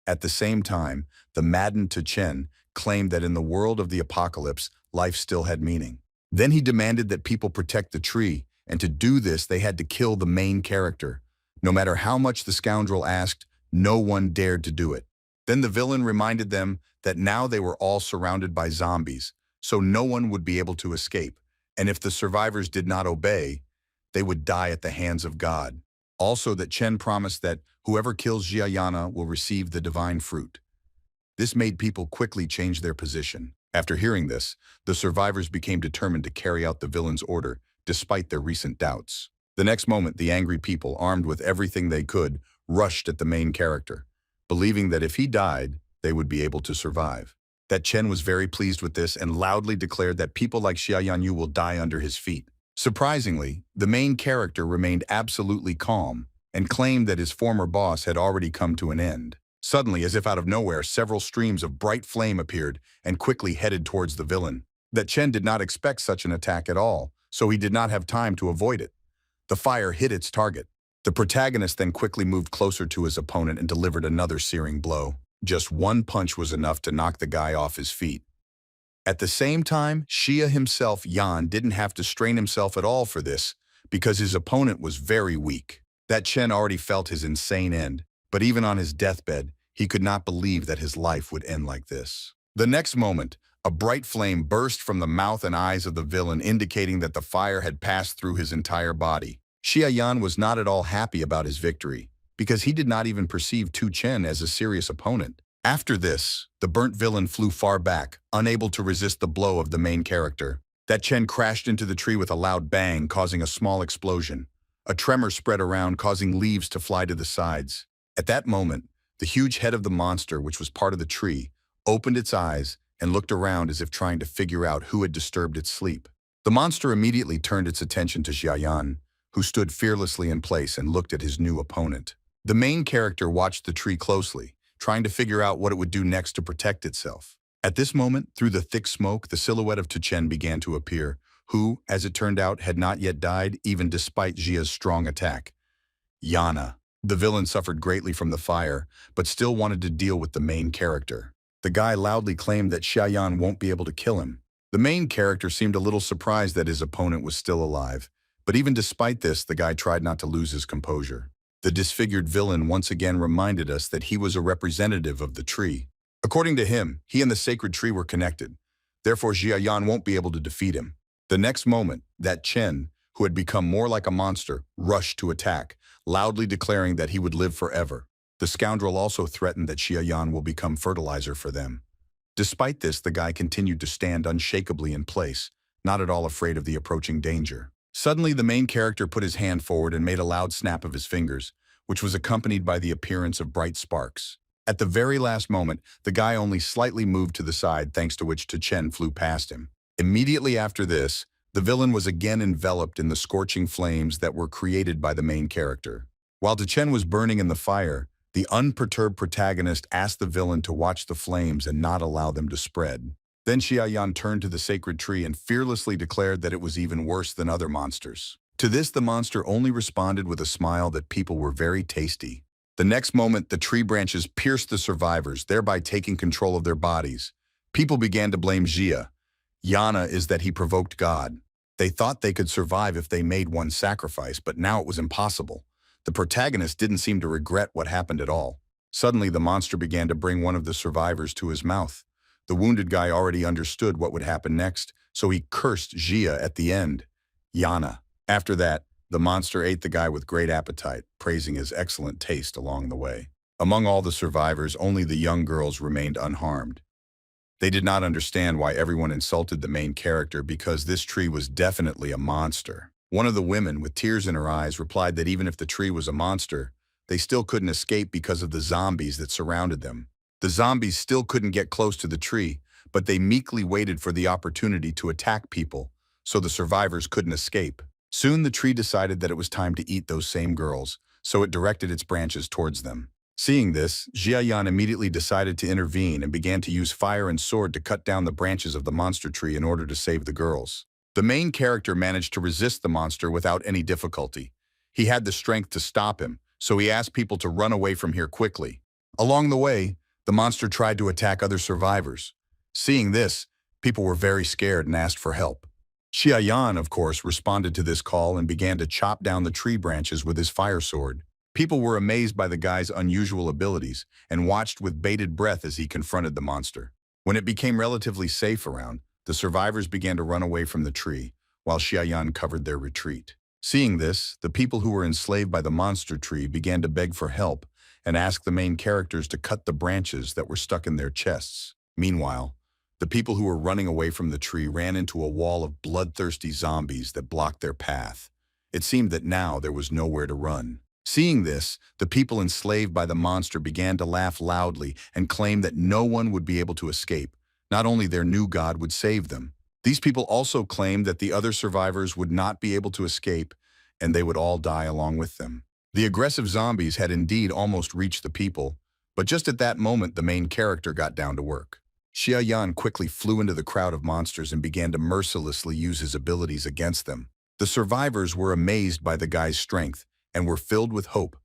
At the same time, the maddened Tuchen claimed that in the world of the apocalypse, life still had meaning. Then he demanded that people protect the tree, and to do this they had to kill the main character. No matter how much the scoundrel asked, no one dared to do it. Then the villain reminded them that now they were all surrounded by zombies, so no one would be able to escape, and if the survivors did not obey, they would die at the hands of God. Also that Chen promised that whoever kills Jiayana will receive the divine fruit. This made people quickly change their position. After hearing this, the survivors became determined to carry out the villain's order, despite their recent doubts. The next moment, the angry people, armed with everything they could, rushed at the main character, believing that if he died, they would be able to survive. That Chen was very pleased with this and loudly declared that people like Xia Yanyu will die under his feet. Surprisingly, the main character remained absolutely calm and claimed that his former boss had already come to an end. Suddenly, as if out of nowhere, several streams of bright flame appeared and quickly headed towards the villain. That Chen did not expect such an attack at all, so he did not have time to avoid it. The fire hit its target. The protagonist then quickly moved closer to his opponent and delivered another searing blow. Just one punch was enough to knock the guy off his feet. At the same time, Xia himself, Yan, didn't have to strain himself at all for this, because his opponent was very weak. That Chen already felt his insane end, but even on his deathbed, he could not believe that his life would end like this. The next moment, a bright flame burst from the mouth and eyes of the villain, indicating that the fire had passed through his entire body. Xia Yan was not at all happy about his victory, because he did not even perceive Tuchen as a serious opponent. After this, the burnt villain flew far back, unable to resist the blow of the main character. That Chen crashed into the tree with a loud bang, causing a small explosion. A tremor spread around, causing leaves to fly to the sides. At that moment, the huge head of the monster, which was part of the tree, opened its eyes and looked around as if trying to figure out who had disturbed its sleep. The monster immediately turned its attention to Xiaoyan, who stood fearlessly in place and looked at his new opponent. The main character watched the tree closely, trying to figure out what it would do next to protect itself. At this moment, through the thick smoke, the silhouette of Tuchen began to appear, who, as it turned out, had not yet died, even despite Jia's strong attack. Yana. The villain suffered greatly from the fire, but still wanted to deal with the main character. The guy loudly claimed that Xiaoyan won't be able to kill him. The main character seemed a little surprised that his opponent was still alive, but even despite this, the guy tried not to lose his composure. The disfigured villain once again reminded us that he was a representative of the tree. According to him, he and the sacred tree were connected. Therefore, Xiaoyan won't be able to defeat him. The next moment, that Chen, who had become more like a monster, rushed to attack, loudly declaring that he would live forever. The scoundrel also threatened that Xiaoyan will become fertilizer for them. Despite this, the guy continued to stand unshakably in place, not at all afraid of the approaching danger. Suddenly, the main character put his hand forward and made a loud snap of his fingers, which was accompanied by the appearance of bright sparks. At the very last moment, the guy only slightly moved to the side, thanks to which Tuchen flew past him. Immediately after this, the villain was again enveloped in the scorching flames that were created by the main character. While Tuchen was burning in the fire, the unperturbed protagonist asked the villain to watch the flames and not allow them to spread. Then Xiaoyan turned to the sacred tree and fearlessly declared that it was even worse than other monsters. To this, the monster only responded with a smile that people were very tasty. The next moment, the tree branches pierced the survivors, thereby taking control of their bodies. People began to blame Jia. Yana is that he provoked God. They thought they could survive if they made one sacrifice, but now it was impossible. The protagonist didn't seem to regret what happened at all. Suddenly, the monster began to bring one of the survivors to his mouth. The wounded guy already understood what would happen next, so he cursed Jia at the end. Yana. After that, the monster ate the guy with great appetite, praising his excellent taste along the way. Among all the survivors, only the young girls remained unharmed. They did not understand why everyone insulted the main character because this tree was definitely a monster. One of the women, with tears in her eyes, replied that even if the tree was a monster, they still couldn't escape because of the zombies that surrounded them. The zombies still couldn't get close to the tree, but they meekly waited for the opportunity to attack people, so the survivors couldn't escape. Soon the tree decided that it was time to eat those same girls, so it directed its branches towards them. Seeing this, Xiaoyan immediately decided to intervene and began to use fire and sword to cut down the branches of the monster tree in order to save the girls. The main character managed to resist the monster without any difficulty. He had the strength to stop him, so he asked people to run away from here quickly. Along the way, the monster tried to attack other survivors. Seeing this, people were very scared and asked for help. Xiaoyan, of course, responded to this call and began to chop down the tree branches with his fire sword. People were amazed by the guy's unusual abilities and watched with bated breath as he confronted the monster. When it became relatively safe around, the survivors began to run away from the tree, while Xiaoyan covered their retreat. Seeing this, the people who were enslaved by the monster tree began to beg for help and ask the main characters to cut the branches that were stuck in their chests. Meanwhile, the people who were running away from the tree ran into a wall of bloodthirsty zombies that blocked their path. It seemed that now there was nowhere to run. Seeing this, the people enslaved by the monster began to laugh loudly and claim that no one would be able to escape. Not only their new god would save them. These people also claimed that the other survivors would not be able to escape, and they would all die along with them. The aggressive zombies had indeed almost reached the people, but just at that moment the main character got down to work. Xiaoyan quickly flew into the crowd of monsters and began to mercilessly use his abilities against them. The survivors were amazed by the guy's strength and were filled with hope,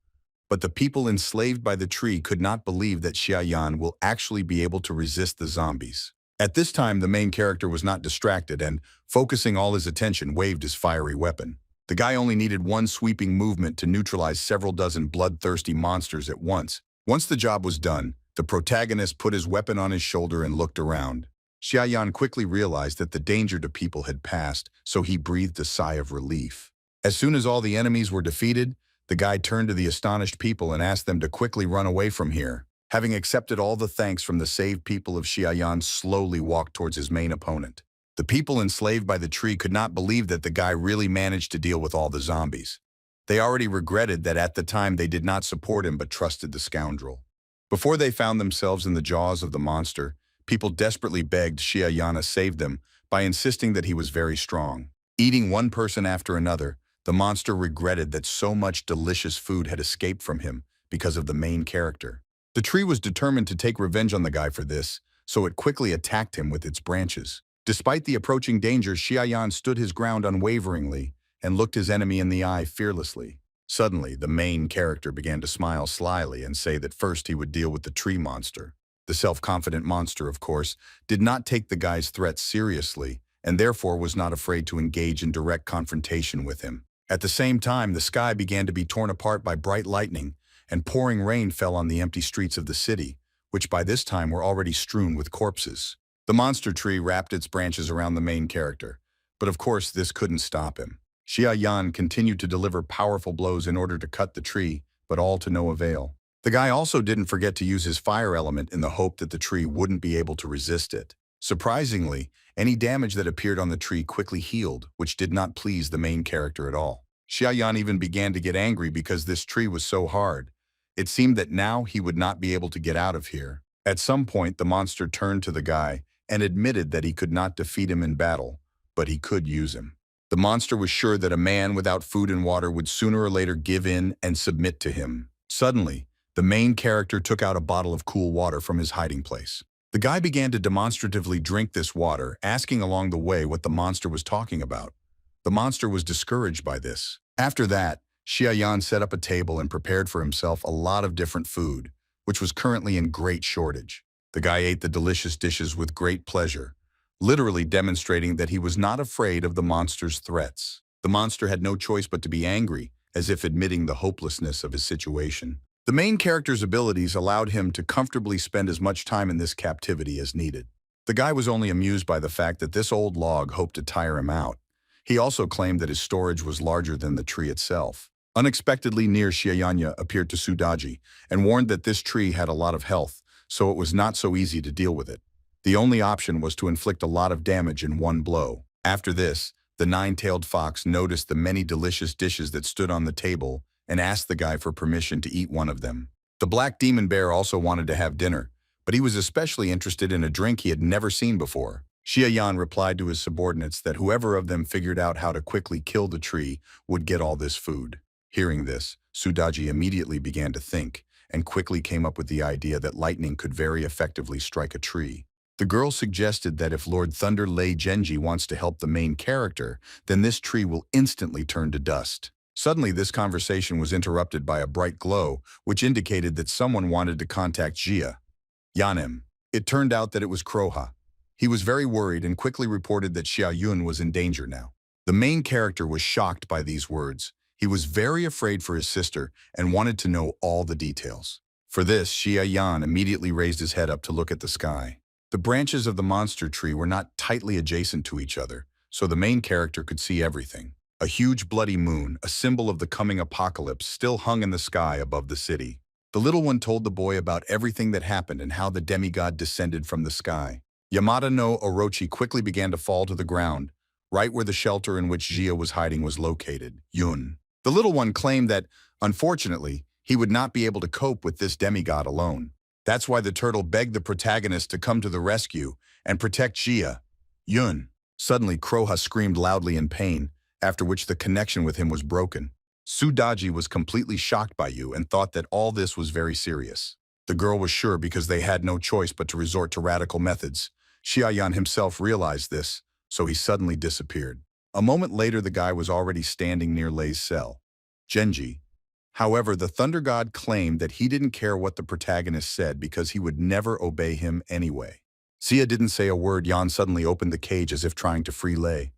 but the people enslaved by the tree could not believe that Xiaoyan will actually be able to resist the zombies. At this time, the main character was not distracted and, focusing all his attention, waved his fiery weapon. The guy only needed one sweeping movement to neutralize several dozen bloodthirsty monsters at once. Once the job was done, the protagonist put his weapon on his shoulder and looked around. Xiaoyan quickly realized that the danger to people had passed, so he breathed a sigh of relief. As soon as all the enemies were defeated, the guy turned to the astonished people and asked them to quickly run away from here. Having accepted all the thanks from the saved people of Xiaoyan, slowly walked towards his main opponent. The people enslaved by the tree could not believe that the guy really managed to deal with all the zombies. They already regretted that at the time they did not support him but trusted the scoundrel. Before they found themselves in the jaws of the monster, people desperately begged Xiaoyan to save them by insisting that he was very strong. Eating one person after another, The monster regretted that so much delicious food had escaped from him because of the main character. The tree was determined to take revenge on the guy for this, so it quickly attacked him with its branches. Despite the approaching danger, Xiaoyan stood his ground unwaveringly and looked his enemy in the eye fearlessly. Suddenly, the main character began to smile slyly and say that first he would deal with the tree monster. The self-confident monster, of course, did not take the guy's threats seriously and therefore was not afraid to engage in direct confrontation with him. At the same time, the sky began to be torn apart by bright lightning, and pouring rain fell on the empty streets of the city, which by this time were already strewn with corpses. The monster tree wrapped its branches around the main character, but of course this couldn't stop him. Xia Yan continued to deliver powerful blows in order to cut the tree, but all to no avail. The guy also didn't forget to use his fire element in the hope that the tree wouldn't be able to resist it. Surprisingly, any damage that appeared on the tree quickly healed, which did not please the main character at all. Xia Yan even began to get angry because this tree was so hard. It seemed that now he would not be able to get out of here. At some point, the monster turned to the guy and admitted that he could not defeat him in battle, but he could use him. The monster was sure that a man without food and water would sooner or later give in and submit to him. Suddenly, the main character took out a bottle of cool water from his hiding place. The guy began to demonstratively drink this water, asking along the way what the monster was talking about. The monster was discouraged by this. After that, Xia Yan set up a table and prepared for himself a lot of different food, which was currently in great shortage. The guy ate the delicious dishes with great pleasure, literally demonstrating that he was not afraid of the monster's threats. The monster had no choice but to be angry, as if admitting the hopelessness of his situation. The main character's abilities allowed him to comfortably spend as much time in this captivity as needed. The guy was only amused by the fact that this old log hoped to tire him out. He also claimed that his storage was larger than the tree itself. Unexpectedly near Xianyanya appeared to Sudaji and warned that this tree had a lot of health, so it was not so easy to deal with it. The only option was to inflict a lot of damage in one blow. After this, the nine-tailed fox noticed the many delicious dishes that stood on the table and asked the guy for permission to eat one of them. The black demon bear also wanted to have dinner, but he was especially interested in a drink he had never seen before. Xia Yan replied to his subordinates that whoever of them figured out how to quickly kill the tree would get all this food. Hearing this, Sudaji immediately began to think and quickly came up with the idea that lightning could very effectively strike a tree. The girl suggested that if Lord Thunder Lei Genji wants to help the main character, then this tree will instantly turn to dust. Suddenly, this conversation was interrupted by a bright glow, which indicated that someone wanted to contact Xia Yanim. It turned out that it was Kroha. He was very worried and quickly reported that Xia Yun was in danger now. The main character was shocked by these words. He was very afraid for his sister and wanted to know all the details. For this, Xia Yan immediately raised his head up to look at the sky. The branches of the monster tree were not tightly adjacent to each other, so the main character could see everything. A huge bloody moon, a symbol of the coming apocalypse, still hung in the sky above the city. The little one told the boy about everything that happened and how the demigod descended from the sky. Yamada no Orochi quickly began to fall to the ground, right where the shelter in which Xia was hiding was located, Yun. The little one claimed that, unfortunately, he would not be able to cope with this demigod alone. That's why the turtle begged the protagonist to come to the rescue and protect Xia Yun. Suddenly, Kroha screamed loudly in pain, after which the connection with him was broken. Sudaji was completely shocked by you and thought that all this was very serious. The girl was sure because they had no choice but to resort to radical methods. Xiaoyan himself realized this, so he suddenly disappeared. A moment later, the guy was already standing near Lei's cell. Genji. However, the Thunder God claimed that he didn't care what the protagonist said because he would never obey him anyway. Xia didn't say a word. Yan suddenly opened the cage as if trying to free Lei.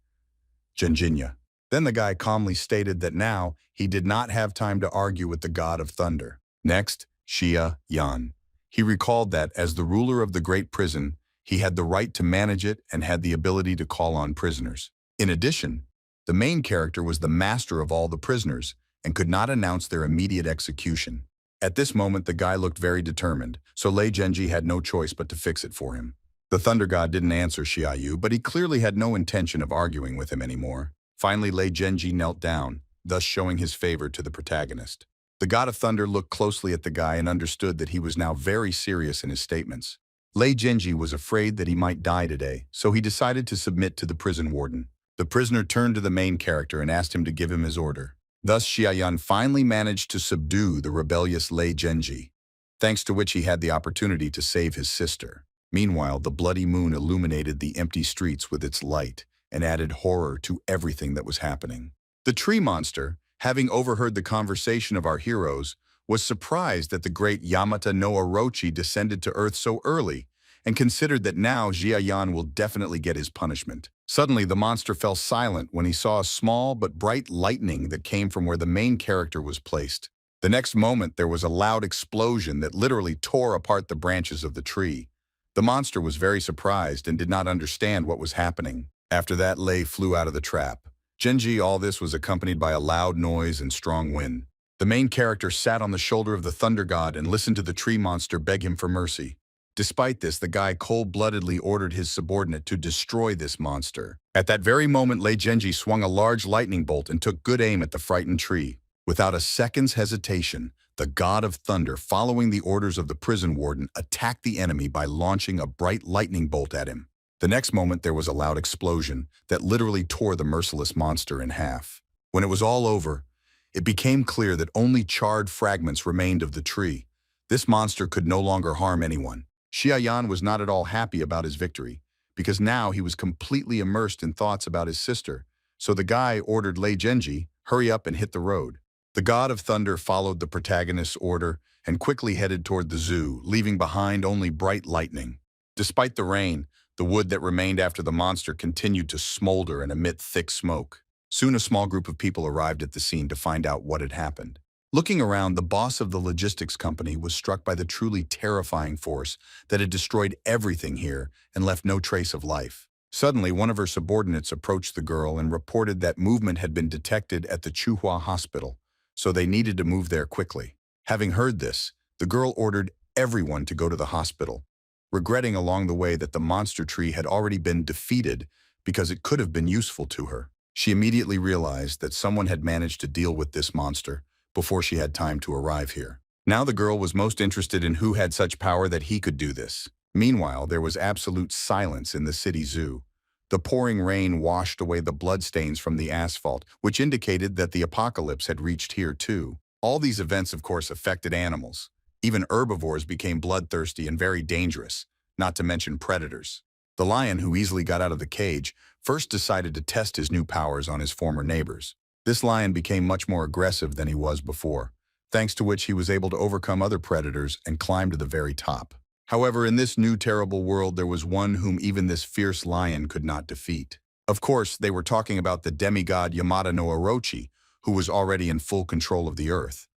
Genjinya. Then the guy calmly stated that now he did not have time to argue with the god of thunder. Next, Xia Yan. He recalled that as the ruler of the great prison, he had the right to manage it and had the ability to call on prisoners. In addition, the main character was the master of all the prisoners and could not announce their immediate execution. At this moment, the guy looked very determined, so Lei Genji had no choice but to fix it for him. The Thunder God didn't answer Xiaoyu, but he clearly had no intention of arguing with him anymore. Finally, Lei Genji knelt down, thus showing his favor to the protagonist. The God of Thunder looked closely at the guy and understood that he was now very serious in his statements. Lei Genji was afraid that he might die today, so he decided to submit to the prison warden. The prisoner turned to the main character and asked him to give him his order. Thus, Xiaoyan finally managed to subdue the rebellious Lei Genji, thanks to which he had the opportunity to save his sister. Meanwhile, the bloody moon illuminated the empty streets with its light and added horror to everything that was happening. The tree monster, having overheard the conversation of our heroes, was surprised that the great Yamata no Orochi descended to Earth so early and considered that now Xiaoyan will definitely get his punishment. Suddenly, the monster fell silent when he saw a small but bright lightning that came from where the main character was placed. The next moment, there was a loud explosion that literally tore apart the branches of the tree. The monster was very surprised and did not understand what was happening. After that, Lei flew out of the trap. Genji, all this was accompanied by a loud noise and strong wind. The main character sat on the shoulder of the thunder god and listened to the tree monster beg him for mercy. Despite this, the guy cold-bloodedly ordered his subordinate to destroy this monster. At that very moment, Lei Genji swung a large lightning bolt and took good aim at the frightened tree. Without a second's hesitation, the god of thunder, following the orders of the prison warden, attacked the enemy by launching a bright lightning bolt at him. The next moment, there was a loud explosion that literally tore the merciless monster in half. When it was all over, it became clear that only charred fragments remained of the tree. This monster could no longer harm anyone. Xiaoyan was not at all happy about his victory, because now he was completely immersed in thoughts about his sister. So the guy ordered Lei Genji, hurry up and hit the road. The god of thunder followed the protagonist's order and quickly headed toward the zoo, leaving behind only bright lightning. Despite the rain, the wood that remained after the monster continued to smolder and emit thick smoke. Soon a small group of people arrived at the scene to find out what had happened. Looking around, the boss of the logistics company was struck by the truly terrifying force that had destroyed everything here and left no trace of life. Suddenly, one of her subordinates approached the girl and reported that movement had been detected at the Chuhua hospital, so they needed to move there quickly. Having heard this, the girl ordered everyone to go to the hospital, regretting along the way that the monster tree had already been defeated because it could have been useful to her. She immediately realized that someone had managed to deal with this monster before she had time to arrive here. Now the girl was most interested in who had such power that he could do this. Meanwhile, there was absolute silence in the city zoo. The pouring rain washed away the bloodstains from the asphalt, which indicated that the apocalypse had reached here too. All these events, of course, affected animals. Even herbivores became bloodthirsty and very dangerous, not to mention predators. The lion, who easily got out of the cage, first decided to test his new powers on his former neighbors. This lion became much more aggressive than he was before, thanks to which he was able to overcome other predators and climb to the very top. However, in this new terrible world, there was one whom even this fierce lion could not defeat. Of course, they were talking about the demigod Yamata no Orochi, who was already in full control of the earth.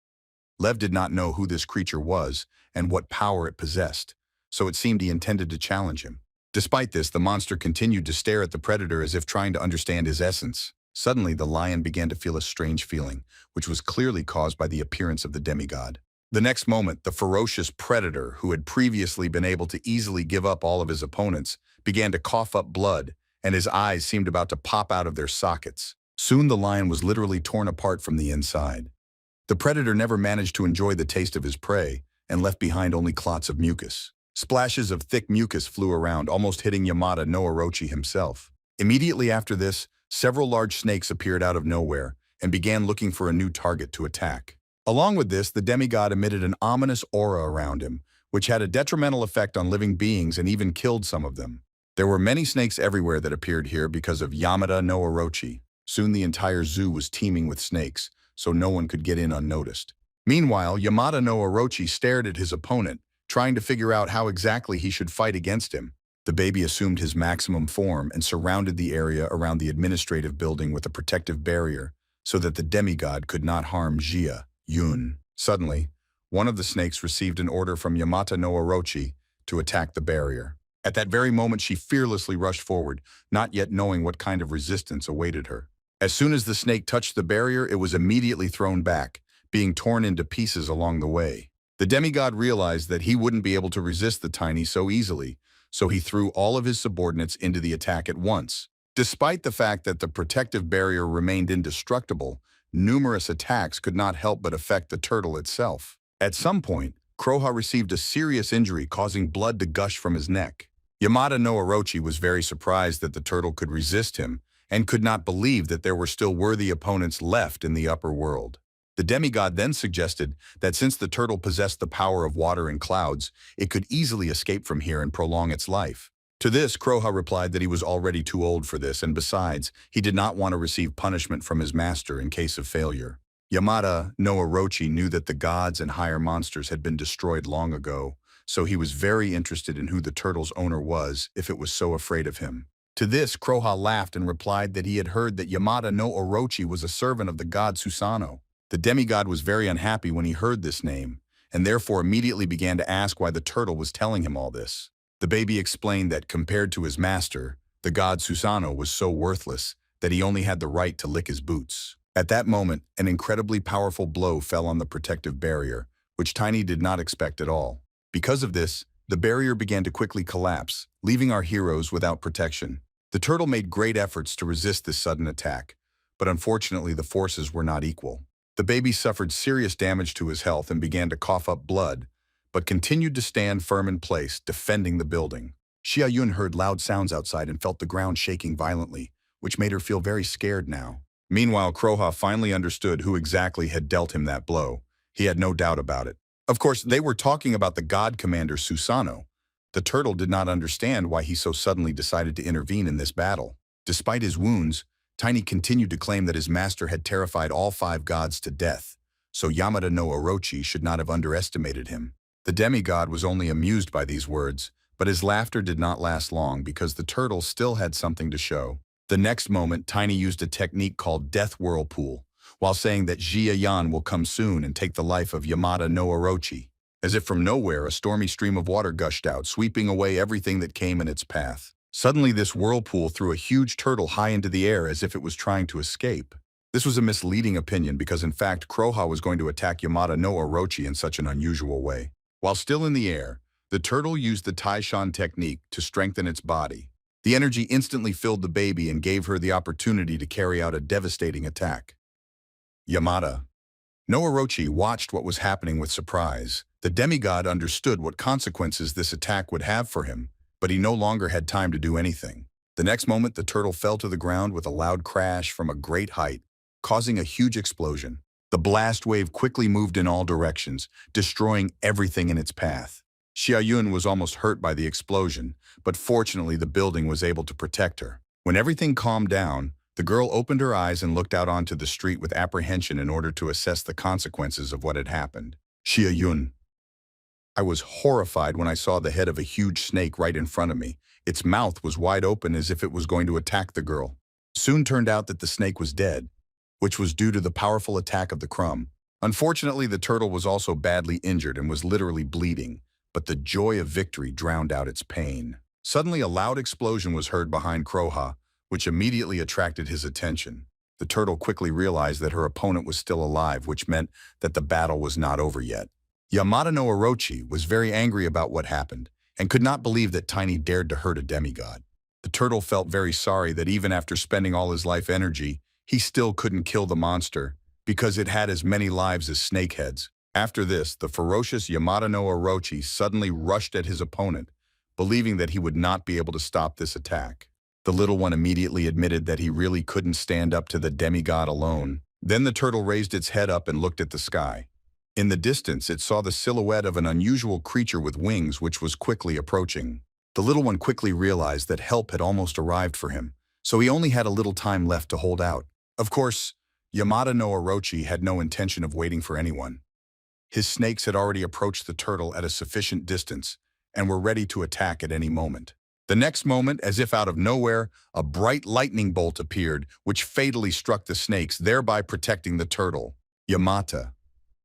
Lev did not know who this creature was and what power it possessed, so it seemed he intended to challenge him. Despite this, the monster continued to stare at the predator as if trying to understand his essence. Suddenly, the lion began to feel a strange feeling, which was clearly caused by the appearance of the demigod. The next moment, the ferocious predator, who had previously been able to easily give up all of his opponents, began to cough up blood, and his eyes seemed about to pop out of their sockets. Soon the lion was literally torn apart from the inside. The predator never managed to enjoy the taste of his prey and left behind only clots of mucus. Splashes of thick mucus flew around, almost hitting Yamata no Orochi himself. Immediately after this, several large snakes appeared out of nowhere and began looking for a new target to attack. Along with this, the demigod emitted an ominous aura around him, which had a detrimental effect on living beings and even killed some of them. There were many snakes everywhere that appeared here because of Yamata no Orochi. Soon the entire zoo was teeming with snakes, so no one could get in unnoticed. Meanwhile, Yamata no Orochi stared at his opponent, trying to figure out how exactly he should fight against him. The baby assumed his maximum form and surrounded the area around the administrative building with a protective barrier so that the demigod could not harm Jia Yun. Suddenly, one of the snakes received an order from Yamata no Orochi to attack the barrier. At that very moment, she fearlessly rushed forward, not yet knowing what kind of resistance awaited her. As soon as the snake touched the barrier, it was immediately thrown back, being torn into pieces along the way. The demigod realized that he wouldn't be able to resist the tiny so easily, so he threw all of his subordinates into the attack at once. Despite the fact that the protective barrier remained indestructible, numerous attacks could not help but affect the turtle itself. At some point, Kroha received a serious injury, causing blood to gush from his neck. Yamata no Orochi was very surprised that the turtle could resist him and could not believe that there were still worthy opponents left in the upper world. The demigod then suggested that since the turtle possessed the power of water and clouds, it could easily escape from here and prolong its life. To this, Kroha replied that he was already too old for this, and besides, he did not want to receive punishment from his master in case of failure. Yamada no Orochi knew that the gods and higher monsters had been destroyed long ago, so he was very interested in who the turtle's owner was if it was so afraid of him. To this, Kroha laughed and replied that he had heard that Yamada no Orochi was a servant of the god Susano. The demigod was very unhappy when he heard this name, and therefore immediately began to ask why the turtle was telling him all this. The baby explained that compared to his master, the god Susano was so worthless that he only had the right to lick his boots. At that moment, an incredibly powerful blow fell on the protective barrier, which Tiny did not expect at all. Because of this, the barrier began to quickly collapse, leaving our heroes without protection. The turtle made great efforts to resist this sudden attack, but unfortunately the forces were not equal. The baby suffered serious damage to his health and began to cough up blood, but continued to stand firm in place, defending the building. Xia Yun heard loud sounds outside and felt the ground shaking violently, which made her feel very scared now. Meanwhile, Kroha finally understood who exactly had dealt him that blow. He had no doubt about it. Of course, they were talking about the god commander Susano. The turtle did not understand why he so suddenly decided to intervene in this battle. Despite his wounds, Tiny continued to claim that his master had terrified all 5 gods to death, so Yamada no Orochi should not have underestimated him. The demigod was only amused by these words, but his laughter did not last long because the turtle still had something to show. The next moment, Tiny used a technique called Death Whirlpool, while saying that Jia Yan will come soon and take the life of Yamada no Orochi. As if from nowhere, a stormy stream of water gushed out, sweeping away everything that came in its path. Suddenly, this whirlpool threw a huge turtle high into the air as if it was trying to escape. This was a misleading opinion because in fact, Kroha was going to attack Yamada no Orochi in such an unusual way. While still in the air, the turtle used the Taishan technique to strengthen its body. The energy instantly filled the baby and gave her the opportunity to carry out a devastating attack. Yamada no Orochi watched what was happening with surprise. The demigod understood what consequences this attack would have for him, but he no longer had time to do anything. The next moment, the turtle fell to the ground with a loud crash from a great height, causing a huge explosion. The blast wave quickly moved in all directions, destroying everything in its path. Xia Yun was almost hurt by the explosion, but fortunately the building was able to protect her. When everything calmed down, the girl opened her eyes and looked out onto the street with apprehension in order to assess the consequences of what had happened. Xia Yun. I was horrified when I saw the head of a huge snake right in front of me. Its mouth was wide open as if it was going to attack the girl. Soon turned out that the snake was dead, which was due to the powerful attack of the crumb. Unfortunately, the turtle was also badly injured and was literally bleeding, but the joy of victory drowned out its pain. Suddenly, a loud explosion was heard behind Kroha, which immediately attracted his attention. The turtle quickly realized that her opponent was still alive, which meant that the battle was not over yet. Yamada no Orochi was very angry about what happened and could not believe that Tiny dared to hurt a demigod. The turtle felt very sorry that even after spending all his life energy, he still couldn't kill the monster because it had as many lives as snakeheads. After this, the ferocious Yamada no Orochi suddenly rushed at his opponent, believing that he would not be able to stop this attack. The little one immediately admitted that he really couldn't stand up to the demigod alone. Then the turtle raised its head up and looked at the sky. In the distance, it saw the silhouette of an unusual creature with wings which was quickly approaching. The little one quickly realized that help had almost arrived for him, so he only had a little time left to hold out. Of course, Yamada no Orochi had no intention of waiting for anyone. His snakes had already approached the turtle at a sufficient distance and were ready to attack at any moment. The next moment, as if out of nowhere, a bright lightning bolt appeared, which fatally struck the snakes, thereby protecting the turtle. Yamata.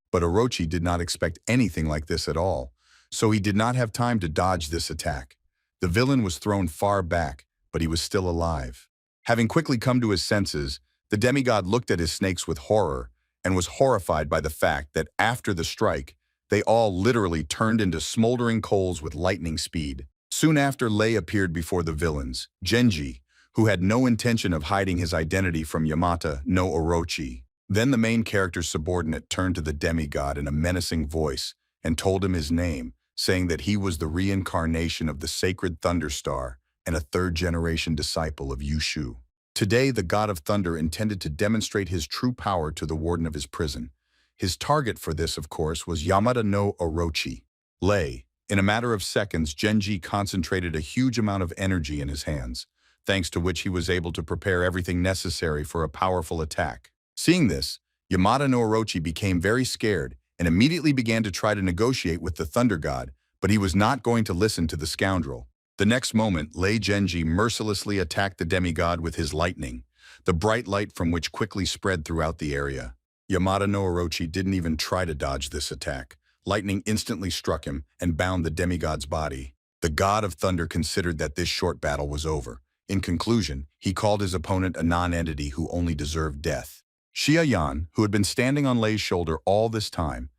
But Orochi did not expect anything like this at all, so he did not have time to dodge this attack. The villain was thrown far back, but he was still alive. Having quickly come to his senses, the demigod looked at his snakes with horror and was horrified by the fact that after the strike, they all literally turned into smoldering coals with lightning speed. Soon after, Lei appeared before the villains, Genji, who had no intention of hiding his identity from Yamata no Orochi. Then the main character's subordinate turned to the demigod in a menacing voice and told him his name, saying that he was the reincarnation of the sacred Thunderstar and a third-generation disciple of Yushu. Today, the god of thunder intended to demonstrate his true power to the warden of his prison. His target for this, of course, was Yamada no Orochi. Lei. In a matter of seconds, Genji concentrated a huge amount of energy in his hands, thanks to which he was able to prepare everything necessary for a powerful attack. Seeing this, Yamada no Orochi became very scared and immediately began to try to negotiate with the thunder god, but he was not going to listen to the scoundrel. The next moment, Lei Genji mercilessly attacked the demigod with his lightning, the bright light from which quickly spread throughout the area. Yamada no Orochi didn't even try to dodge this attack. Lightning instantly struck him and bound the demigod's body. The god of thunder considered that this short battle was over. In conclusion, he called his opponent a non-entity who only deserved death. Xia Yan, who had been standing on Lei's shoulder all this time,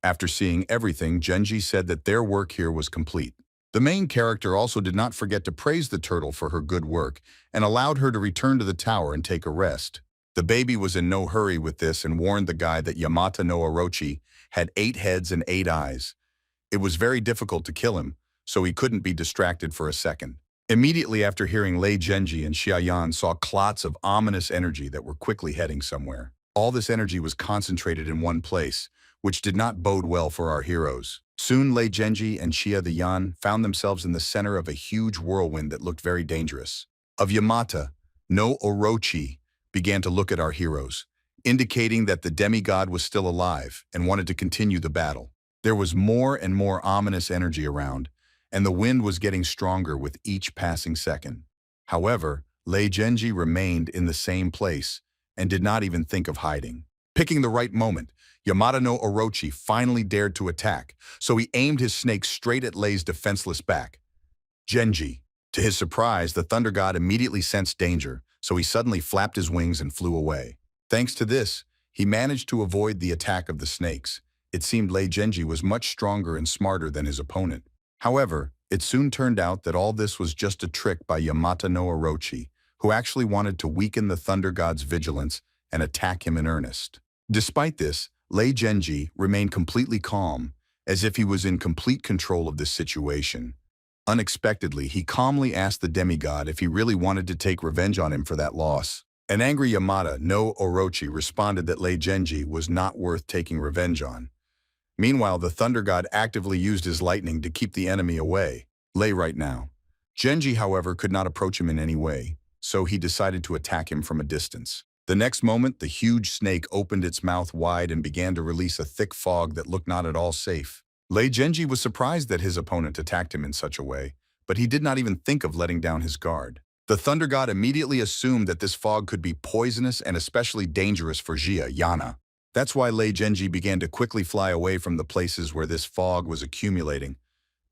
after seeing everything, Genji said that their work here was complete. The main character also did not forget to praise the turtle for her good work and allowed her to return to the tower and take a rest. The baby was in no hurry with this and warned the guy that Yamata no Orochi had 8 heads and 8 eyes. It was very difficult to kill him, so he couldn't be distracted for a second. Immediately after hearing Lei Genji and Xia Yan saw clots of ominous energy that were quickly heading somewhere. All this energy was concentrated in one place, which did not bode well for our heroes. Soon Lei Genji and Xia the Yan found themselves in the center of a huge whirlwind that looked very dangerous. Of Yamata no Orochi began to look at our heroes, indicating that the demigod was still alive and wanted to continue the battle. There was more and more ominous energy around, and the wind was getting stronger with each passing second. However, Lei Genji remained in the same place and did not even think of hiding. Picking the right moment, Yamada no Orochi finally dared to attack, so he aimed his snake straight at Lei's defenseless back. Genji. To his surprise, the thunder god immediately sensed danger, so he suddenly flapped his wings and flew away. Thanks to this, he managed to avoid the attack of the snakes. It seemed Lei Genji was much stronger and smarter than his opponent. However, it soon turned out that all this was just a trick by Yamata no Orochi, who actually wanted to weaken the thunder god's vigilance and attack him in earnest. Despite this, Lei Genji remained completely calm, as if he was in complete control of this situation. Unexpectedly, he calmly asked the demigod if he really wanted to take revenge on him for that loss. An angry Yamada no Orochi responded that Lei Genji was not worth taking revenge on. Meanwhile, the thunder god actively used his lightning to keep the enemy away. Lei right now. Genji, however, could not approach him in any way, so he decided to attack him from a distance. The next moment, the huge snake opened its mouth wide and began to release a thick fog that looked not at all safe. Lei Genji was surprised that his opponent attacked him in such a way, but he did not even think of letting down his guard. The thunder god immediately assumed that this fog could be poisonous and especially dangerous for Xia Yan. That's why Lei Genji began to quickly fly away from the places where this fog was accumulating,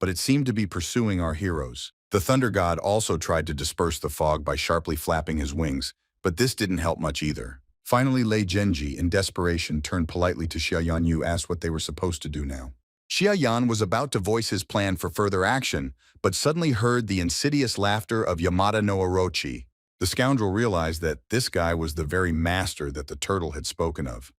but it seemed to be pursuing our heroes. The thunder god also tried to disperse the fog by sharply flapping his wings, but this didn't help much either. Finally, Lei Genji, in desperation, turned politely to Xia Yan Yu, asked what they were supposed to do now. Xia Yan was about to voice his plan for further action, but suddenly heard the insidious laughter of Yamada no Orochi. The scoundrel realized that this guy was the very master that the turtle had spoken of.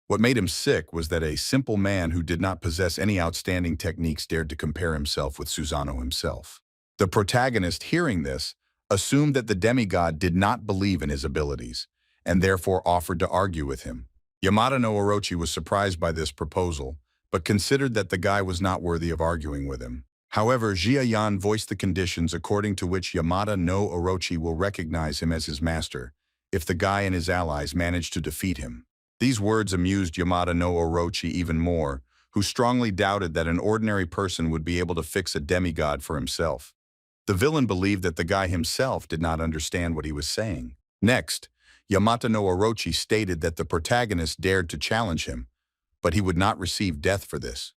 What made him sick was that a simple man who did not possess any outstanding techniques dared to compare himself with Susano himself. The protagonist, hearing this, assumed that the demigod did not believe in his abilities, and therefore offered to argue with him. Yamada no Orochi was surprised by this proposal, but considered that the guy was not worthy of arguing with him. However, Xia Yan voiced the conditions according to which Yamada no Orochi will recognize him as his master, if the guy and his allies manage to defeat him. These words amused Yamada no Orochi even more, who strongly doubted that an ordinary person would be able to fix a demigod for himself. The villain believed that the guy himself did not understand what he was saying. Next, Yamata no Orochi stated that the protagonist dared to challenge him, but he would not receive death for this.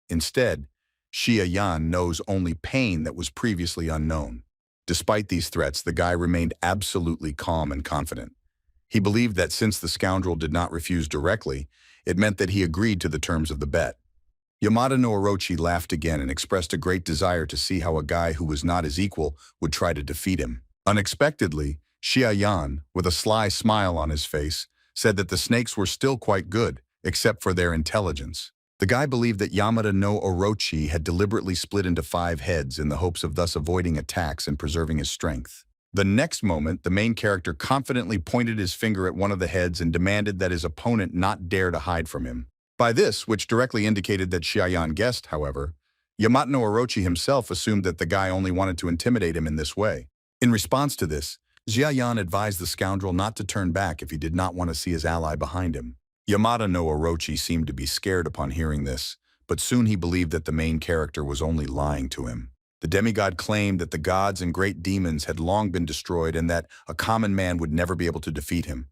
Instead, Xia Yan knows only pain that was previously unknown. Despite these threats, the guy remained absolutely calm and confident. He believed that since the scoundrel did not refuse directly, it meant that he agreed to the terms of the bet. Yamada no Orochi laughed again and expressed a great desire to see how a guy who was not his equal would try to defeat him. Unexpectedly, Xia Yan, with a sly smile on his face, said that the snakes were still quite good, except for their intelligence. The guy believed that Yamada no Orochi had deliberately split into 5 heads in the hopes of thus avoiding attacks and preserving his strength. The next moment, the main character confidently pointed his finger at one of the heads and demanded that his opponent not dare to hide from him. By this, which directly indicated that Xiaoyan guessed, however, Yamato no Orochi himself assumed that the guy only wanted to intimidate him in this way. In response to this, Xiaoyan advised the scoundrel not to turn back if he did not want to see his ally behind him. Yamato no Orochi seemed to be scared upon hearing this, but soon he believed that the main character was only lying to him. The demigod claimed that the gods and great demons had long been destroyed and that a common man would never be able to defeat him.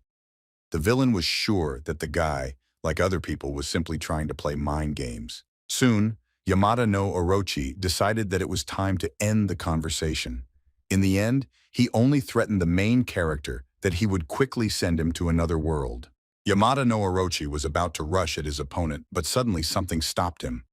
The villain was sure that the guy, like other people, was simply trying to play mind games. Soon, Yamato no Orochi decided that it was time to end the conversation. In the end, he only threatened the main character that he would quickly send him to another world. Yamato no Orochi was about to rush at his opponent, but suddenly something stopped him.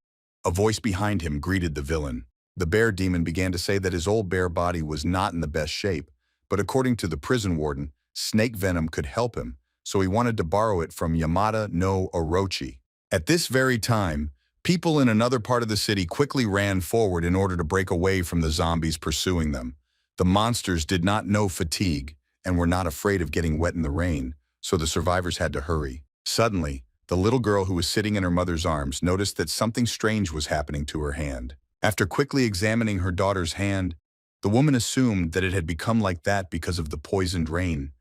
A voice behind him greeted the villain. The bear demon began to say that his old bear body was not in the best shape, but according to the prison warden, snake venom could help him, so he wanted to borrow it from Yamato no Orochi. At this very time, people in another part of the city quickly ran forward in order to break away from the zombies pursuing them. The monsters did not know fatigue and were not afraid of getting wet in the rain, so the survivors had to hurry. Suddenly, the little girl who was sitting in her mother's arms noticed that something strange was happening to her hand. After quickly examining her daughter's hand, the woman assumed that it had become like that because of the poisoned rain.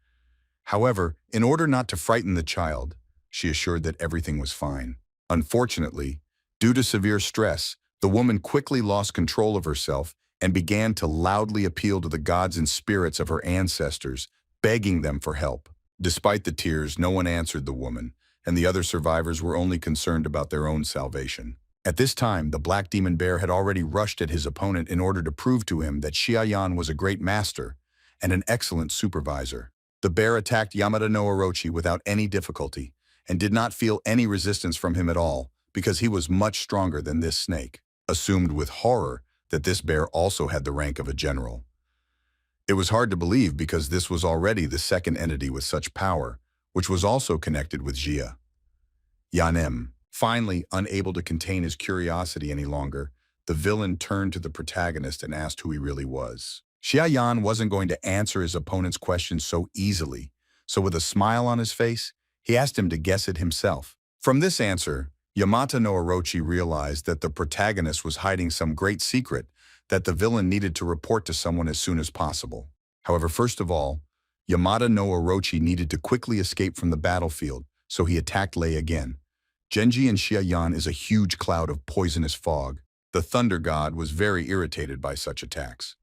However, in order not to frighten the child, she assured that everything was fine. Unfortunately, due to severe stress, the woman quickly lost control of herself and began to loudly appeal to the gods and spirits of her ancestors, begging them for help. Despite the tears, no one answered the woman, and the other survivors were only concerned about their own salvation. At this time, the black demon bear had already rushed at his opponent in order to prove to him that Xiaoyan was a great master and an excellent supervisor. The bear attacked Yamato no Orochi without any difficulty and did not feel any resistance from him at all because he was much stronger than this snake, assumed with horror that this bear also had the rank of a general. It was hard to believe because this was already the second entity with such power, which was also connected with Jia. Yanem. Finally, unable to contain his curiosity any longer, the villain turned to the protagonist and asked who he really was. Xiaoyan wasn't going to answer his opponent's question so easily, so with a smile on his face, he asked him to guess it himself. From this answer, Yamato no Orochi realized that the protagonist was hiding some great secret that the villain needed to report to someone as soon as possible. However, first of all, Yamato no Orochi needed to quickly escape from the battlefield, so he attacked Lei again. Genji and Xiaoyan is a huge cloud of poisonous fog. The thunder god was very irritated by such attacks.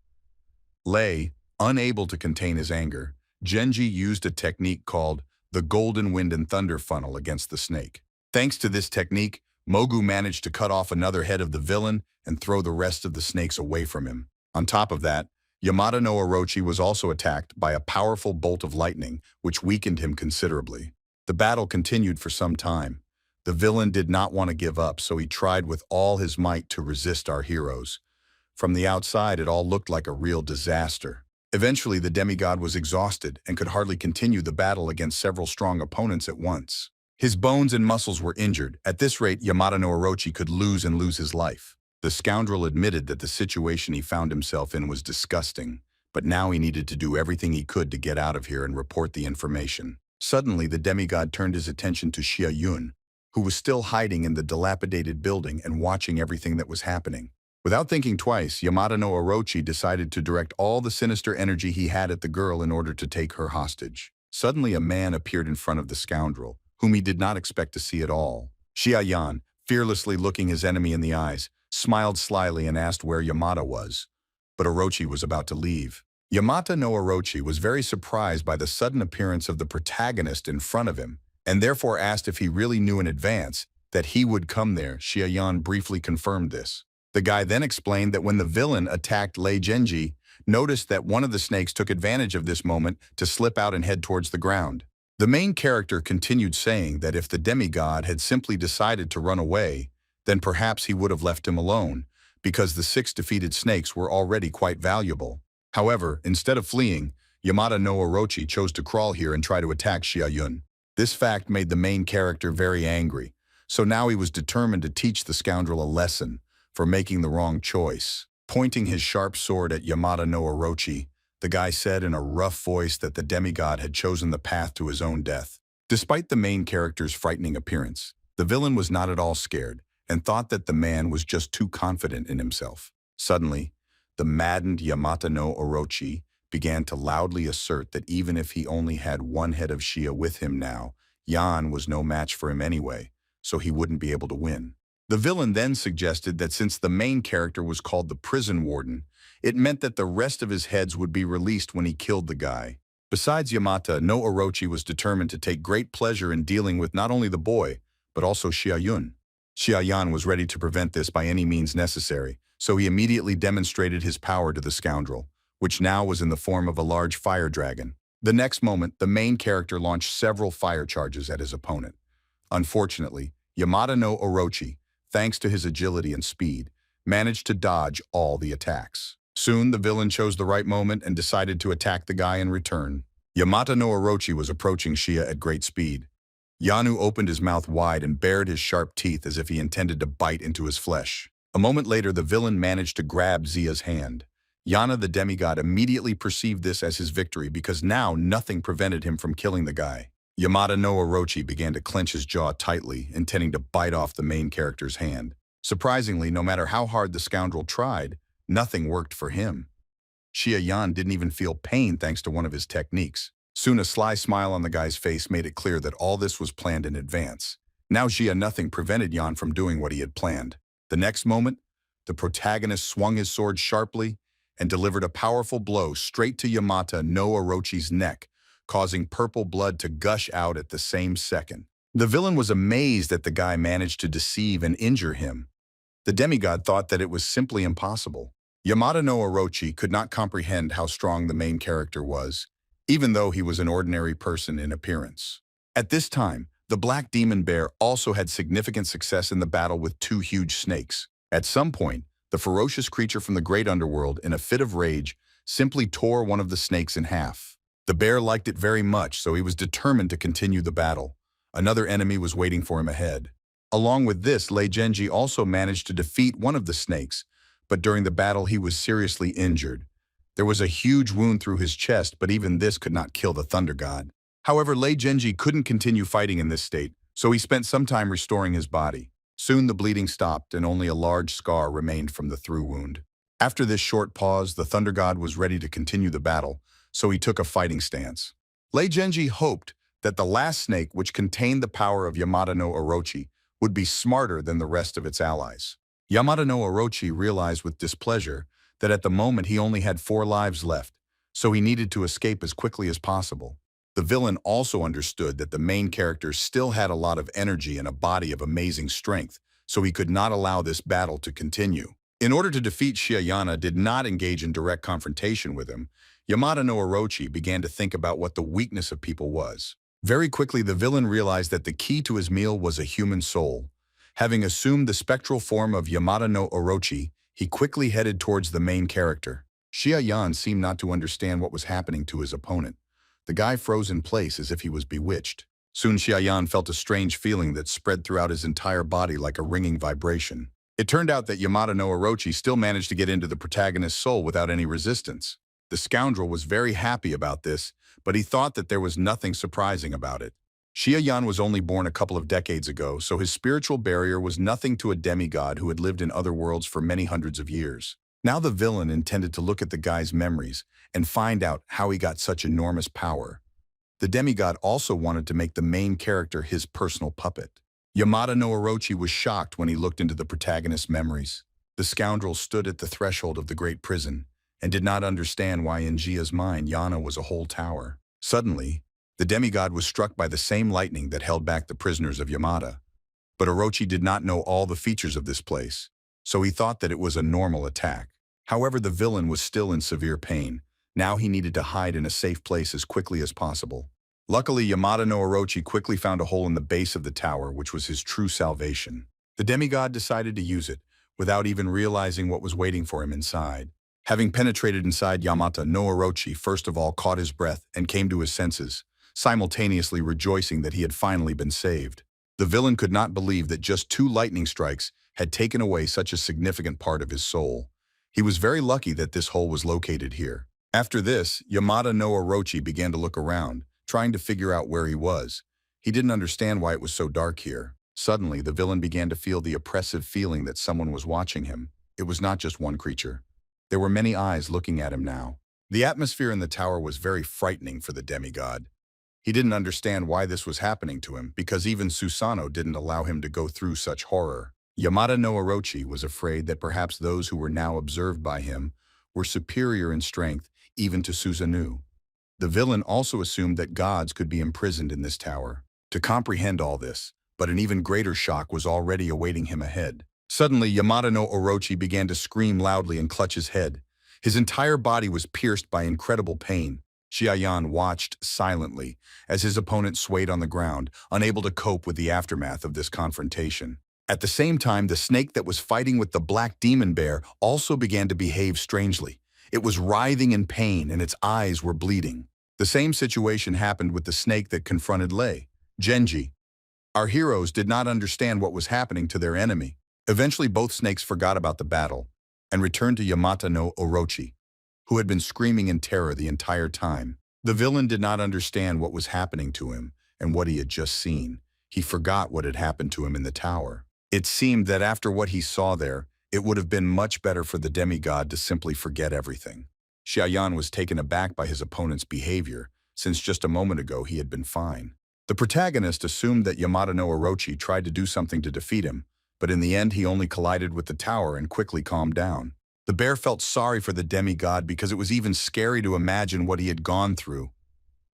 Lei, unable to contain his anger, Genji used a technique called the golden wind and thunder funnel against the snake. Thanks to this technique, Mogu managed to cut off another head of the villain and throw the rest of the snakes away from him. On top of that, Yamato no Orochi was also attacked by a powerful bolt of lightning, which weakened him considerably. The battle continued for some time. The villain did not want to give up, so he tried with all his might to resist our heroes. From the outside, it all looked like a real disaster. Eventually, the demigod was exhausted and could hardly continue the battle against several strong opponents at once. His bones and muscles were injured. At this rate, Yamato no Orochi could lose his life. The scoundrel admitted that the situation he found himself in was disgusting, but now he needed to do everything he could to get out of here and report the information. Suddenly, the demigod turned his attention to Xiaoyan, who was still hiding in the dilapidated building and watching everything that was happening. Without thinking twice, Yamato no Orochi decided to direct all the sinister energy he had at the girl in order to take her hostage. Suddenly, a man appeared in front of the scoundrel, whom he did not expect to see at all. Xiaoyan, fearlessly looking his enemy in the eyes, smiled slyly and asked where Yamato was. But Orochi was about to leave. Yamato no Orochi was very surprised by the sudden appearance of the protagonist in front of him, and therefore asked if he really knew in advance that he would come there. Xiaoyan briefly confirmed this. The guy then explained that when the villain attacked Lei Genji, noticed that one of the snakes took advantage of this moment to slip out and head towards the ground. The main character continued saying that if the demigod had simply decided to run away, then perhaps he would have left him alone, because the 6 defeated snakes were already quite valuable. However, instead of fleeing, Yamato no Orochi chose to crawl here and try to attack Xiaoyan. This fact made the main character very angry, so now he was determined to teach the scoundrel a lesson for making the wrong choice. Pointing his sharp sword at Yamato no Orochi, The guy said in a rough voice that the demigod had chosen the path to his own death. Despite the main character's frightening appearance, the villain was not at all scared and thought that the man was just too confident in himself. Suddenly, the maddened Yamata no Orochi began to loudly assert that even if he only had one head of Shia with him now, Yan was no match for him anyway, so he wouldn't be able to win. The villain then suggested that since the main character was called the prison warden, it meant that the rest of his heads would be released when he killed the guy. Besides Yamata, no Orochi was determined to take great pleasure in dealing with not only the boy, but also Xiaoyun. Xiaoyan was ready to prevent this by any means necessary, so he immediately demonstrated his power to the scoundrel, which now was in the form of a large fire dragon. The next moment, the main character launched several fire charges at his opponent. Unfortunately, Yamata no Orochi, thanks to his agility and speed, managed to dodge all the attacks. Soon, the villain chose the right moment and decided to attack the guy in return. Yamata no Orochi was approaching Shia at great speed. Yanu opened his mouth wide and bared his sharp teeth as if he intended to bite into his flesh. A moment later, the villain managed to grab Zia's hand. Yana the demigod immediately perceived this as his victory because now nothing prevented him from killing the guy. Yamata no Orochi began to clench his jaw tightly, intending to bite off the main character's hand. Surprisingly, no matter how hard the scoundrel tried, nothing worked for him. Xia Yan didn't even feel pain thanks to one of his techniques. Soon a sly smile on the guy's face made it clear that all this was planned in advance. Now Xia nothing prevented Yan from doing what he had planned. The next moment, the protagonist swung his sword sharply and delivered a powerful blow straight to Yamata no Orochi's neck, causing purple blood to gush out at the same second. The villain was amazed that the guy managed to deceive and injure him. The demigod thought that it was simply impossible. Yamata no Orochi could not comprehend how strong the main character was, even though he was an ordinary person in appearance. At this time, the black demon bear also had significant success in the battle with two huge snakes. At some point, the ferocious creature from the great underworld, in a fit of rage, simply tore one of the snakes in half. The bear liked it very much, so he was determined to continue the battle. Another enemy was waiting for him ahead. Along with this, Lei Genji also managed to defeat one of the snakes, but during the battle he was seriously injured. There was a huge wound through his chest, but even this could not kill the Thunder God. However, Lei Genji couldn't continue fighting in this state, so he spent some time restoring his body. Soon the bleeding stopped and only a large scar remained from the through wound. After this short pause, the Thunder God was ready to continue the battle, so he took a fighting stance. Lei Genji hoped that the last snake, which contained the power of Yamata no Orochi, would be smarter than the rest of its allies. Yamata no Orochi realized with displeasure that at the moment he only had 4 lives left, so he needed to escape as quickly as possible. The villain also understood that the main character still had a lot of energy and a body of amazing strength, so he could not allow this battle to continue. In order to defeat Xiayana did not engage in direct confrontation with him, Yamata no Orochi began to think about what the weakness of people was. Very quickly, the villain realized that the key to his meal was a human soul. Having assumed the spectral form of Yamata no Orochi, he quickly headed towards the main character. Xia Yan seemed not to understand what was happening to his opponent. The guy froze in place as if he was bewitched. Soon Xia Yan felt a strange feeling that spread throughout his entire body like a ringing vibration. It turned out that Yamata no Orochi still managed to get into the protagonist's soul without any resistance. The scoundrel was very happy about this, but he thought that there was nothing surprising about it. Xia Yan was only born a couple of decades ago, so his spiritual barrier was nothing to a demigod who had lived in other worlds for many hundreds of years. Now the villain intended to look at the guy's memories and find out how he got such enormous power. The demigod also wanted to make the main character his personal puppet. Yamata no Orochi was shocked when he looked into the protagonist's memories. The scoundrel stood at the threshold of the great prison and did not understand why in Jia's mind Yana was a whole tower. Suddenly, the demigod was struck by the same lightning that held back the prisoners of Yamata. But Orochi did not know all the features of this place, so he thought that it was a normal attack. However, the villain was still in severe pain. Now he needed to hide in a safe place as quickly as possible. Luckily, Yamata no Orochi quickly found a hole in the base of the tower, which was his true salvation. The demigod decided to use it, without even realizing what was waiting for him inside. Having penetrated inside, Yamata no Orochi first of all caught his breath and came to his senses, simultaneously rejoicing that he had finally been saved. The villain could not believe that just 2 lightning strikes had taken away such a significant part of his soul. He was very lucky that this hole was located here. After this, Yamada no Orochi began to look around, trying to figure out where he was. He didn't understand why it was so dark here. Suddenly, the villain began to feel the oppressive feeling that someone was watching him. It was not just one creature. There were many eyes looking at him now. The atmosphere in the tower was very frightening for the demigod. He didn't understand why this was happening to him, because even Susano didn't allow him to go through such horror. Yamada no Orochi was afraid that perhaps those who were now observed by him were superior in strength even to Susano. The villain also assumed that gods could be imprisoned in this tower. To comprehend all this, but an even greater shock was already awaiting him ahead. Suddenly, Yamada no Orochi began to scream loudly and clutch his head. His entire body was pierced by incredible pain. Xiaoyan watched silently as his opponent swayed on the ground, unable to cope with the aftermath of this confrontation. At the same time, the snake that was fighting with the black demon bear also began to behave strangely. It was writhing in pain and its eyes were bleeding. The same situation happened with the snake that confronted Lei, Genji. Our heroes did not understand what was happening to their enemy. Eventually, both snakes forgot about the battle and returned to Yamada no Orochi, who had been screaming in terror the entire time. The villain did not understand what was happening to him and what he had just seen. He forgot what had happened to him in the tower. It seemed that after what he saw there, it would have been much better for the demigod to simply forget everything. Xiaoyan was taken aback by his opponent's behavior, since just a moment ago he had been fine. The protagonist assumed that Yamada no Orochi tried to do something to defeat him, but in the end he only collided with the tower and quickly calmed down. The bear felt sorry for the demigod because it was even scary to imagine what he had gone through.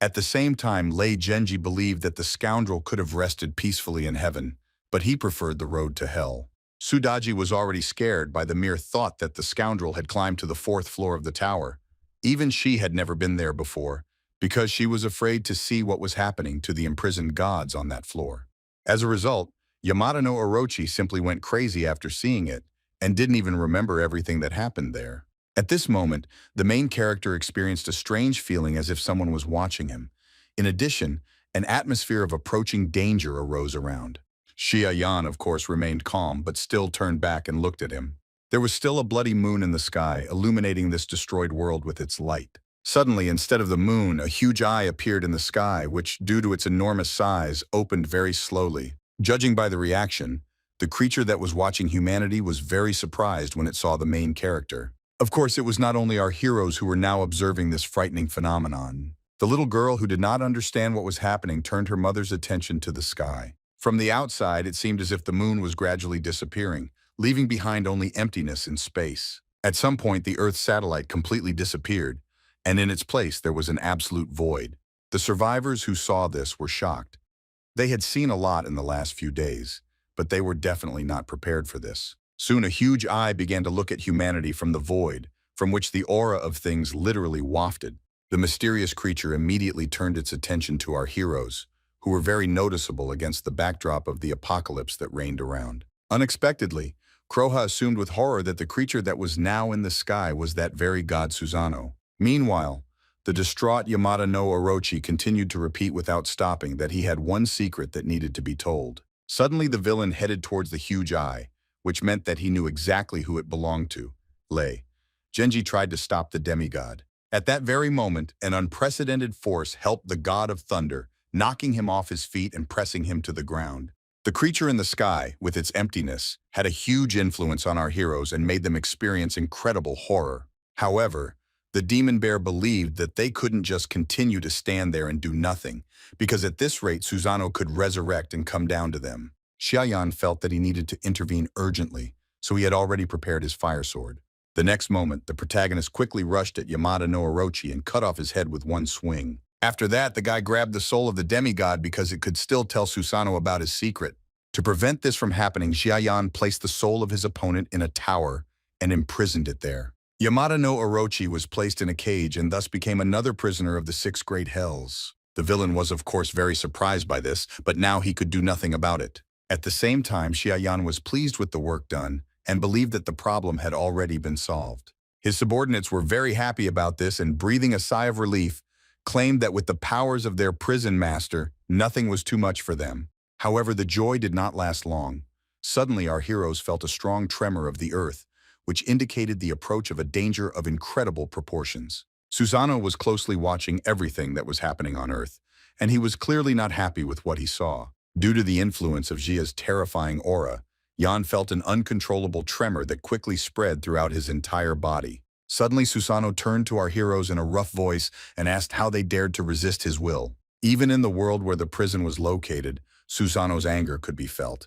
At the same time, Lei Genji believed that the scoundrel could have rested peacefully in heaven, but he preferred the road to hell. Sudaji was already scared by the mere thought that the scoundrel had climbed to the 4th floor of the tower. Even she had never been there before, because she was afraid to see what was happening to the imprisoned gods on that floor. As a result, Yamada no Orochi simply went crazy after seeing it, and didn't even remember everything that happened there. At this moment, the main character experienced a strange feeling as if someone was watching him. In addition, an atmosphere of approaching danger arose around. Xiaoyan, of course, remained calm, but still turned back and looked at him. There was still a bloody moon in the sky, illuminating this destroyed world with its light. Suddenly, instead of the moon, a huge eye appeared in the sky, which, due to its enormous size, opened very slowly. Judging by the reaction, the creature that was watching humanity was very surprised when it saw the main character. Of course, it was not only our heroes who were now observing this frightening phenomenon. The little girl who did not understand what was happening turned her mother's attention to the sky. From the outside, it seemed as if the moon was gradually disappearing, leaving behind only emptiness in space. At some point, the Earth's satellite completely disappeared, and in its place there was an absolute void. The survivors who saw this were shocked. They had seen a lot in the last few days, but they were definitely not prepared for this. Soon a huge eye began to look at humanity from the void, from which the aura of things literally wafted. The mysterious creature immediately turned its attention to our heroes, who were very noticeable against the backdrop of the apocalypse that reigned around. Unexpectedly, Kroha assumed with horror that the creature that was now in the sky was that very god Susano. Meanwhile, the distraught Yamada no Orochi continued to repeat without stopping that he had one secret that needed to be told. Suddenly the villain headed towards the huge eye, which meant that he knew exactly who it belonged to, Lei. Genji tried to stop the demigod. At that very moment, an unprecedented force helped the god of thunder, knocking him off his feet and pressing him to the ground. The creature in the sky, with its emptiness, had a huge influence on our heroes and made them experience incredible horror. However, the demon bear believed that they couldn't just continue to stand there and do nothing, because at this rate Susano could resurrect and come down to them. Xiaoyan felt that he needed to intervene urgently, so he had already prepared his fire sword. The next moment, the protagonist quickly rushed at Yamada no Orochi and cut off his head with one swing. After that, the guy grabbed the soul of the demigod because it could still tell Susano about his secret. To prevent this from happening, Xiaoyan placed the soul of his opponent in a tower and imprisoned it there. Yamada no Orochi was placed in a cage and thus became another prisoner of the 6 great hells. The villain was of course very surprised by this, but now he could do nothing about it. At the same time, Xiaoyan was pleased with the work done and believed that the problem had already been solved. His subordinates were very happy about this and, breathing a sigh of relief, claimed that with the powers of their prison master, nothing was too much for them. However, the joy did not last long. Suddenly our heroes felt a strong tremor of the earth, which indicated the approach of a danger of incredible proportions. Susano was closely watching everything that was happening on Earth, and he was clearly not happy with what he saw. Due to the influence of Jia's terrifying aura, Jan felt an uncontrollable tremor that quickly spread throughout his entire body. Suddenly, Susano turned to our heroes in a rough voice and asked how they dared to resist his will. Even in the world where the prison was located, Susano's anger could be felt.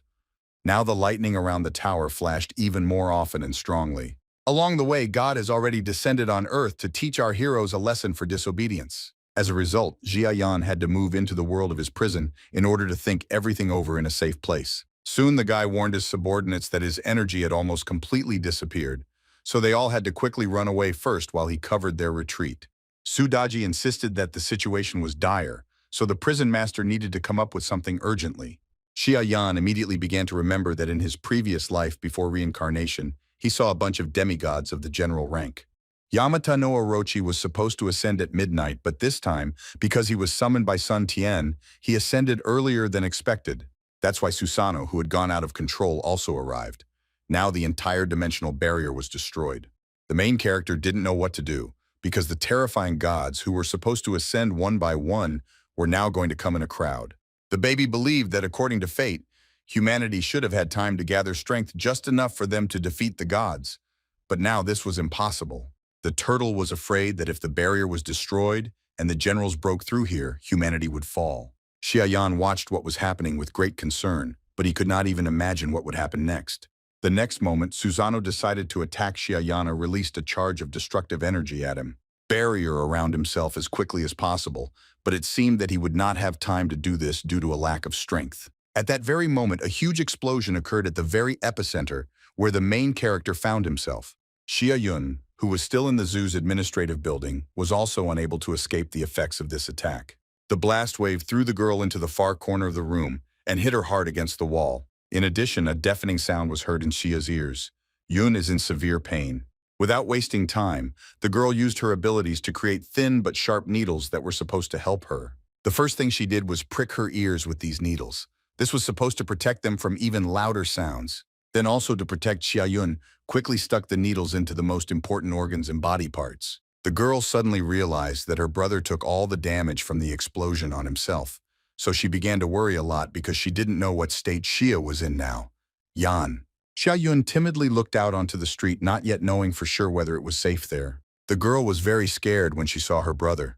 Now the lightning around the tower flashed even more often and strongly. Along the way, God has already descended on Earth to teach our heroes a lesson for disobedience. As a result, Jia Yan had to move into the world of his prison in order to think everything over in a safe place. Soon the guy warned his subordinates that his energy had almost completely disappeared, so they all had to quickly run away first while he covered their retreat. Sudaji insisted that the situation was dire, so the prison master needed to come up with something urgently. Xia Yan immediately began to remember that in his previous life before reincarnation, he saw a bunch of demigods of the general rank. Yamata no Orochi was supposed to ascend at midnight, but this time, because he was summoned by Sun Tian, he ascended earlier than expected. That's why Susano, who had gone out of control, also arrived. Now the entire dimensional barrier was destroyed. The main character didn't know what to do, because the terrifying gods, who were supposed to ascend one by one, were now going to come in a crowd. The baby believed that according to fate, humanity should have had time to gather strength just enough for them to defeat the gods. But now this was impossible. The turtle was afraid that if the barrier was destroyed and the generals broke through here, humanity would fall. Xiaoyan watched what was happening with great concern, but he could not even imagine what would happen next. The next moment, Susano decided to attack Xiaoyan and released a charge of destructive energy at him. Barrier around himself as quickly as possible, but it seemed that he would not have time to do this due to a lack of strength. At that very moment, a huge explosion occurred at the very epicenter where the main character found himself. Xia Yun, who was still in the zoo's administrative building, was also unable to escape the effects of this attack. The blast wave threw the girl into the far corner of the room and hit her hard against the wall. In addition, a deafening sound was heard in Xia's ears. Yun is in severe pain. Without wasting time, the girl used her abilities to create thin but sharp needles that were supposed to help her. The first thing she did was prick her ears with these needles. This was supposed to protect them from even louder sounds. Then also to protect Xiaoyun, quickly stuck the needles into the most important organs and body parts. The girl suddenly realized that her brother took all the damage from the explosion on himself, so she began to worry a lot because she didn't know what state Xia was in now. Yan. Xiaoyun timidly looked out onto the street, not yet knowing for sure whether it was safe there. The girl was very scared when she saw her brother.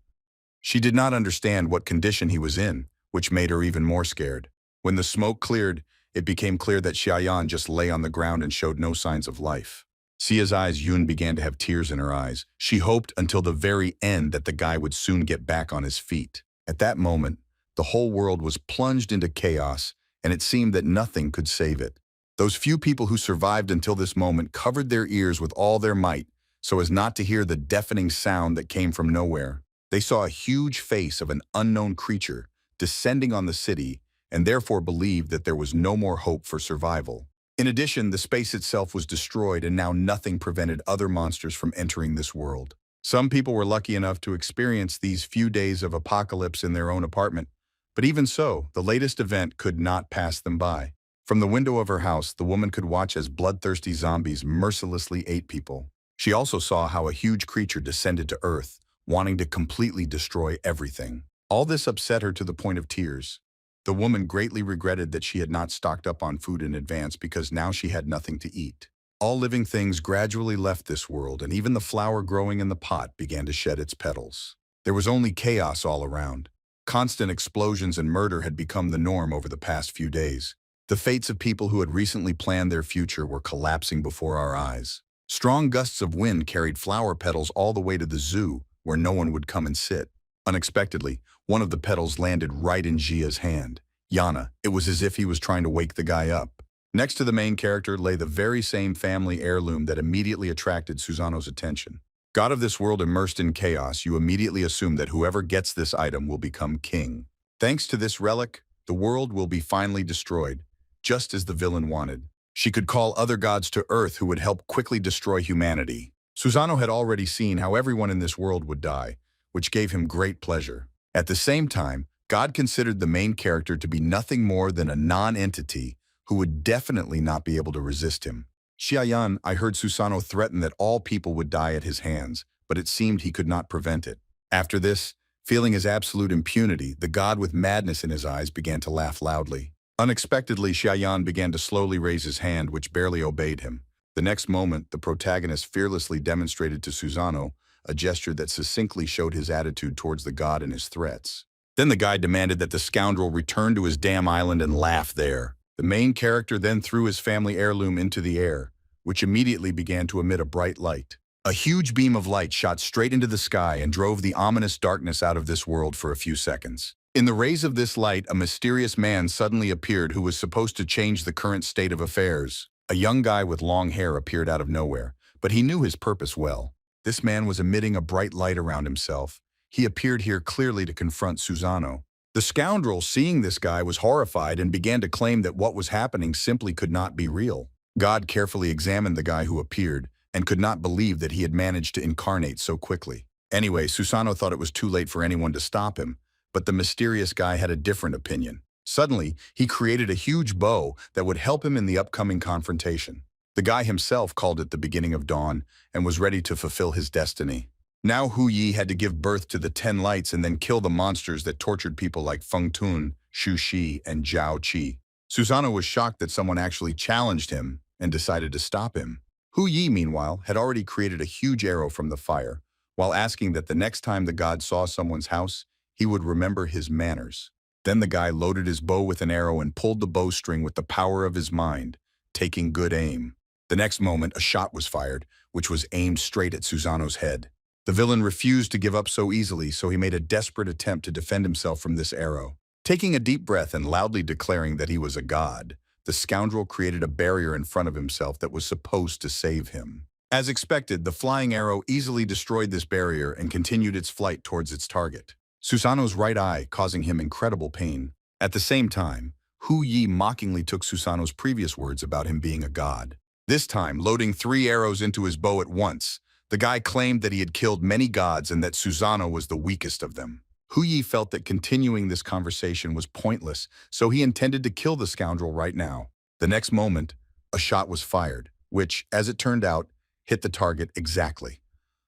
She did not understand what condition he was in, which made her even more scared. When the smoke cleared, it became clear that Xiaoyan just lay on the ground and showed no signs of life. Xia's eyes, Yun began to have tears in her eyes. She hoped until the very end that the guy would soon get back on his feet. At that moment, the whole world was plunged into chaos, and it seemed that nothing could save it. Those few people who survived until this moment covered their ears with all their might so as not to hear the deafening sound that came from nowhere. They saw a huge face of an unknown creature descending on the city and therefore believed that there was no more hope for survival. In addition, the space itself was destroyed and now nothing prevented other monsters from entering this world. Some people were lucky enough to experience these few days of apocalypse in their own apartment, but even so, the latest event could not pass them by. From the window of her house, the woman could watch as bloodthirsty zombies mercilessly ate people. She also saw how a huge creature descended to Earth, wanting to completely destroy everything. All this upset her to the point of tears. The woman greatly regretted that she had not stocked up on food in advance because now she had nothing to eat. All living things gradually left this world, and even the flower growing in the pot began to shed its petals. There was only chaos all around. Constant explosions and murder had become the norm over the past few days. The fates of people who had recently planned their future were collapsing before our eyes. Strong gusts of wind carried flower petals all the way to the zoo, where no one would come and sit. Unexpectedly, one of the petals landed right in Jia's hand. Yana, it was as if he was trying to wake the guy up. Next to the main character lay the very same family heirloom that immediately attracted Susano's attention. God of this world immersed in chaos, you immediately assume that whoever gets this item will become king. Thanks to this relic, the world will be finally destroyed, just as the villain wanted. She could call other gods to Earth who would help quickly destroy humanity. Susano had already seen how everyone in this world would die, which gave him great pleasure. At the same time, God considered the main character to be nothing more than a non-entity who would definitely not be able to resist him. Xiaoyan, I heard Susano threaten that all people would die at his hands, but it seemed he could not prevent it. After this, feeling his absolute impunity, the god with madness in his eyes began to laugh loudly. Unexpectedly, Xiaoyan began to slowly raise his hand, which barely obeyed him. The next moment, the protagonist fearlessly demonstrated to Susano a gesture that succinctly showed his attitude towards the god and his threats. Then the guy demanded that the scoundrel return to his damn island and laugh there. The main character then threw his family heirloom into the air, which immediately began to emit a bright light. A huge beam of light shot straight into the sky and drove the ominous darkness out of this world for a few seconds. In the rays of this light, a mysterious man suddenly appeared who was supposed to change the current state of affairs. A young guy with long hair appeared out of nowhere, but he knew his purpose well. This man was emitting a bright light around himself. He appeared here clearly to confront Susano. The scoundrel, seeing this guy, was horrified and began to claim that what was happening simply could not be real. God carefully examined the guy who appeared and could not believe that he had managed to incarnate so quickly. Anyway, Susano thought it was too late for anyone to stop him, but the mysterious guy had a different opinion. Suddenly, he created a huge bow that would help him in the upcoming confrontation. The guy himself called it the beginning of dawn and was ready to fulfill his destiny. Now Hu Yi had to give birth to the 10 lights and then kill the monsters that tortured people like Feng Tun, Shu Shi, and Zhao Qi. Susano was shocked that someone actually challenged him and decided to stop him. Hu Yi, meanwhile, had already created a huge arrow from the fire, while asking that the next time the god saw someone's house, he would remember his manners. Then the guy loaded his bow with an arrow and pulled the bowstring with the power of his mind, taking good aim. The next moment, a shot was fired, which was aimed straight at Susano's head. The villain refused to give up so easily, so he made a desperate attempt to defend himself from this arrow. Taking a deep breath and loudly declaring that he was a god, the scoundrel created a barrier in front of himself that was supposed to save him. As expected, the flying arrow easily destroyed this barrier and continued its flight towards its target, Susano's right eye, causing him incredible pain. At the same time, Hu Yi mockingly took Susano's previous words about him being a god. This time, loading 3 arrows into his bow at once, the guy claimed that he had killed many gods and that Susano was the weakest of them. Hu Yi felt that continuing this conversation was pointless, so he intended to kill the scoundrel right now. The next moment, a shot was fired, which, as it turned out, hit the target exactly.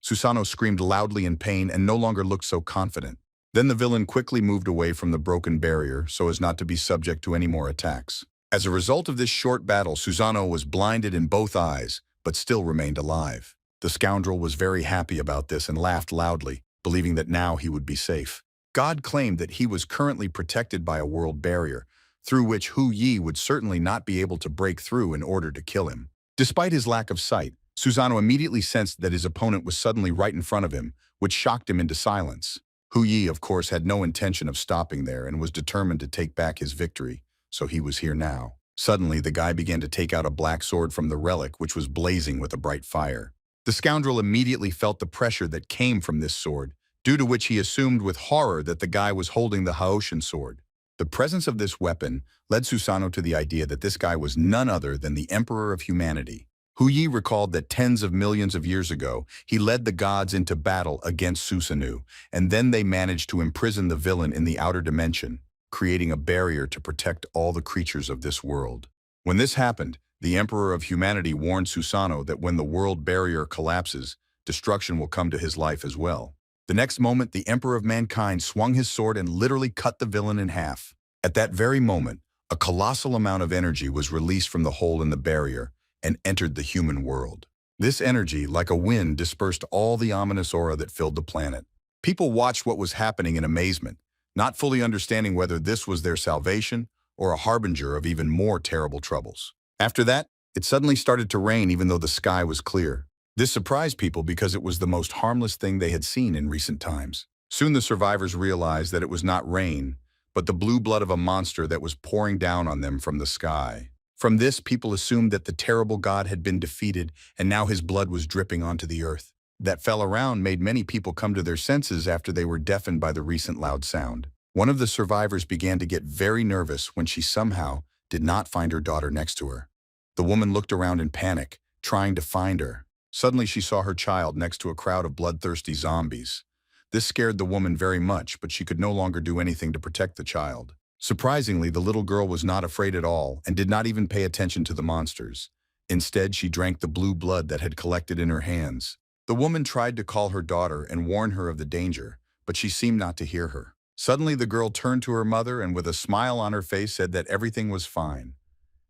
Susano screamed loudly in pain and no longer looked so confident. Then the villain quickly moved away from the broken barrier so as not to be subject to any more attacks. As a result of this short battle, Susano was blinded in both eyes, but still remained alive. The scoundrel was very happy about this and laughed loudly, believing that now he would be safe. God claimed that he was currently protected by a world barrier, through which Hu Yi would certainly not be able to break through in order to kill him. Despite his lack of sight, Susano immediately sensed that his opponent was suddenly right in front of him, which shocked him into silence. Hu Yi, of course, had no intention of stopping there and was determined to take back his victory, so he was here now. Suddenly, the guy began to take out a black sword from the relic, which was blazing with a bright fire. The scoundrel immediately felt the pressure that came from this sword, due to which he assumed with horror that the guy was holding the Haoshan sword. The presence of this weapon led Susano to the idea that this guy was none other than the Emperor of Humanity. Hu Yi recalled that tens of millions of years ago, he led the gods into battle against Susanu, and then they managed to imprison the villain in the outer dimension, creating a barrier to protect all the creatures of this world. When this happened, the Emperor of Humanity warned Susano that when the world barrier collapses, destruction will come to his life as well. The next moment, the Emperor of Mankind swung his sword and literally cut the villain in half. At that very moment, a colossal amount of energy was released from the hole in the barrier and entered the human world. This energy, like a wind, dispersed all the ominous aura that filled the planet. People watched what was happening in amazement, not fully understanding whether this was their salvation or a harbinger of even more terrible troubles. After that, it suddenly started to rain even though the sky was clear. This surprised people because it was the most harmless thing they had seen in recent times. Soon the survivors realized that it was not rain, but the blue blood of a monster that was pouring down on them from the sky. From this, people assumed that the terrible god had been defeated and now his blood was dripping onto the earth. That fell around made many people come to their senses after they were deafened by the recent loud sound. One of the survivors began to get very nervous when she somehow did not find her daughter next to her. The woman looked around in panic, trying to find her. Suddenly she saw her child next to a crowd of bloodthirsty zombies. This scared the woman very much, but she could no longer do anything to protect the child. Surprisingly, the little girl was not afraid at all and did not even pay attention to the monsters. Instead, she drank the blue blood that had collected in her hands. The woman tried to call her daughter and warn her of the danger, but she seemed not to hear her. Suddenly, the girl turned to her mother and with a smile on her face said that everything was fine.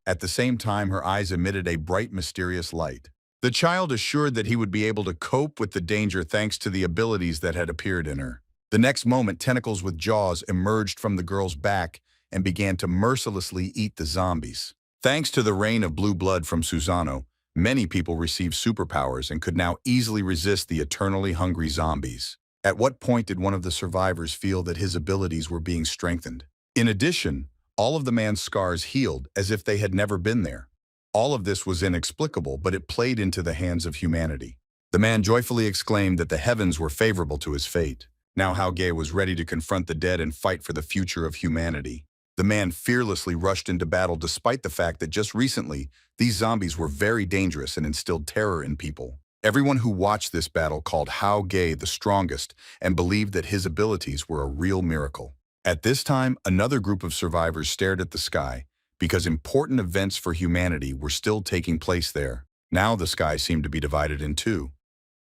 At the same time, her eyes emitted a bright, mysterious light. The child assured that he would be able to cope with the danger thanks to the abilities that had appeared in her. The next moment, tentacles with jaws emerged from the girl's back and began to mercilessly eat the zombies. Thanks to the rain of blue blood from Susano, many people received superpowers and could now easily resist the eternally hungry zombies. At what point did one of the survivors feel that his abilities were being strengthened? In addition, all of the man's scars healed as if they had never been there. All of this was inexplicable, but it played into the hands of humanity. The man joyfully exclaimed that the heavens were favorable to his fate. Now Hauge was ready to confront the dead and fight for the future of humanity. The man fearlessly rushed into battle despite the fact that just recently, these zombies were very dangerous and instilled terror in people. Everyone who watched this battle called Hauge the strongest and believed that his abilities were a real miracle. At this time, another group of survivors stared at the sky because important events for humanity were still taking place there. Now the sky seemed to be divided in two.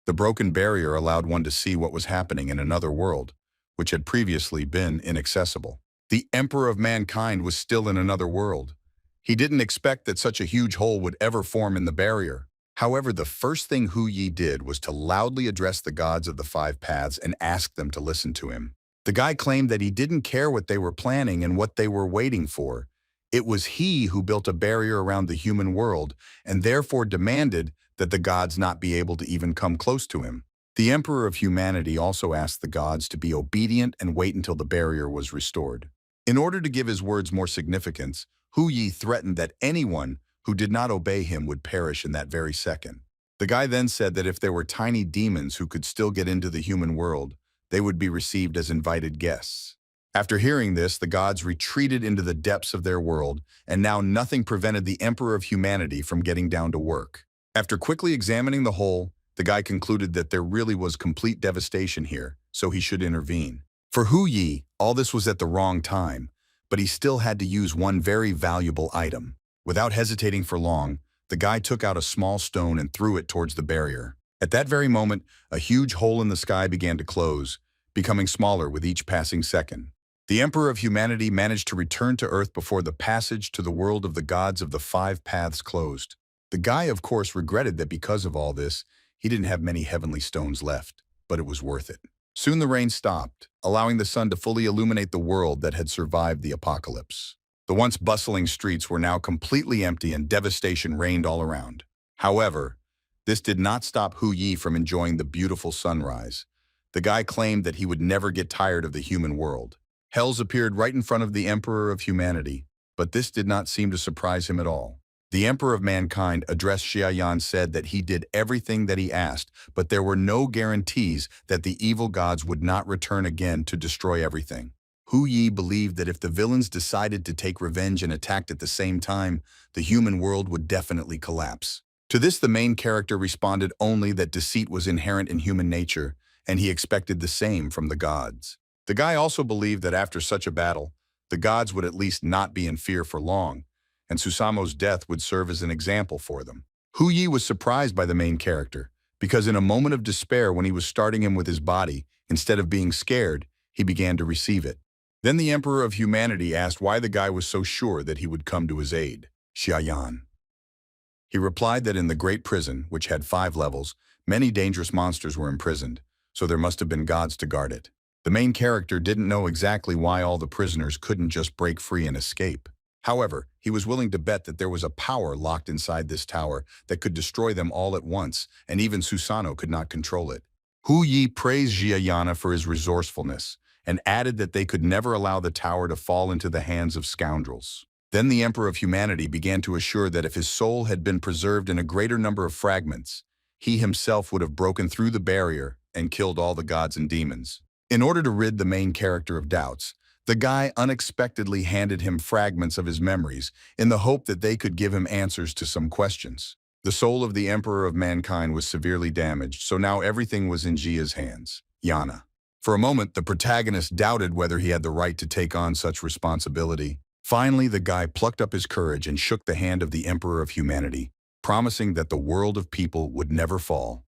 The broken barrier allowed one to see what was happening in another world, which had previously been inaccessible. The Emperor of Mankind was still in another world. He didn't expect that such a huge hole would ever form in the barrier. However, the first thing Hu Yi did was to loudly address the gods of the five paths and ask them to listen to him. The guy claimed that he didn't care what they were planning and what they were waiting for. It was he who built a barrier around the human world and therefore demanded that the gods not be able to even come close to him. The Emperor of Humanity also asked the gods to be obedient and wait until the barrier was restored. In order to give his words more significance, Hu Yi threatened that anyone who did not obey him would perish in that very second. The guy then said that if there were tiny demons who could still get into the human world, they would be received as invited guests. After hearing this, the gods retreated into the depths of their world, and now nothing prevented the Emperor of Humanity from getting down to work. After quickly examining the hole, the guy concluded that there really was complete devastation here, so he should intervene. For Hu Yi, all this was at the wrong time, but he still had to use one very valuable item. Without hesitating for long, the guy took out a small stone and threw it towards the barrier. At that very moment, a huge hole in the sky began to close, becoming smaller with each passing second. The Emperor of Humanity managed to return to Earth before the passage to the world of the gods of the five paths closed. The guy, of course, regretted that because of all this, he didn't have many heavenly stones left, but it was worth it. Soon the rain stopped, allowing the sun to fully illuminate the world that had survived the apocalypse. The once bustling streets were now completely empty and devastation reigned all around. However, this did not stop Hu Yi from enjoying the beautiful sunrise. The guy claimed that he would never get tired of the human world. Hells appeared right in front of the Emperor of Humanity, but this did not seem to surprise him at all. The Emperor of Mankind addressed Xiaoyan said that he did everything that he asked, but there were no guarantees that the evil gods would not return again to destroy everything. Hu Yi believed that if the villains decided to take revenge and attacked at the same time, the human world would definitely collapse. To this, the main character responded only that deceit was inherent in human nature, and he expected the same from the gods. The guy also believed that after such a battle, the gods would at least not be in fear for long, and Susamo's death would serve as an example for them. Hu Yi was surprised by the main character, because in a moment of despair when he was starting him with his body, instead of being scared, he began to receive it. Then the Emperor of Humanity asked why the guy was so sure that he would come to his aid. Xiaoyan. He replied that in the Great Prison, which had 5 levels, many dangerous monsters were imprisoned, so there must have been gods to guard it. The main character didn't know exactly why all the prisoners couldn't just break free and escape. However, he was willing to bet that there was a power locked inside this tower that could destroy them all at once, and even Susano could not control it. Hu Yi praised Xiaoyan for his resourcefulness, and added that they could never allow the tower to fall into the hands of scoundrels. Then the Emperor of Humanity began to assure that if his soul had been preserved in a greater number of fragments, he himself would have broken through the barrier and killed all the gods and demons. In order to rid the main character of doubts, the guy unexpectedly handed him fragments of his memories in the hope that they could give him answers to some questions. The soul of the Emperor of Mankind was severely damaged, so now everything was in Jia's hands. Yana. For a moment, the protagonist doubted whether he had the right to take on such responsibility. Finally, the guy plucked up his courage and shook the hand of the Emperor of Humanity, promising that the world of people would never fall.